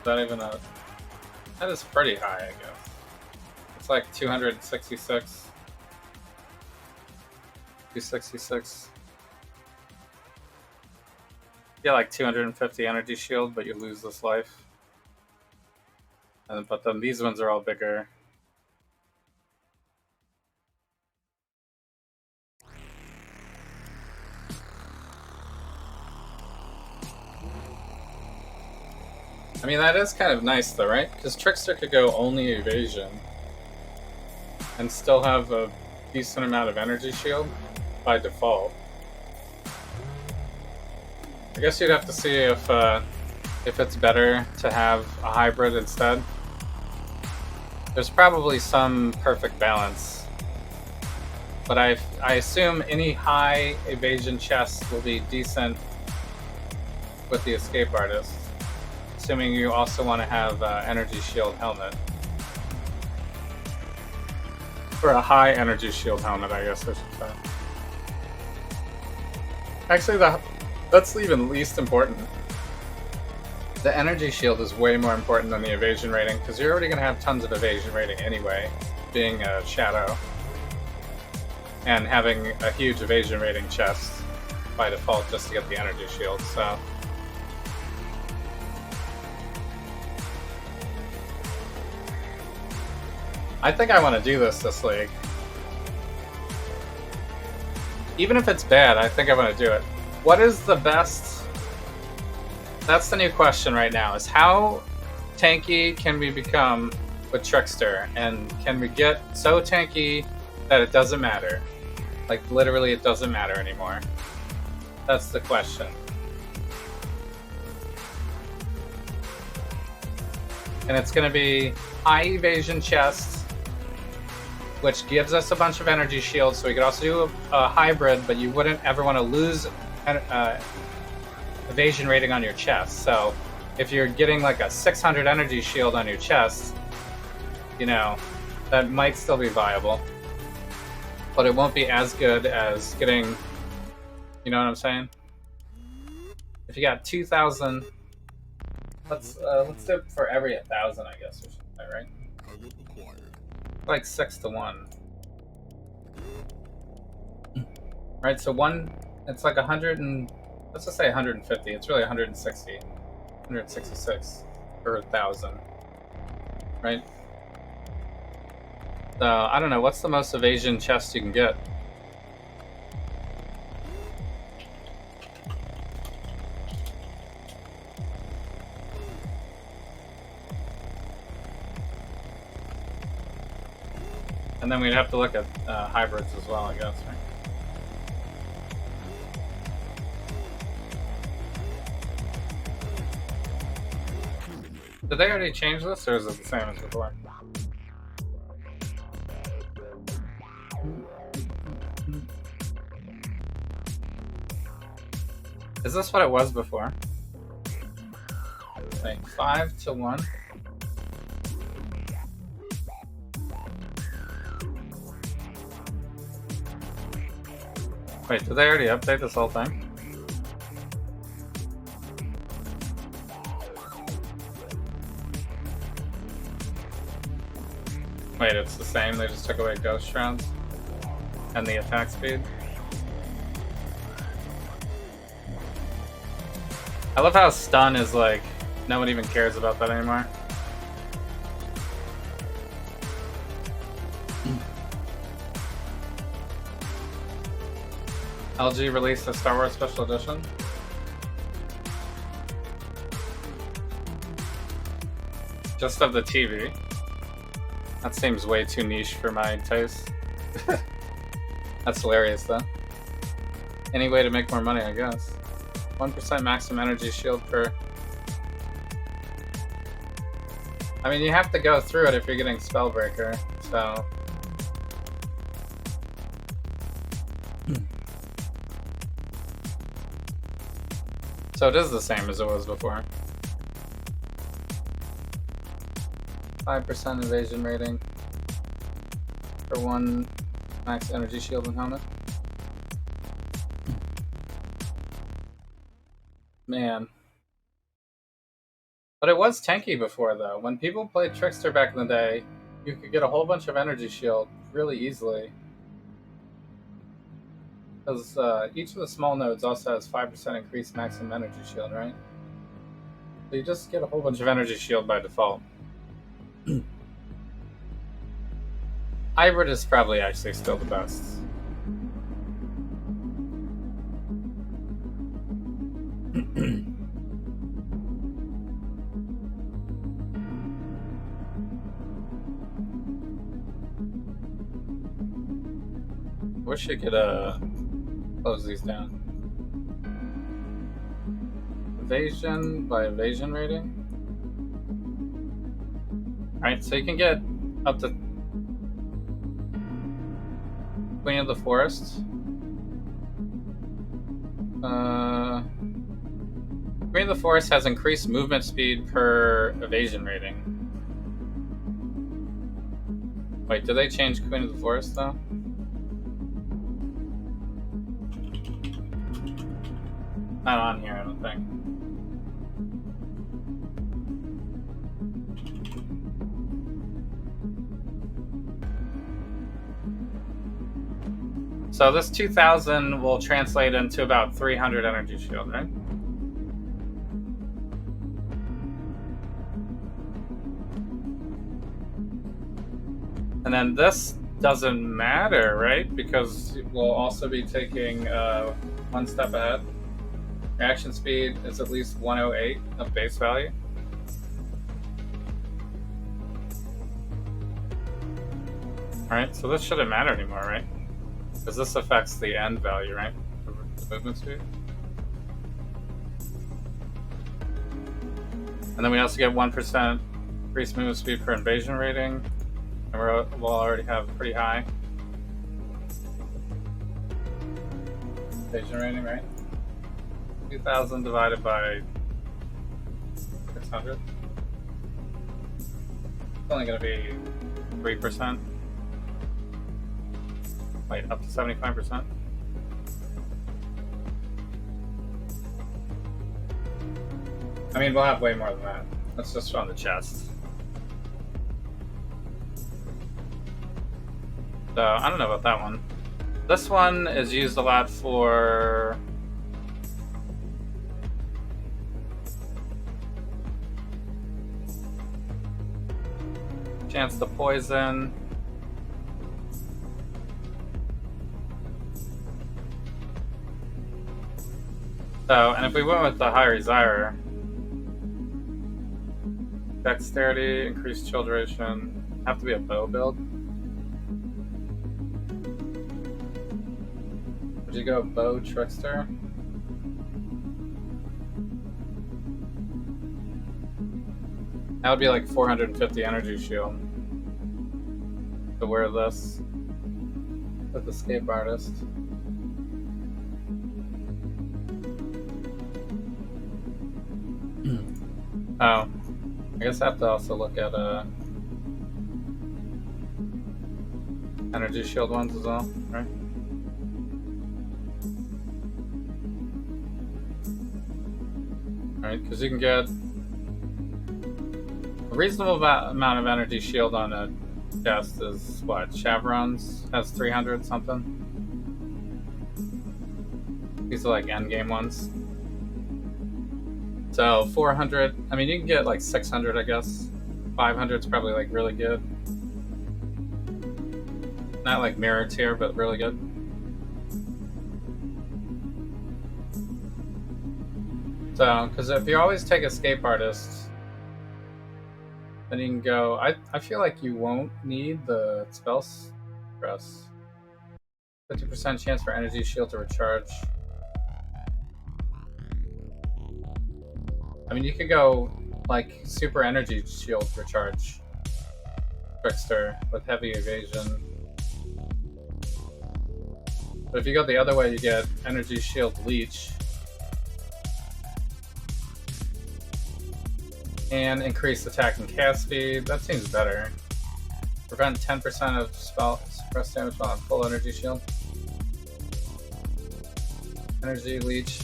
that even a... That is pretty high, I guess. It's like 266. 266. Yeah, like 250 energy shield, but you lose this life. But then these ones are all bigger. I mean, that is kind of nice though, right? Because Trickster could go only evasion and still have a decent amount of energy shield by default. I guess you'd have to see if it's better to have a hybrid instead. There's probably some perfect balance, but I assume any high evasion chest will be decent with the Escape Artist, assuming you also want to have energy shield helmet. Or a high energy shield helmet, I guess I should say. Actually, that's even least important. The energy shield is way more important than the evasion rating, because you're already going to have tons of evasion rating anyway, being a shadow. And having a huge evasion rating chest by default just to get the energy shield, so... I think I want to do this league. Even if it's bad, I think I want to do it. What is the best... That's the new question right now, is how tanky can we become with Trickster? And can we get so tanky that it doesn't matter? Like, literally it doesn't matter anymore. That's the question. And it's going to be high evasion chest, which gives us a bunch of energy shields, so we could also do a hybrid, but you wouldn't ever want to lose evasion rating on your chest. So if you're getting like a 600 energy shield on your chest, you know, that might still be viable, but it won't be as good as getting, you know what I'm saying? If you got 2,000, let's do it for every 1,000, I guess, or something, right? Like 6 to 1. Right, so one, it's like 100 and, let's just say 150. It's really 160. 166 per 1,000. Right? So, I don't know, what's the most evasion chest you can get? And then we'd have to look at hybrids as well, I guess, right? Did they already change this, or is it the same as before? Is this what it was before? Like 5 to 1? Wait, did they already update this whole thing? Wait, it's the same, they just took away ghost rounds and the attack speed. I love how stun is like, no one even cares about that anymore. LG released a Star Wars Special Edition. Just of the TV. That seems way too niche for my taste. That's hilarious, though. Any way to make more money, I guess. 1% maximum energy shield per... I mean, you have to go through it if you're getting Spellbreaker, so... So it is the same as it was before. 5% evasion rating for 1 max energy shield and helmet. Man. But it was tanky before, though. When people played Trickster back in the day, you could get a whole bunch of energy shield really easily. Because each of the small nodes also has 5% increased maximum energy shield, right? So you just get a whole bunch of energy shield by default. Hybrid is probably actually still the best. Wish I could close these down. Evasion by evasion rating. Alright, so you can get up to Queen of the Forest. Queen of the Forest has increased movement speed per evasion rating. Wait, did they change Queen of the Forest though? Not on here, I don't think. So this 2,000 will translate into about 300 energy shield, right? And then this doesn't matter, right? Because we'll also be taking one step ahead. Reaction speed is at least 108 of base value. Alright, so this shouldn't matter anymore, right? Because this affects the end value, right? The movement speed. And then we also get 1% increased movement speed per invasion rating. And we'll already have pretty high invasion rating, right? 2,000 divided by 600. It's only going to be 3%. Wait, up to 75%. I mean, we'll have way more than that. That's just on the chest. So, I don't know about that one. This one is used a lot for... chance to poison. So, and if we went with the higher desire, dexterity, increased chill duration, have to be a bow build. Would you go bow trickster? That would be like 450 energy shield to wear this with the Escape Artist. Oh, I guess I have to also look at energy shield ones as well, right? Alright, because you can get a reasonable amount of energy shield on a chest is what? Chevrons has 300 something. These are like endgame ones. So 400, I mean, you can get like 600, I guess. 500 is probably like really good. Not like mirror tier, but really good. So, because if you always take Escape Artist, then you can go. I feel like you won't need the spell stress 50% chance for energy shield to recharge. I mean, you could go like super energy shield recharge. Trickster with heavy evasion. But if you go the other way, you get energy shield leech. And increase attack and cast speed. That seems better. Prevent 10% of spell suppress damage while on full energy shield. Energy leech.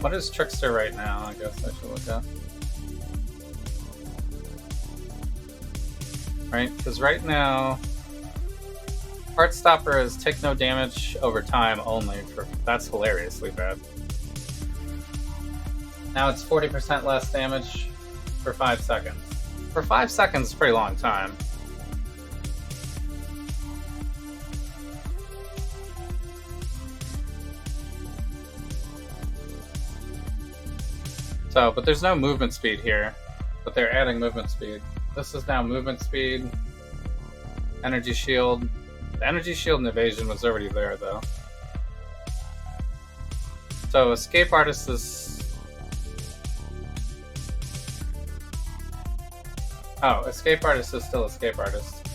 What is Trickster right now? I guess I should look up. Right, because right now, Heartstopper is take no damage over time only. That's hilariously bad. Now it's 40% less damage for 5 seconds. For 5 seconds, is a pretty long time. So, but there's no movement speed here. But they're adding movement speed. This is now movement speed. Energy shield. The energy shield and evasion was already there, though. So, Escape Artist is... Oh, Escape Artist is still Escape Artist.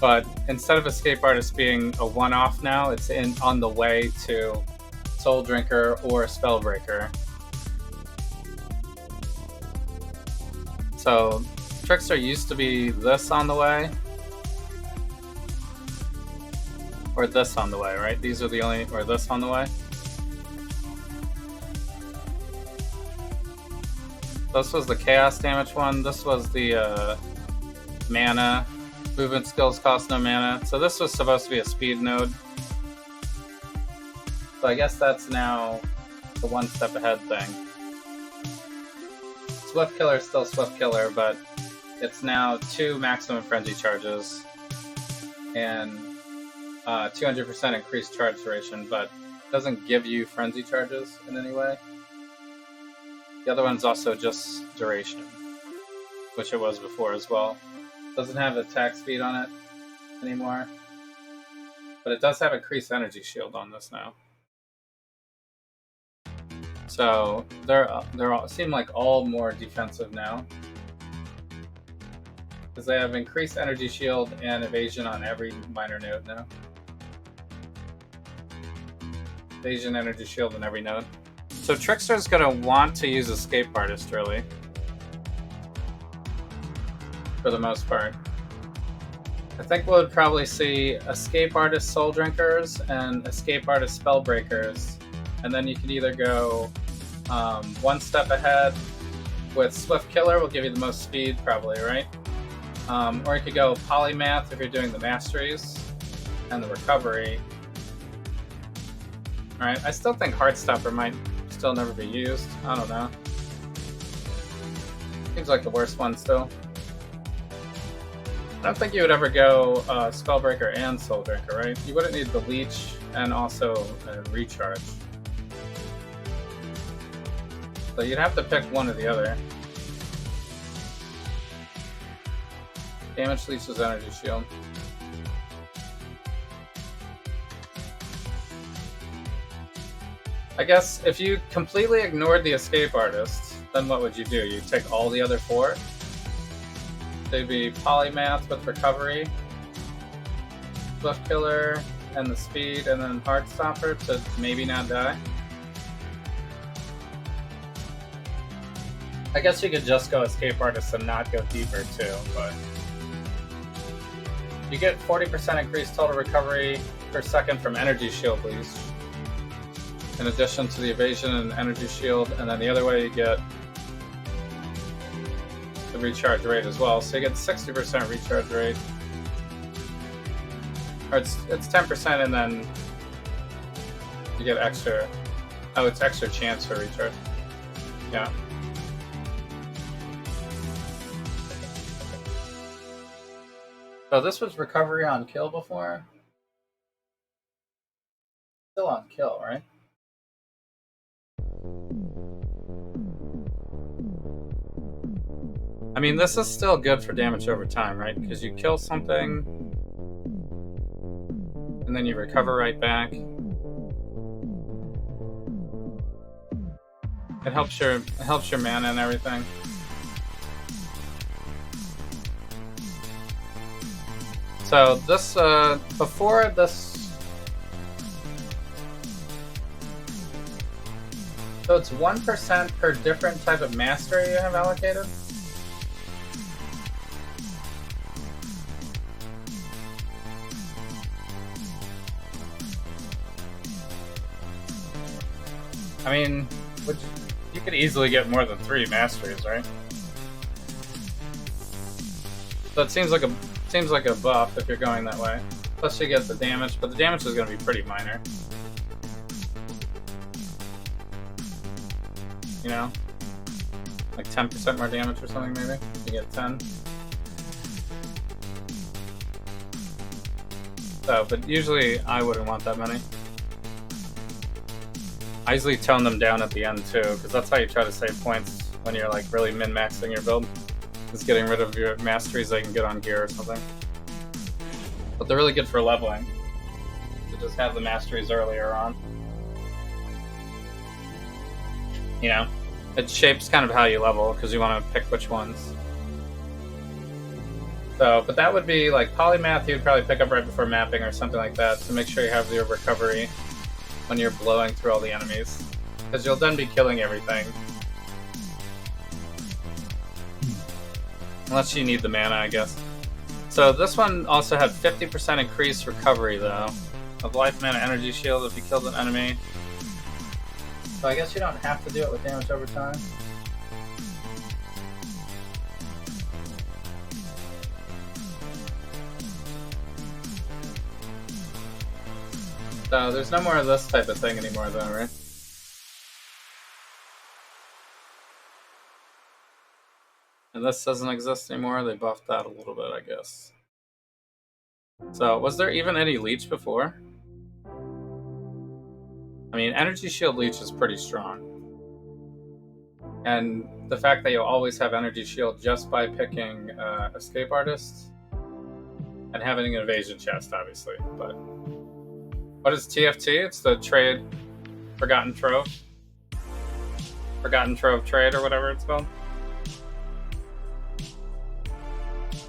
But instead of Escape Artist being a one-off now, it's on the way to Soul Drinker or Spellbreaker. So, Trickster used to be this on the way. Or this on the way, right? These are the only... Or this on the way. This was the chaos damage one. This was the mana. Movement skills cost no mana. So this was supposed to be a speed node. So I guess that's now the one step ahead thing. Swift Killer is still Swift Killer, but it's now 2 maximum frenzy charges and 200% increased charge duration, but doesn't give you frenzy charges in any way. The other one's also just duration, which it was before as well. Doesn't have attack speed on it anymore, but it does have increased energy shield on this now. So they're all seem like all more defensive now, because they have increased energy shield and evasion on every minor node now. Evasion, energy shield, in every node. So Trickster's gonna want to use Escape Artist, really. For the most part. I think we'll probably see Escape Artist Soul Drinkers and Escape Artist Spellbreakers. And then you can either go one step ahead with Swift Killer, will give you the most speed, probably, right? Or you could go Polymath if you're doing the Masteries and the Recovery. Alright, I still think Heartstopper might still never be used. I don't know. Seems like the worst one still. I don't think you would ever go Spellbreaker and Soul Drinker, right? You wouldn't need the Leech and also a Recharge. So you'd have to pick one or the other. Damage Leech is Energy Shield. I guess if you completely ignored the Escape Artist, then what would you do? You'd take all the other 4? They'd be Polymath with Recovery, Swift Killer, and the Speed, and then Heartstopper to maybe not die. I guess you could just go Escape Artist and not go deeper too, but... You get 40% increased total recovery per second from Energy Shield Leech, in addition to the evasion and energy shield, and then the other way you get the recharge rate as well. So you get 60% recharge rate. Or it's 10%, and then you get extra. Oh, it's extra chance for recharge. Yeah. So this was recovery on kill before. Still on kill, right? I mean, this is still good for damage over time, right? Because you kill something, and then you recover right back. It helps your mana and everything. So this before this, so it's 1% per different type of mastery you have allocated. I mean, you could easily get more than 3 masteries, right? So it seems like a buff if you're going that way. Plus you get the damage, but the damage is going to be pretty minor. You know? Like 10% more damage or something maybe? You get 10. So, but usually I wouldn't want that many. I usually tone them down at the end too, because that's how you try to save points when you're like really min-maxing your build. Is getting rid of your masteries that you can get on gear or something. But they're really good for leveling. To just have the masteries earlier on. You know, it shapes kind of how you level because you want to pick which ones. So, but that would be like polymath. You'd probably pick up right before mapping or something like that to make sure you have your recovery when you're blowing through all the enemies, because you'll then be killing everything. Unless you need the mana, I guess. So this one also had 50% increased recovery, though, of life, mana, energy shield if you killed an enemy. So I guess you don't have to do it with damage over time. So there's no more of this type of thing anymore, though, right? And this doesn't exist anymore. They buffed that a little bit, I guess. So, was there even any leech before? I mean, energy shield leech is pretty strong. And the fact that you'll always have energy shield just by picking escape artists and having an evasion chest, obviously. But what is TFT? It's the trade Forgotten Trove. Forgotten Trove trade or whatever it's called.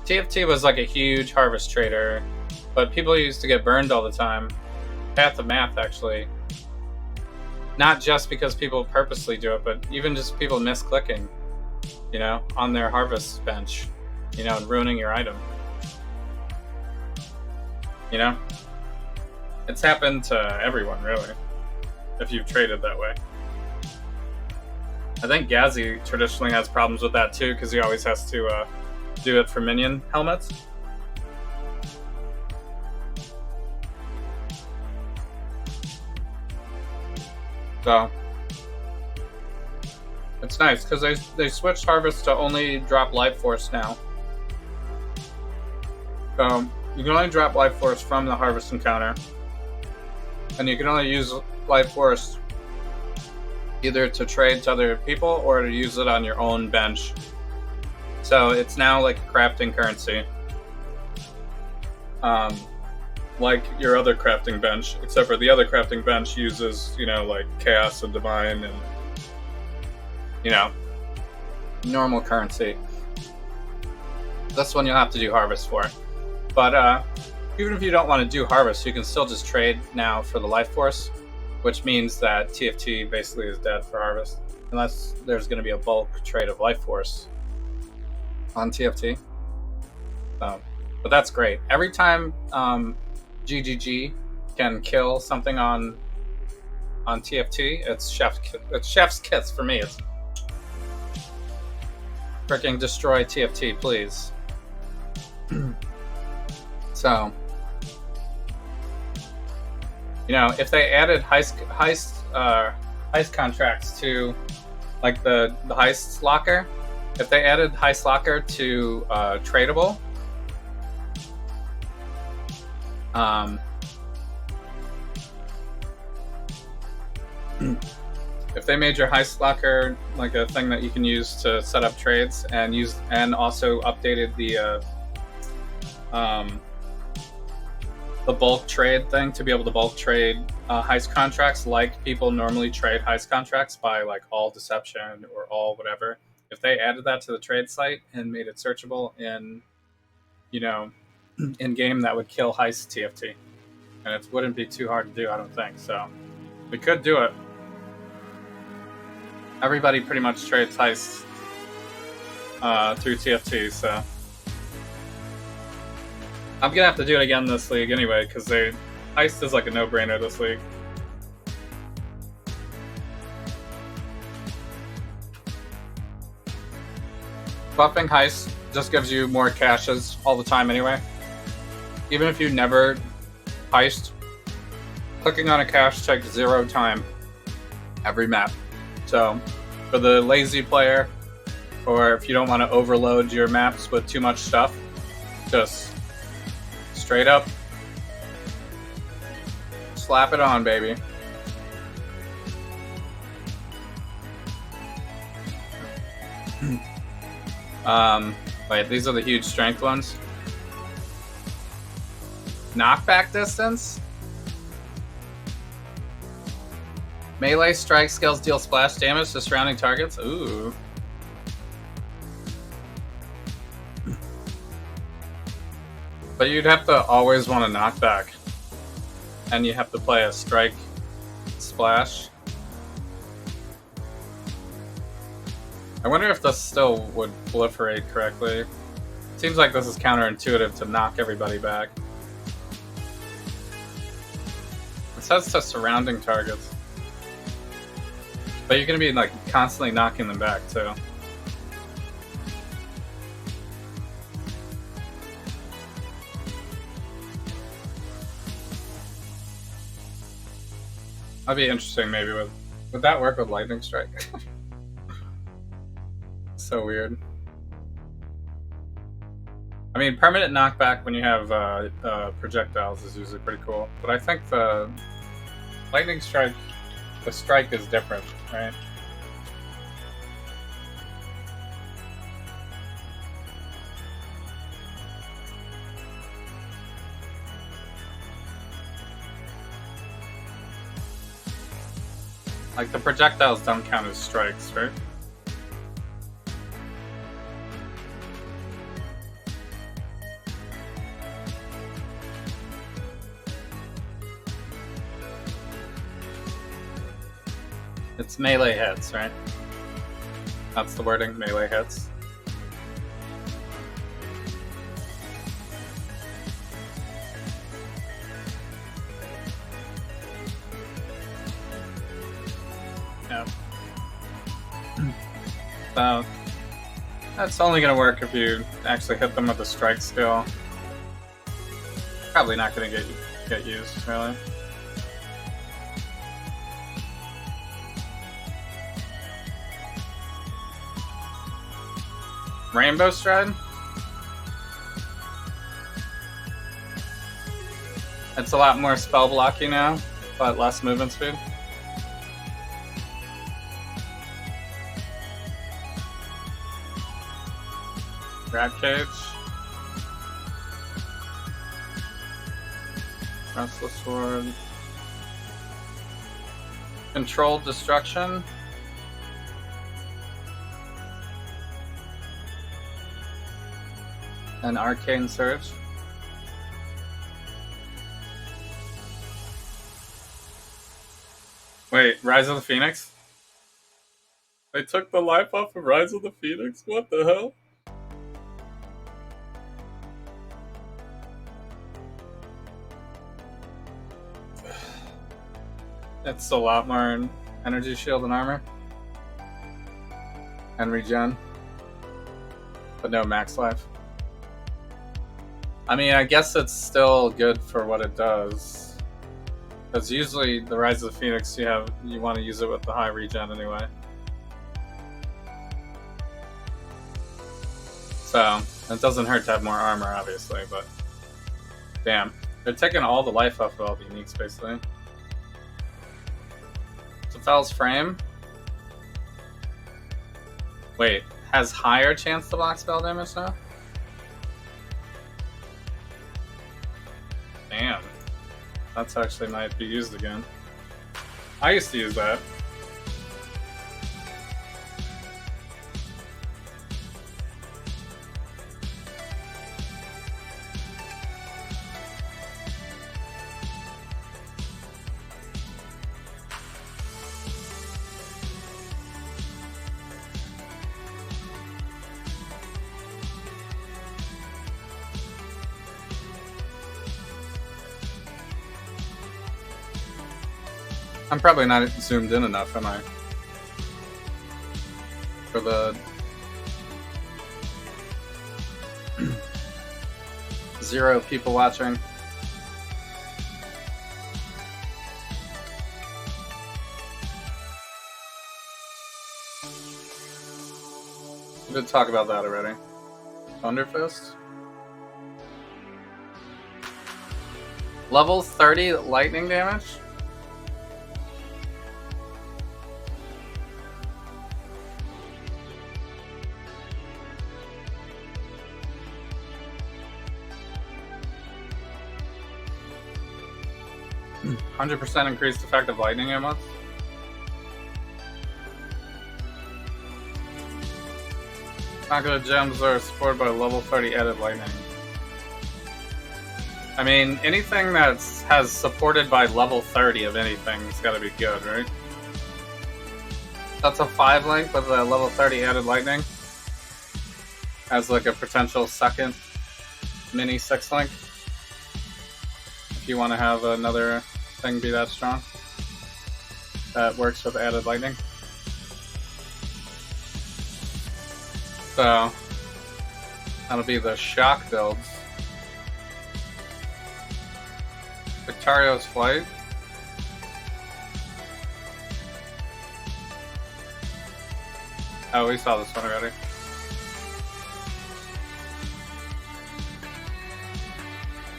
TFT was like a huge harvest trader, but people used to get burned all the time. Path of Math, actually. Not just because people purposely do it, but even just people misclicking, you know, on their harvest bench, you know, and ruining your item. You know? It's happened to everyone, really, if you've traded that way. I think Gazi traditionally has problems with that, too, because he always has to do it for minion helmets. So it's nice because they switched harvest to only drop life force now. So you can only drop life force from the harvest encounter, and you can only use life force either to trade to other people or to use it on your own bench. So it's now like a crafting currency, like your other crafting bench, except for the other crafting bench uses, you know, like chaos and divine and, you know, normal currency. This one you'll have to do harvest for. But even if you don't want to do harvest, you can still just trade now for the life force, which means that TFT basically is dead for harvest, unless there's going to be a bulk trade of life force on TFT. But that's great. Every time GGG can kill something on TFT, it's chef's kiss for me. It's freaking destroy TFT, please. So, you know, if they added heist contracts to, like the heist locker, if they added heist locker to tradable, if they made your heist locker like a thing that you can use to set up trades and also updated the the bulk trade thing to be able to bulk trade heist contracts like people normally trade heist contracts by like all deception or all whatever. If they added that to the trade site and made it searchable in, you know, in game, that would kill heist TFT, and it wouldn't be too hard to do, I don't think. So we could do it. Everybody pretty much trades heist through TFT, so I'm gonna have to do it again this league anyway, because heist is like a no-brainer this league. Buffing heist just gives you more caches all the time anyway. Even if you never heist, clicking on a cache takes 0 time every map. So for the lazy player, or if you don't want to overload your maps with too much stuff, just straight up slap it on, baby. Wait, these are the huge strength ones. Knockback distance? Melee strike skills deal splash damage to surrounding targets? Ooh. But you'd have to always want to knockback. And you have to play a strike splash. I wonder if this still would proliferate correctly. Seems like this is counterintuitive to knock everybody back. It says to surrounding targets. But you're going to be like constantly knocking them back too. That'd be interesting maybe would that work with lightning strike? So weird. I mean, permanent knockback when you have projectiles is usually pretty cool. But I think the lightning strike, the strike is different, right? Like the projectiles don't count as strikes, right? It's melee hits, right? That's the wording, melee hits. Yeah. So, that's only going to work if you actually hit them with a strike skill. Probably not going to get used, really. Rainbow Stride? It's a lot more spell blocky now, but less movement speed. Rat Cage. Restless Sword. Controlled Destruction. And Arcane Surge. Wait, Rise of the Phoenix? They took the life off of Rise of the Phoenix? What the hell? It's a lot more energy shield and armor. And regen. But no max life. I mean, I guess it's still good for what it does. Because usually the Rise of the Phoenix, you want to use it with the high regen anyway. So, it doesn't hurt to have more armor, obviously, but... Damn. They're taking all the life off of all the uniques, basically. Zephel's Frame? Wait, has higher chance to block spell damage now? Damn. That's actually might be used again. I used to use that. I'm probably not zoomed in enough, am I? For the 0 people watching. We did talk about that already. Thunderfist. Level 30 lightning damage? %, increased effective lightning ammo. Not good gems are supported by level 30 added lightning. I mean, anything that has supported by level 30 of anything has got to be good, right? That's a 5 link with a level 30 added lightning. As like a potential second mini 6 link. If you want to have another thing be that strong that works with added lightning. So that'll be the shock builds. Victario's Flight. Oh, we saw this one already.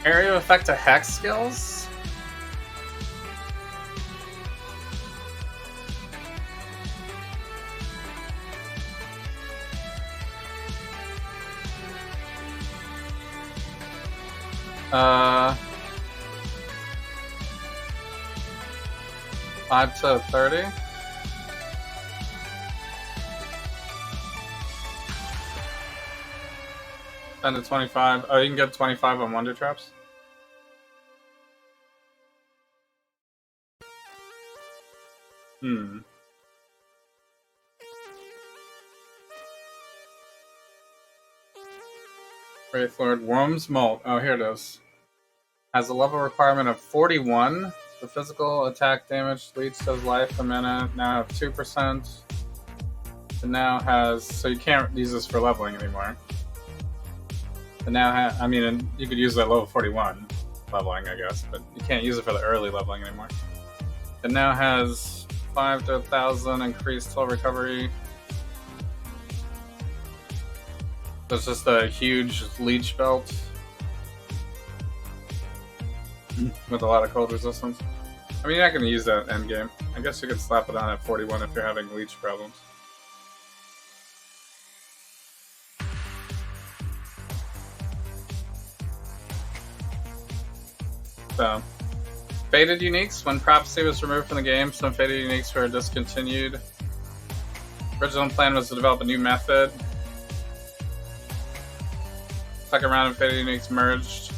Area effect to hex skills? Uh, 5 to 30. Ten to 25. Oh, you can get 25 on Wonder Traps. Wraith Lord Worm's Molt. Oh, here it is. Has a level requirement of 41. The physical attack damage leads to his life a minute. Now have 2%. It now has, so you can't use this for leveling anymore. It now I mean, and you could use it at level 41 leveling, I guess, but you can't use it for the early leveling anymore. It now has 5 to 1,000 increased total recovery. There's just a huge leech belt with a lot of cold resistance. I mean, you're not going to use that end game. I guess you could slap it on at 41 if you're having leech problems. So, Faded Uniques. When Prophecy was removed from the game, some Faded Uniques were discontinued. Original plan was to develop a new method. Second round of Faded Uniques merged.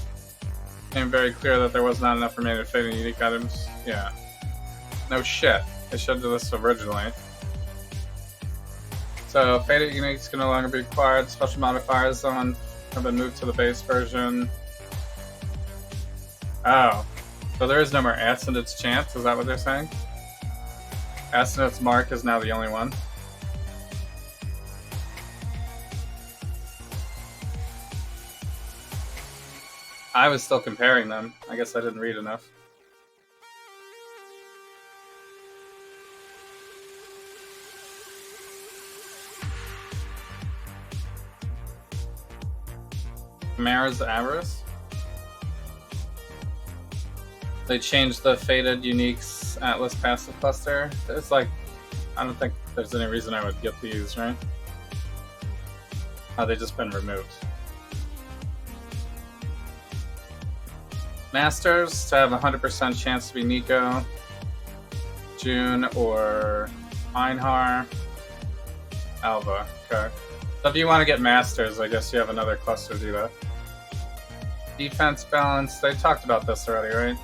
Became very clear that there was not enough remaining Faded Unique items. Yeah. No shit. They should have done this originally. So, Faded Uniques can no longer be acquired. Special modifiers on have been moved to the base version. Oh. So there is no more Ascendant's Chance? Is that what they're saying? Ascendant's Mark is now the only one. I was still comparing them. I guess I didn't read enough. Mara's Avarice. They changed the Faded Uniques Atlas passive cluster. It's like, I don't think there's any reason I would get these, right? Oh, they've just been removed. Masters to have a 100% chance to be Nico, June, or Einhar. Alva, okay. So if you want to get Masters, I guess you have another cluster to do that. Defense balance, they talked about this already, right?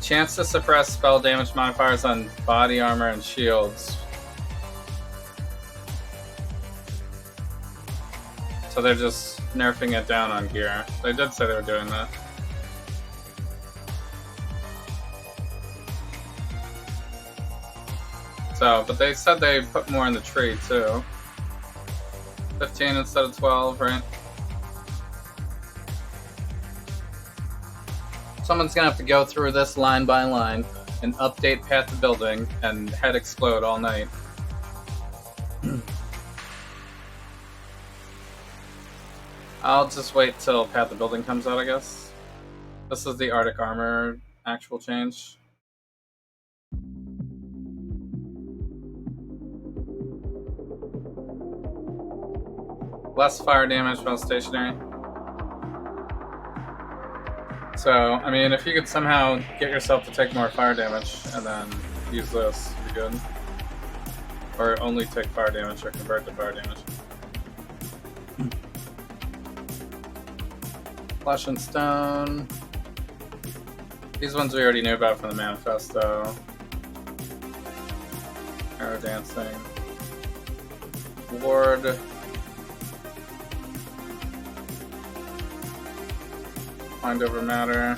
Chance to suppress spell damage modifiers on body armor and shields. So they're just nerfing it down on gear. They did say they were doing that. So, but they said they put more in the tree too. 15 instead of 12, right? Someone's gonna have to go through this line by line and update Path to Building and head explode all night. I'll just wait till Path to Building comes out, I guess. This is the Arctic Armor actual change. Less fire damage while stationary. So, I mean, if you could somehow get yourself to take more fire damage and then use this, you'd be good. Or only take fire damage or convert to fire damage. Flesh and Stone. These ones we already knew about from the manifesto. Arrow Dancing. Ward. Mind over matter.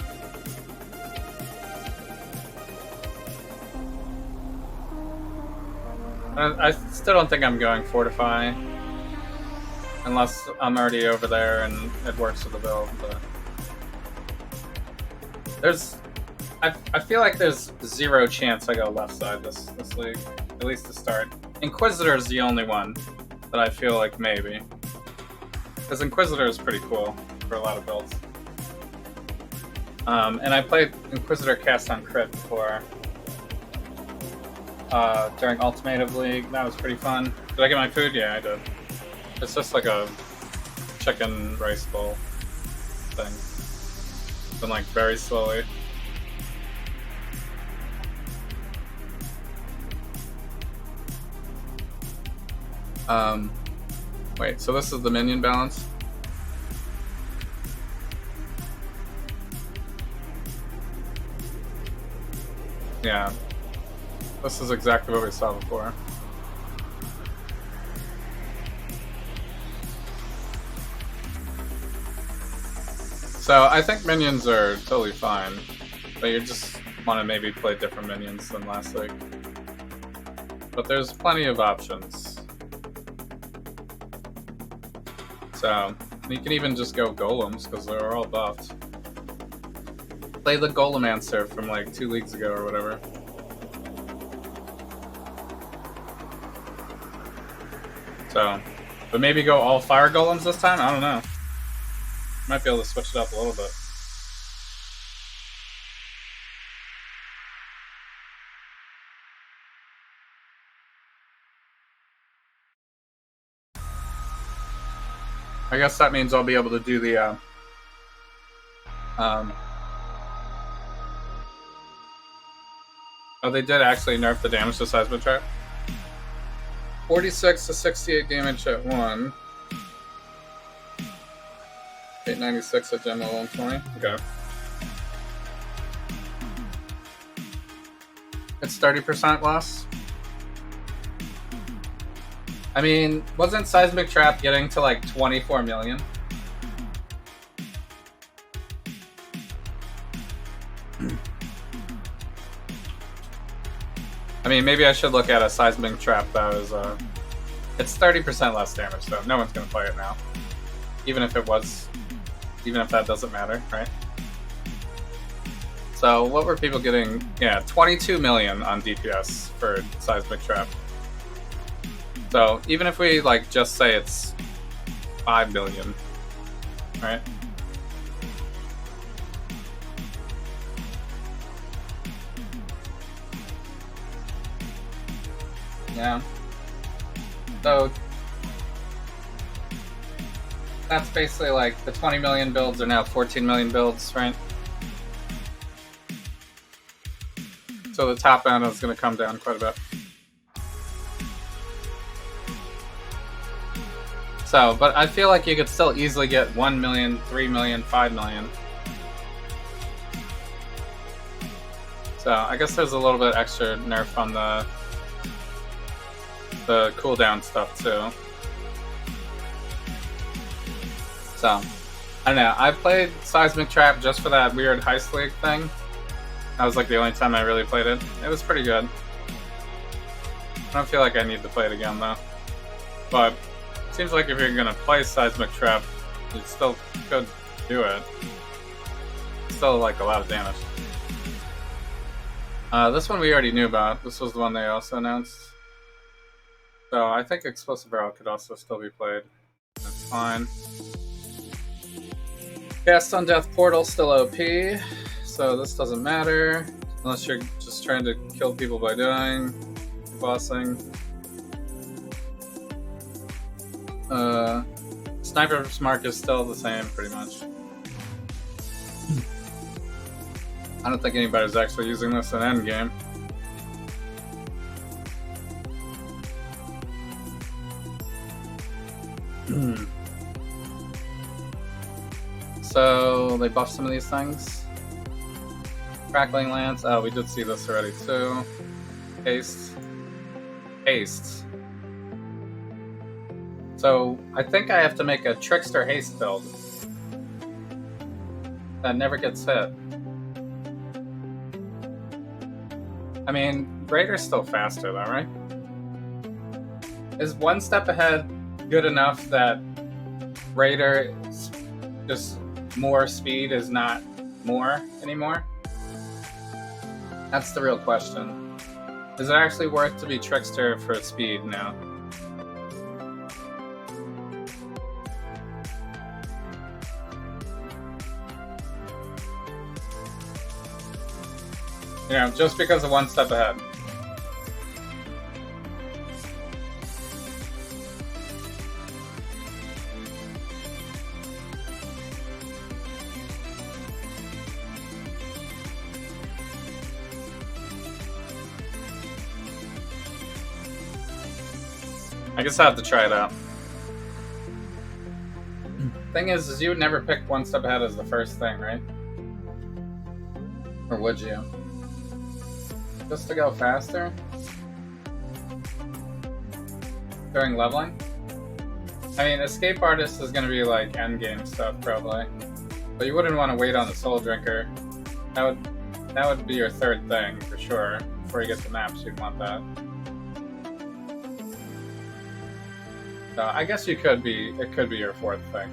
I still don't think I'm going Fortify. Unless I'm already over there and it works with the build, but I feel like there's zero chance I go left side this league, at least to start. Inquisitor is the only one that I feel like maybe, because Inquisitor is pretty cool for a lot of builds. And I played Inquisitor cast on crit before during Ultimative League. That was pretty fun. Did I get my food? Yeah, I did. It's just like a chicken rice bowl thing. Been like very slowly. Wait, so this is the minion balance? Yeah. This is exactly what we saw before. So I think minions are totally fine, but you just want to maybe play different minions than last week. But there's plenty of options. So you can even just go golems because they're all buffed. Play the Golemancer from like 2 leagues ago or whatever. So, but maybe go all fire golems this time? I don't know. Might be able to switch it up a little bit. I guess that means I'll be able to do the oh, they did actually nerf the damage to Seismic Trap. 46 to 68 damage at 1. 896 at Gen 120. Okay. It's 30% loss. I mean, wasn't Seismic Trap getting to like 24 million? I mean, maybe I should look at a Seismic Trap that is, it's 30% less damage, though. No one's gonna play it now. Even if it was, even if that doesn't matter, right? So, what were people getting? Yeah, 22 million on DPS for Seismic Trap. So, even if we, like, just say it's 5 million, right? Yeah. So, that's basically like the 20 million builds are now 14 million builds, right? So the top end is going to come down quite a bit. So, but I feel like you could still easily get 1 million, 3 million, 5 million. So I guess there's a little bit extra nerf on the cooldown stuff too. So, I don't know. I played Seismic Trap just for that weird Heist League thing. That was like the only time I really played it. It was pretty good. I don't feel like I need to play it again though. But it seems like if you're gonna play Seismic Trap, you still could do it. It's still like a lot of damage. This one we already knew about. This was the one they also announced. So I think Explosive Barrel could also still be played. That's fine. Cast on Death Portal still OP, so this doesn't matter unless you're just trying to kill people by dying, bossing. Sniper's Mark is still the same, pretty much. I don't think anybody's actually using this in endgame. So they buffed some of these things. Crackling Lance. Oh, we did see this already too. Haste. Haste. So I think I have to make a Trickster Haste build that never gets hit. I mean, Raider's still faster though, right? Is one step ahead good enough that Raider just more speed is not more anymore? That's the real question. Is it actually worth to be Trickster for speed now? You know, just because of one step ahead. I guess I have to try it out. Thing is you would never pick one step ahead as the first thing, right? Or would you? Just to go faster? During leveling? I mean, Escape Artist is going to be like endgame stuff, probably. But you wouldn't want to wait on the Soul Drinker. That would be your third thing, for sure. Before you get the maps, you'd want that. So I guess it could be your fourth thing.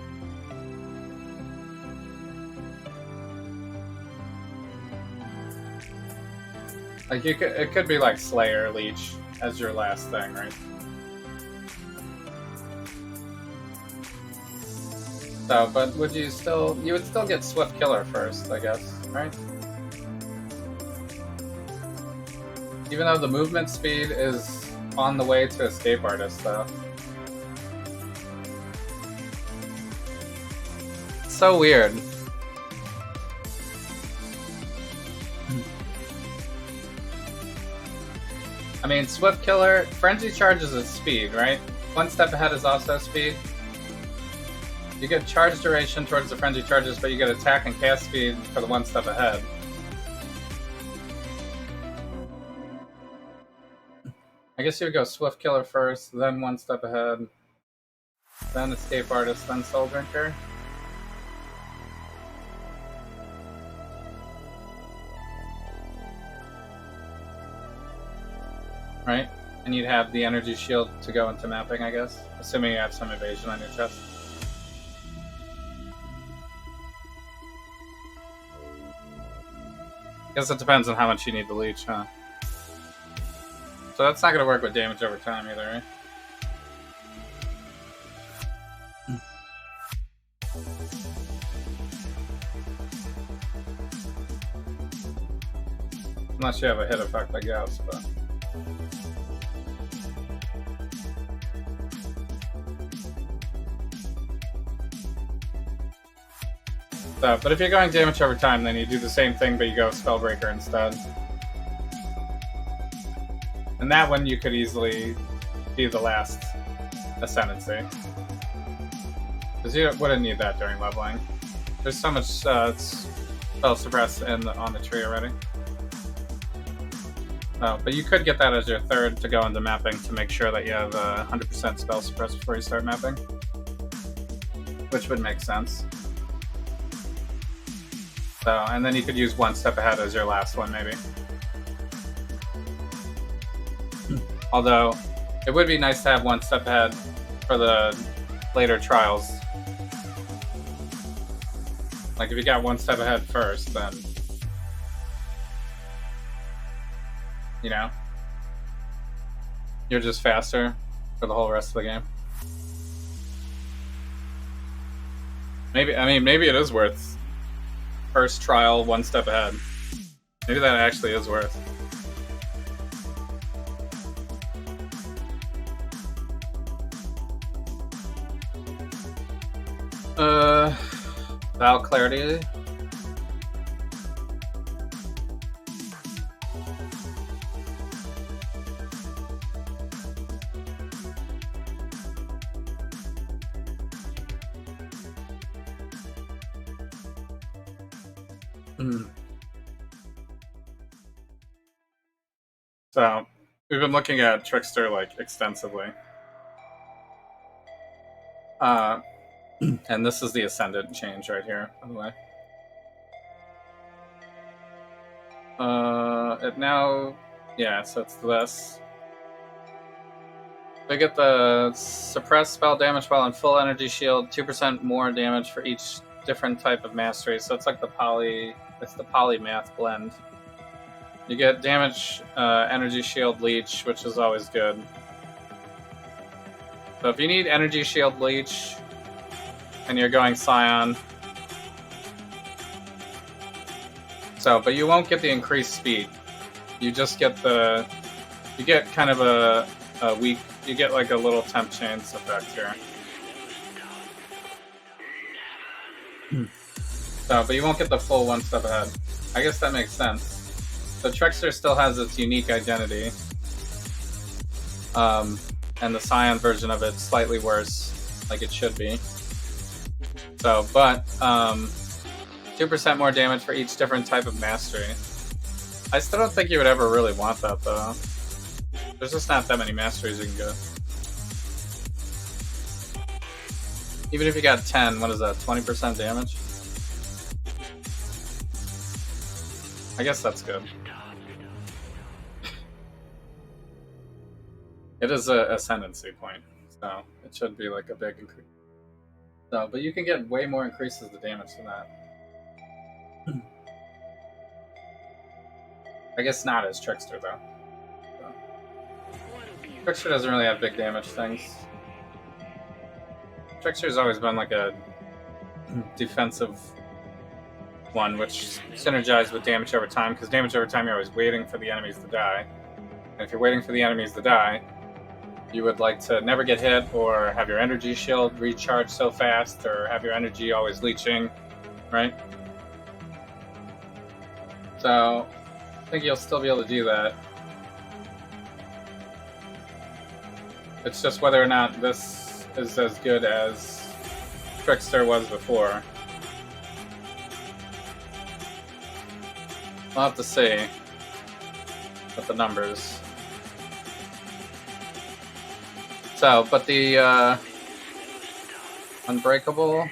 Like it could be like Slayer Leech as your last thing, right? So, but you would still get Swift Killer first, I guess, right? Even though the movement speed is on the way to Escape Artist, though. It's so weird. I mean, Swift Killer, Frenzy Charge is its speed, right? One step ahead is also speed. You get charge duration towards the Frenzy Charges, but you get attack and cast speed for the one step ahead. I guess you would go Swift Killer first, then one step ahead, then Escape Artist, then Soul Drinker. Right? And you'd have the energy shield to go into mapping, I guess. Assuming you have some evasion on your chest. Guess it depends on how much you need to leech, huh? So that's not going to work with damage over time either, right? Unless you have a hit effect, I guess, but... So, but if you're going damage over time, then you do the same thing, but you go Spellbreaker instead. And that one you could easily be the last Ascendancy. Because you wouldn't need that during leveling. There's so much spell suppress on the tree already. Oh, but you could get that as your third to go into mapping to make sure that you have 100% spell suppress before you start mapping. Which would make sense. So, and then you could use one step ahead as your last one, maybe. Although, it would be nice to have one step ahead for the later trials. Like, if you got one step ahead first, then... You know? You're just faster for the whole rest of the game. Maybe it is worth first trial, one step ahead. Maybe that actually is worth. Val Clarity. So, we've been looking at Trickster, like, extensively. And this is the Ascendant change right here, by the way. It now... Yeah, so it's this. We get the suppress spell damage while in full energy shield, 2% more damage for each different type of mastery. So it's like the polymath blend. You get damage, energy shield leech, which is always good. So if you need energy shield leech and you're going Scion, but you won't get the increased speed. You just get you get kind of a weak, you get like a little temp chains effect here. But you won't get the full one step ahead. I guess that makes sense. So Trickster still has its unique identity. And the Scion version of it's slightly worse, like it should be. So, but 2% more damage for each different type of mastery. I still don't think you would ever really want that, though. There's just not that many masteries you can go. Even if you got 10, what is that, 20% damage? I guess that's good. It is a ascendancy point, so it should be like a big increase. So, but you can get way more increases to damage than that. I guess not as Trickster, though. So. Trickster doesn't really have big damage things. Trickster's always been like a defensive one, which synergized with damage over time, because damage over time you're always waiting for the enemies to die. And if you're waiting for the enemies to die, you would like to never get hit, or have your energy shield recharge so fast, or have your energy always leeching, right? So, I think you'll still be able to do that. It's just whether or not this is as good as Trickster was before. We'll have to see with the numbers. So, but the Unbreakable...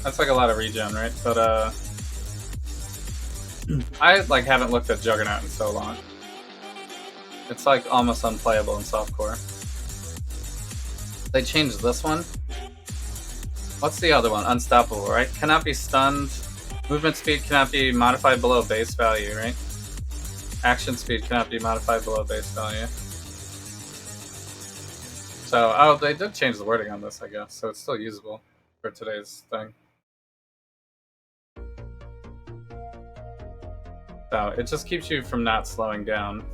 That's like a lot of regen, right? But I like haven't looked at Juggernaut in so long. It's like almost unplayable in softcore. They changed this one. What's the other one? Unstoppable, right? Cannot be stunned. Movement speed cannot be modified below base value, right? Action speed cannot be modified below base value. So, oh, they did change the wording on this, I guess. So it's still usable for today's thing. So it just keeps you from not slowing down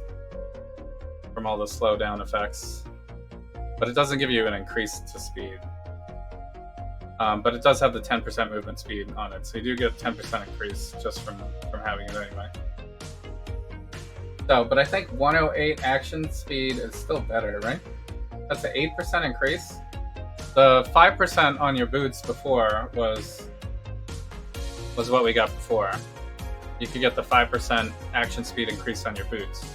from all the slowdown effects. But it doesn't give you an increase to speed. But it does have the 10% movement speed on it, so you do get 10% increase just from having it anyway. So, but I think 108 action speed is still better, right? That's an 8% increase. The 5% on your boots before was what we got before. You could get the 5% action speed increase on your boots.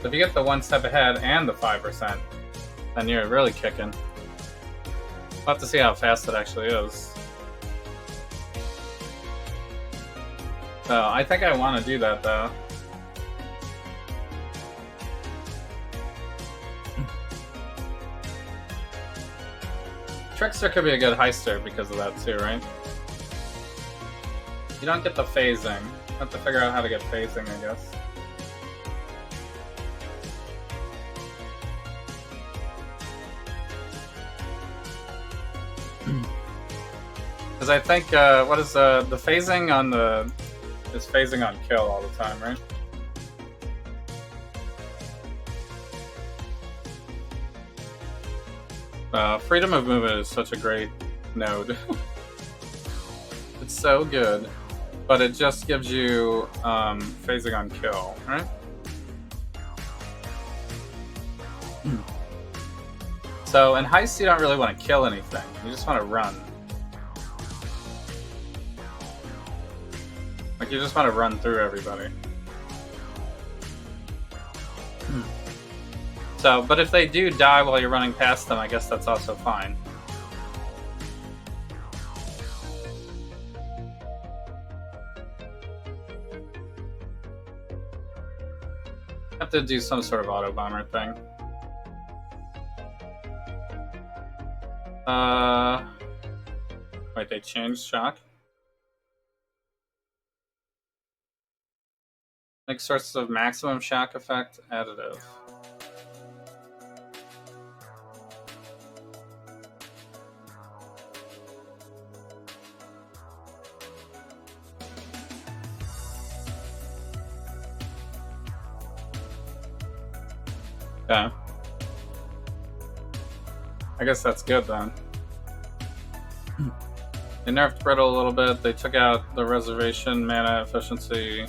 So if you get the one step ahead and the 5%, then you're really kicking. We'll have to see how fast it actually is. So I think I want to do that though. Trickster could be a good heister because of that too, right? You don't get the phasing. You have to figure out how to get phasing, I guess. Because I think, what is the phasing on the... is phasing on kill all the time, right? Freedom of movement is such a great node. It's so good. But it just gives you phasing on kill, right? So in heist you don't really want to kill anything. You just want to run. Like you just want to run through everybody. So, but if they do die while you're running past them, I guess that's also fine. Have to do some sort of auto bomber thing. Wait, they changed shock? Make sources of maximum shock effect additive. Yeah. I guess that's good then. They nerfed Brittle a little bit. They took out the reservation, mana efficiency,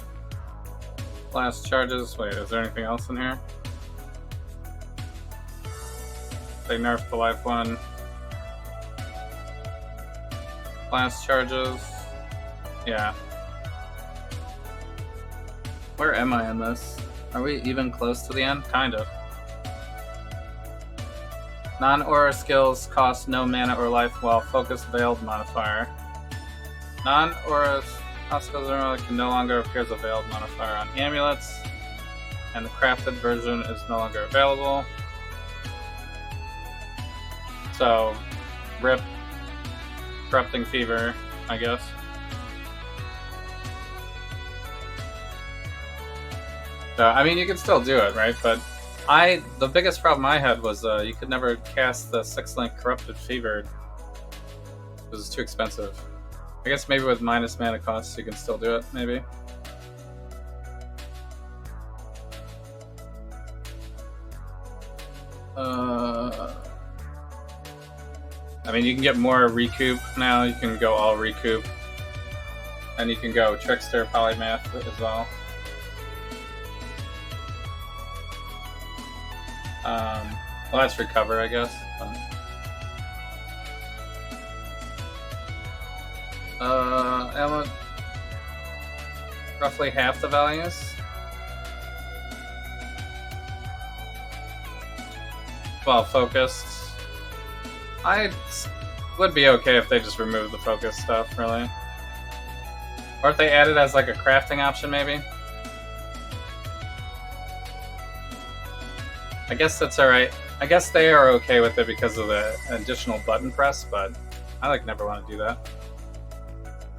blast charges. Wait, is there anything else in here? They nerfed the life one. Blast charges. Yeah. Where am I in this? Are we even close to the end? Kind of. Non-aura skills cost no mana or life while focus veiled modifier. Non-aura skills can no longer appear as a veiled modifier on amulets, and the crafted version is no longer available. So, rip Corrupting Fever, I guess. So, I mean, you can still do it, right? But the biggest problem I had was you could never cast the 6-link Corrupted Fever. It was too expensive. I guess maybe with minus mana costs you can still do it, maybe. I mean, you can get more recoup now. You can go all recoup. And you can go Trickster Polymath as well. Well, that's recover, I guess. Ammo, roughly half the values. Well, focused. I would be okay if they just removed the focus stuff, really. Or if they added as like a crafting option, maybe. I guess that's alright. I guess they are okay with it because of the additional button press, but I like never want to do that.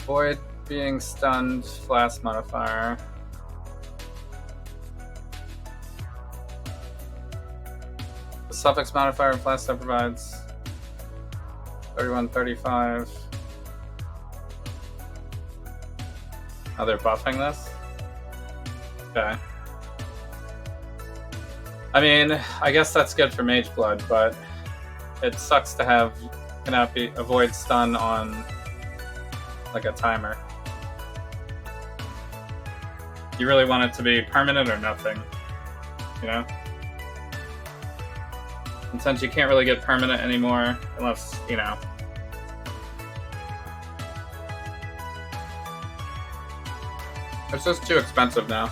Void being stunned, flask modifier. The suffix modifier and flask that provides 31-35. Oh, they're buffing this? Okay. I mean, I guess that's good for Mage Blood, but it sucks to have cannot be avoid stun on like a timer. You really want it to be permanent or nothing, you know? And since you can't really get permanent anymore, unless, you know. It's just too expensive now.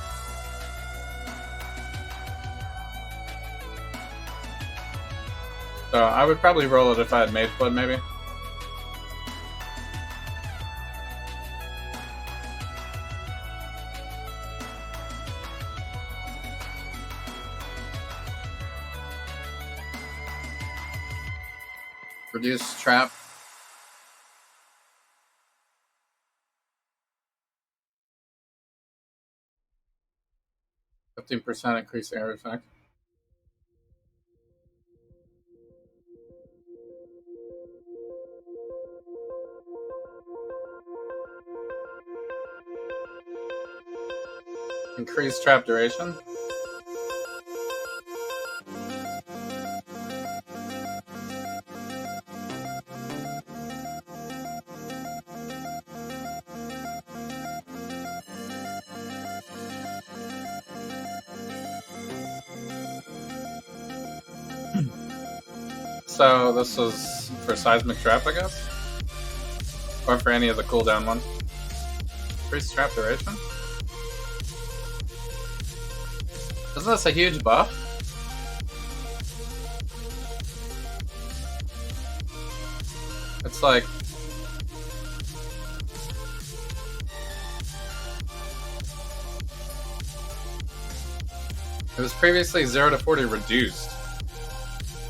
So I would probably roll it if I had Mage Blood, maybe. Reduce trap. %15% increase air effect. Increase trap duration. So this is for Seismic Trap, I guess? Or for any of the cooldown ones. Increase trap duration? Isn't this a huge buff? It's like... It was previously 0 to 40 reduced.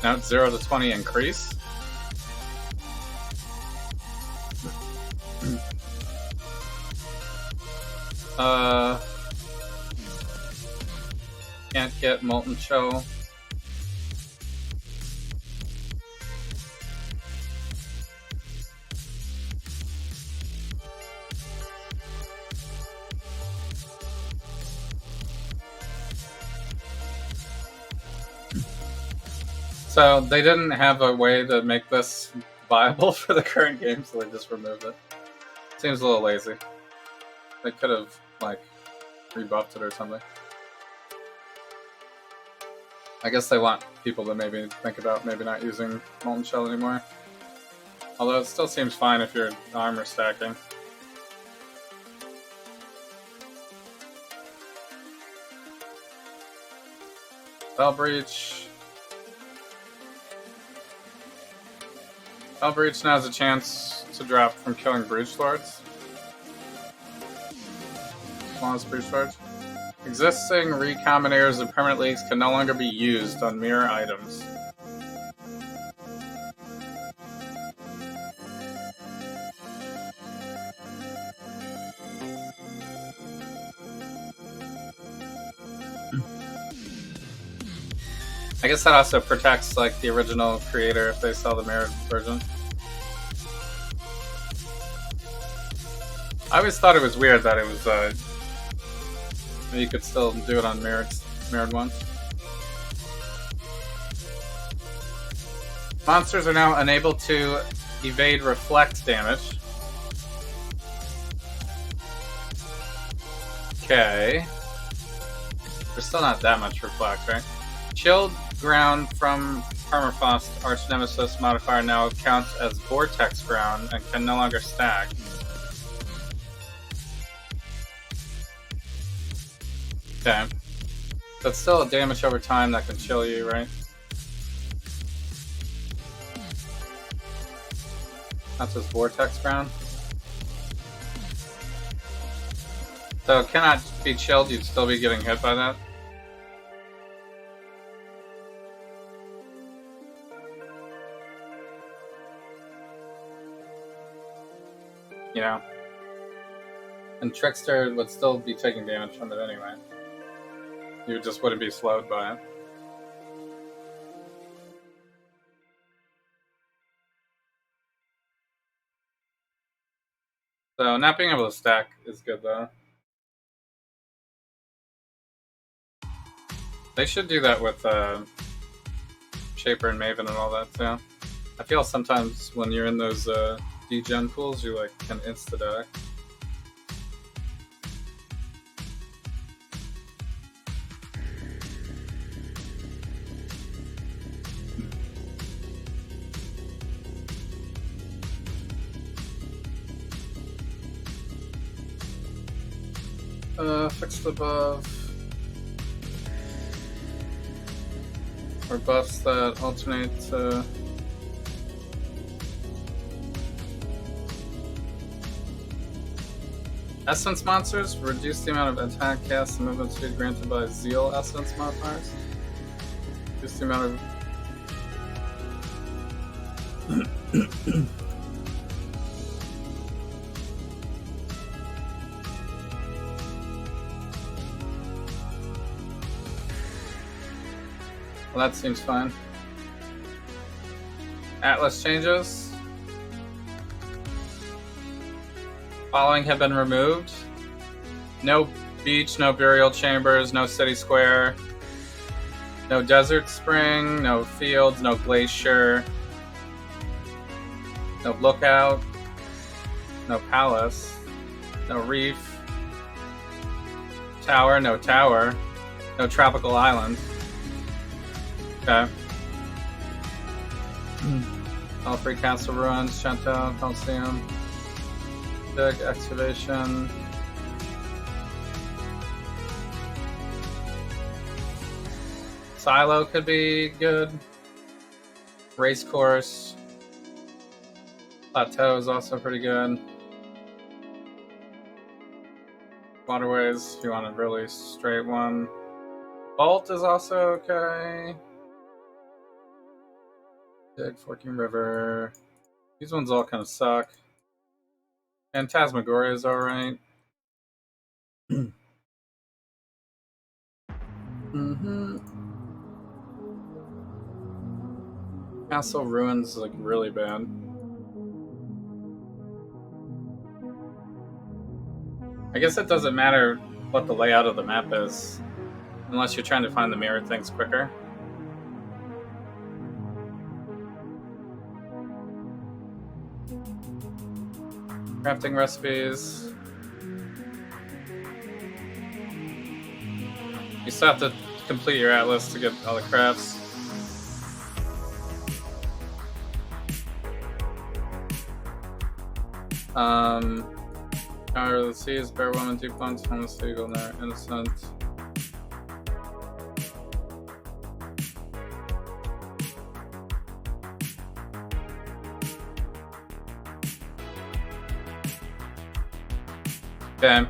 Now it's 0 to 20 increase. Can't get Molten Shell. So they didn't have a way to make this viable for the current game, so they just removed it. Seems a little lazy. They could have, like, rebuffed it or something. I guess they want people to maybe think about maybe not using Molten Shell anymore. Although it still seems fine if you're armor stacking. Spell Breach. Spell Breach now has a chance to drop from killing Breach Lords. Flawless Breach Lords. Existing recombinators and permanent leaks can no longer be used on mirror items. I guess that also protects like the original creator if they sell the mirrored version. I always thought it was weird that it was you could still do it on mirrored ones. Monsters are now unable to evade reflect damage. Okay. There's still not that much reflect, right? Chilled ground from Permafrost Arch Nemesis modifier now counts as Vortex ground and can no longer stack. Okay. That's still a damage over time that can chill you, right? That's just Vortex ground. So it cannot be chilled, you'd still be getting hit by that. You know? And Trickster would still be taking damage from it anyway. You just wouldn't be slowed by it. So not being able to stack is good though. They should do that with Shaper and Maven and all that too. I feel sometimes when you're in those degen pools, you like can insta-die. Fix the buff. Or buffs that alternate Essence monsters reduce the amount of attack, cast, and movement speed granted by Zeal Essence modifiers. Reduce the amount of well, that seems fine. Atlas changes. Following have been removed. No beach, no burial chambers, no city square, no desert spring, no fields, no glacier, no lookout, no palace, no reef, tower, no tropical island. Okay. All free castle ruins, Chateau, Coliseum. Big excavation. Silo could be good. Race course. Plateau is also pretty good. Waterways, if you want a really straight one. Vault is also okay. Big Forking River. These ones all kind of suck. Phantasmagoria is alright. Castle Ruins is like really bad. I guess it doesn't matter what the layout of the map is, unless you're trying to find the mirror things quicker. Crafting recipes. You still have to complete your atlas to get all the crafts. Power of the Seas, Bear Woman, Deep Ones, Homeless Eagle, they're innocent. Okay,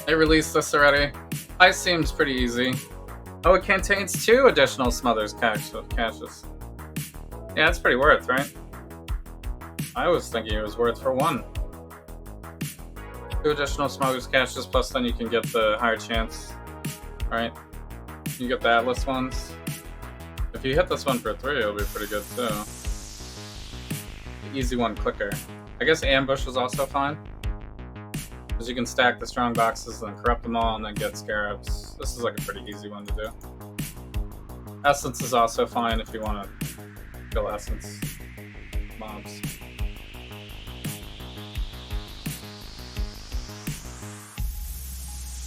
they released this already. Ice seems pretty easy. Oh, it contains 2 additional Smothers caches. Yeah, that's pretty worth, right? I was thinking it was worth for 1. 2 additional Smothers caches, plus then you can get the higher chance. Alright, you get the Atlas ones. If you hit this one for 3, it'll be pretty good too. The easy one quicker. I guess Ambush is also fine. Because you can stack the strong boxes and corrupt them all and then get scarabs. This is like a pretty easy one to do. Essence is also fine if you want to kill Essence mobs.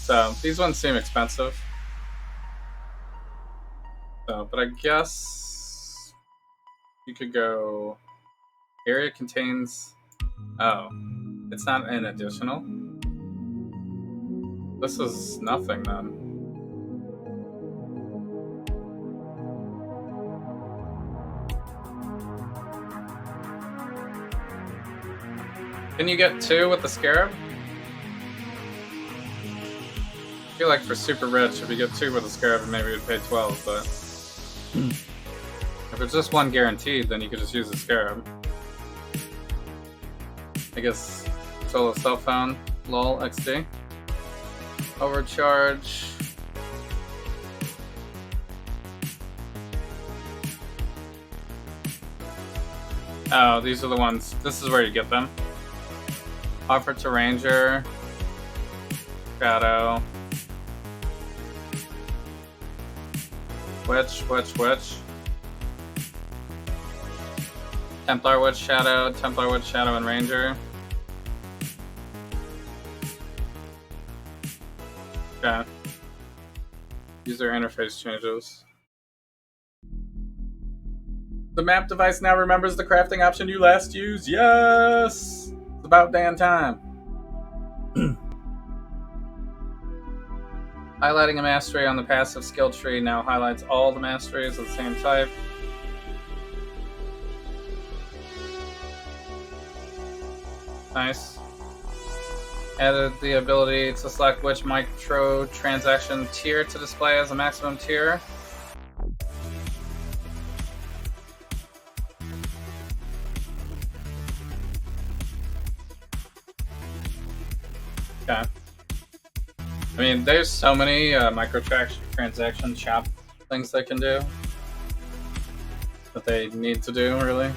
So, these ones seem expensive. So, but I guess you could go... Area contains... Oh, it's not an additional? This is nothing then. Can you get 2 with the scarab? I feel like for super rich, if you get 2 with the scarab, maybe you'd pay 12, but if it's just 1 guaranteed, then you could just use the scarab. I guess solo cell phone, lol, XD. Overcharge. Oh, these are the ones. This is where you get them. Offer to Ranger. Shadow. Witch. Templar Witch Shadow, and Ranger. Okay. User interface changes. The map device now remembers the crafting option you last used. Yes! It's about damn time. Highlighting a mastery on the passive skill tree now highlights all the masteries of the same type. Nice. Added the ability to select which microtransaction tier to display as a maximum tier. Okay. I mean, there's so many microtransaction shop things they can do that they need to do, really.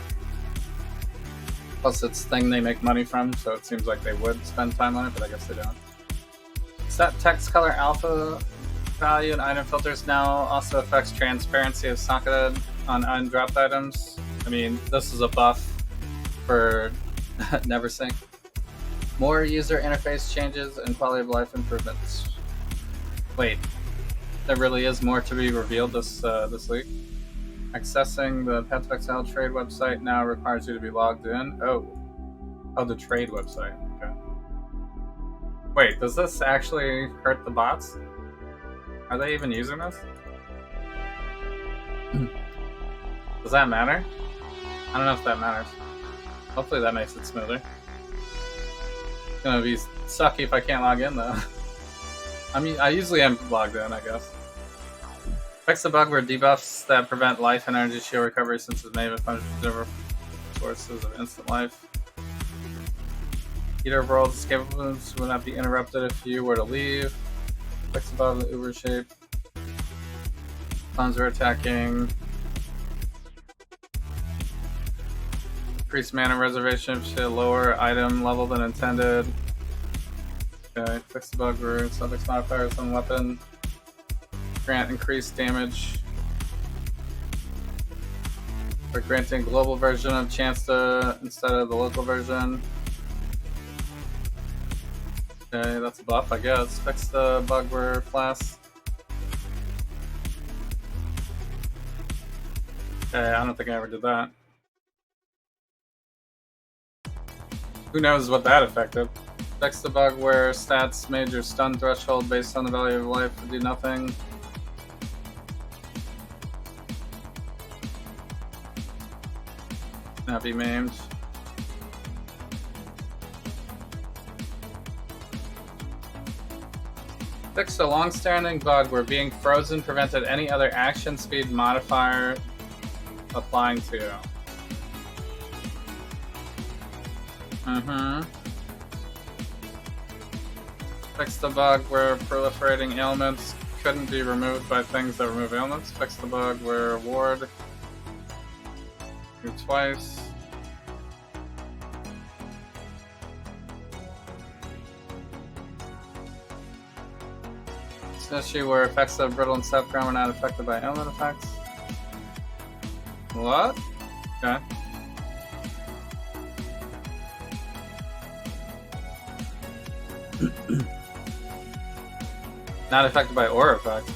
Plus, it's a thing they make money from, so it seems like they would spend time on it, but I guess they don't. Set text color alpha value and item filters now also affects transparency of socketed on undropped items. I mean, this is a buff for NeverSync. More user interface changes and quality of life improvements. Wait, there really is more to be revealed this week. Accessing the Path of Exile trade website now requires you to be logged in. Oh, the trade website. Okay. Wait, does this actually hurt the bots? Are they even using this? Does that matter? I don't know if that matters. Hopefully that makes it smoother. It's gonna be sucky if I can't log in though. I mean, I usually am logged in, I guess. Fix the bug where debuffs that prevent life and energy shield recovery since it's made with different sources of instant life. Eater of Worlds escapables will not be interrupted if you were to leave. Fix the bug with the Uber shape. Clones are attacking. Increase mana reservation to lower item level than intended. Okay, fix the bug where suffix modifiers on weapon. Grant increased damage. We're granting global version of chance to instead of the local version. Okay, that's a buff, I guess. Fix the bug where flask. Okay, I don't think I ever did that. Who knows what that affected? Fix the bug where stats major stun threshold based on the value of life would do nothing. Not be maimed. Fixed a long-standing bug where being frozen prevented any other action speed modifier applying to you. Fixed the bug where proliferating ailments couldn't be removed by things that remove ailments. Fixed the bug where ward do twice. It's an issue where effects of brittle and stealth ground were not affected by ailment effects. What? Okay. Not affected by aura effect.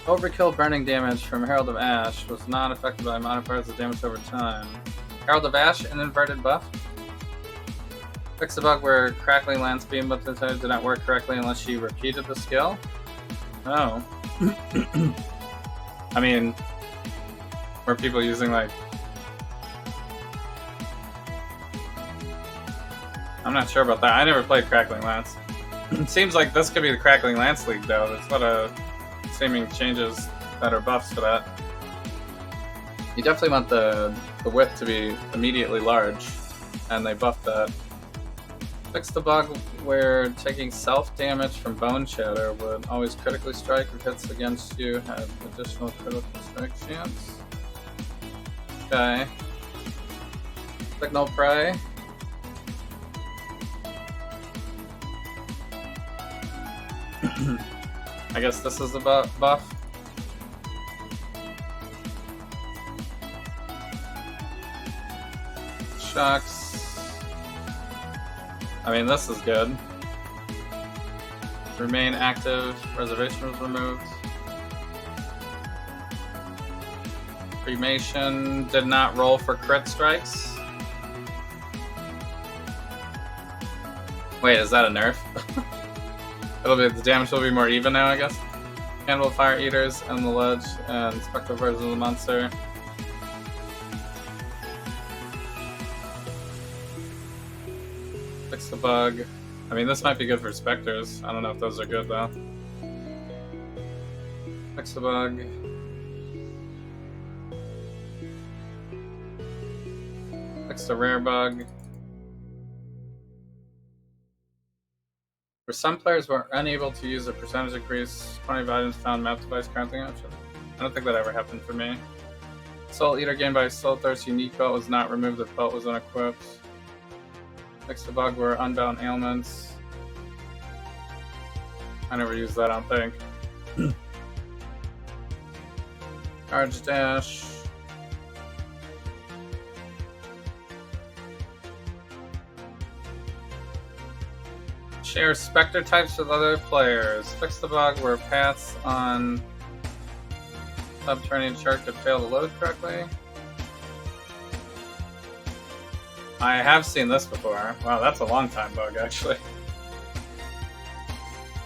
Overkill burning damage from Herald of Ash was not affected by modifiers of damage over time. Herald of Ash, an inverted buff. Fix the bug where crackling lance beam with the did not work correctly unless you repeated the skill. Oh. I mean, were people using like... I'm not sure about that. I never played Crackling Lance. It seems like this could be the Crackling Lance League, though. There's a lot of seeming changes that are buffs for that. You definitely want the width to be immediately large, and they buffed that. Fix the bug where taking self-damage from Bone Shatter would always critically strike if hits against you had additional critical strike chance. Okay. Signal Prey. I guess this is the buff. Shocks. I mean, this is good. Remain active. Reservation was removed. Cremation did not roll for crit strikes. Wait, is that a nerf? The damage will be more even now, I guess. Cannibal Fire Eaters and the Ledge and Spectral version of the monster. Fix the bug. I mean, this might be good for Spectres. I don't know if those are good though. Fix the bug. Fix the rare bug. For some players who are unable to use a percentage increase, 20 items found map device counting option. I don't think that ever happened for me. Soul Eater gained by Soul Thirst unique belt was not removed if belt was unequipped. Fix the bug were unbound ailments. I never used that, I don't think. Charge dash. Share Spectre types with other players. Fix the bug where paths on subterranean chart could fail to load correctly. I have seen this before. Wow, that's a long time bug, actually.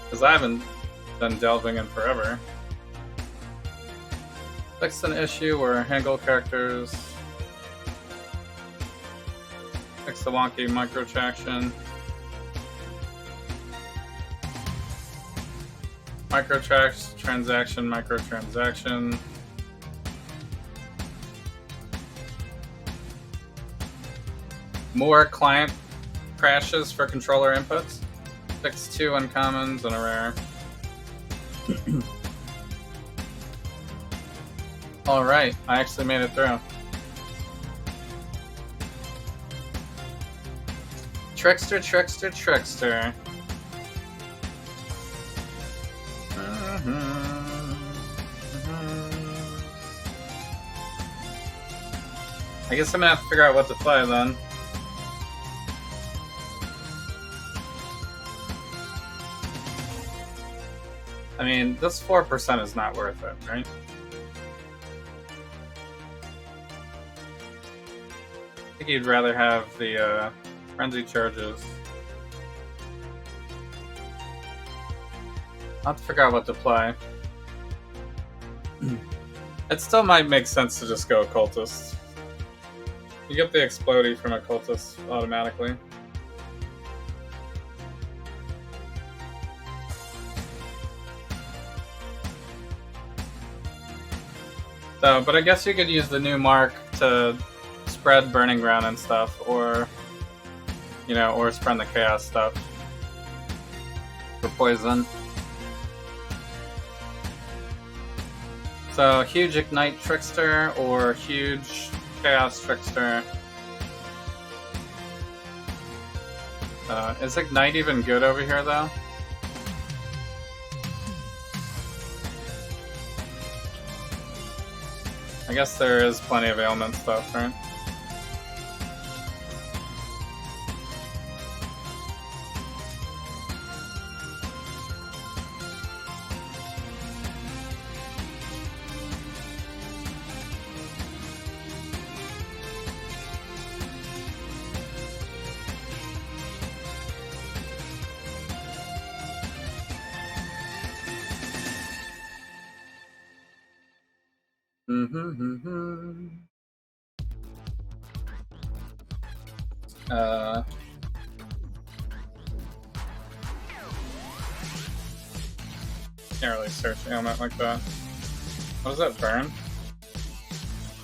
Because I haven't been delving in forever. Fix an issue where Hangul characters. Fix the wonky microtraction. Microtransaction. More client crashes for controller inputs. Fix 2 uncommons and a rare. Alright, I actually made it through. Trickster. I guess I'm gonna have to figure out what to play then. I mean, this 4% is not worth it, right? I think you'd rather have the frenzy charges. I'll have to figure out what to play. It still might make sense to just go Occultist. You get the Explodey from Occultist automatically. So, but I guess you could use the new Mark to spread Burning Ground and stuff, or, you know, or spread the Chaos stuff for poison. So, huge Ignite Trickster or huge Chaos Trickster. Is Ignite even good over here, though? I guess there is plenty of ailment stuff, right? Can't really search ailment like that. What does that burn?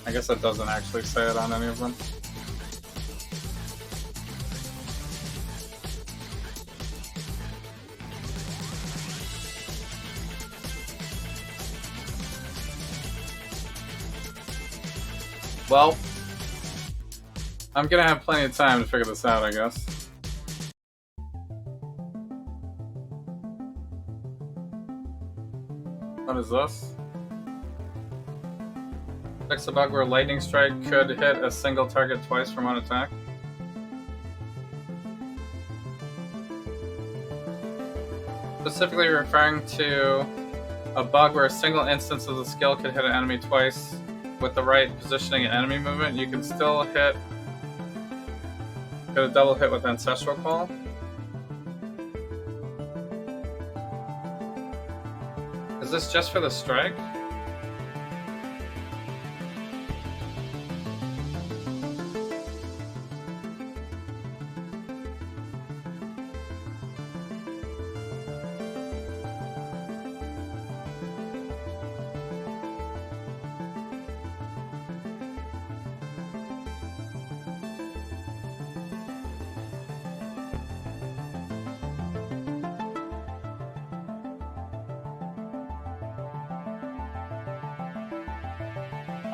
I guess that doesn't actually say it on any of them. Well, I'm gonna have plenty of time to figure this out, I guess. What is this? Fix a bug where Lightning Strike could hit a single target twice from one attack. specifically referring to a bug where a single instance of the skill could hit an enemy twice with the right positioning and enemy movement. You can still get a double hit with Ancestral Call. Is this just for the strike?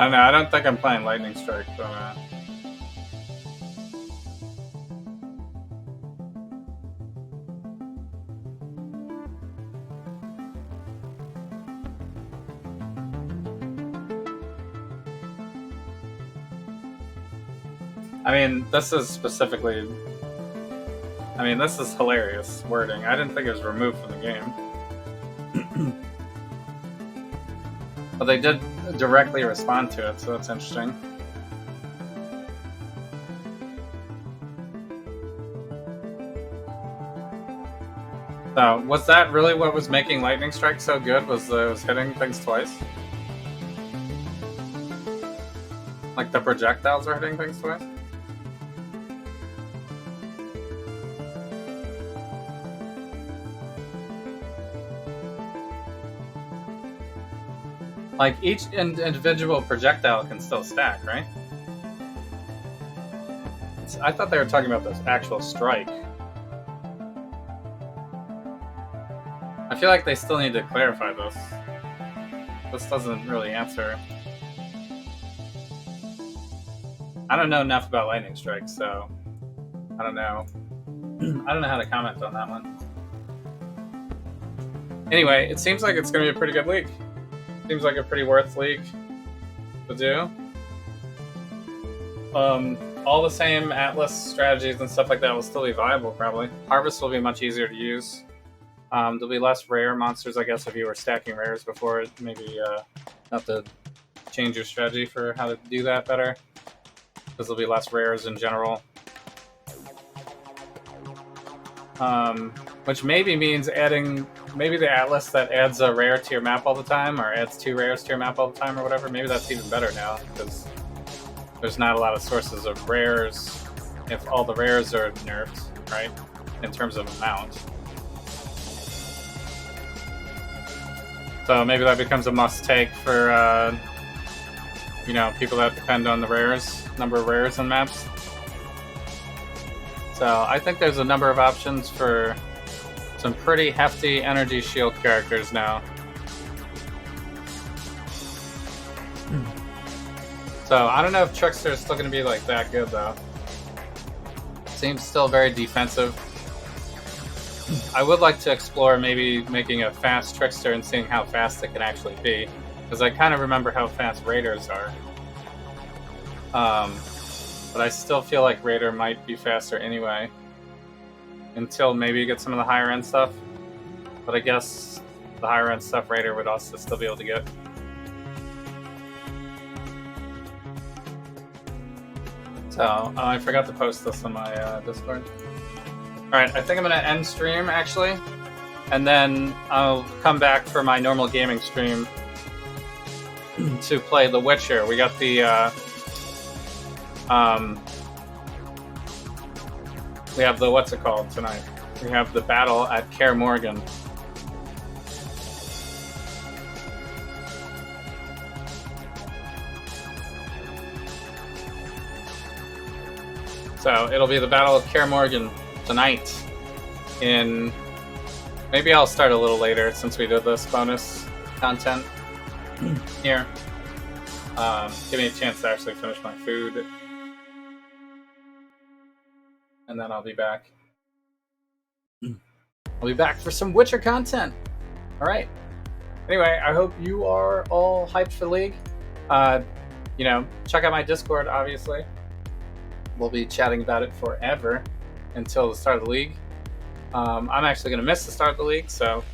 I don't know, I don't think I'm playing Lightning Strike, but I mean, this is specifically... I mean, this is hilarious wording. I didn't think it was removed from the game. But they did directly respond to it, so that's interesting. So, was that really what was making Lightning Strike so good? Was it was hitting things twice? Like the projectiles were hitting things twice? Like, each individual projectile can still stack, right? I thought they were talking about this actual strike. I feel like they still need to clarify this. This doesn't really answer. I don't know enough about Lightning Strike, so I don't know. I don't know how to comment on that one. Anyway, it seems like it's going to be a pretty good league. Seems like a pretty worth league to do. All the same Atlas strategies and stuff like that will still be viable, probably. Harvest will be much easier to use. There'll be less rare monsters, I guess, if you were stacking rares before. Maybe have to change your strategy for how to do that better, because there'll be less rares in general. Which maybe means adding maybe the Atlas that adds a rare to your map all the time, or adds 2 rares to your map all the time, or whatever. Maybe that's even better now, because there's not a lot of sources of rares if all the rares are nerfed, right? In terms of amount. So maybe that becomes a must-take for, you know, people that depend on the rares, number of rares in maps. So I think there's a number of options for some pretty hefty energy shield characters now. So I don't know if Trickster is still going to be like that good though. Seems still very defensive. I would like to explore maybe making a fast Trickster and seeing how fast it can actually be, because I kind of remember how fast Raiders are. But I still feel like Raider might be faster anyway, until maybe you get some of the higher end stuff. But I guess the higher end stuff Raider would also still be able to get. So, I forgot to post this on my Discord. Alright, I think I'm going to end stream, actually. And then I'll come back for my normal gaming stream to play The Witcher. We got the... we have the... What's it called tonight? We have the battle at Kaer Morhen. So, it'll be the Battle of Kaer Morhen tonight. Maybe I'll start a little later since we did this bonus content here. Give me a chance to actually finish my food. And then I'll be back. I'll be back for some Witcher content. Alright. Anyway, I hope you are all hyped for League. You know, check out my Discord, obviously. We'll be chatting about it forever until the start of the League. I'm actually going to miss the start of the league, so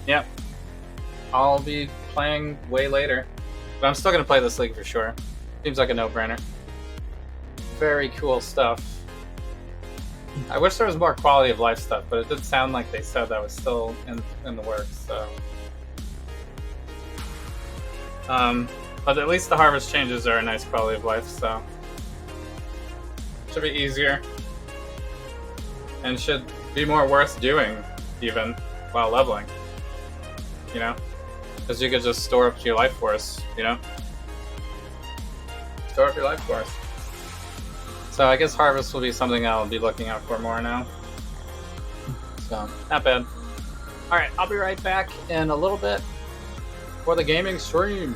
yep, I'll be playing way later, but I'm still going to play this league for sure. Seems like a no-brainer. Very cool stuff. I wish there was more quality of life stuff, but it did sound like they said that was still in the works, so. But at least the harvest changes are a nice quality of life, so. Should be easier. And should be more worth doing, even, while leveling. You know? Because you could just store up your life force, you know? Store up your life force. So I guess harvest will be something I'll be looking out for more now. So, not bad. Alright, I'll be right back in a little bit for the gaming stream.